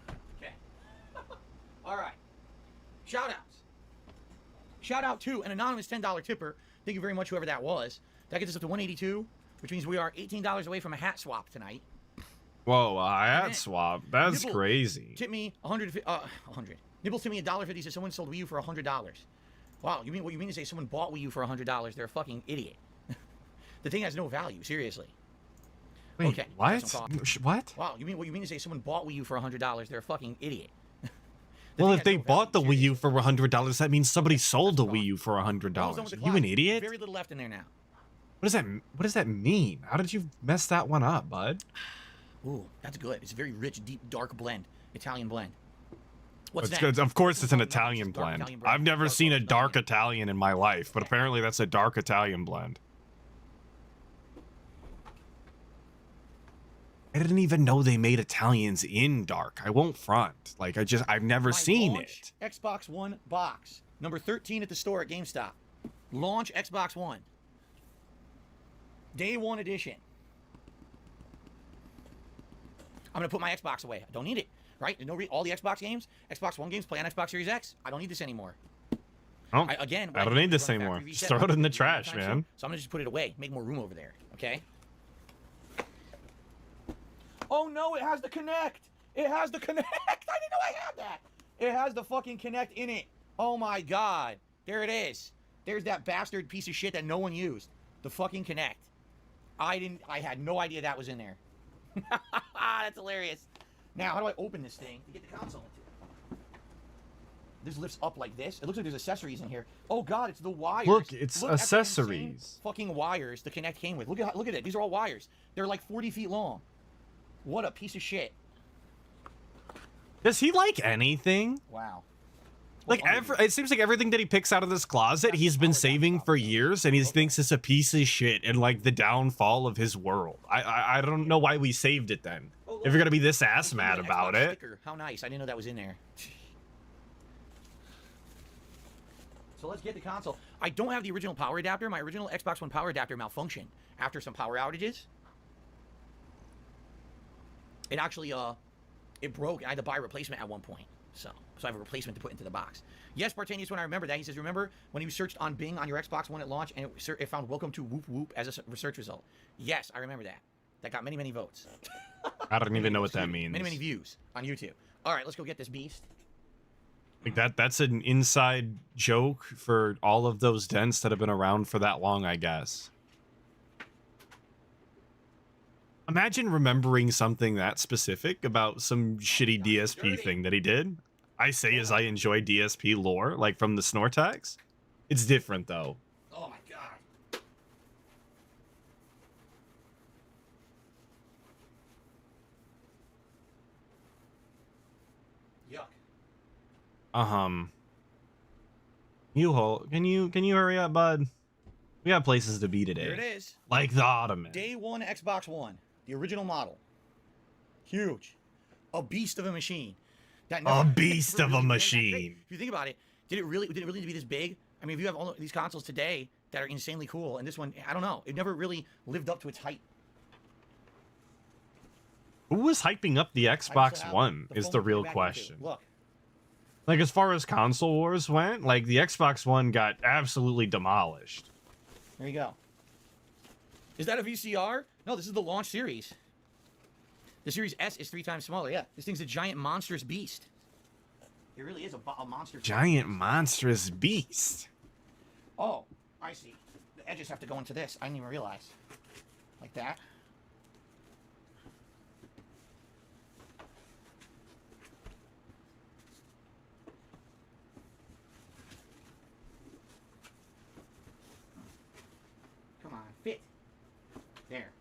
U. Okay. Alright. Shoutouts. Shout out to an anonymous $10 tipper. Thank you very much, whoever that was. That gets us up to 182, which means we are $18 away from a hat swap tonight. Whoa, a hat swap. That's Nibble crazy. Tip me 100. Nibble tip me $1.50. Says someone sold Wii U for $100. Wow, you mean what you mean to say? Someone bought Wii U for $100? They're a fucking idiot. The thing has no value. Seriously. Wait, okay. what? What? Wow, you mean what you mean to say? Someone bought Wii U for $100? They're a fucking idiot. Well, if they bought the Wii U for $100, that means somebody sold the Wii U for $100. You an idiot? Very little left in there now. What does that mean? How did you mess that one up, bud? Ooh, that's good. It's a very rich, deep, dark blend. Italian blend. What's It's next? good. Of course it's an Italian blend. I've never seen a dark Italian in my life, but apparently that's a dark Italian blend. I didn't even know they made Italians in dark. I won't front. Like, I've never seen it. Xbox One box. Number 13 at the store at GameStop. Launch Xbox One. Day 1 edition. I'm going to put my Xbox away. I don't need it. right? All the Xbox games, Xbox One games play on Xbox Series X. I don't need this anymore. Oh, Again, I don't need this anymore. Just throw it in the trash, man. So I'm gonna just put it away, make more room over there. Okay. Oh no, it has the Connect. It has the Connect. I didn't know I had that. It has the fucking Connect in it. Oh my god. There it is. There's that bastard piece of shit that no one used. The fucking Connect. I had no idea that was in there. That's hilarious. Now, how do I open this thing to get the console into it? This lifts up like this. It looks like there's accessories in here. Oh god, it's the wires. Look, it's Look at the accessories. fucking wires the Connect came with. Look at it. These are all wires. They're like 40 feet long. What a piece of shit. Does he like anything? Wow. Like, it seems like everything that he picks out of this closet, he's been saving for years, and he thinks it's a piece of shit and, like, the downfall of his world. I don't know why we saved it then. If you're gonna be this ass mad about it. Sticker. How nice. I didn't know that was in there. So let's get the console. I don't have the original power adapter. My original Xbox One power adapter malfunctioned after some power outages. It actually, it broke. I had to buy a replacement at one point. So I have a replacement to put into the box. Yes, Spartanius, when I remember that, he says, remember when you searched on Bing on your Xbox One at launch and it found welcome to Whoop Whoop as a search result? Yes, I remember that. That got many, many votes. I don't even know what that means. Many, many views on YouTube. All right, let's go get this beast. Like that's an inside joke for all of those dents that have been around for that long, I guess. Imagine remembering something that specific about some shitty DSP thing that he did. I say as I enjoy DSP lore, like from the Snortax. It's different though. Oh my god. Yuck. You hold. Can you hurry up, bud? We got places to be today. Here it is. Like the Ottoman. Day one Xbox One. The original model. Huge. A beast of a machine. A beast of a machine. If you think about it, did it really need to be this big? I mean, if you have all these consoles today that are insanely cool, and this one, I don't know, it never really lived up to its hype. Who was hyping up the Xbox One is the real question. Look. Like, as far as console wars went, like, the Xbox One got absolutely demolished. There you go. Is that a VCR? No, this is the launch series. The Series S is 3 times smaller. Yeah, this thing's a giant monstrous beast. It really is a monster. Giant monstrous beast. Oh, I see. The edges have to go into this. I didn't even realize. Like that. Come on, fit. There.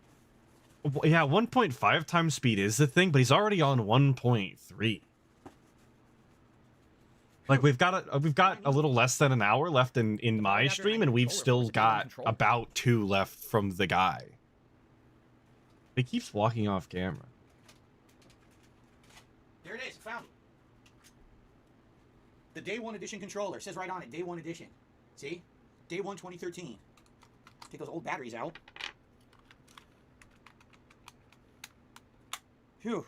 Yeah, 1.5 times speed is the thing, but he's already on 1.3. Like we've got a little less than an hour left in my stream, and we've still got about 2 left from the guy. He keeps walking off camera. There it is. I found it. The Day 1 Edition controller. It says right on it, Day 1 Edition. See? Day 1 2013. Take those old batteries out. Phew.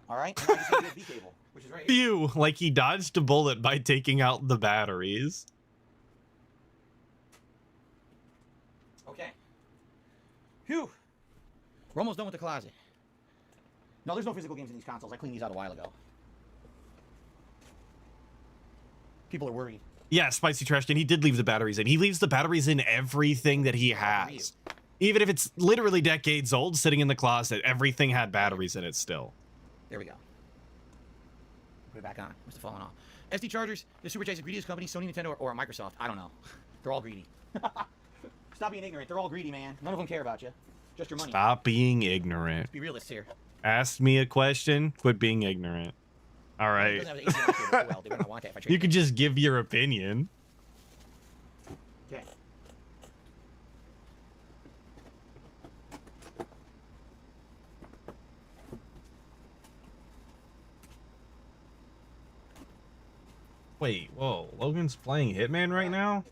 All right. Now I just have the USB cable, which is right here. Phew, like he dodged a bullet by taking out the batteries. Okay. Phew. We're almost done with the closet. No, there's no physical games in these consoles. I cleaned these out a while ago. People are worried. Yeah, Spicy Trash Can. He did leave the batteries in. He leaves the batteries in everything that he has. Even if it's literally decades old, sitting in the closet, everything had batteries in it still. There we go. Put it back on. Must have fallen off. SD chargers, the Super Chase, the greediest company, Sony, Nintendo, or Microsoft. I don't know. They're all greedy. Stop being ignorant. They're all greedy, man. None of them care about you. Just your money. Stop being ignorant. Let's be realists here. Ask me a question. Quit being ignorant. All right. You could just give your opinion. Okay. Wait, whoa. Logan's playing Hitman right now?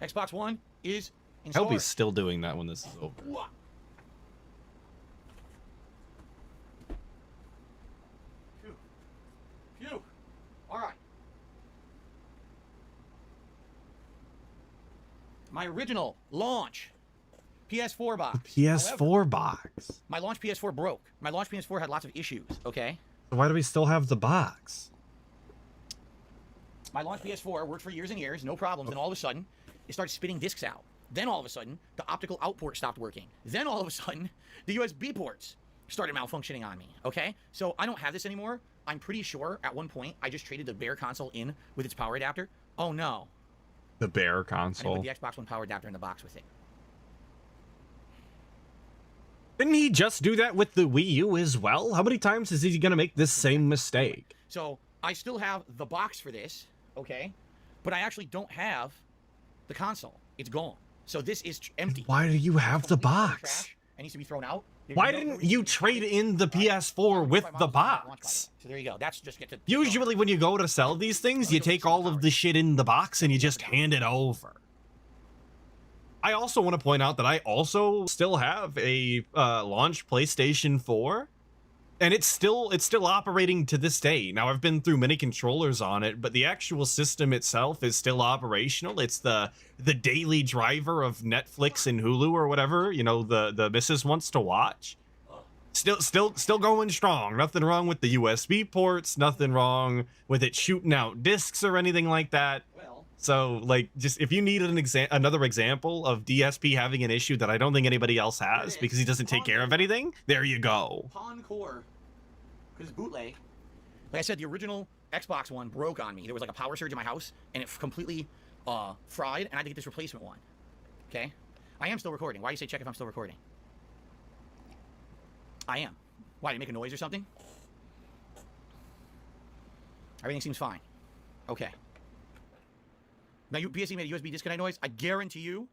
Xbox One is in I hope store. he's still doing that when this is over. What? my original launch PS4 box. PS4 However, box. my launch PS4 broke. My launch PS4 had lots of issues, okay? Why do we still have the box? My launch PS4 worked for years and years, no problems. Then all of a sudden, it started spitting discs out. Then all of a sudden, the optical out port stopped working. Then all of a sudden, the USB ports started malfunctioning on me, okay? So I don't have this anymore. I'm pretty sure at one point, I just traded the bare console in with its power adapter. Oh no. The bare I console. didn't put the Xbox One power adapter in the box with it. Didn't he just do that with the Wii U as well? How many times is he gonna make this same mistake? So I still have the box for this, okay? But I actually don't have the console. It's gone. So this is empty. Why do you have the box? It needs to be thrown out. Why didn't you trade in the PS4 with the box? So there you go. That's just get to. Usually when you go to sell these things, you take all of the shit in the box and you just hand it over. I also want to point out that I also still have a launch PlayStation 4, and it's still operating to this day. Now, I've been through many controllers on it, but the actual system itself is still operational. It's the daily driver of Netflix and Hulu or whatever, you know, the missus wants to watch. Still going strong. Nothing wrong with the USB ports, nothing wrong with it shooting out discs or anything like that. So, like, just if you needed another example of DSP having an issue that I don't think anybody else has because he doesn't take care of anything, there you go. Pawn core, because it's bootleg. Like I said, the original Xbox One broke on me. There was like a power surge in my house, and it completely fried, and I had to get this replacement one. Okay? I am still recording. Why do you say check if I'm still recording? I am. Why, did you make a noise or something? Everything seems fine. Okay. Now, PSE made a USB disconnect noise. I guarantee you,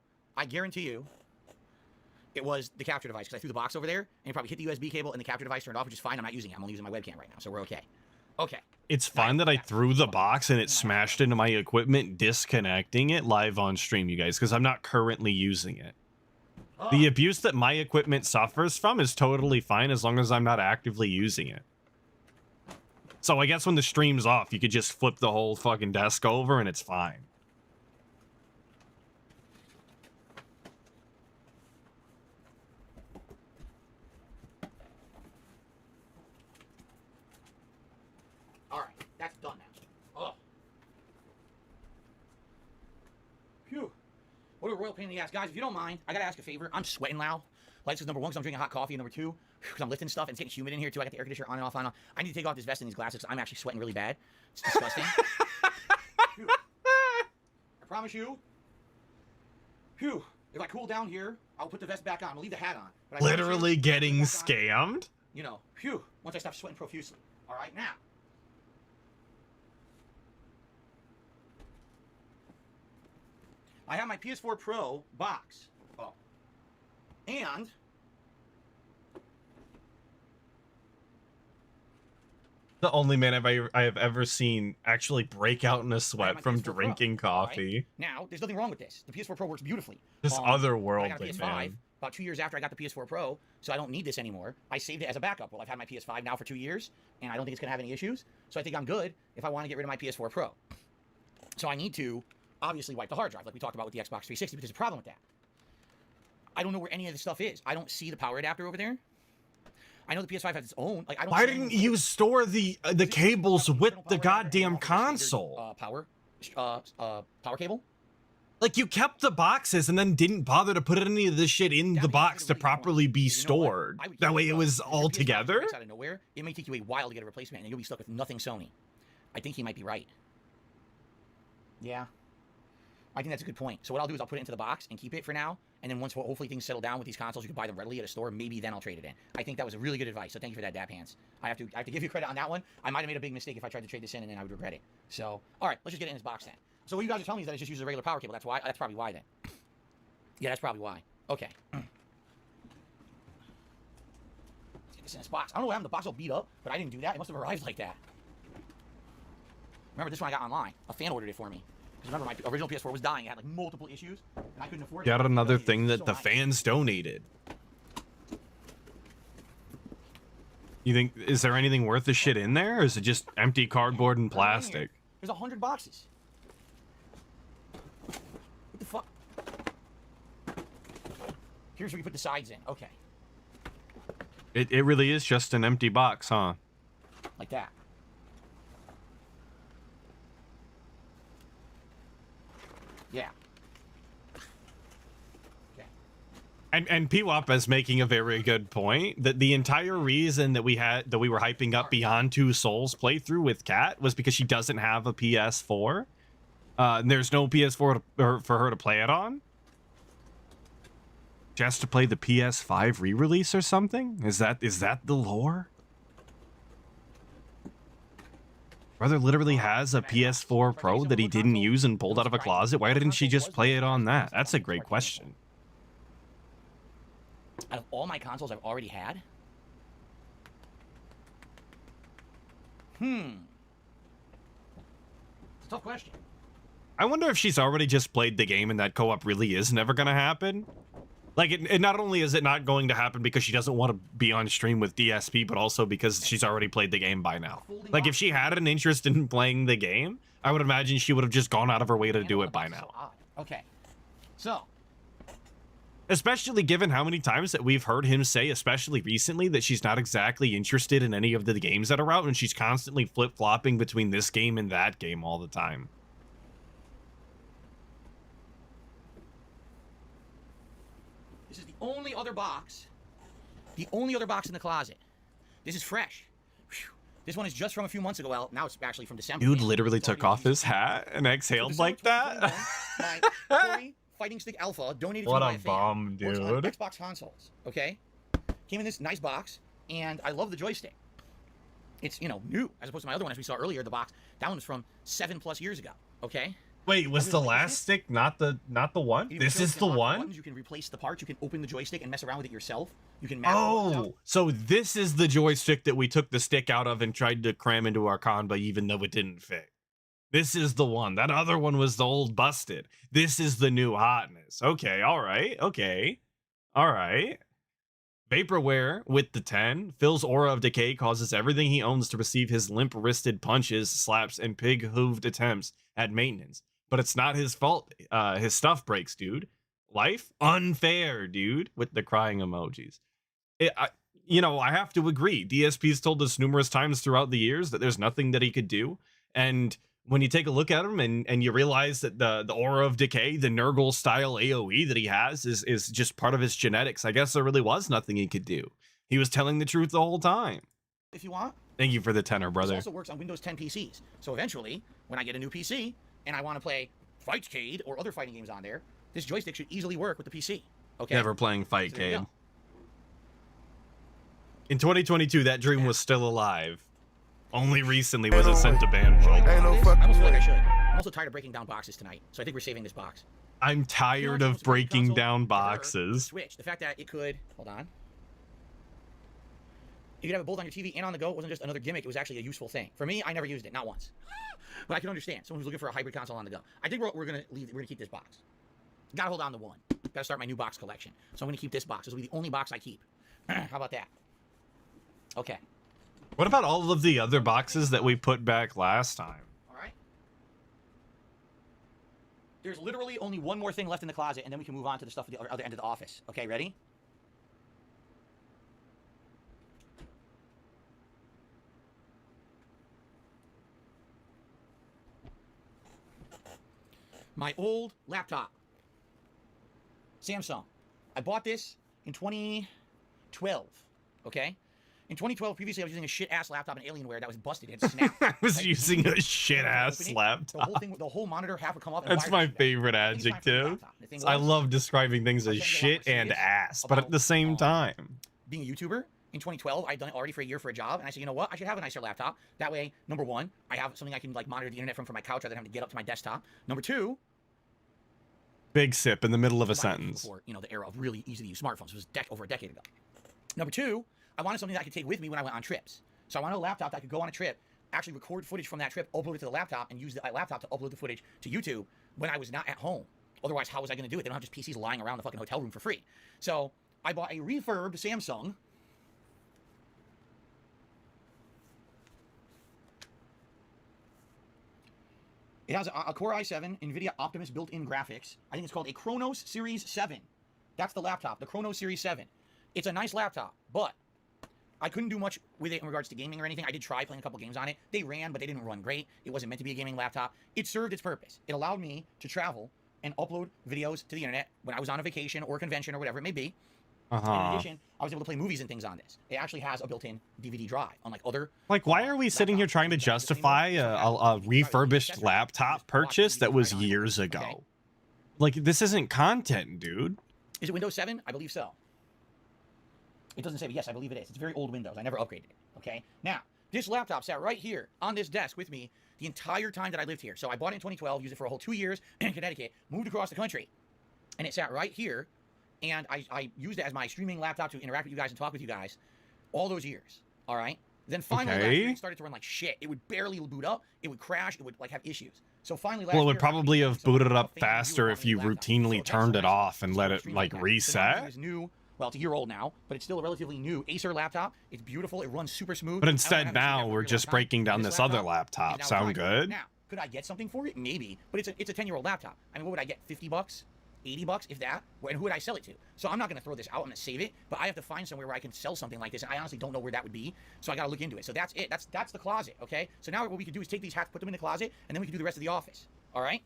it was the capture device, because I threw the box over there, and it probably hit the USB cable, and the capture device turned off, which is fine. I'm not using it. I'm only using my webcam right now, so we're okay. Okay. It's fine that I threw the box and it smashed into my equipment, disconnecting it live on stream, you guys, because I'm not currently using it. The abuse that my equipment suffers from is totally fine as long as I'm not actively using it. So I guess when the stream's off, you could just flip the whole fucking desk over and it's fine. That's done now. Oh. Phew. What a royal pain in the ass. Guys, if you don't mind, I gotta ask a favor. I'm sweating loud. Like, this is number one, because I'm drinking hot coffee, and number two, because I'm lifting stuff, and it's getting humid in here, too. I got the air conditioner on and off, on and off. I need to take off this vest and these glasses, because I'm actually sweating really bad. It's disgusting. Phew. I promise you. Phew. If I cool down here, I'll put the vest back on. I'll leave the hat on. But I literally getting scammed? You know, phew. Once I stop sweating profusely. All right, now. I have my PS4 Pro box. Oh. And the only man I have ever seen actually break out in a sweat from PS4 drinking Pro, coffee. right? Now, there's nothing wrong with this. The PS4 Pro works beautifully. This I got a otherworldly, PS5 man. about 2 years after I got the PS4 Pro, so I don't need this anymore. I saved it as a backup. Well, I've had my PS5 now for 2 years, and I don't think it's going to have any issues. So I think I'm good if I want to get rid of my PS4 Pro. So I need to obviously wipe the hard drive, like we talked about with the Xbox 360, but there's a problem with that. I don't know where any of this stuff is. I don't see the power adapter over there. I know the PS5 has its own. Like, I don't. Why didn't you store the cables with the goddamn console? Power cable. Like, you kept the boxes and then didn't bother to put any of this shit in the box to properly be stored. That way it was all together? Out of nowhere, it may take you a while to get a replacement, and you'll be stuck with nothing Sony. I think he might be right. Yeah. I think that's a good point. So what I'll do is I'll put it into the box and keep it for now, and then once hopefully things settle down with these consoles, you can buy them readily at a store, maybe then I'll trade it in. I think that was a really good advice, so thank you for that, Dap Hands. I have to give you credit on that one. I might have made a big mistake if I tried to trade this in, and then I would regret it. So, all right, let's just get it in this box then. So what you guys are telling me is that it's just use a regular power cable. That's why. That's probably why then. Yeah, that's probably why. Okay. Let's get this in this box. I don't know what happened. The box all beat up, but I didn't do that. It must have arrived like that. Remember this one I got online. A fan ordered it for me. Because remember, my original PS4 was dying. It had like multiple issues, and I couldn't afford it. Got another thing that the fans donated. You think, is there anything worth the shit in there, or is it just empty cardboard and plastic? There's 100 boxes. What the fuck? Here's where you put the sides in. Okay. It really is just an empty box, huh? Like that. Yeah. Okay. And PWAP is making a very good point that the entire reason that we were hyping up Beyond Two Souls playthrough with Kat was because she doesn't have a PS4. And there's no PS4 for her to play it on. She has to play the PS5 re-release or something? Is that the lore? Brother literally has a PS4 Pro that he didn't use and pulled out of a closet. Why didn't she just play it on that? That's a great question. Out of all my consoles I've already had? It's a tough question. I wonder if she's already just played the game and that co-op really is never going to happen. Like, it not only is it not going to happen because she doesn't want to be on stream with DSP, but also because she's already played the game by now. Like, if she had an interest in playing the game, I would imagine she would have just gone out of her way to do it by now. Okay. So. Especially given how many times that we've heard him say, especially recently, that she's not exactly interested in any of the games that are out, and she's constantly flip-flopping between this game and that game all the time. This is the only other box. The only other box in the closet. This is fresh. Whew. This one is just from a few months ago. Well, now it's actually from December. Dude literally took off his hat and exhaled like that. My Fighting Stick Alpha donated What to a my bomb, fan. dude. On Xbox consoles. Okay? Came in this nice box, and I love the joystick. It's, you know, new, as opposed to my other one, as we saw earlier, the box. That one was from 7+ years ago. Okay? Wait, was the last stick not the one? This is the one? Buttons, you can replace the parts. You can open the joystick and mess around with it yourself. You can map Oh, so this is the joystick that we took the stick out of and tried to cram into our Conba even though it didn't fit. This is the one. That other one was the old busted. This is the new hotness. Okay, all right. Okay. All right. Vaporware with the 10. Phil's aura of decay causes everything he owns to receive his limp-wristed punches, slaps, and pig-hooved attempts at maintenance. But it's not his fault. His stuff breaks, dude. Life? Unfair, dude. With the crying emojis. You know, I have to agree. DSP's told us numerous times throughout the years that there's nothing that he could do. And when you take a look at him and you realize that the aura of decay, the Nurgle style AoE that he has is just part of his genetics, I guess there really was nothing he could do. He was telling the truth the whole time. If you want. Thank you for the tenor, brother. This also works on Windows 10 PCs. So eventually, when I get a new PC and I want to play Fightcade or other fighting games on there, this joystick should easily work with the PC. Okay. Never playing Fightcade. In 2022, that dream was still alive. Only recently was it sent to ban. I almost feel like I should. I'm also tired of breaking down boxes tonight, so I think we're saving this box. I'm tired of breaking down boxes. Switch. The fact that it could, hold on. You could have it both on your TV and on the go. It wasn't just another gimmick. It was actually a useful thing. For me, I never used it, not once. But I can understand someone who's looking for a hybrid console on the go. I think we're gonna leave. We're gonna keep this box. Gotta hold on to one. Gotta start my new box collection. So I'm gonna keep this box. This will be the only box I keep. How about that? Okay. What about all of the other boxes that we put back last time? All right. There's literally only one more thing left in the closet, and then we can move on to the stuff at the other end of the office. Okay, ready? My old laptop. Samsung. I bought this in 2012, okay? In 2012, previously I was using a shit-ass laptop in Alienware that was busted. It had snapped. I was using a shit-ass laptop. The whole monitor half would come up. That's my favorite adjective. I love describing things as shit and ass, but at the same time. Being a YouTuber, in 2012, I'd done it already for a year for a job, and I said, you know what? I should have a nicer laptop. That way, number one, I have something I can like monitor the internet from my couch rather than having to get up to my desktop. Number two, big sip in the middle of a sentence. Before, you know, the era of really easy-to-use smartphones. It was over a decade ago. Number two, I wanted something that I could take with me when I went on trips. So I wanted a laptop that I could go on a trip, actually record footage from that trip, upload it to the laptop, and use the laptop to upload the footage to YouTube when I was not at home. Otherwise, how was I going to do it? They don't have just PCs lying around the fucking hotel room for free. So I bought a refurbed Samsung. It has a Core i7, NVIDIA Optimus built-in graphics. I think it's called a Chronos Series 7. That's the laptop, the Chrono Series 7. It's a nice laptop, but I couldn't do much with it in regards to gaming or anything. I did try playing a couple games on it. They ran, but they didn't run great. It wasn't meant to be a gaming laptop. It served its purpose. It allowed me to travel and upload videos to the internet when I was on a vacation or a convention or whatever it may be. In addition, I was able to play movies and things on this. It actually has a built-in DVD drive, unlike other. Like, why are we sitting here trying to justify a refurbished laptop purchase that was years ago? Okay. Like, this isn't content, dude. Is it Windows 7? I believe so. It doesn't say, but yes, I believe it is. It's very old Windows. I never upgraded it, okay? Now, this laptop sat right here on this desk with me the entire time that I lived here. So I bought it in 2012, used it for a whole 2 years in Connecticut, moved across the country, and it sat right here, and I used it as my streaming laptop to interact with you guys and talk with you guys all those years, all right? Then finally last year, it started to run like shit. It would barely boot up. It would crash. It would like have issues. So finally last year... Well, it would probably have booted up faster if you routinely turned it off and let it, like, reset. Well, it's a year old now, but it's still a relatively new Acer laptop. It's beautiful. It runs super smooth. But instead now we're just breaking down this other laptop. Sound good? Now, could I get something for it? Maybe, but it's a 10-year-old laptop. I mean, what would I get? 50 bucks? 80 bucks, if that? And who would I sell it to? So I'm not going to throw this out. I'm going to save it, but I have to find somewhere where I can sell something like this, and I honestly don't know where that would be, so I got to look into it. So that's it. That's the closet, okay? So now what we could do is take these hats, put them in the closet, and then we can do the rest of the office, all right?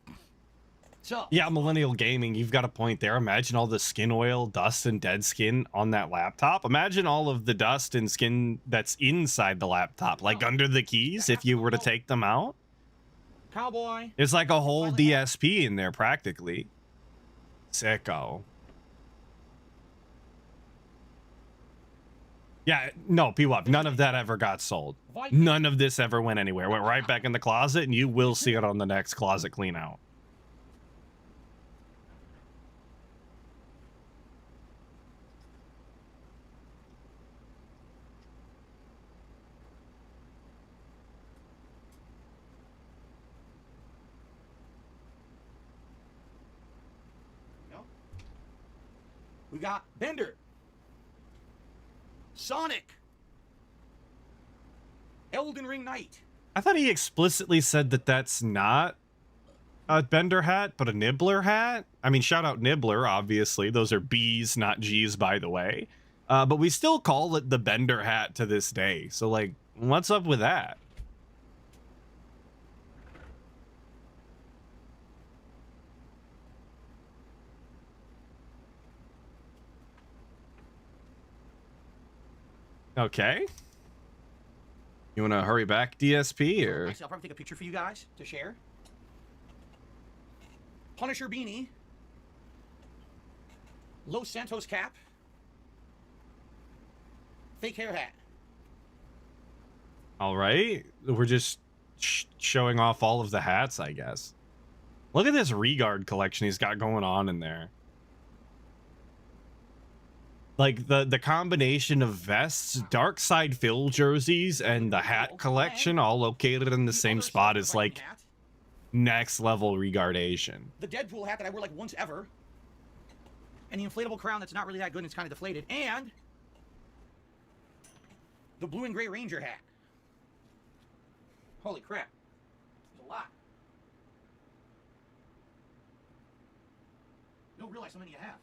So yeah, Millennial Gaming, you've got a point there. Imagine all the skin oil, dust, and dead skin on that laptop. Imagine all of the dust and skin that's inside the laptop, like under the keys, if you were to take them out. Cowboy. There's like a whole DSP in there, practically. Sicko. Yeah, no, P-Wop, none of that ever got sold. None of this ever went anywhere. Went right back in the closet, and you will see it on the next closet clean out. We got Bender, Sonic, Elden Ring Knight. I thought he explicitly said that that's not a Bender hat, but a Nibbler hat. I mean, shout out Nibbler, obviously. Those are B's, not G's, by the way. But we still call it the Bender hat to this day. So, like, what's up with that? Okay. You want to hurry back, DSP, or? Actually, I'll probably take a picture for you guys to share. Punisher beanie. Los Santos cap. Fake hair hat. All right. We're just showing off all of the hats, I guess. Look at this Regard collection he's got going on in there. Like the combination of vests, Dark Side Phil jerseys, and the hat collection all located in the same spot is like next level regardation. The Deadpool hat that I wore like once ever. And the inflatable crown that's not really that good and it's kind of deflated. And the blue and gray Ranger hat. Holy crap. There's a lot. You don't realize how many you have.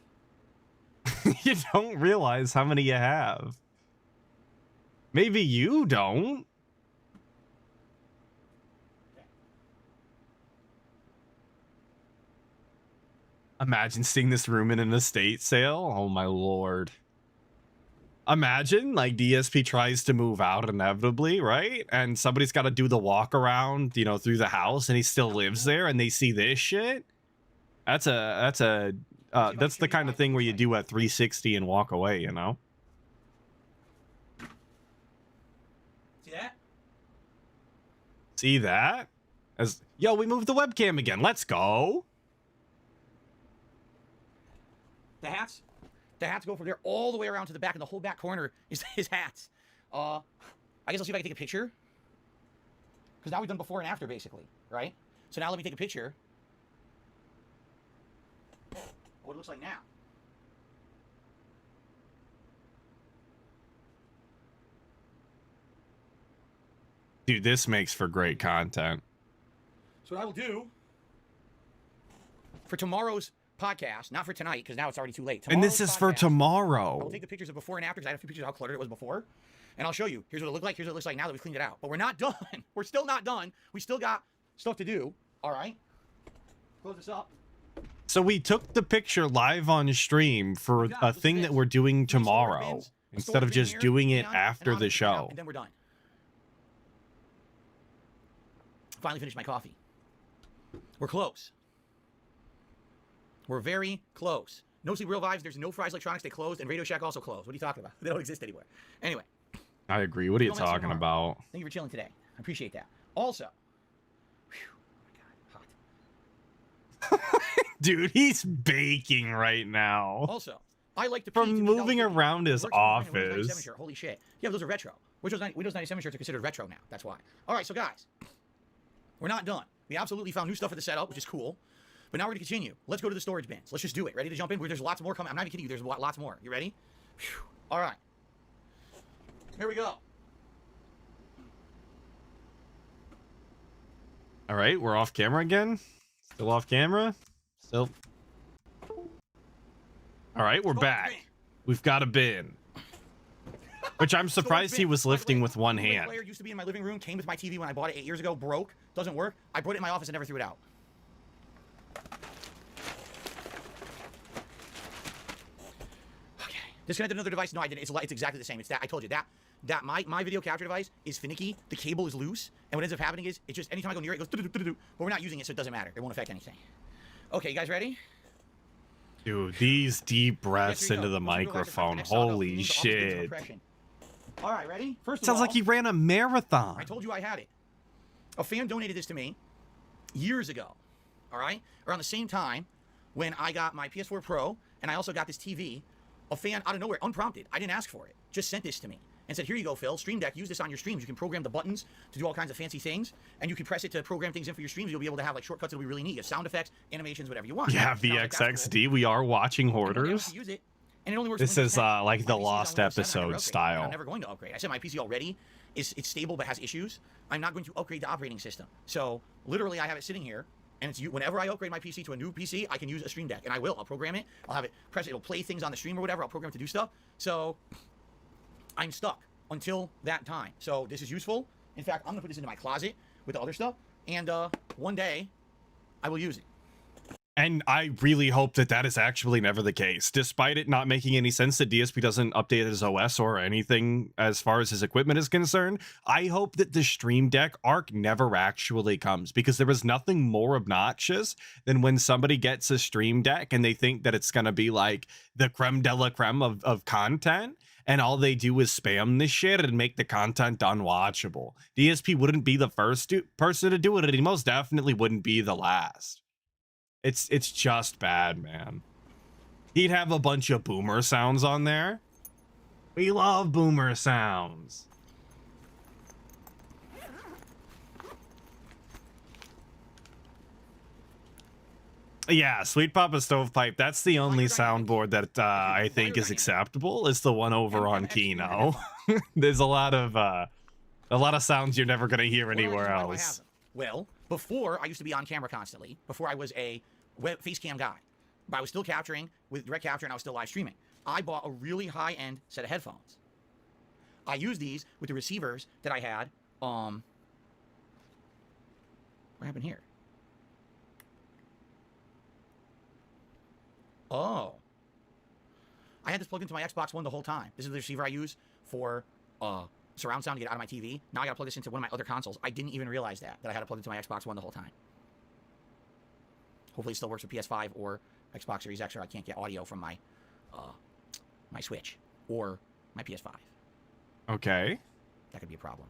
You don't realize how many you have. Maybe you don't. Imagine seeing this room in an estate sale. Oh my lord. Imagine like DSP tries to move out inevitably, right? And somebody's got to do the walk around, you know, through the house, and he still lives there, and they see this shit. That's the kind of thing where you do a 360 and walk away, you know? See that? See that? Yo, we moved the webcam again. Let's go. The hats go from there all the way around to the back, and the whole back corner is his hats. I guess I'll see if I can take a picture. Because now we've done before and after, basically, right? So now let me take a picture. What it looks like now. Dude, this makes for great content. So what I will do for tomorrow's podcast, not for tonight, because now it's already too late. And this is for tomorrow. I'll take the pictures of before and after, because I have a few pictures of how cluttered it was before. And I'll show you. Here's what it looked like. Here's what it looks like now that we've cleaned it out. But we're not done. We're still not done. We still got stuff to do. All right? Close this up. So we took the picture live on stream for a thing that we're doing tomorrow, instead of just doing it after the show. And then we're done. Finally finished my coffee. We're close. We're very close. No Sleep Real Vibes. There's no Fry's Electronics. They closed. And Radio Shack also closed. What are you talking about? They don't exist anywhere. Anyway. I agree. What are you talking about? Thank you for chilling today. I appreciate that. Also. Whew, oh my God, hot. Dude, he's baking right now. Also, I like to from moving around his office. Holy shit. Yeah, those are retro. Windows 97 shirts are considered retro now. That's why. All right, so guys. We're not done. We absolutely found new stuff for the setup, which is cool. But now we're going to continue. Let's go to the storage bins. Let's just do it. Ready to jump in? There's lots more coming. I'm not even kidding you. There's lots more. You ready? Whew. All right. Here we go. All right, we're off camera again. Still off camera. Still. All right, we're back. We've got a bin. Which I'm surprised he was lifting with one hand. Player used to be in my living room. Came with my TV when I bought it 8 years ago. Broke. Doesn't work. I brought it in my office and never threw it out. Okay. Disconnected another device. No, I didn't. It's exactly the same. It's that. I told you that my video capture device is finicky. The cable is loose, and what ends up happening is it just anytime I go near it, it goes but we're not using it, so it doesn't matter. It won't affect anything. Okay, you guys ready? Dude, these deep breaths into the microphone. Holy shit. All right, ready? First of Sounds all, like he ran a marathon. I told you I had it. A fan donated this to me years ago. All right? Around the same time when I got my PS4 Pro and I also got this TV, a fan out of nowhere, unprompted, I didn't ask for it, just sent this to me and said, here you go, Phil, Stream Deck, use this on your streams. You can program the buttons to do all kinds of fancy things, and you can press it to program things in for your streams. You'll be able to have like shortcuts that'll be really neat. You have sound effects, animations, whatever you want. Yeah, VXXD, we are watching Hoarders. Use it. And it only works this is like the Lost episode style. I'm never going to upgrade. I said my PC already it's stable but has issues. I'm not going to upgrade the operating system. So literally I have it sitting here, and it's whenever I upgrade my PC to a new PC, I can use a Stream Deck, and I will. I'll program it. I'll have it press it. It'll play things on the stream or whatever. I'll program it to do stuff. So I'm stuck until that time. So this is useful. In fact, I'm gonna put this into my closet with the other stuff, and one day I will use it. And I really hope that that is actually never the case. Despite it not making any sense that DSP doesn't update his OS or anything as far as his equipment is concerned, I hope that the Stream Deck arc never actually comes, because there is nothing more obnoxious than when somebody gets a Stream Deck and they think that it's going to be like the creme de la creme of content, and all they do is spam this shit and make the content unwatchable. DSP wouldn't be the first person to do it, and he most definitely wouldn't be the last. It's just bad, man. He'd have a bunch of boomer sounds on there. We love boomer sounds. Yeah, Sweet Papa Stovepipe, that's the only soundboard that I think is acceptable. It's the one over on Kino. There's a lot of sounds you're never going to hear anywhere else. Well, before I used to be on camera constantly, before I was a face cam guy, but I was still capturing with direct capture and I was still live streaming. I bought a really high-end set of headphones. I used these with the receivers that I had. What happened here? Oh. I had this plugged into my Xbox One the whole time. This is the receiver I use for surround sound to get out of my TV. Now I gotta plug this into one of my other consoles. I didn't even realize that I had to plug it into my Xbox One the whole time. Hopefully it still works with PS5 or Xbox Series X, or I can't get audio from my my Switch or my PS5. Okay. That could be a problem.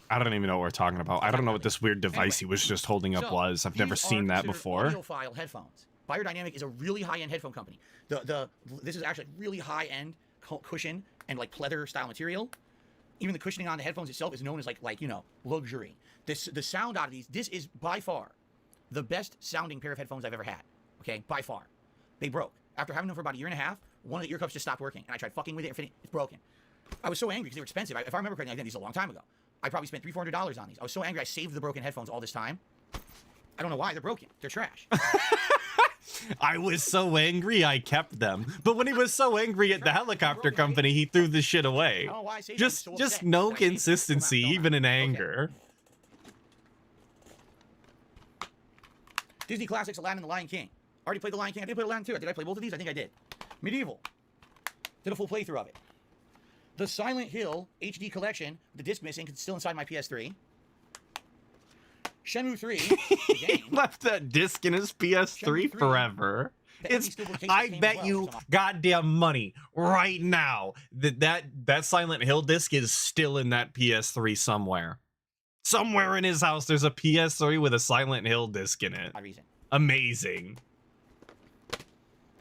I don't even know what we're talking about. I don't know what this weird device he was just holding up was. I've never seen that before. Audiophile headphones. Biodynamic is a really high-end headphone company. This is actually really high-end cushion and like pleather style material. Even the cushioning on the headphones itself is known as like you know, luxury. The sound out of these, this is by far the best sounding pair of headphones I've ever had. Okay, by far. They broke. After having them for about a year and a half, one of the ear cups just stopped working, and I tried fucking with it and it's broken. I was so angry because they were expensive. If I remember correctly, these a long time ago. I probably spent $300-400 on these. I was so angry I saved the broken headphones all this time. I don't know why. They're broken. They're trash. I was so angry I kept them. But when he was so angry at the helicopter company, he threw the shit away. I don't know why I say that. I'm Just so just upset. no Did I say it? consistency, Film out, even in film out. anger. Disney Classics, Aladdin and the Lion King. Already played the Lion King. I did play Aladdin too. Did I play both of these? I think I did. Medieval. Did a full playthrough of it. The Silent Hill HD collection, the disc missing, it's still inside my PS3. Shenmue 3. The game. He left that disc in his PS3 forever. It's, I bet you goddamn money right now that Silent Hill disc is still in that PS3 somewhere. Somewhere in his house, there's a PS3 with a Silent Hill disc in it. Amazing.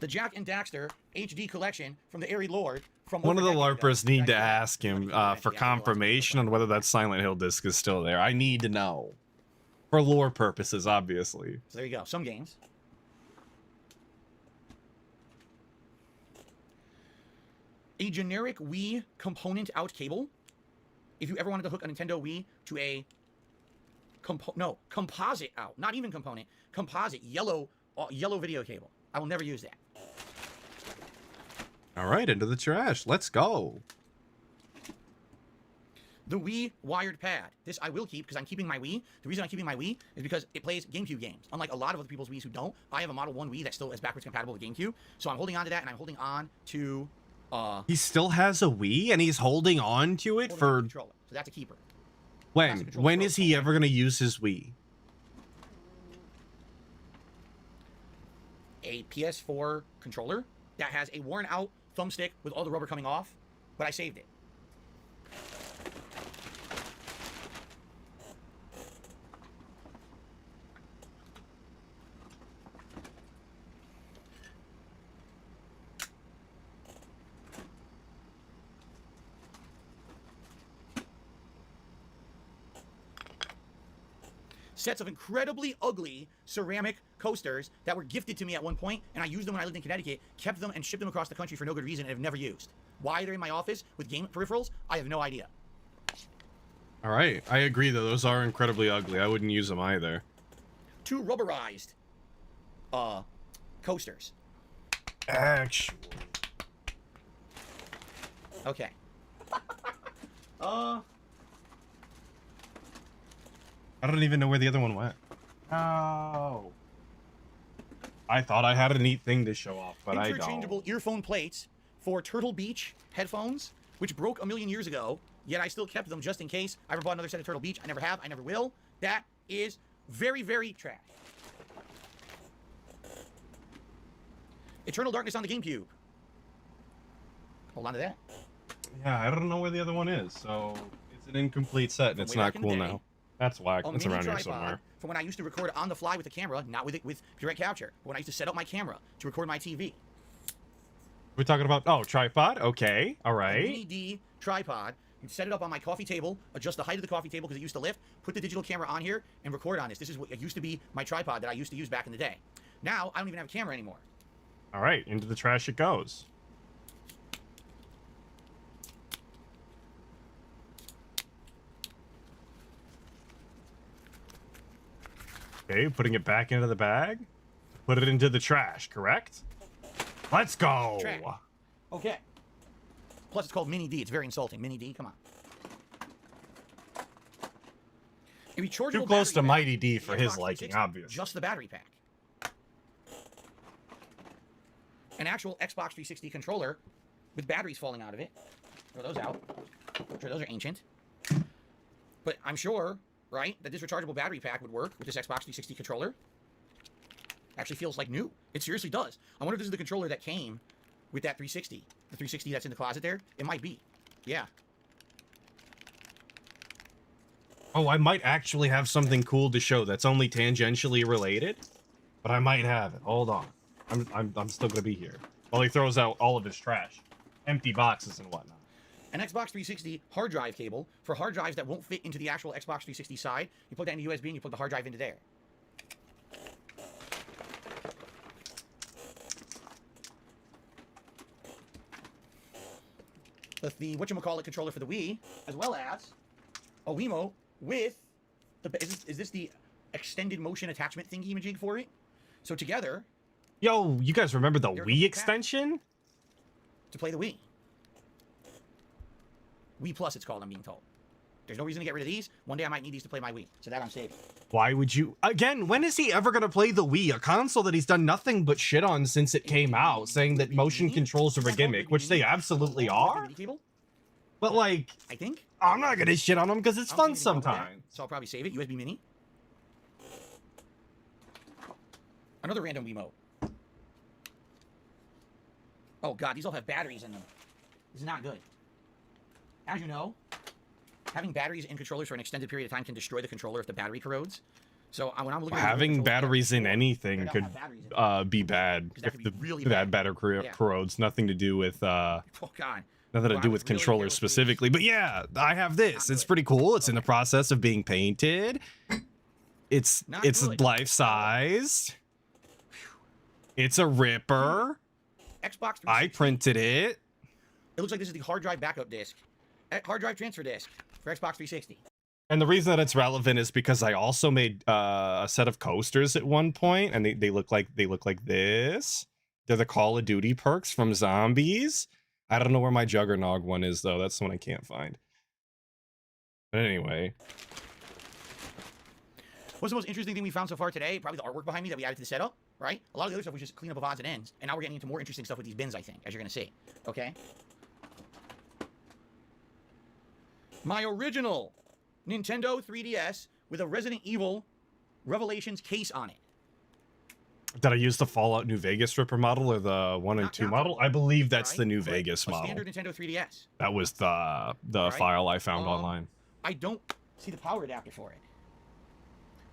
The Jack and Daxter HD collection from the Airy Lord. From One of the LARPers need to ask him for confirmation on whether that Silent Hill disc is still there. I need to know. For lore purposes, obviously. So there you go. Some games. A generic Wii component out cable. If you ever wanted to hook a Nintendo Wii to a composite out, not even component, composite yellow video cable. I will never use that. All right, into the trash. Let's go. The Wii wired pad. This I will keep because I'm keeping my Wii. The reason I'm keeping my Wii is because it plays GameCube games. Unlike a lot of other people's Wiis who don't, I have a Model 1 Wii that still is backwards compatible with GameCube. So I'm holding on to that, and I'm holding on to... he still has a Wii, and he's holding on to it for... controller. So that's a keeper. When is he ever going to use his Wii? A PS4 controller that has a worn out thumbstick with all the rubber coming off, but I saved it. Sets of incredibly ugly ceramic coasters that were gifted to me at one point, and I used them when I lived in Connecticut, kept them, and shipped them across the country for no good reason, and have never used. Why they're in my office with game peripherals, I have no idea. All right, I agree though. Those are incredibly ugly. I wouldn't use them either. 2 rubberized coasters. Actually. Okay. I don't even know where the other one went. Oh. I thought I had a neat thing to show off, but I don't. Interchangeable earphone plates for Turtle Beach headphones, which broke a million years ago, yet I still kept them just in case I ever bought another set of Turtle Beach. I never have. I never will. That is very, very trash. Eternal Darkness on the GameCube. Hold on to that. Yeah, I don't know where the other one is, so it's an incomplete set, and it's not cool now. That's whack. It's around here somewhere. From when I used to record on the fly with the camera, not with direct capture. But when I used to set up my camera to record my TV. We're talking about, oh, tripod? Okay, all right. A Mini D tripod. You set it up on my coffee table, adjust the height of the coffee table because it used to lift, put the digital camera on here, and record on this. This is what it used to be my tripod that I used to use back in the day. Now, I don't even have a camera anymore. All right, into the trash it goes. Okay, putting it back into the bag. Put it into the trash, correct? Let's go. Trash. Okay. Plus, it's called Mini D. It's very insulting. Mini D, come on. A rechargeable Too close to battery Mighty pack. D for The his Xbox liking, 360, obviously. Just the battery pack. An actual Xbox 360 controller with batteries falling out of it. Throw those out. I'm sure those are ancient. But I'm sure, right, that this rechargeable battery pack would work with this Xbox 360 controller. Actually feels like new. It seriously does. I wonder if this is the controller that came with that 360. The 360 that's in the closet there. It might be. Yeah. Oh, I might actually have something cool to show that's only tangentially related, but I might have it. Hold on. I'm still gonna be here while he throws out all of his trash, empty boxes and whatnot. An Xbox 360 hard drive cable for hard drives that won't fit into the actual Xbox 360 side. You plug that into USB and you plug the hard drive into there. With the whatchamacallit controller for the Wii, as well as a Wiimote with the is this the extended motion attachment thingy majig for it? So together, Yo, you guys remember the There are Wii no extension? to play the Wii. Wii Plus, it's called, I'm being told. There's no reason to get rid of these. One day I might need these to play my Wii. So that I'm saving. Why would you? Again, when is he ever going to play the Wii? A console that he's done nothing but shit on since it came out, saying that motion controls are a gimmick, which they absolutely are. But, like, I think I'm not going to shit on them because it's fun sometimes. So I'll probably save it. USB Mini. Another random Wiimote. Oh, God. These all have batteries in them. This is not good. As you know, having batteries in controllers for an extended period of time can destroy the controller if the battery corrodes. So when I'm looking at having batteries in anything could be bad if the bad battery corrodes. Nothing to do with oh God, nothing to do with controllers specifically. But yeah, I have this. It's pretty cool. It's in the process of being painted. It's life sized. It's a ripper. Xbox 360. I printed it. It looks like this is the hard drive backup disc, hard drive transfer disc for Xbox 360. And the reason that it's relevant is because I also made a set of coasters at one point, and they look like this. They're the Call of Duty perks from Zombies. I don't know where my Juggernog one is though. That's the one I can't find. But anyway, what's the most interesting thing we found so far today? Probably the artwork behind me that we added to the setup, right? A lot of the other stuff was just clean up of odds and ends, and now we're getting into more interesting stuff with these bins, I think, as you're gonna see. Okay. My original Nintendo 3DS with a Resident Evil Revelations case on it. did I use the Fallout New Vegas Ripper model or the 1 and 2 model? I believe that's the New Vegas model. Standard Nintendo 3DS. That was the file I found online. I don't see the power adapter for it,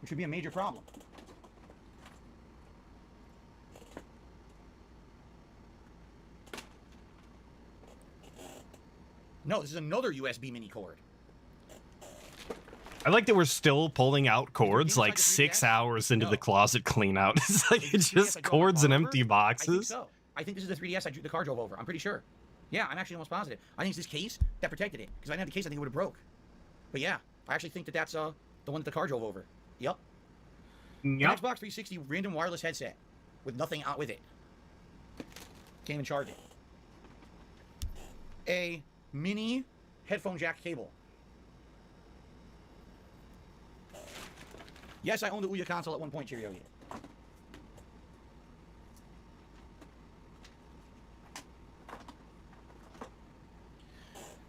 which would be a major problem. No, this is another USB mini cord. I like that we're still pulling out cords like 6 hours into the closet clean out. It's like it's just cords and empty boxes. I think so. I think this is the 3DS the car drove over. I'm pretty sure. Yeah, I'm actually almost positive. I think it's this case that protected it. Because if I didn't have the case, I think it would have broke. But yeah, I actually think that that's the one that the car drove over. Yep. An Xbox 360 random wireless headset with nothing out with it. Can't even charge it. A mini headphone jack cable. Yes, I owned the Ouya console at one point, Cheerio.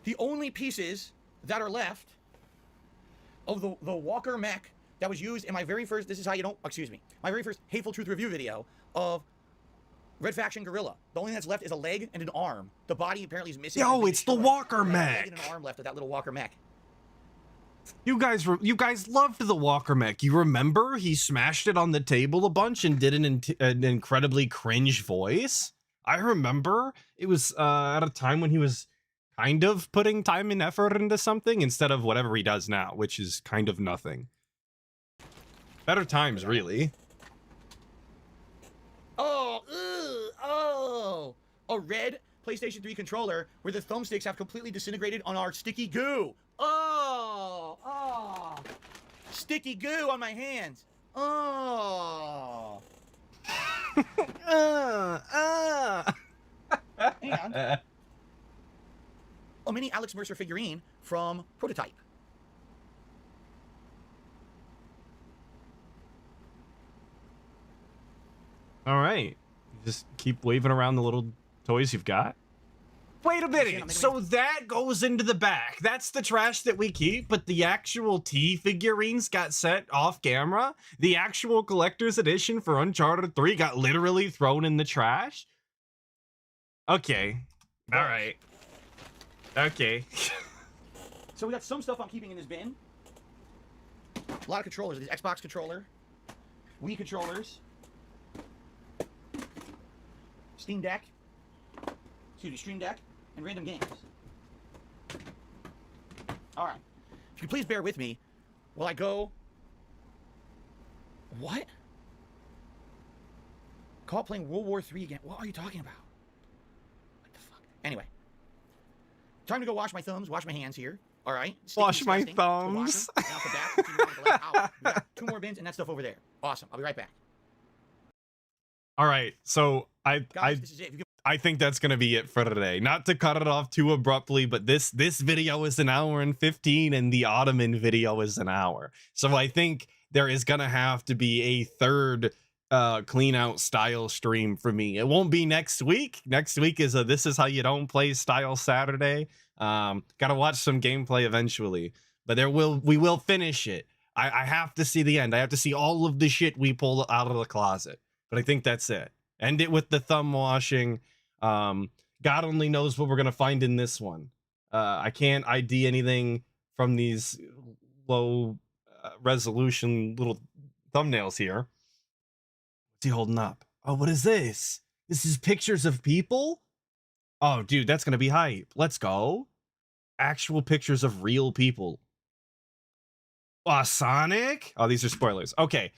The only pieces that are left of the Walker mech that was used in my very first, my very first Hateful Truth review video of Red Faction Gorilla. The only thing that's left is a leg and an arm. The body apparently is missing. Yo, it's the Walker mech. A leg and an arm left of that little Walker mech. You guys loved the Walker mech. You remember he smashed it on the table a bunch and did an incredibly cringe voice? I remember it was at a time when he was kind of putting time and effort into something instead of whatever he does now, which is kind of nothing. Better times, really. Oh, a red PlayStation 3 controller where the thumbsticks have completely disintegrated on our sticky goo. Oh, sticky goo on my hands. Oh. Hang on. A mini Alex Mercer figurine from Prototype. All right. Just keep waving around the little toys you've got. Wait a minute. So that goes into the back. That's the trash that we keep, but the actual T figurines got sent off camera. The actual collector's edition for Uncharted 3 got literally thrown in the trash. Okay. All right. Okay. So we got some stuff I'm keeping in this bin. A lot of controllers. This Xbox controller, Wii controllers, Stream Deck, and random games. All right. If you please bear with me while I go. What? Caught playing World War III again. What are you talking about? What the fuck? Anyway. Time to go wash my thumbs, wash my hands here. All right. Wash my thumbs. Wash them, we got 2 more bins and that stuff over there. Awesome. I'll be right back. All right, so Guys, this is it. If you could I think that's gonna be it for today. Not to cut it off too abruptly, but this video is an hour and 15, and the Ottoman video is an hour. So I think there is gonna have to be a third clean out style stream for me. It won't be next week. Next week is a This Is How You Don't Play style Saturday. Gotta watch some gameplay eventually, but we will finish it. I have to see the end. I have to see all of the shit we pulled out of the closet. But I think that's it. End it with the thumb washing. God only knows what we're gonna find in this one. I can't ID anything from these low resolution little thumbnails here. What's he holding up? Oh, what is this? This is pictures of people? Oh, dude, that's gonna be hype. Let's go. Actual pictures of real people. Sonic? Oh, these are spoilers. Okay.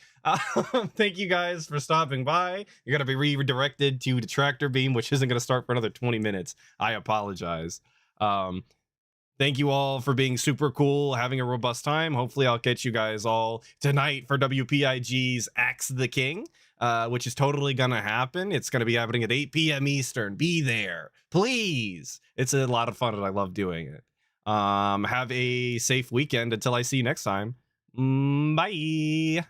Thank you guys for stopping by. You're going to be redirected to the tractor beam, which isn't going to start for another 20 minutes. I apologize. Thank you all for being super cool, having a robust time. Hopefully I'll catch you guys all tonight for WPIG's Axe the King, which is totally going to happen. It's going to be happening at 8 p.m. Eastern. Be there, please. It's a lot of fun and I love doing it. Have a safe weekend until I see you next time. Bye.